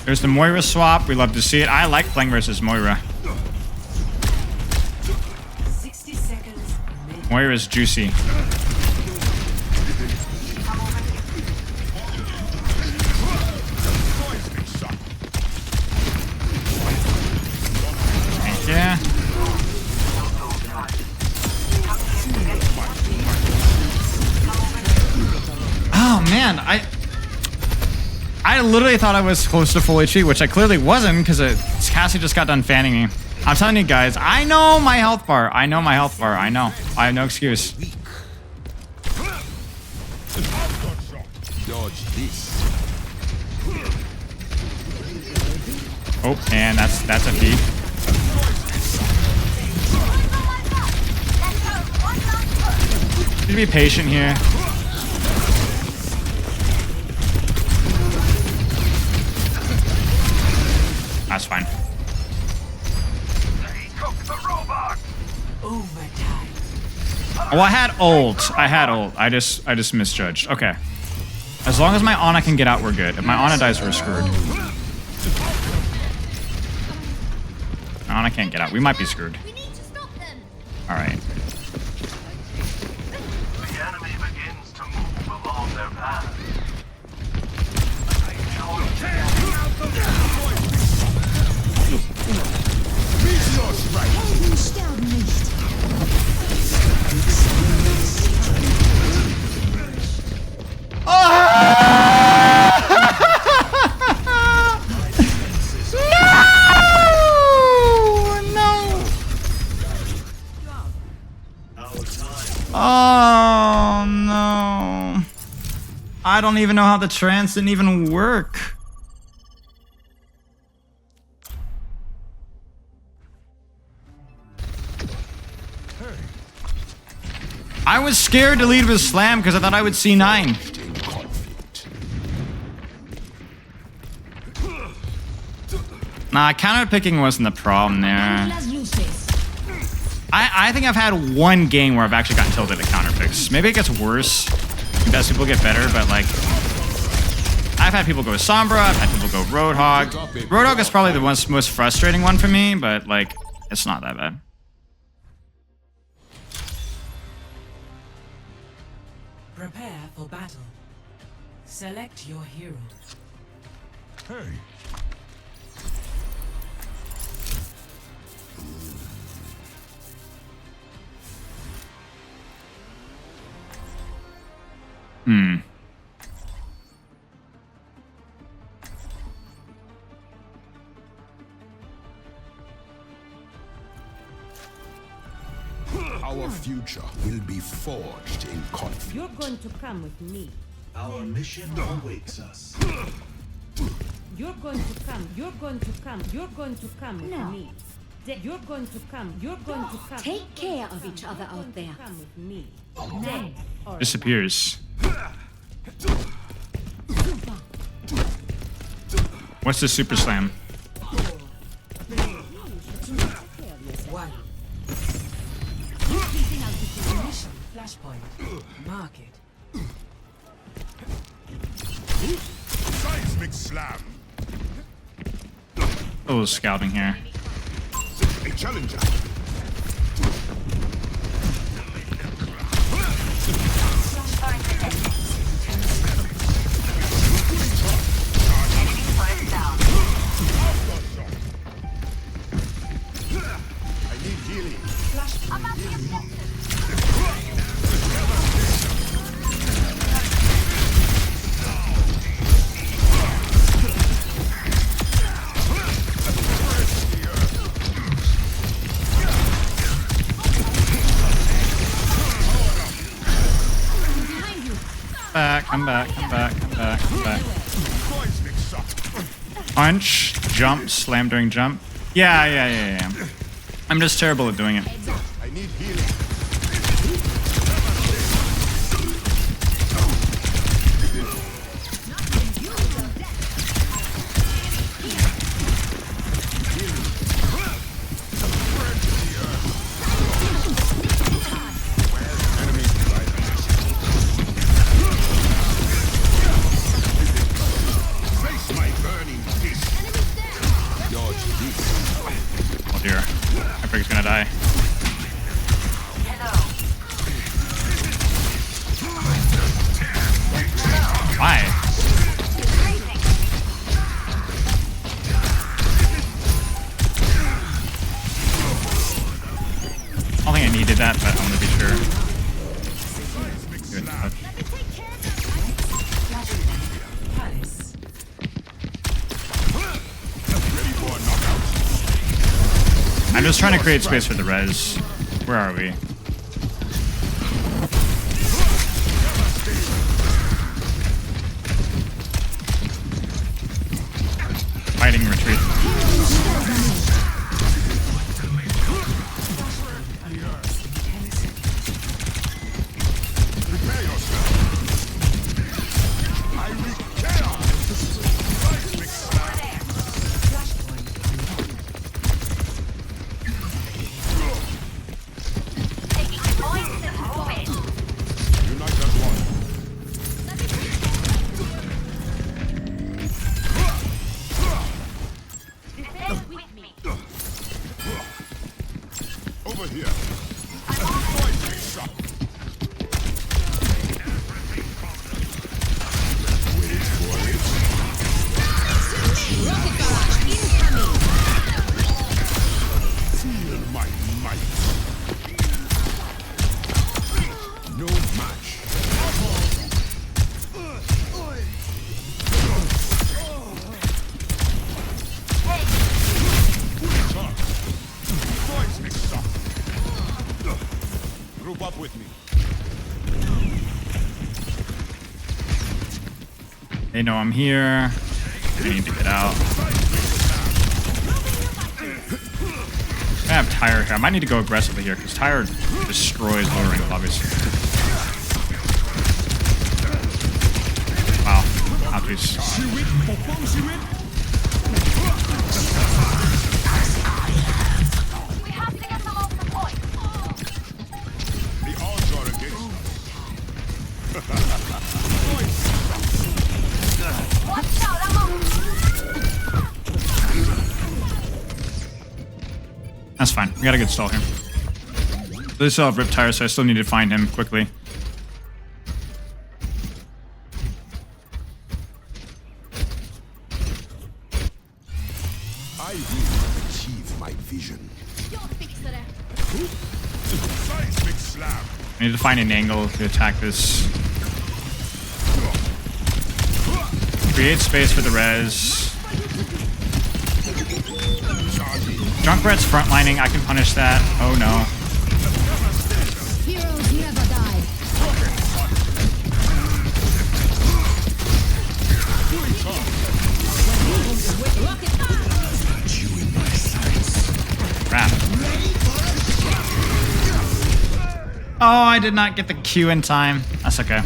There's the Moira swap. We love to see it. I like playing versus Moira. 60 seconds. Moira's juicy. Yeah. Oh man, I literally thought I was close to full HP, which I clearly wasn't because Cassie just got done fanning me. I'm telling you guys, I know my health bar. I know my health bar. I know. I have no excuse. Dodge this. Oh, and that's a feed. Need to be patient here. That's fine. Oh, I had ult. I just misjudged. Okay. As long as my Ana can get out, we're good. If my Ana dies, we're screwed. My Ana can't get out. We might be screwed. All right. The enemy begins to move along their path. Oh no. I don't even know how the trance didn't even work. I was scared to lead with Slam because I thought I would see 9. Nah, counter picking wasn't the problem there. I think I've had one game where I've actually gotten tilted at counter picks. Maybe it gets worse as people get better, but like I've had people go Sombra, I've had people go Roadhog. Roadhog is probably the most frustrating one for me, but like it's not that bad. Prepare for battle. Select your hero. Hey. Our future will be forged in conflict. You're going to come with me. Our mission awaits us. You're going to come. You're going to come. You're going to come with me. You're going to come. You're going to come. Take care of each other out there. Come with me. Disappears. What's the super slam? Seismic slam. Oh, scouting here. A challenger. I need healing. Come back. Punch, jump, slam during jump. Yeah. I'm just terrible at doing it. I need healing. Oh dear. Hyper's gonna die. Why? I don't think I needed that, but I'm gonna be sure. Good touch. I'm just trying to create space for the res. Where are we? Fighting retreat. Over here. Wait for it. Feel my might. No match. Group up with me. They know I'm here. I need to get out. I have Tyre here. I might need to go aggressively here because Tyre destroys lower rank, obviously. Wow. Ouchies. The odds are against That's fine. We got a good stall here. They still have Rip Tire, so I still need to find him quickly. I will achieve my vision. Seismic slam. I need to find an angle to attack this. Create space for the res. Junkrat's frontlining. I can punish that. Oh no. Heroes never die. Crap. Oh, I did not get the Q in time. That's okay.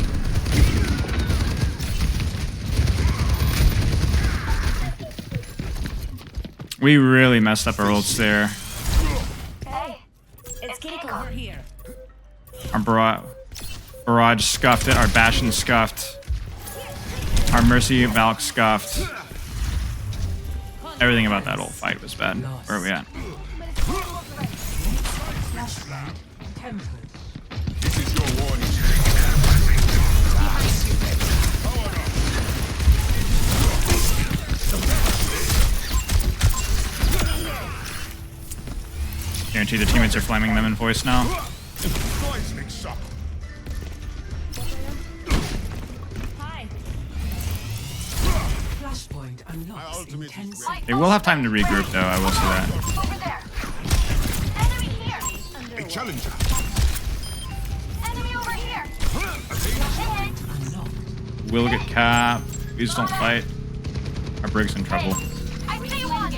We really messed up our ults there. Hey, it's getting over here. Our barrage scuffed it. Our Bastion scuffed. Our Mercy Valk scuffed. Everything about that old fight was bad. Where are we at? This is your warning. Guarantee the teammates are flaming them in voice now. Poisoning shock. Flashpoint unlocks in 10 seconds. They will have time to regroup, though. I will say that. Over there. Enemy here. A challenger. Enemy over here. We'll get capped. Please don't fight. Our Brig's in trouble. I see one.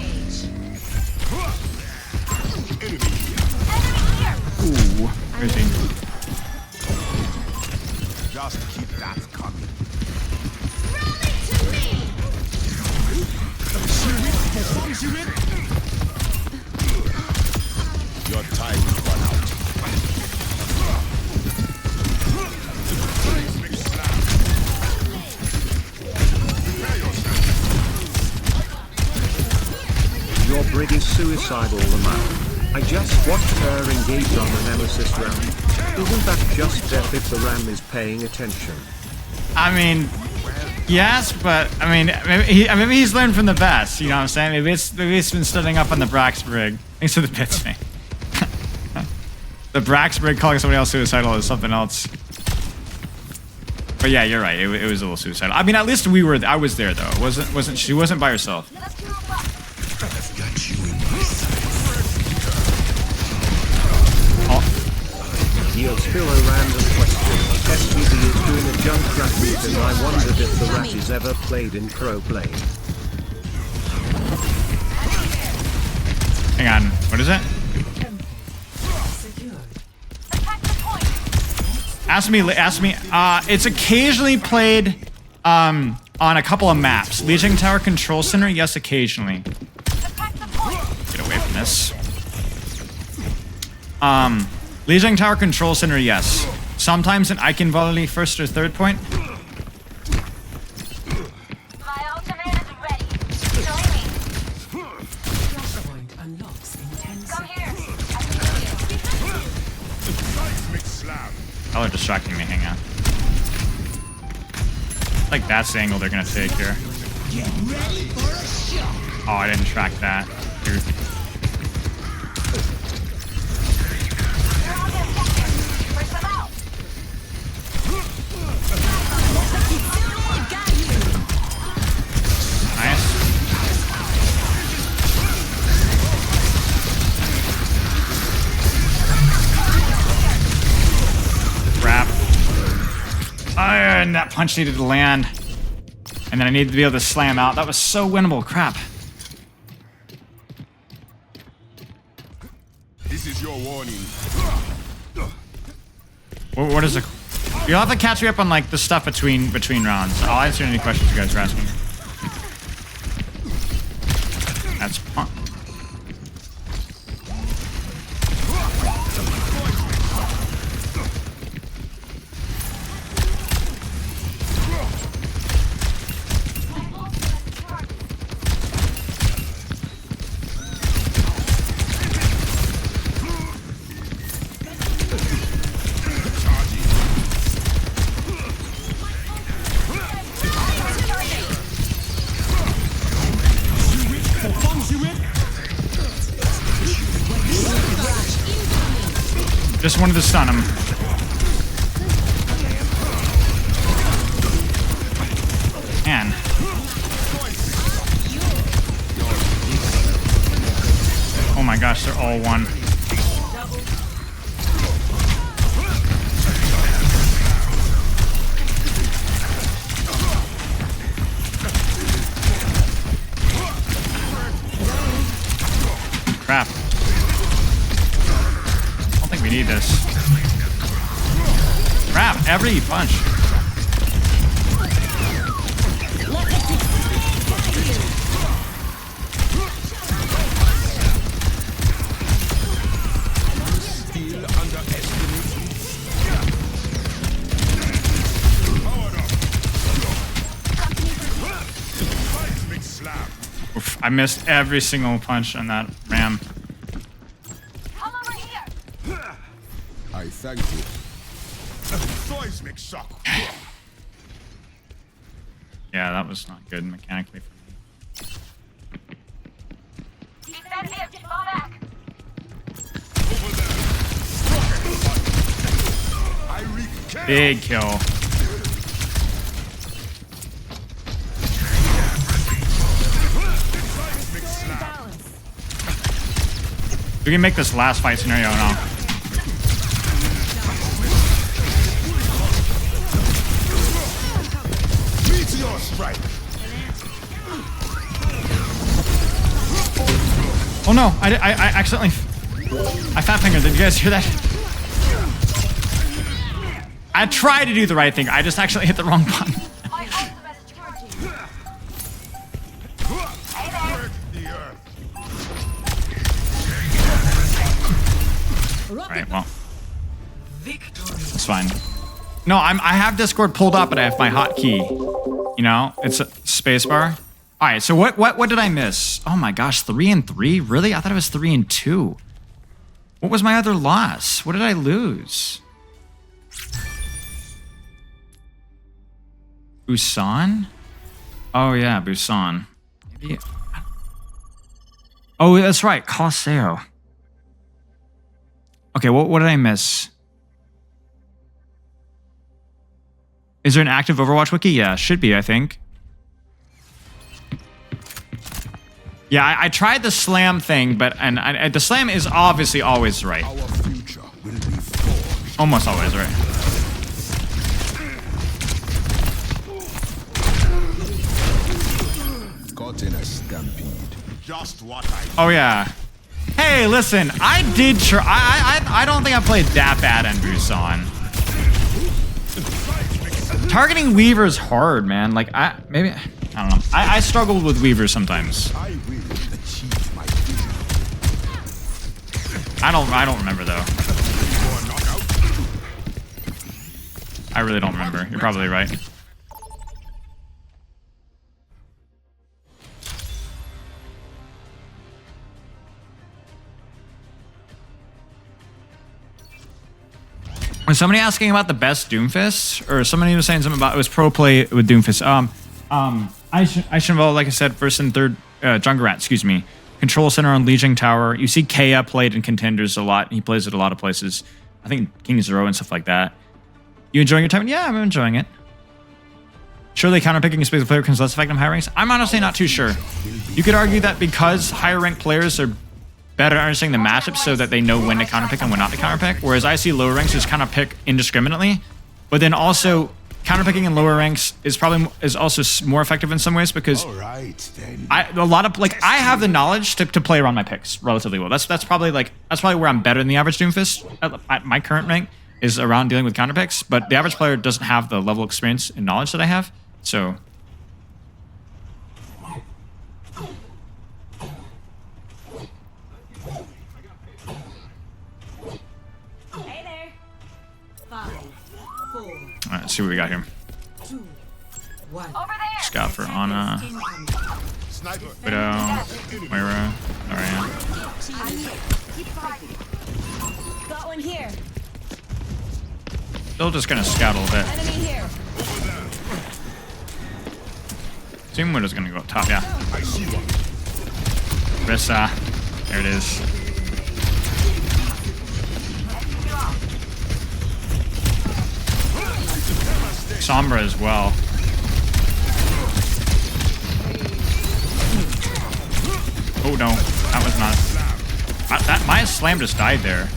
Ooh, where's he? Just keep that coming. Your time will run out. Your Brig is suicidal, the man. I just watched her engage on the Nemesis round. Isn't that just death if the RAM is paying attention? I mean, yes, but I mean, maybe he's learned from the best. You know what I'm saying? Maybe it's been studying up on the Brax Brig. Thanks for the bits, man. The Brax Brig calling somebody else suicidal is something else. But yeah, you're right. It was a little suicidal. I mean, at least I was there though. She wasn't by herself. Yo, Spilo random question. SGD is doing a Junkrat beat and I wondered if the rat is ever played in pro play. Hang on. What is it? Ask me. It's occasionally played on a couple of maps. Legion Tower Control Center, yes, occasionally. Get away from this. Legion Tower Control Center, yes. Sometimes an Icon Volley first or third point. My ultimate is ready. Join me. Flashpoint unlocks in 10 Come seconds. here. Oh, they're distracting me. Hang on. Like that's the angle they're gonna take here. Get ready for a show. Oh, I didn't track that. Dude. Nice. Crap. And that punch needed to land. And then I needed to be able to slam out. That was so winnable. Crap. This is your warning. What is it? You'll have to catch me up on like the stuff between rounds. I'll answer any questions you guys are asking. That's fun. Just wanted to stun him. Man. Oh my gosh, they're all one. Crap. I don't think we need this. Crap, every punch. Oof, I missed every single punch on that ram. I thank you. Seismic shock. Yeah, that was not good mechanically for me. Defensive, fall back. Big kill. We can make this last fight scenario now. Meteor strike. Oh no, I accidentally... I fat fingered. Did you guys hear that? I tried to do the right thing. I just actually hit the wrong button. Alright, well. It's fine. No, I have Discord pulled up and I have my hotkey. You know, it's a spacebar. Alright, so what did I miss? Oh my gosh, 3 and 3? Really? I thought it was 3 and 2. What was my other loss? What did I lose? Busan? Oh yeah, Busan. Maybe... Oh, that's right, Colosseo. Okay, what did I miss? Is there an active Overwatch wiki? Yeah, should be, I think. Yeah, I tried the slam thing, but the slam is obviously always right. Almost always right. Caught in a stampede. Just what I. Oh yeah. Hey, listen, I did try. I don't think I played that bad on Busan. Targeting Weaver is hard, man. Like I don't know. I struggled with Weaver sometimes. I don't remember though. I really don't remember. You're probably right. Was somebody asking about the best Doomfist? Or somebody was saying something about it was pro play with Doomfist. Aishinval, like I said, first and third Jungerat, excuse me. Control Center on Legion Tower. You see Kea played in Contenders a lot. He plays at a lot of places. I think King Zero and stuff like that. You enjoying your time? Yeah, I'm enjoying it. Surely counterpicking a space player becomes less effective in high ranks? I'm honestly not too sure. You could argue that because higher ranked players are better at understanding the matchups so that they know when to counterpick and when not to counterpick, whereas I see lower ranks just kind of pick indiscriminately. But then also, counterpicking in lower ranks is also more effective in some ways because I have the knowledge to play around my picks relatively well. That's probably where I'm better than the average Doomfist at my current rank is around dealing with counterpicks. But the average player doesn't have the level of experience and knowledge that I have, so. Alright, let's see what we got here. Scout for Ana. Widow. Moira. Alright. Got one here. Still just gonna scout a little bit. Enemy here. Assume Widow's gonna go up top, yeah. Rissa. There it is. Sombra as well. Oh no, that was not. My slam just died there.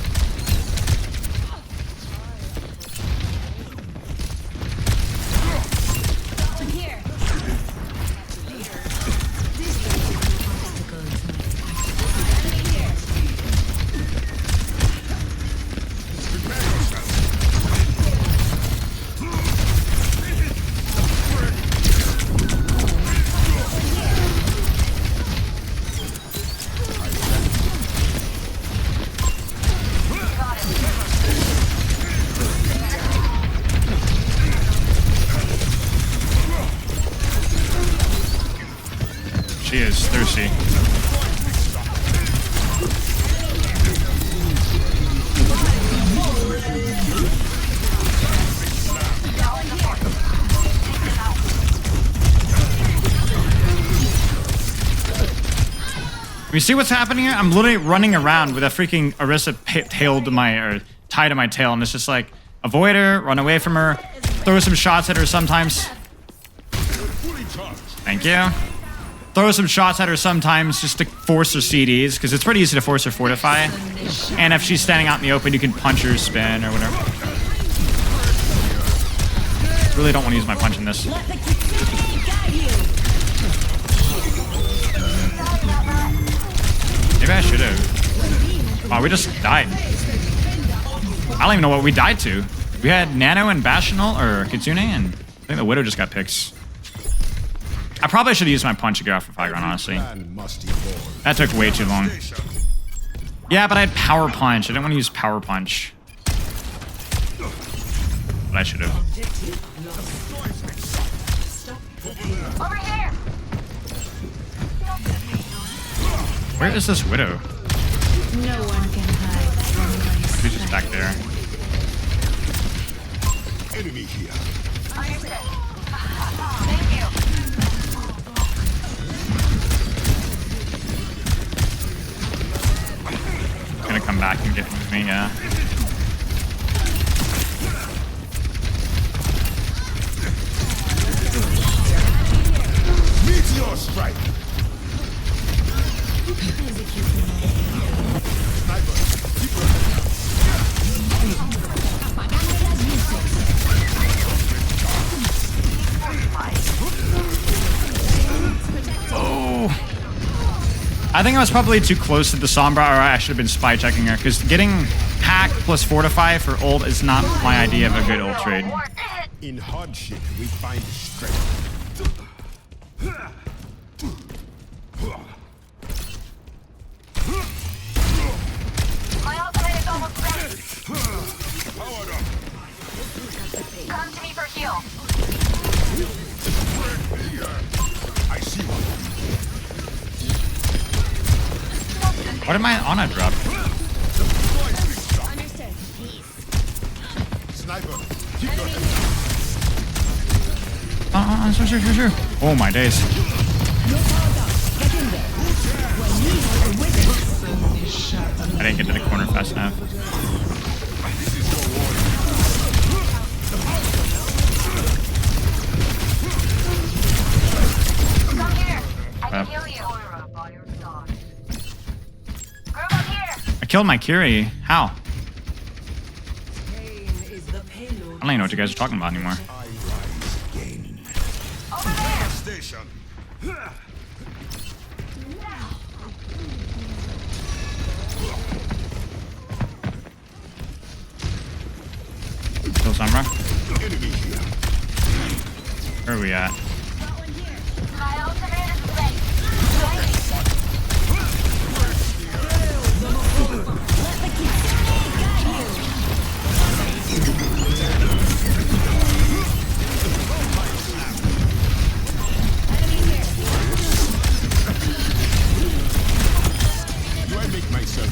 Mercy. You see what's happening here? I'm literally running around with a freaking Orisa tied to my tail, and it's just like, avoid her, run away from her, throw some shots at her sometimes. Thank you. Throw some shots at her sometimes just to force her CDs, because it's pretty easy to force her fortify. And if she's standing out in the open, you can punch her, spin, or whatever. Really don't want to use my punch in this. Maybe I should have. Wow, we just died. I don't even know what we died to. We had Nano and Bastional, or Kitsune, and I think the Widow just got picks. I probably should have used my punch to get off of high ground, honestly. That took way too long. Yeah, but I had Power Punch. I didn't want to use Power Punch. But I should have. Over here. Where is this Widow? No one can hide. She's just back there. Enemy here. Understood. Thank you. Gonna come back and get with me, yeah. Meteor strike. Oh, I think I was probably too close to the Sombra, or I should have been spy checking her, because getting hack plus fortify for ult is not my idea of a good ult trade. In hardship, we find strength. My ultimate is almost ready. Powered up. Come to me for heal. I see one. What did my Ana drop? Sniper. Sure. Oh my days. I didn't get to the corner fast enough. Come here. I can heal you. Group up here. I killed my Kiri. How? I don't even know what you guys are talking about anymore. Over there. Station. Kill Sombra. Enemy here. Where are we at? My ultimate is ready. Do I make myself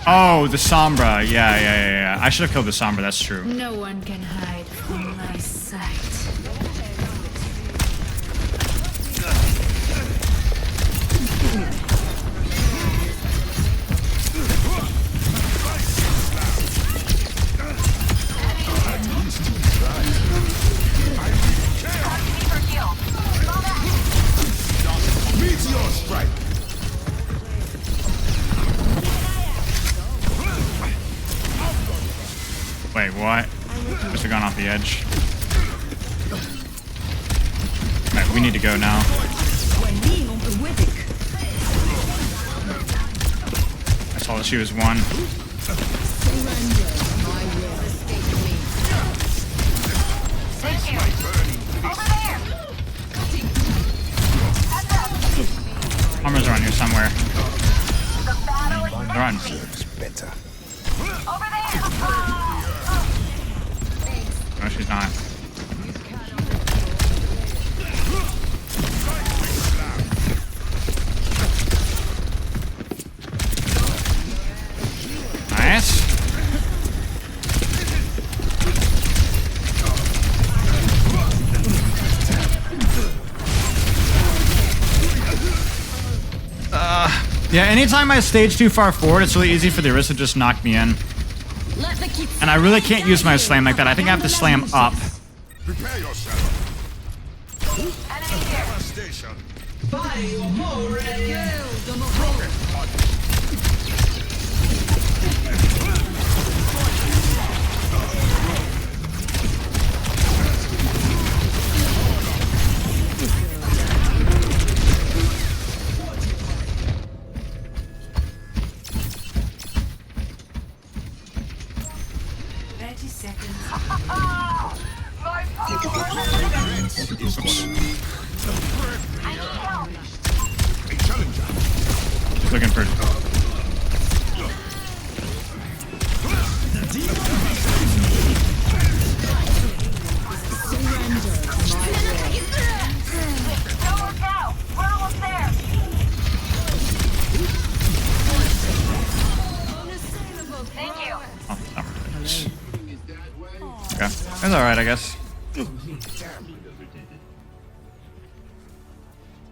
Oh, the Sombra. Yeah. I should have killed the Sombra. That's true. No one can hide from my sight. Meteor strike. Wait, what? Must have gone off the edge. Right, we need to go now. I saw that she was one. somewhere. Run. Better. No, she's not. Nice. Yeah, anytime I stage too far forward, it's really easy for the Orisa to just knock me in. And I really can't use my slam like that. I think I have to slam up. Prepare yourself. Just looking for. Okay, that's alright, I guess.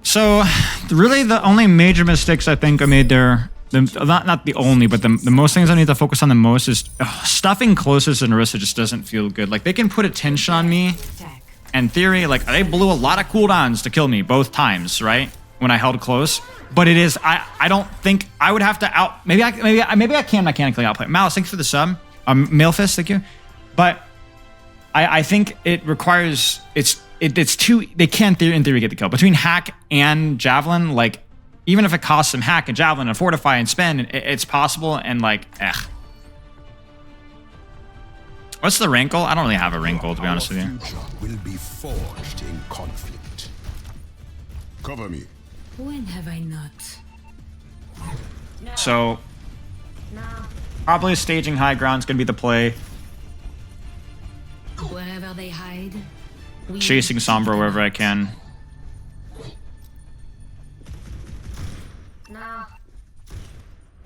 So, really, the only major mistakes I think I made there, not the only, but the most things I need to focus on the most is stuffing closest and Orisa just doesn't feel good. Like, they can put attention on me. In theory, like, they blew a lot of cooldowns to kill me both times, right? When I held close. But it is, I don't think I would have to maybe I can mechanically outplay. Malice, thanks for the sub. Mailfist, thank you. But I think it requires, it's too, they can in theory get the kill. Between hack and javelin, like, even if it costs them hack and javelin and fortify and spend, it's possible, and like, What's the wrinkle? I don't really have a wrinkle, to be honest with you. Will be forged in conflict. Cover me. When have I not? So, probably staging high ground is going to be the play. Wherever they hide. Chasing Sombra wherever I can.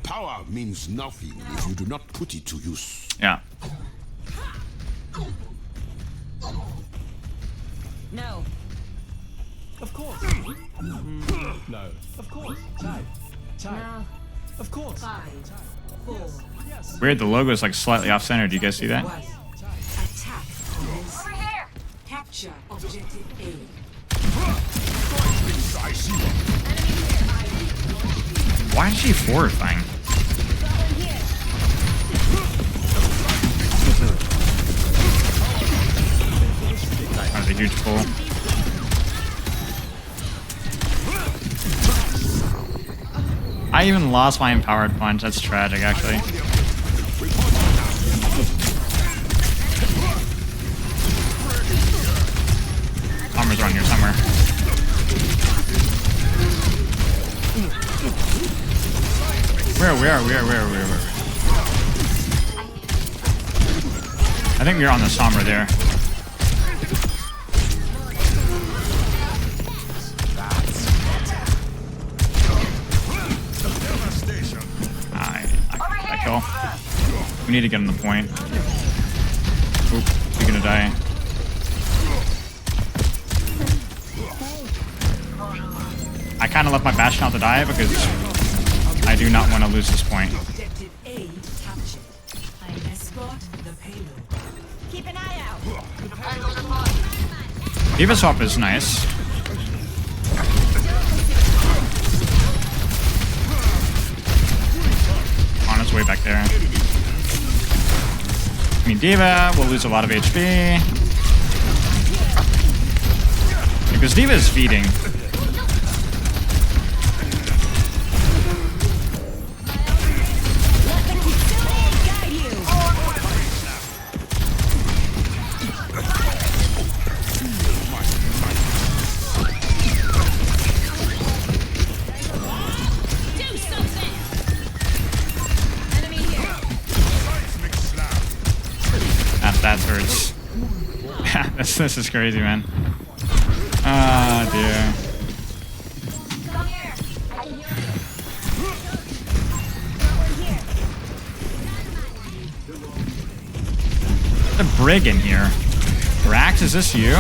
Power means nothing if you do not put it to use. Yeah. No. Of course. No. Of course. Chai. No. Of course. 5, 4. Weird, the logo is like slightly off center. Do you guys see that? Attack. Over here. Capture objective A. Why is she fortifying? That was a huge pull. I even lost my empowered punch. That's tragic, actually. Armor's around here somewhere. Where? I think we're on the Sombra there. I kill. We need to get on the point. Oop, you're gonna die. I kind of left my Bastion out to die because I do not want to lose this point. Objective A captured. I escort the payload. Keep an eye out. Diva swap is nice. On its way back there. I mean, Diva will lose a lot of HP. Because Diva is feeding. This is crazy, man. Ah, dear. The brig in here. Rax, is this you?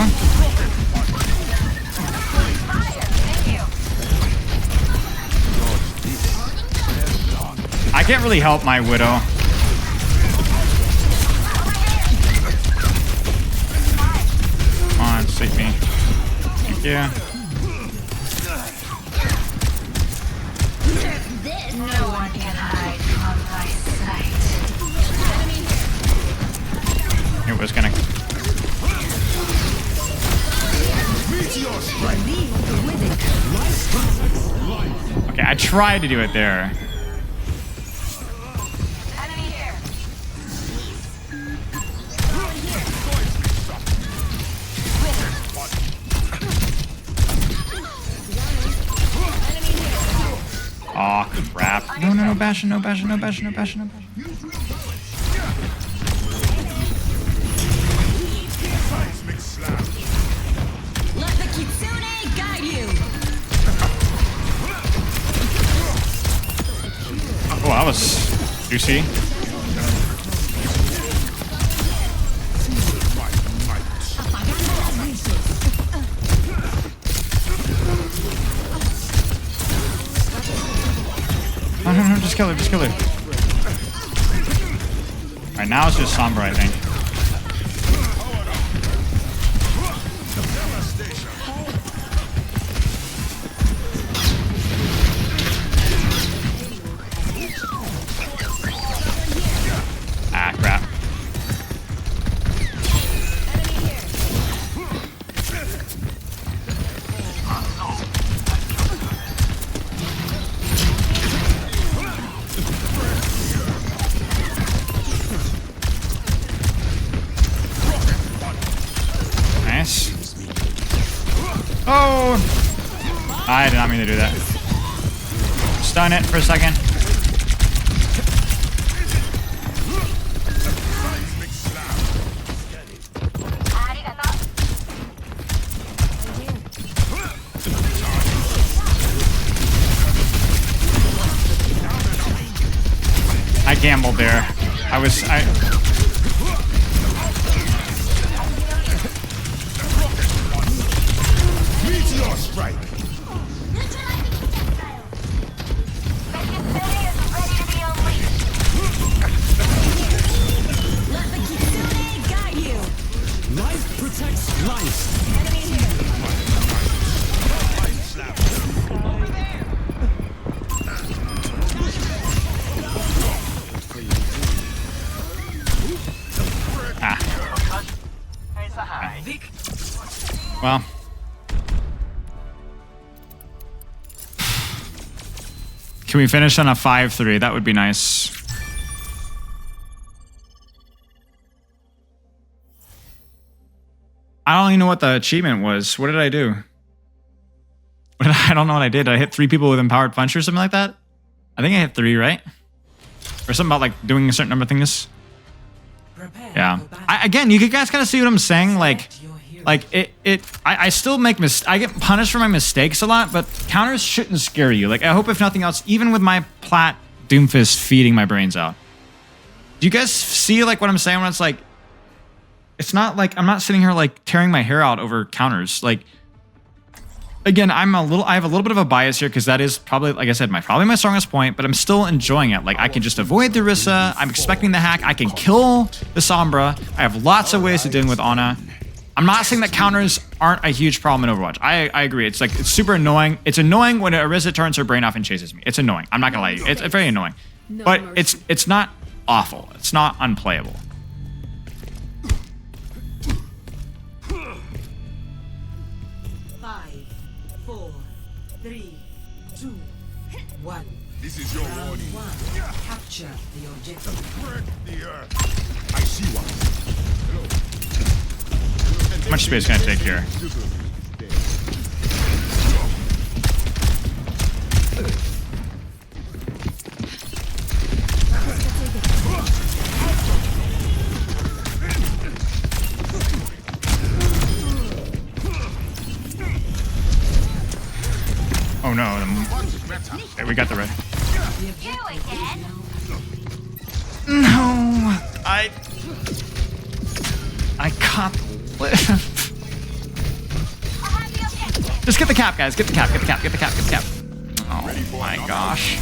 I can't really help my Widow. Come on, save me. Thank you. No one can hide from my sight. It was gonna. Okay, I tried to do it there. Oh crap. No, no, no, Bastion, no, Bastion, no, Bastion, no, Bastion, no, Bastion. Let the Kitsune guide you. Oh, that was juicy. No, no, no, just kill her, just kill her. Alright, now it's just Sombra, I think. Ah, crap. Nice. Oh! I did not mean to do that. Stun it for a second. I gambled there. Meteor strike. Life protects life. Enemy here. Well. Can we finish on a 5-3? That would be nice. I don't even know what the achievement was. What did I do? I don't know what I did. Did I hit 3 people with Empowered Punch or something like that? I think I hit 3, right? Or something about like doing a certain number of things. Yeah. Again, you guys gotta see what I'm saying. Like I still make I get punished for my mistakes a lot, but counters shouldn't scare you. Like I hope if nothing else, even with my plat Doomfist feeding my brains out. Do you guys see like what I'm saying when it's like, it's not like I'm not sitting here like tearing my hair out over counters. Like again, I have a little bit of a bias here because that is probably, like I said, probably my strongest point, but I'm still enjoying it. Like I can just avoid the Orisa. I'm expecting the hack. I can kill the Sombra. I have lots of ways to deal with Ana. I'm not saying that counters aren't a huge problem in Overwatch. I agree. It's like, it's super annoying. It's annoying when Orisa turns her brain off and chases me. It's annoying. I'm not gonna lie to you. It's very annoying. But it's not awful. It's not unplayable. This is your warning. Capture the objective. Break the earth. I see one. How much space can I take here? Oh no. Okay, we got the red. No. I can't live. Just get the cap, guys. Get the cap. Get the cap. Get the cap. Get the cap. Oh my gosh.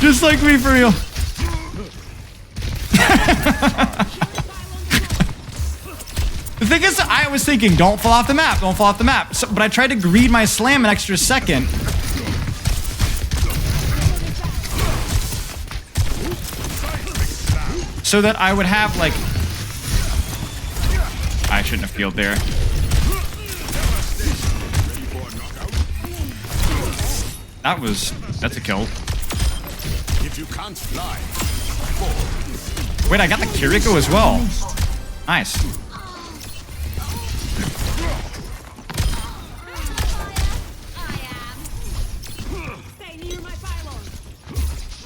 Just like me, for real. The thing is, I was thinking, don't fall off the map, don't fall off the map. So, but I tried to greed my slam an extra second. So that I would have, like... I shouldn't have healed there. That's a kill. If you can't fly. Wait, I got the Kiriko as well. Nice.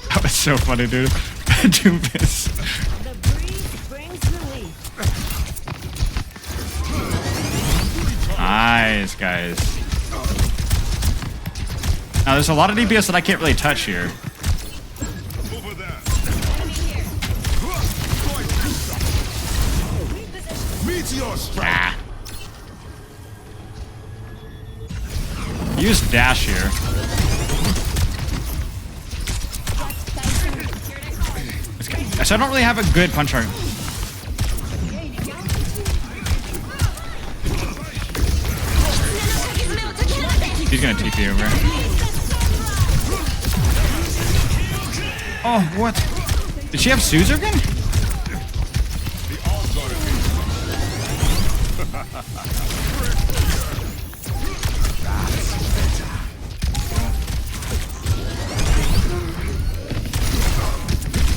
That was so funny, dude. Doomfist. Nice, guys. Now, there's a lot of DPS that I can't really touch here. Ah. Use dash here. So I don't really have a good punch arc. He's gonna TP over. Oh, what? Did she have Sojourn?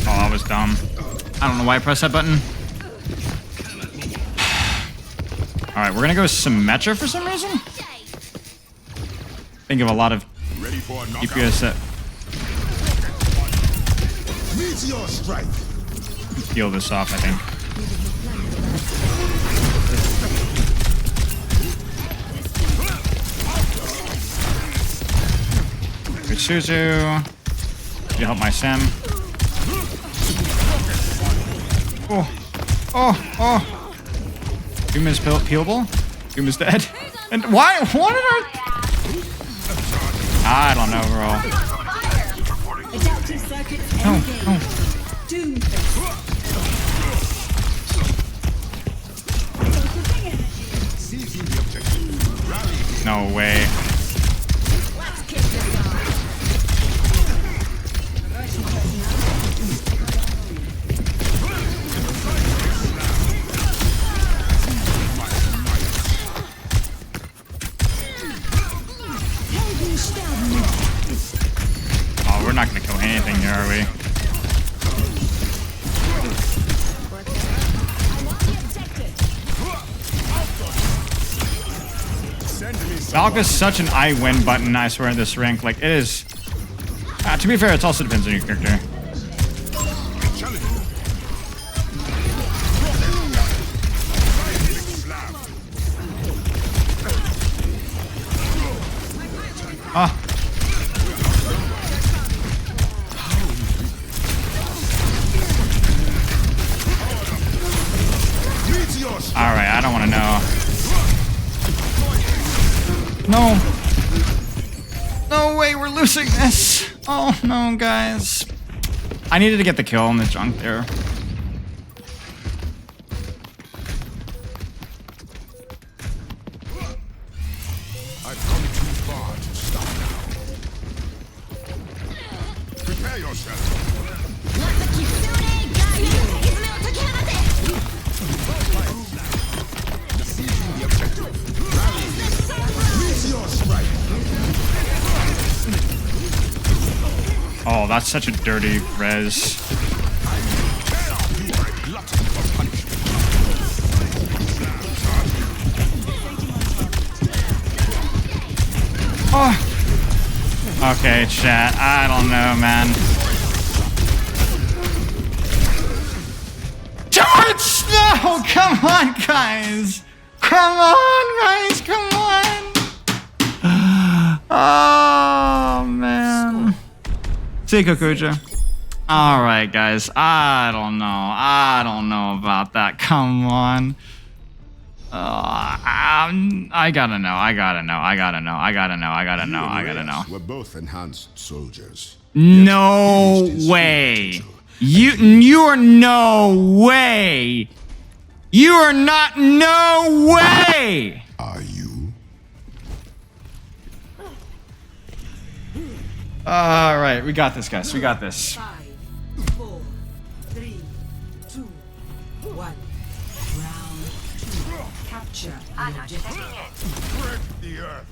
Oh, that was dumb. I don't know why I pressed that button. Alright, we're gonna go Symmetra for some reason. Think of a lot of DPS that heal this off, I think. Good Suzu. You help my Sam. Oh. Oh. Oh. Doom is peelable. Doom is dead. And why? What did I don't know, bro. No, no. No way. Oh, we're not gonna kill anything here, are we? Valk is such an I win button, I swear, in this rank. Like, it is... to be fair, it also depends on your character. Oh. Alright, I don't want to know. No. No way, we're losing this. Oh, no, guys. I needed to get the kill on the junk there. I've come too far to stop now. Prepare yourself. Oh, that's such a dirty res. Okay, chat. I don't know, man. George! No! Come on, guys! Come on, guys! Come on! Oh, man. See you, Kokuja. Alright, guys. I don't know. I don't know about that. Come on. I gotta know. I gotta know. I gotta know. I gotta know. I gotta know. I gotta know. We're both enhanced soldiers. No way. You are no way. You are not no way. Are you? All right, we got this, guys. We got this. 5, 4, 3, 2, 1. Round 2. Capture the objective. The earth.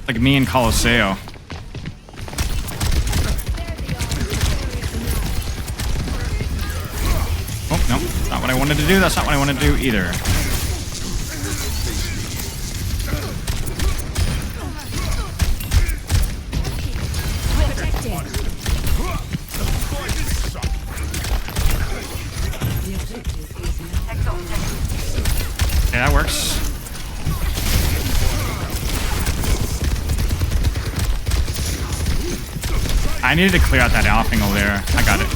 Like me and Colosseo. Oh, no. Not what I wanted to do. That's not what I wanted to do either. Okay, that works. I needed to clear out that off angle there. I got it.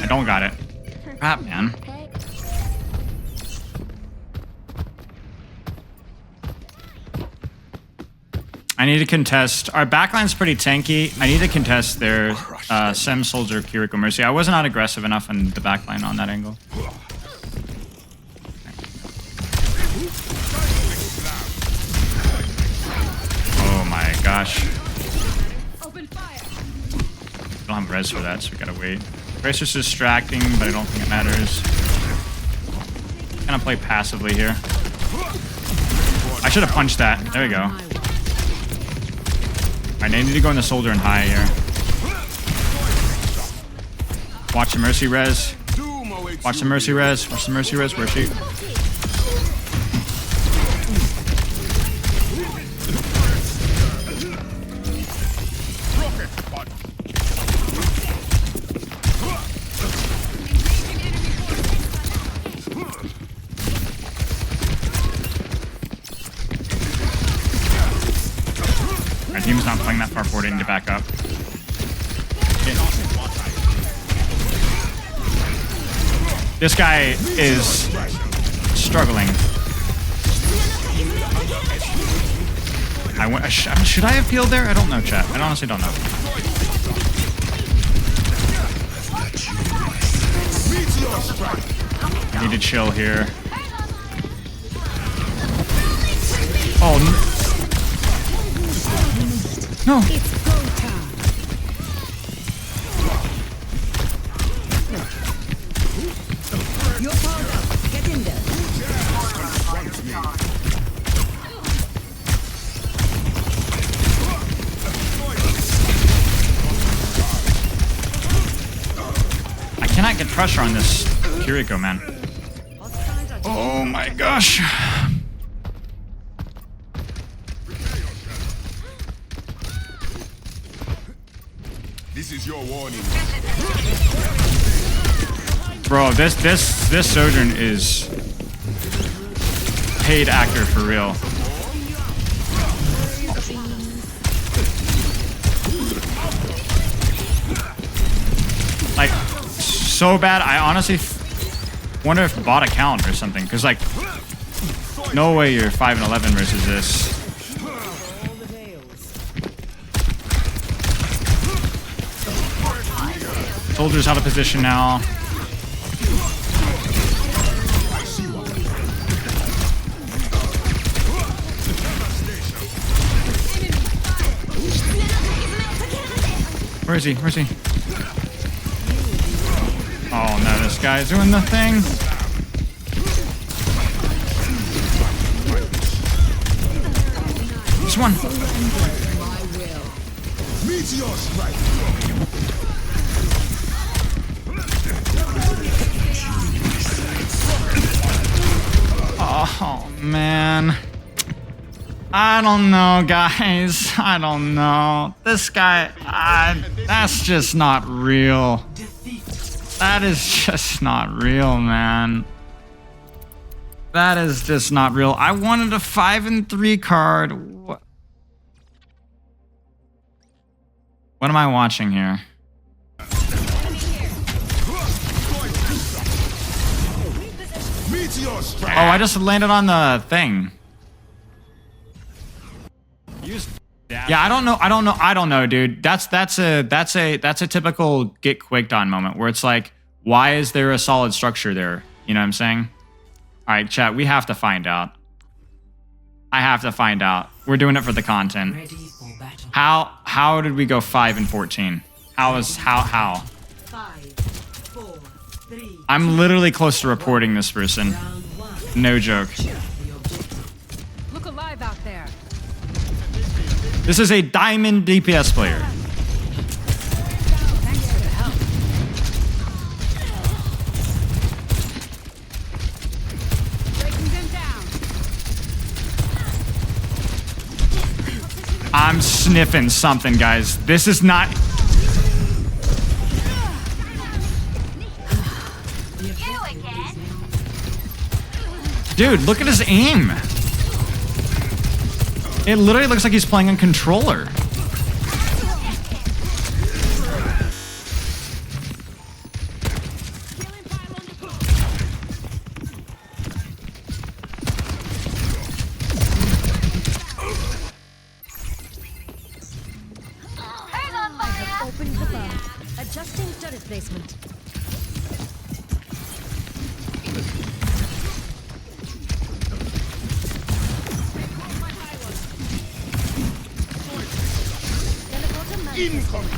I don't got it. Crap, man. I need to contest. Our backline's pretty tanky. I need to contest their Sem Soldier Kiriko Mercy. I was not aggressive enough in the backline on that angle. Oh my gosh. Don't have res for that, so we gotta wait. Bracer's distracting, but I don't think it matters. I'm gonna play passively here. I should have punched that. There we go. Alright, I need to go in the Sojourn high here. Watch the Mercy res. Watch the Mercy res. Watch the Mercy res. Where's she? Our team's not playing that far forward. I need to back up. This guy is struggling. Should I have peeled there? I don't know, chat. I honestly don't know. I need to chill here. Oh, no. It's go time. You're powered up. Get in there. I cannot get pressure on this Kiriko, man. Oh my gosh. This is your warning. Bro, this Sojourn is paid actor for real. Like, so bad. I honestly wonder if bot account or something. Because, like, no way you're 5-11 versus this. Soldier's out of position now. Where is he? Where is he? Oh no, this guy's doing the thing. This one. Meteor strike. Oh man. I don't know, guys. I don't know. This guy, that's just not real. That is just not real, man. That is just not real. I wanted a 5 and 3 card. What am I watching here? Oh, I just landed on the thing. Yeah, I don't know, dude. That's a typical get quicked on moment where it's like, why is there a solid structure there? You know what I'm saying? All right, chat, we have to find out. I have to find out. We're doing it for the content. How did we go 5 and 14? How? 5, 4, 3. I'm literally close to reporting this person. No joke. Look alive out there. This is a diamond DPS player. Thanks for the help. Breaking them down. I'm sniffing something, guys. This is not... Dude, look at his aim. It literally looks like he's playing on controller. I have opened the bomb. Adjusting turret placement. Incoming!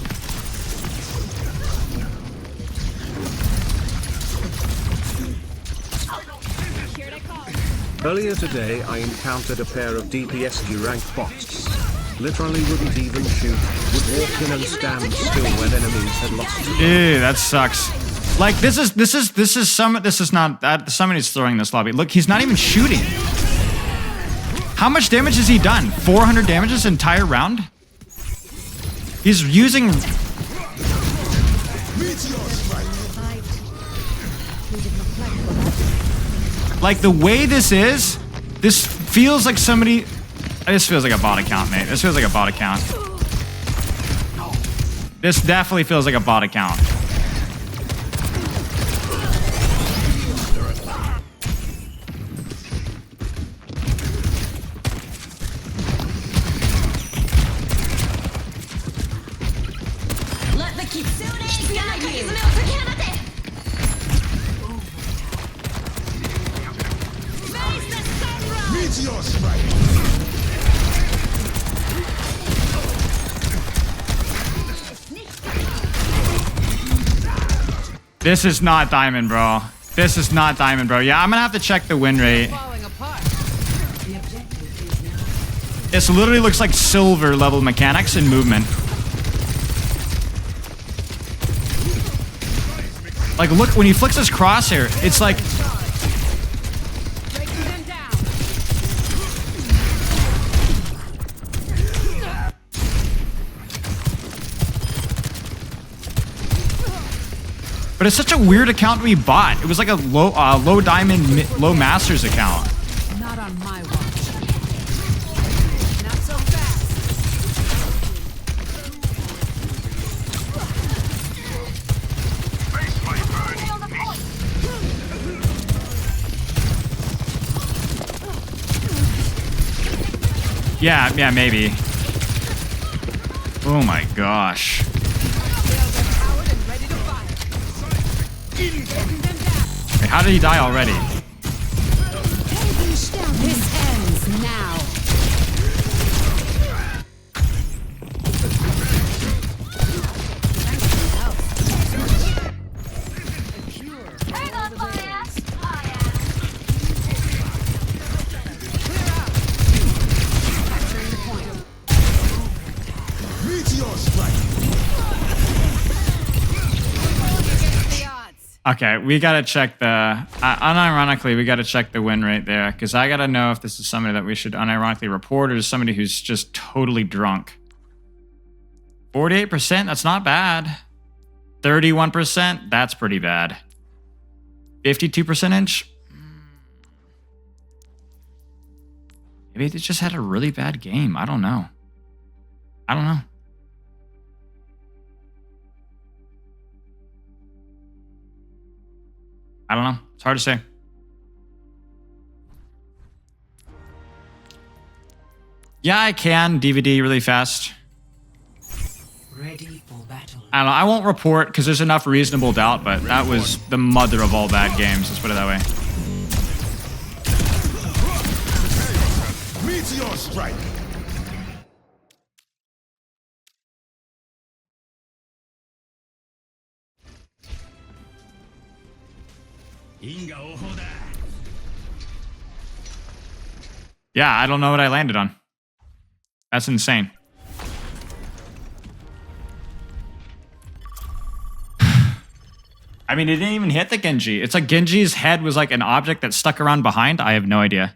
Earlier today I encountered a pair of DPSG rank bots. Literally wouldn't even shoot, would walk in and stand still when enemies had lost. Ew, that sucks. Like this is not that somebody's throwing this lobby. Look, he's not even shooting. How much damage has he done? 400 damage this entire round? He's using... Like, the way this is, this feels like somebody... This feels like a bot account, mate. This feels like a bot account. This definitely feels like a bot account. This is not diamond, bro. This is not diamond, bro. Yeah, I'm gonna have to check the win rate. This literally looks like silver level mechanics and movement. Like, look, when he flicks his crosshair, it's like... But it's such a weird account to be bought. It was like a low diamond, low masters account. Not on my watch. Not so fast. Yeah, maybe. Oh my gosh. Wait, how did he die already? This ends now. Meteor strike! The odds. Okay, we gotta check the. Unironically, we gotta check the win rate there because I gotta know if this is somebody that we should unironically report or is somebody who's just totally drunk. 48%, that's not bad. 31%, that's pretty bad. 52%. Maybe they just had a really bad game. I don't know. I don't know. I don't know. It's hard to say. Yeah, I can DVD really fast. Ready for battle. I don't know. I won't report because there's enough reasonable doubt, but that was the mother of all bad games. Let's put it that way. Meteor strike. Yeah, I don't know what I landed on. That's insane. I mean, it didn't even hit the Genji. It's like Genji's head was like an object that stuck around behind. I have no idea.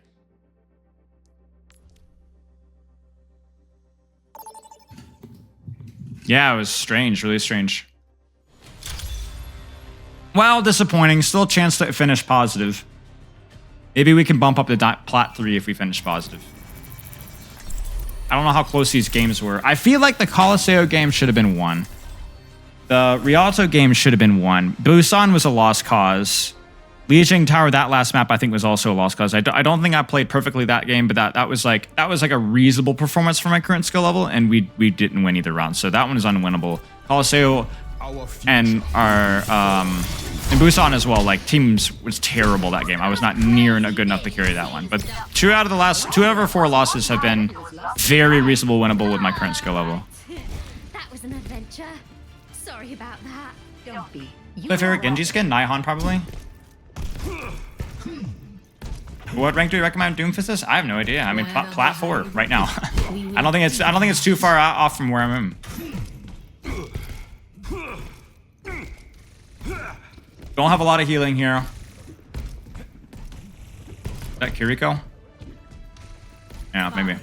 Yeah, it was strange, really strange. Well, disappointing. Still a chance to finish positive. Maybe we can bump up the plat 3 if we finish positive. I don't know how close these games were. I feel like the Colosseo game should have been won. The Rialto game should have been won. Busan was a lost cause. Lijiang Tower, that last map, I think was also a lost cause. I don't think I played perfectly that game, but that was like a reasonable performance for my current skill level, and we didn't win either round. So that one is unwinnable. Colosseo and our and Busan as well. Like teams was terrible that game. I was not near good enough to carry that one. But two out of our 4 losses have been very reasonable, winnable with my current skill level. That was an adventure. Sorry about that. Don't be. My favorite Genji skin, Nihon probably. What rank do you recommend Doomfist is? I have no idea. I mean, plat 4 right now. I don't think it's too far off from where I'm in. Don't have a lot of healing here. Is that Kiriko? Yeah, maybe.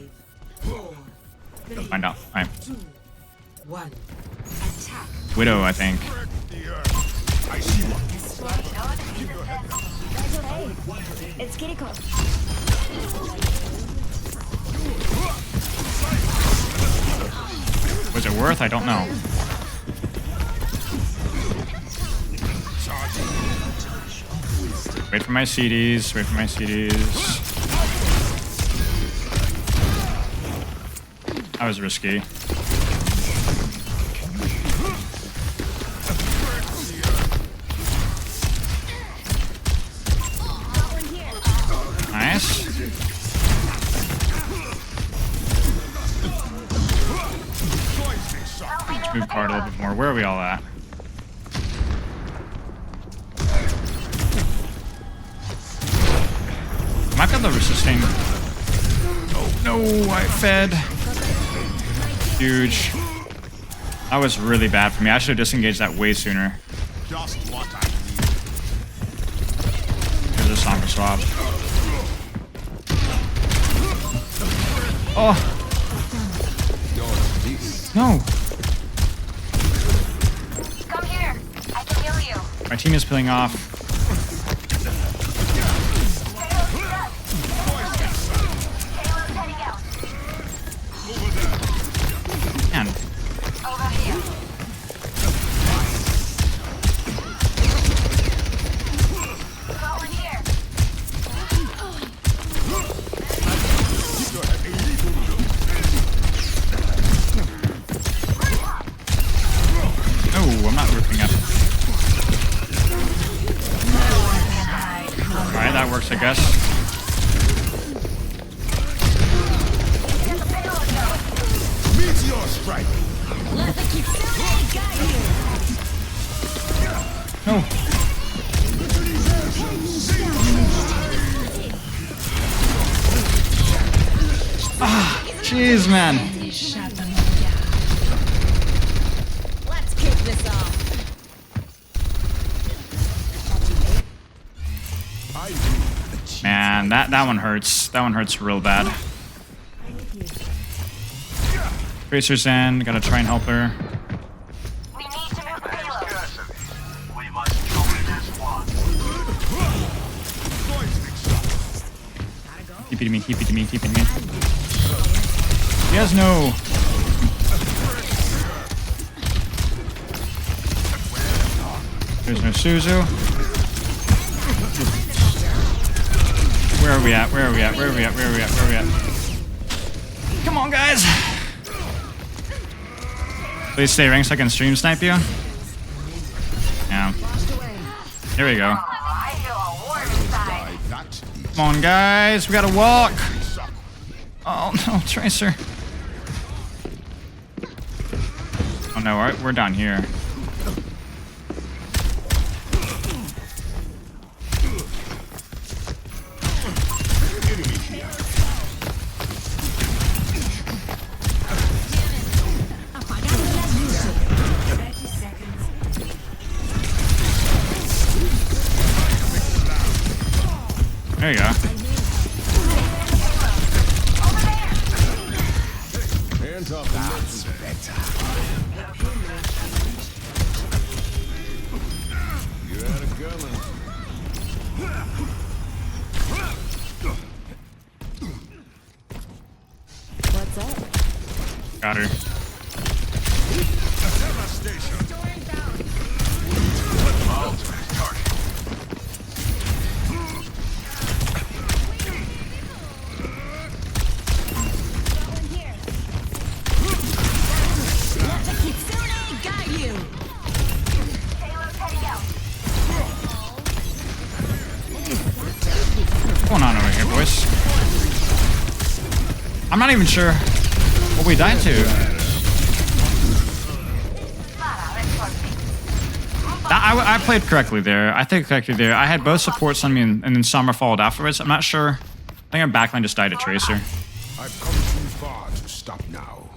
Find out. All right. Widow, I think. It's Kiriko. Was it worth? I don't know. Wait for my CDs. Wait for my CDs. That was risky. Nice. Let's move card a little bit more. Where are we all at? I've got the sustain. Oh no, I fed. Huge. That was really bad for me. I should have disengaged that way sooner. There's a Sombra swap. Oh! No! Come here. I can heal you. My team is peeling off. Man. Over here. Got one here. Oh, I'm not ripping up. Alright, that works, I guess. Meteor strike. No. Ah, jeez, man. Let's kick this off. Man, that one hurts. That one hurts real bad. Tracer's in. Gotta try and help her. Keep it to me, keep it to me, keep it to me. He has no... There's no Suzu. Where are we at? Where are we at? Where are we at? Where are we at? Where are we at? Come on, guys! Please stay ranked so I can stream snipe you. Yeah. Here we go. Come on, guys. We gotta walk. Oh, no, Tracer. Oh, no, we're down here. There you go. Hands up, that's better. You had a gunman. What's up? Got her. What's going on over here, boys? I'm not even sure what we died to. I played correctly there. I think correctly there. I had both supports on me and then Summer followed afterwards. I'm not sure. I think our backline just died to Tracer. I've come too far to stop now.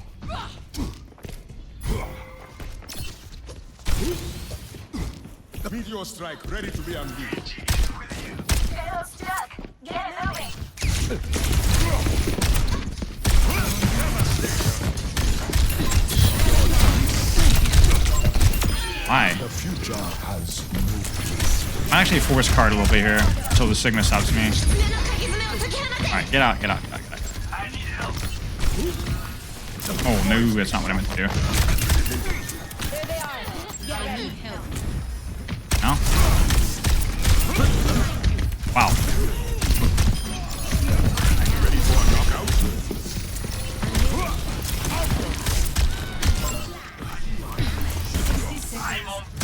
Meteor strike ready to be unleashed. Elo stuck. Get moving. Why? The future has moved. I actually force card a little bit here until the Sigma stops me. Alright, get out, get out, get out, get out. Oh no, that's not what I meant to do. No? Wow.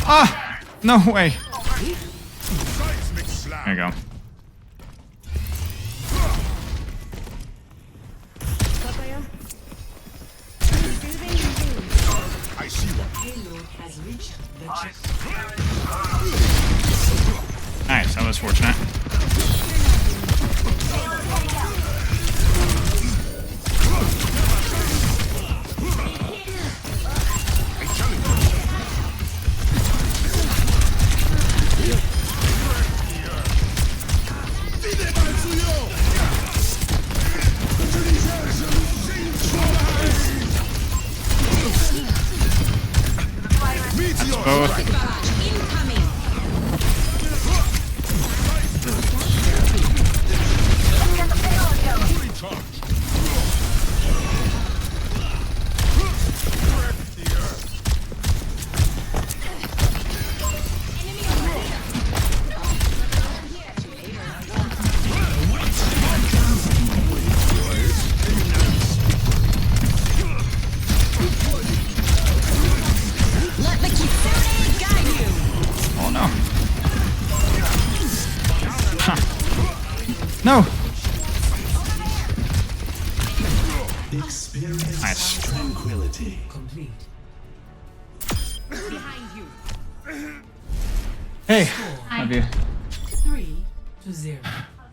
Ah! No way. There you go. I see one. Nice, that was fortunate. Both. No. Nice. Tranquility. Complete. Behind you. Hey, love you. 3-0.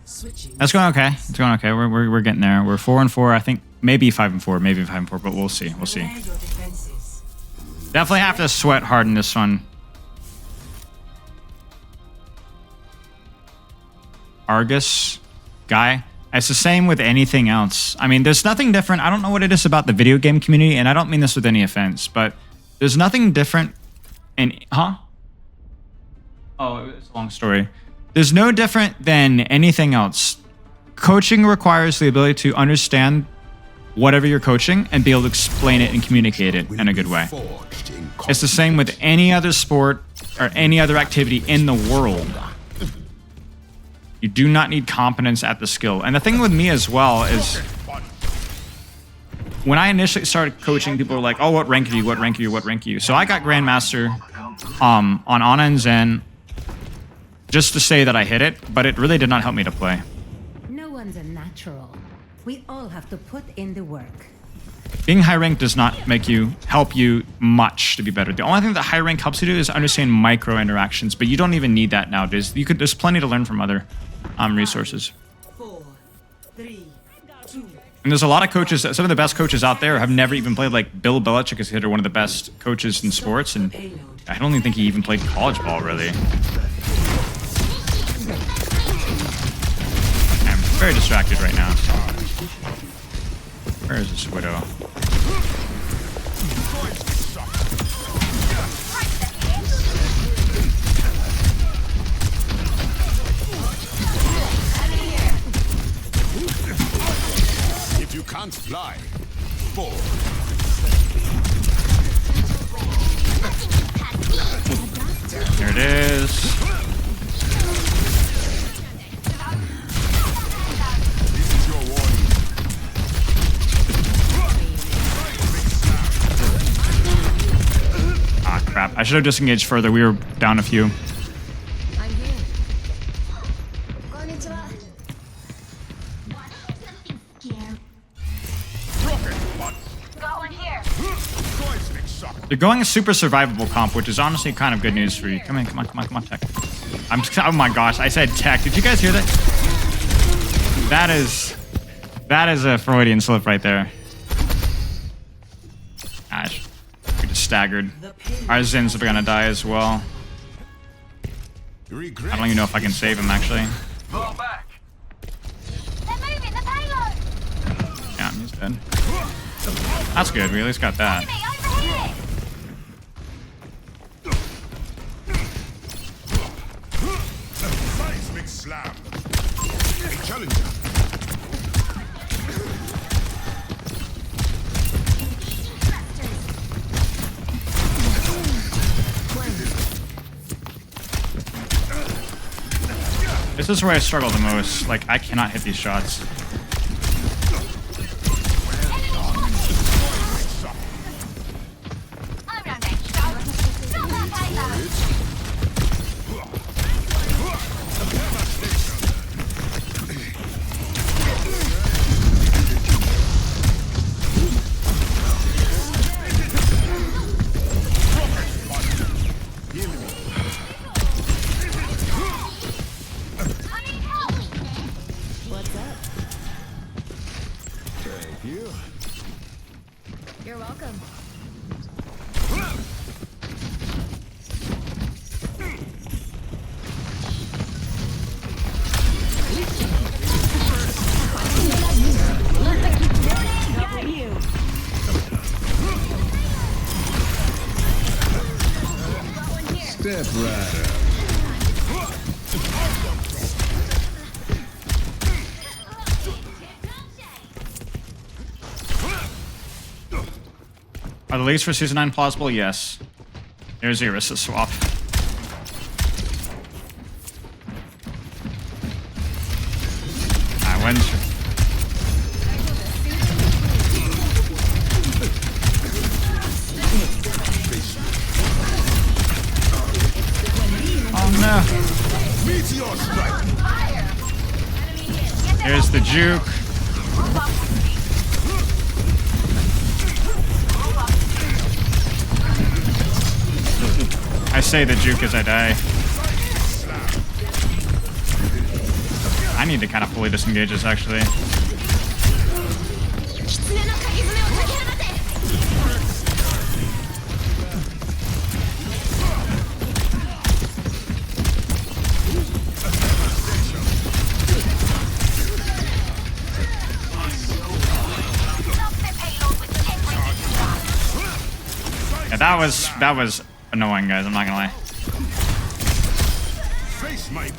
Switching. That's going okay. It's going okay. We're getting there. We're 4-4. I think maybe 5-4. Maybe 5-4. But we'll see. We'll see. Definitely have to sweat hard in this one. Argus guy. It's the same with anything else. I mean, there's nothing different. I don't know what it is about the video game community, and I don't mean this with any offense, but there's nothing different in... Huh? Oh, it's a long story. There's no different than anything else. Coaching requires the ability to understand whatever you're coaching and be able to explain it and communicate it in a good way. It's the same with any other sport or any other activity in the world. You do not need competence at the skill. And the thing with me as well is when I initially started coaching, people were like, oh, what rank are you? What rank are you? What rank are you? So I got Grandmaster on Ana and Zen just to say that I hit it, but it really did not help me to play. No one's a natural. We all have to put in the work. Being high rank does not help you much to be better. The only thing that high rank helps you do is understand micro interactions, but you don't even need that nowadays. There's plenty to learn from other resources. 4, 3, 2. And there's a lot of coaches, some of the best coaches out there have never even played. Like Bill Belichick is considered one of the best coaches in sports, and I don't even think he even played college ball, really. I'm very distracted right now. Where is this Widow? If you can't fly, fall. There it is. Ah, crap. I should have disengaged further. We were down a few. They're going a super survivable comp, which is honestly kind of good news for you. Come on, tech. Oh my gosh, I said tech. Did you guys hear that? That is a Freudian slip right there. Gosh, we just staggered. Our Zins are gonna die as well. I don't even know if I can save him actually. Yeah, he's dead. That's good. We at least got that. Slam. A challenger. This is where I struggle the most. Like, I cannot hit these shots. You're welcome. Step right up. Are the leads for Season 9 plausible? Yes. There's the Orisa swap. I went. Oh no. Meteor strike. Here's the juke. I say the juke as I die. I need to kind of fully disengage this actually. that was annoying, guys. I'm not gonna lie.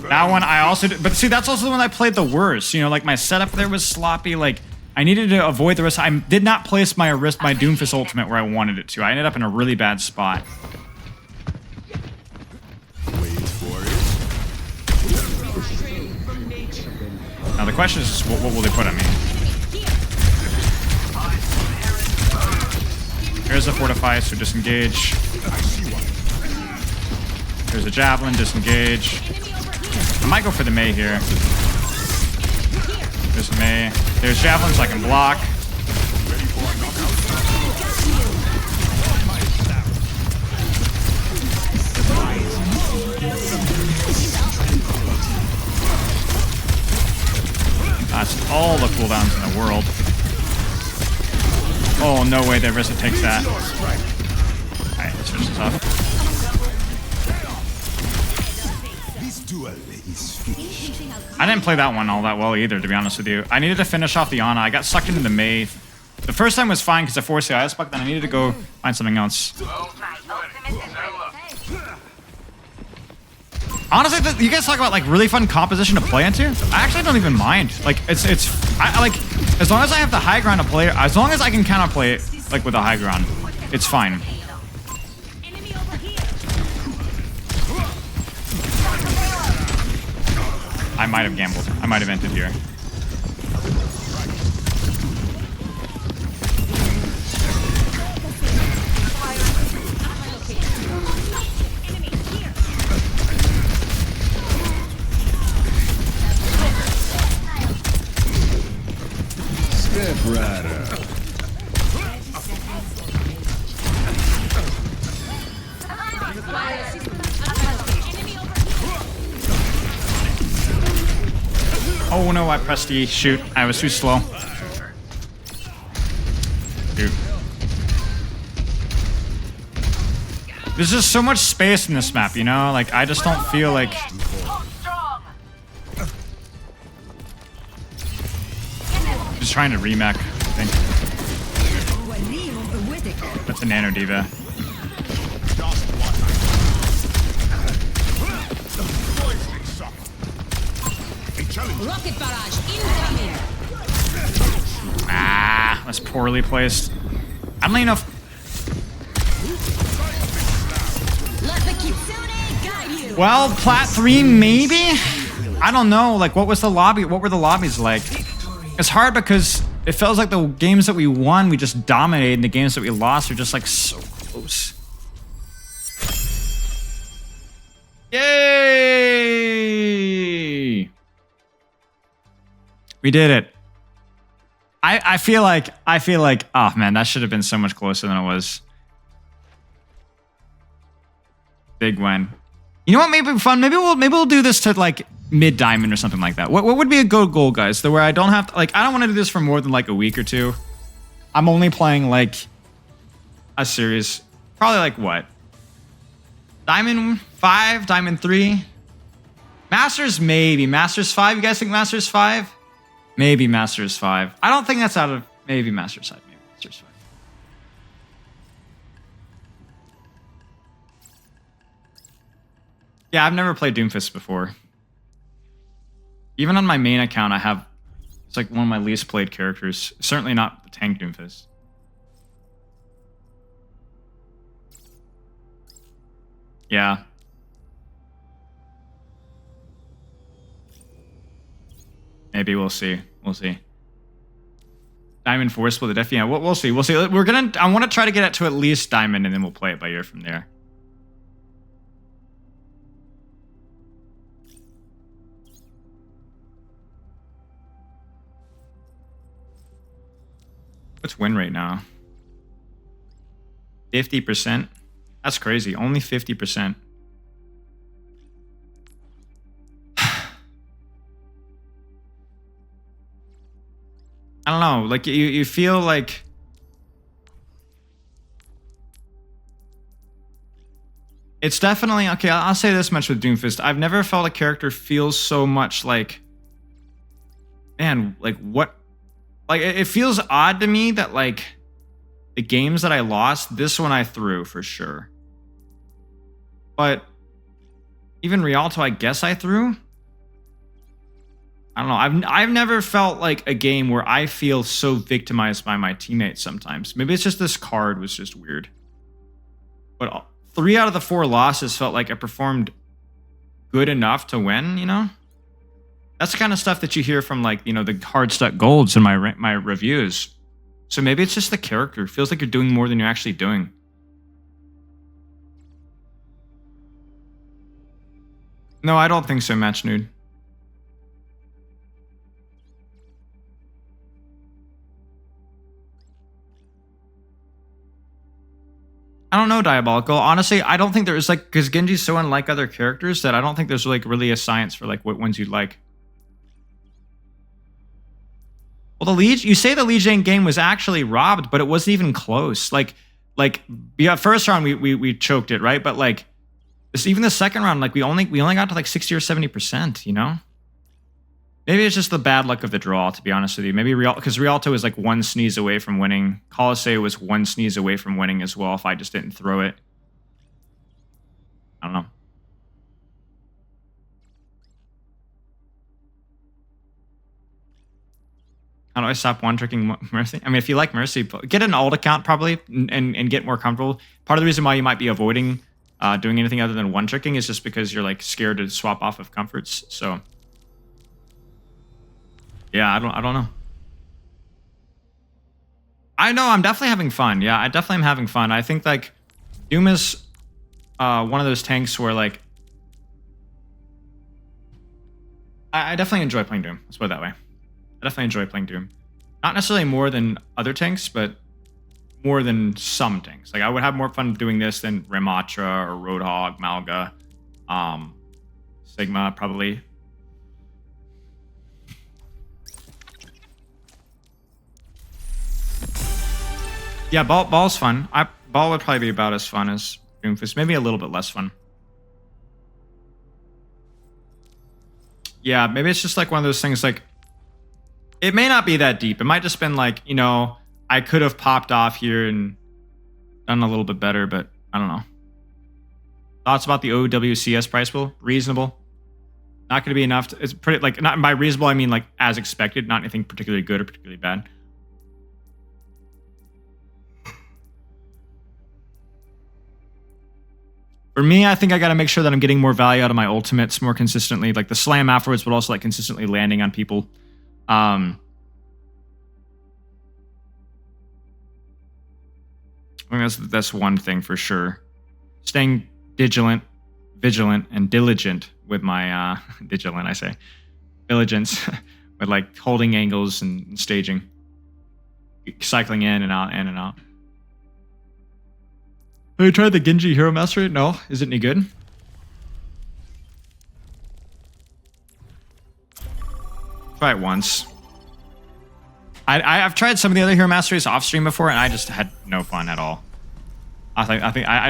That one I also did, but see, that's also the one I played the worst. You know, like my setup there was sloppy. Like I needed to avoid the risk. I did not place my Doomfist ultimate where I wanted it to. I ended up in a really bad spot. Now the question is just, what will they put on me? Here's a fortify, so disengage. There's a javelin, disengage. I might go for the Mei here. There's a Mei. There's javelins I can block. That's all the cooldowns in the world. Oh, no way that Rissa takes that. Alright, let's switch this off. I didn't play that one all that well either, to be honest with you. I needed to finish off the Ana. I got sucked into the Mei. The first time was fine because I forced the Ice Buck, then I needed to go find something else. Honestly, you guys talk about like really fun composition to play into. I actually don't even mind. Like I like as long as I have the high ground to play, as long as I can counter play it like with a high ground, it's fine. I might have gambled. I might have entered here. Step right up. Oh no, I pressed E. Shoot, I was too slow. Dude. There's just so much space in this map, you know? Like, I just don't feel like... Just trying to remech, I think. That's a Nano Diva. Rocket barrage incoming. Ah, that's poorly placed. I don't even know if... Let the Kitsune guide you. Well, Plat 3 maybe? I don't know, like what was the lobby? What were the lobbies like? It's hard because it feels like the games that we won, we just dominated, and the games that we lost are just like so close. Yay! We did it. I feel like, oh man, that should have been so much closer than it was. Big win. You know what? Maybe fun. Maybe we'll do this to like mid diamond or something like that. What would be a good goal, guys? So where I don't have to, like, I don't want to do this for more than like a week or two. I'm only playing like a series. Probably like what? Diamond 5, Diamond 3. Masters maybe. Masters 5. You guys think Masters 5? Maybe Masters 5. I don't think that's out of maybe Masters 5. Maybe Masters 5. Yeah, I've never played Doomfist before. Even on my main account, it's like one of my least played characters. Certainly not the tank Doomfist. Yeah. Maybe we'll see. We'll see. Diamond 4 split the def. Yeah, we'll see. We'll see. I want to try to get it to at least Diamond, and then we'll play it by ear from there. What's win rate now? 50%? That's crazy. Only 50%. I don't know. Like, you feel like... It's definitely... Okay, I'll say this much with Doomfist. I've never felt a character feels so much like... Man, like, what... Like, it feels odd to me that, like... the games that I lost, this one I threw for sure. But even Rialto, I guess I threw. I don't know. I've never felt like a game where I feel so victimized by my teammates sometimes. Maybe it's just this card was just weird. But 3 out of the 4 losses felt like I performed good enough to win, you know? That's the kind of stuff that you hear from, like, you know, the hard stuck golds in my reviews. So maybe it's just the character. It feels like you're doing more than you're actually doing. No, I don't think so, Match Nude. I don't know, Diabolical. Honestly, I don't think there's like, because Genji's so unlike other characters that I don't think there's like really a science for like what ones you'd like. Well, the Liege, you say the Liege Lane game was actually robbed, but it wasn't even close. Like yeah, first round we choked it, right? But like even the second round, like we only got to like 60 or 70%, you know? Maybe it's just the bad luck of the draw, to be honest with you. Maybe because Rialto is like 1 sneeze away from winning. Colosseum was 1 sneeze away from winning as well if I just didn't throw it. I don't know. How do I stop one-tricking Mercy? I mean, if you like Mercy, get an alt account probably and get more comfortable. Part of the reason why you might be avoiding doing anything other than one-tricking is just because you're like scared to swap off of comforts. So yeah, I don't know. I know I'm definitely having fun. Yeah, I definitely am having fun. I think like Doom is one of those tanks where like I definitely enjoy playing Doom. Let's put it that way. I definitely enjoy playing Doom. Not necessarily more than other tanks, but more than some tanks. Like I would have more fun doing this than Ramatra or Roadhog, Malga, Sigma probably. Yeah, ball's fun. Ball would probably be about as fun as Doomfist. Maybe a little bit less fun. Yeah, maybe it's just like one of those things like, it may not be that deep. It might just been like, you know, I could have popped off here and done a little bit better, but I don't know. Thoughts about the OWCS price pool? Reasonable. Not going to be enough. It's pretty, like, not by reasonable, I mean like as expected, not anything particularly good or particularly bad. For me, I think I got to make sure that I'm getting more value out of my ultimates more consistently. Like the slam afterwards, but also like consistently landing on people. I think that's one thing for sure. Staying vigilant, and diligent with my vigilant, I say, diligence with like holding angles and staging, cycling in and out, in and out. Have you tried the Genji Hero Mastery? No, is it any good? Try it once. I've tried some of the other Hero Masteries off stream before, and I just had no fun at all. I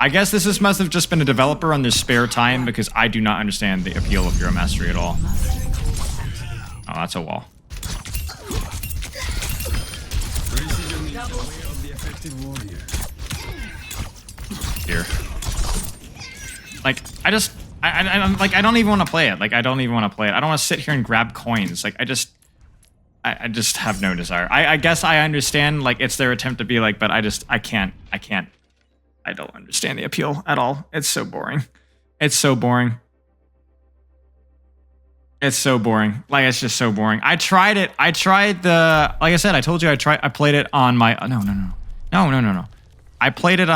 guess this must have just been a developer on their spare time because I do not understand the appeal of Hero Mastery at all. Oh, that's a wall. Here. Like, I'm like, I don't even want to play it. Like, I don't even want to play it. I don't want to sit here and grab coins. Like, I just have no desire. I guess I understand, like, it's their attempt to be like, but I can't. I don't understand the appeal at all. It's so boring. It's so boring. It's so boring. Like, it's just so boring. I tried it. I tried the, like I said, I told you I played it on my, no. I played it,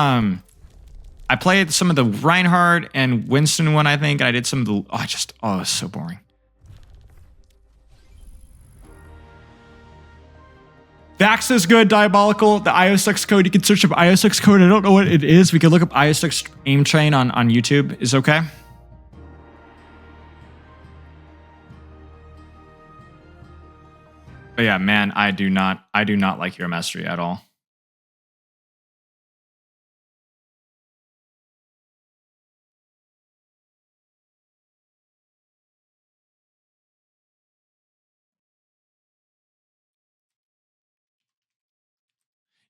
I played some of the Reinhardt and Winston one, I think. I did some of the, it's so boring. Vax is good, Diabolical. The IO6 code, you can search up IO6 code. I don't know what it is. We can look up IO6 aim train on YouTube. Is okay. But yeah, man, I do not like Hero Mastery at all.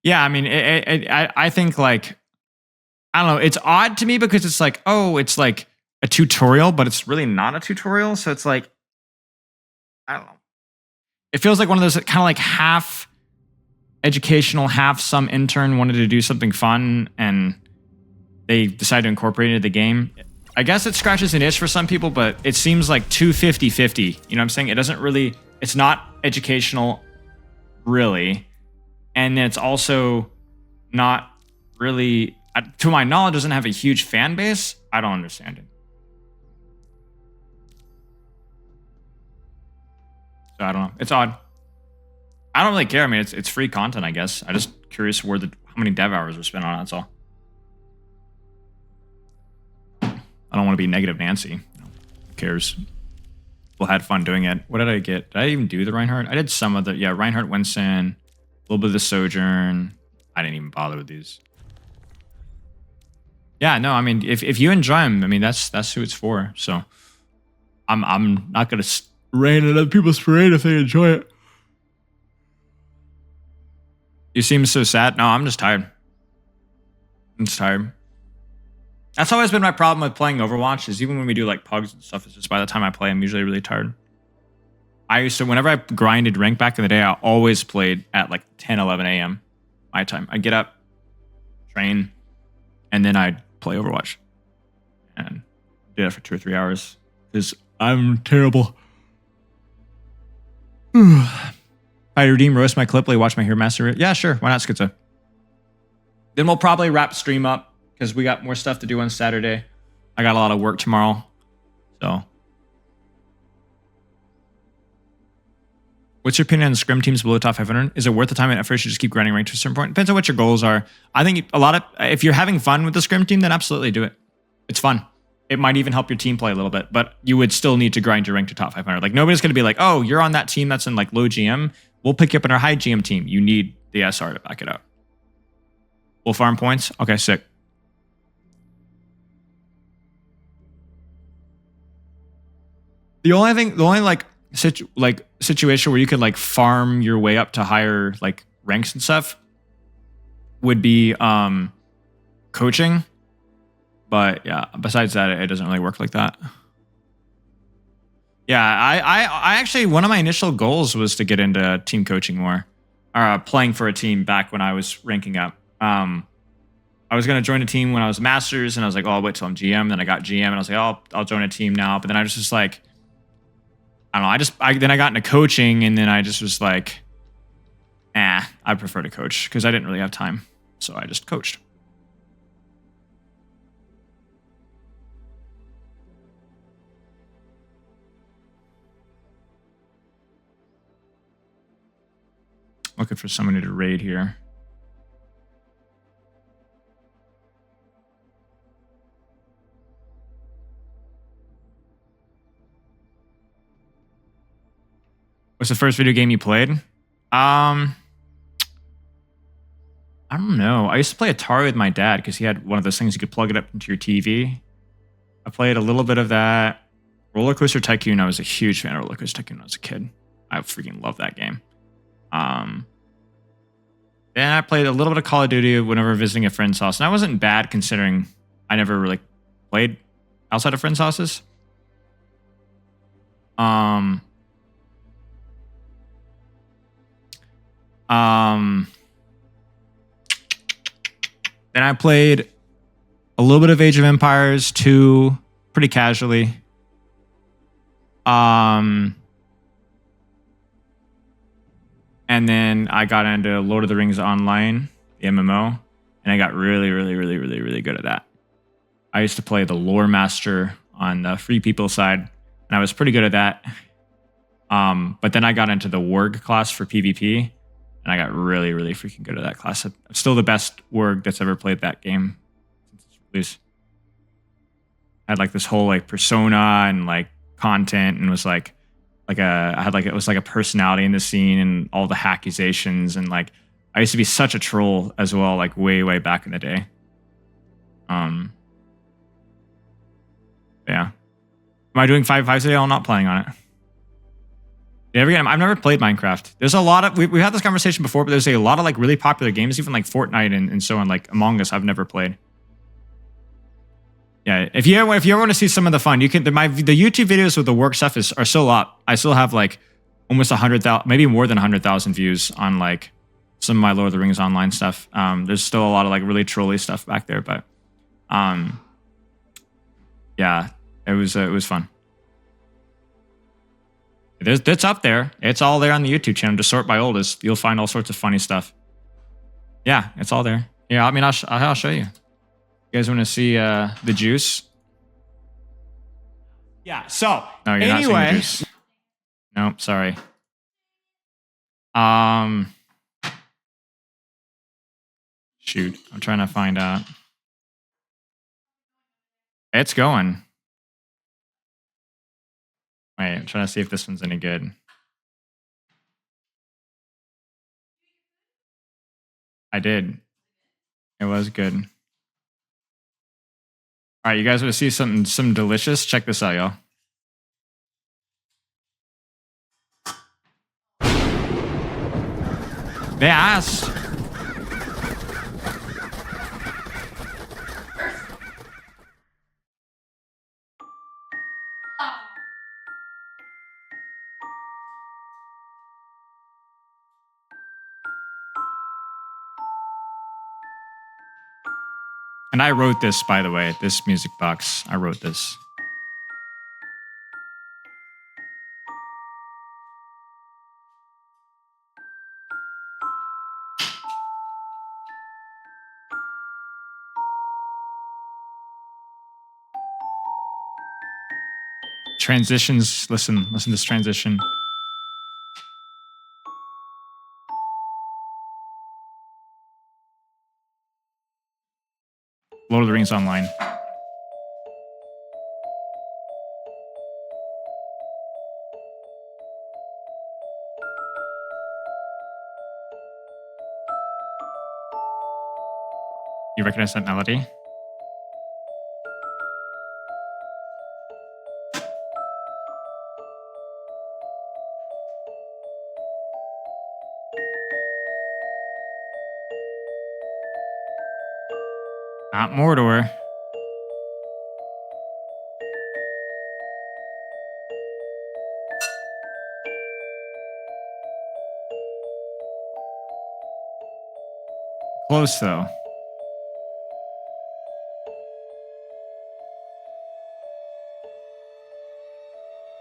Yeah, I mean, I think like, I don't know. It's odd to me because it's like, oh, it's like a tutorial, but it's really not a tutorial. So it's like, I don't know. It feels like one of those kind of like half educational, half some intern wanted to do something fun and they decided to incorporate it into the game. I guess it scratches an itch for some people, but it seems like too 50-50. You know what I'm saying? It doesn't really, it's not educational, really. And it's also not really, to my knowledge, doesn't have a huge fan base. I don't understand it. So I don't know. It's odd. I don't really care. I mean, it's free content, I guess. I'm just curious how many dev hours were spent on it. That's all. I don't want to be negative Nancy. Who cares? People had fun doing it. What did I get? Did I even do the Reinhardt? I did some of the, yeah, Reinhardt, Winston, a little bit of the Sojourn. I didn't even bother with these. Yeah, no, I mean, if you enjoy them, I mean, that's who it's for. So I'm not gonna rain on other people's parade if they enjoy it. You seem so sad. No, I'm just tired. I'm just tired. That's always been my problem with playing Overwatch, is even when we do like pugs and stuff, it's just by the time I play, I'm usually really tired. I used to, whenever I grinded rank back in the day, I always played at like 10, 11 a.m. my time. I'd get up, train, and then I'd play Overwatch. And do that for 2 or 3 hours. Because I'm terrible. I redeem roast my clip, watch my Hero Master. Yeah, sure. Why not, Schizo? Then we'll probably wrap stream up because we got more stuff to do on Saturday. I got a lot of work tomorrow. So. What's your opinion on the scrim teams below top 500? Is it worth the time and effort? You should just keep grinding rank to a certain point. Depends on what your goals are. I think if you're having fun with the scrim team, then absolutely do it. It's fun. It might even help your team play a little bit, but you would still need to grind your rank to top 500. Like nobody's going to be like, oh, you're on that team that's in like low GM. We'll pick you up in our high GM team. You need the SR to back it up. We'll farm points. Okay, sick. The only situation where you could like farm your way up to higher like ranks and stuff would be coaching. But yeah, besides that, it doesn't really work like that. Yeah, I actually, one of my initial goals was to get into team coaching more, or playing for a team back when I was ranking up. I was going to join a team when I was Masters, and I was like, oh, I'll wait till I'm GM. Then I got GM, and I was like, oh, I'll join a team now. But then I was just like, I don't know. Then I got into coaching, and then I just was like, I prefer to coach because I didn't really have time. So I just coached. Looking for somebody to raid here. What's the first video game you played? I don't know. I used to play Atari with my dad because he had one of those things you could plug it up into your TV. I played a little bit of that. Roller Coaster Tycoon. I was a huge fan of Roller Coaster Tycoon when I was a kid. I freaking love that game. Then I played a little bit of Call of Duty whenever visiting a friend's house. And I wasn't bad considering I never really played outside of friends' houses. Then I played a little bit of Age of Empires 2 pretty casually. And then I got into Lord of the Rings Online, the MMO, and I got really, really, really, really, really good at that. I used to play the Lore Master on the Free People side, and I was pretty good at that. But then I got into the Warg class for PvP, and I got really, really freaking good at that class. I'm still the best Warg that's ever played that game since its release. I had like this whole like persona and like content, and was like it was like a personality in the scene and all the accusations, and like I used to be such a troll as well, like way, way back in the day. Yeah. Am I doing 5 today? I'm not planning on it. Yeah, again, I've never played Minecraft. There's a lot of we had this conversation before, but there's a lot of like really popular games, even like Fortnite and so on, like Among Us. I've never played. Yeah, if you ever want to see some of the fun, you can. The YouTube videos with the work stuff are still up. I still have like almost 100,000, maybe more than 100,000 views on like some of my Lord of the Rings online stuff. There's still a lot of like really trolly stuff back there, but yeah, it was fun. It's up there. It's all there on the YouTube channel. Just sort by oldest. You'll find all sorts of funny stuff. Yeah, it's all there. Yeah, I mean, I'll show you. You guys want to see the juice? Yeah. So no, you're not seeing the juice. Nope. Sorry. Shoot, I'm trying to find out. It's going. Wait, I'm trying to see if this one's any good. I did. It was good. All right, you guys want to see some delicious? Check this out, y'all. They asked. And I wrote this, by the way, this music box. I wrote this. Transitions. Listen to this transition. Lord of the Rings Online. You recognize that melody? Not Mordor. Close though.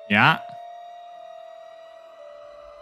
Yeah.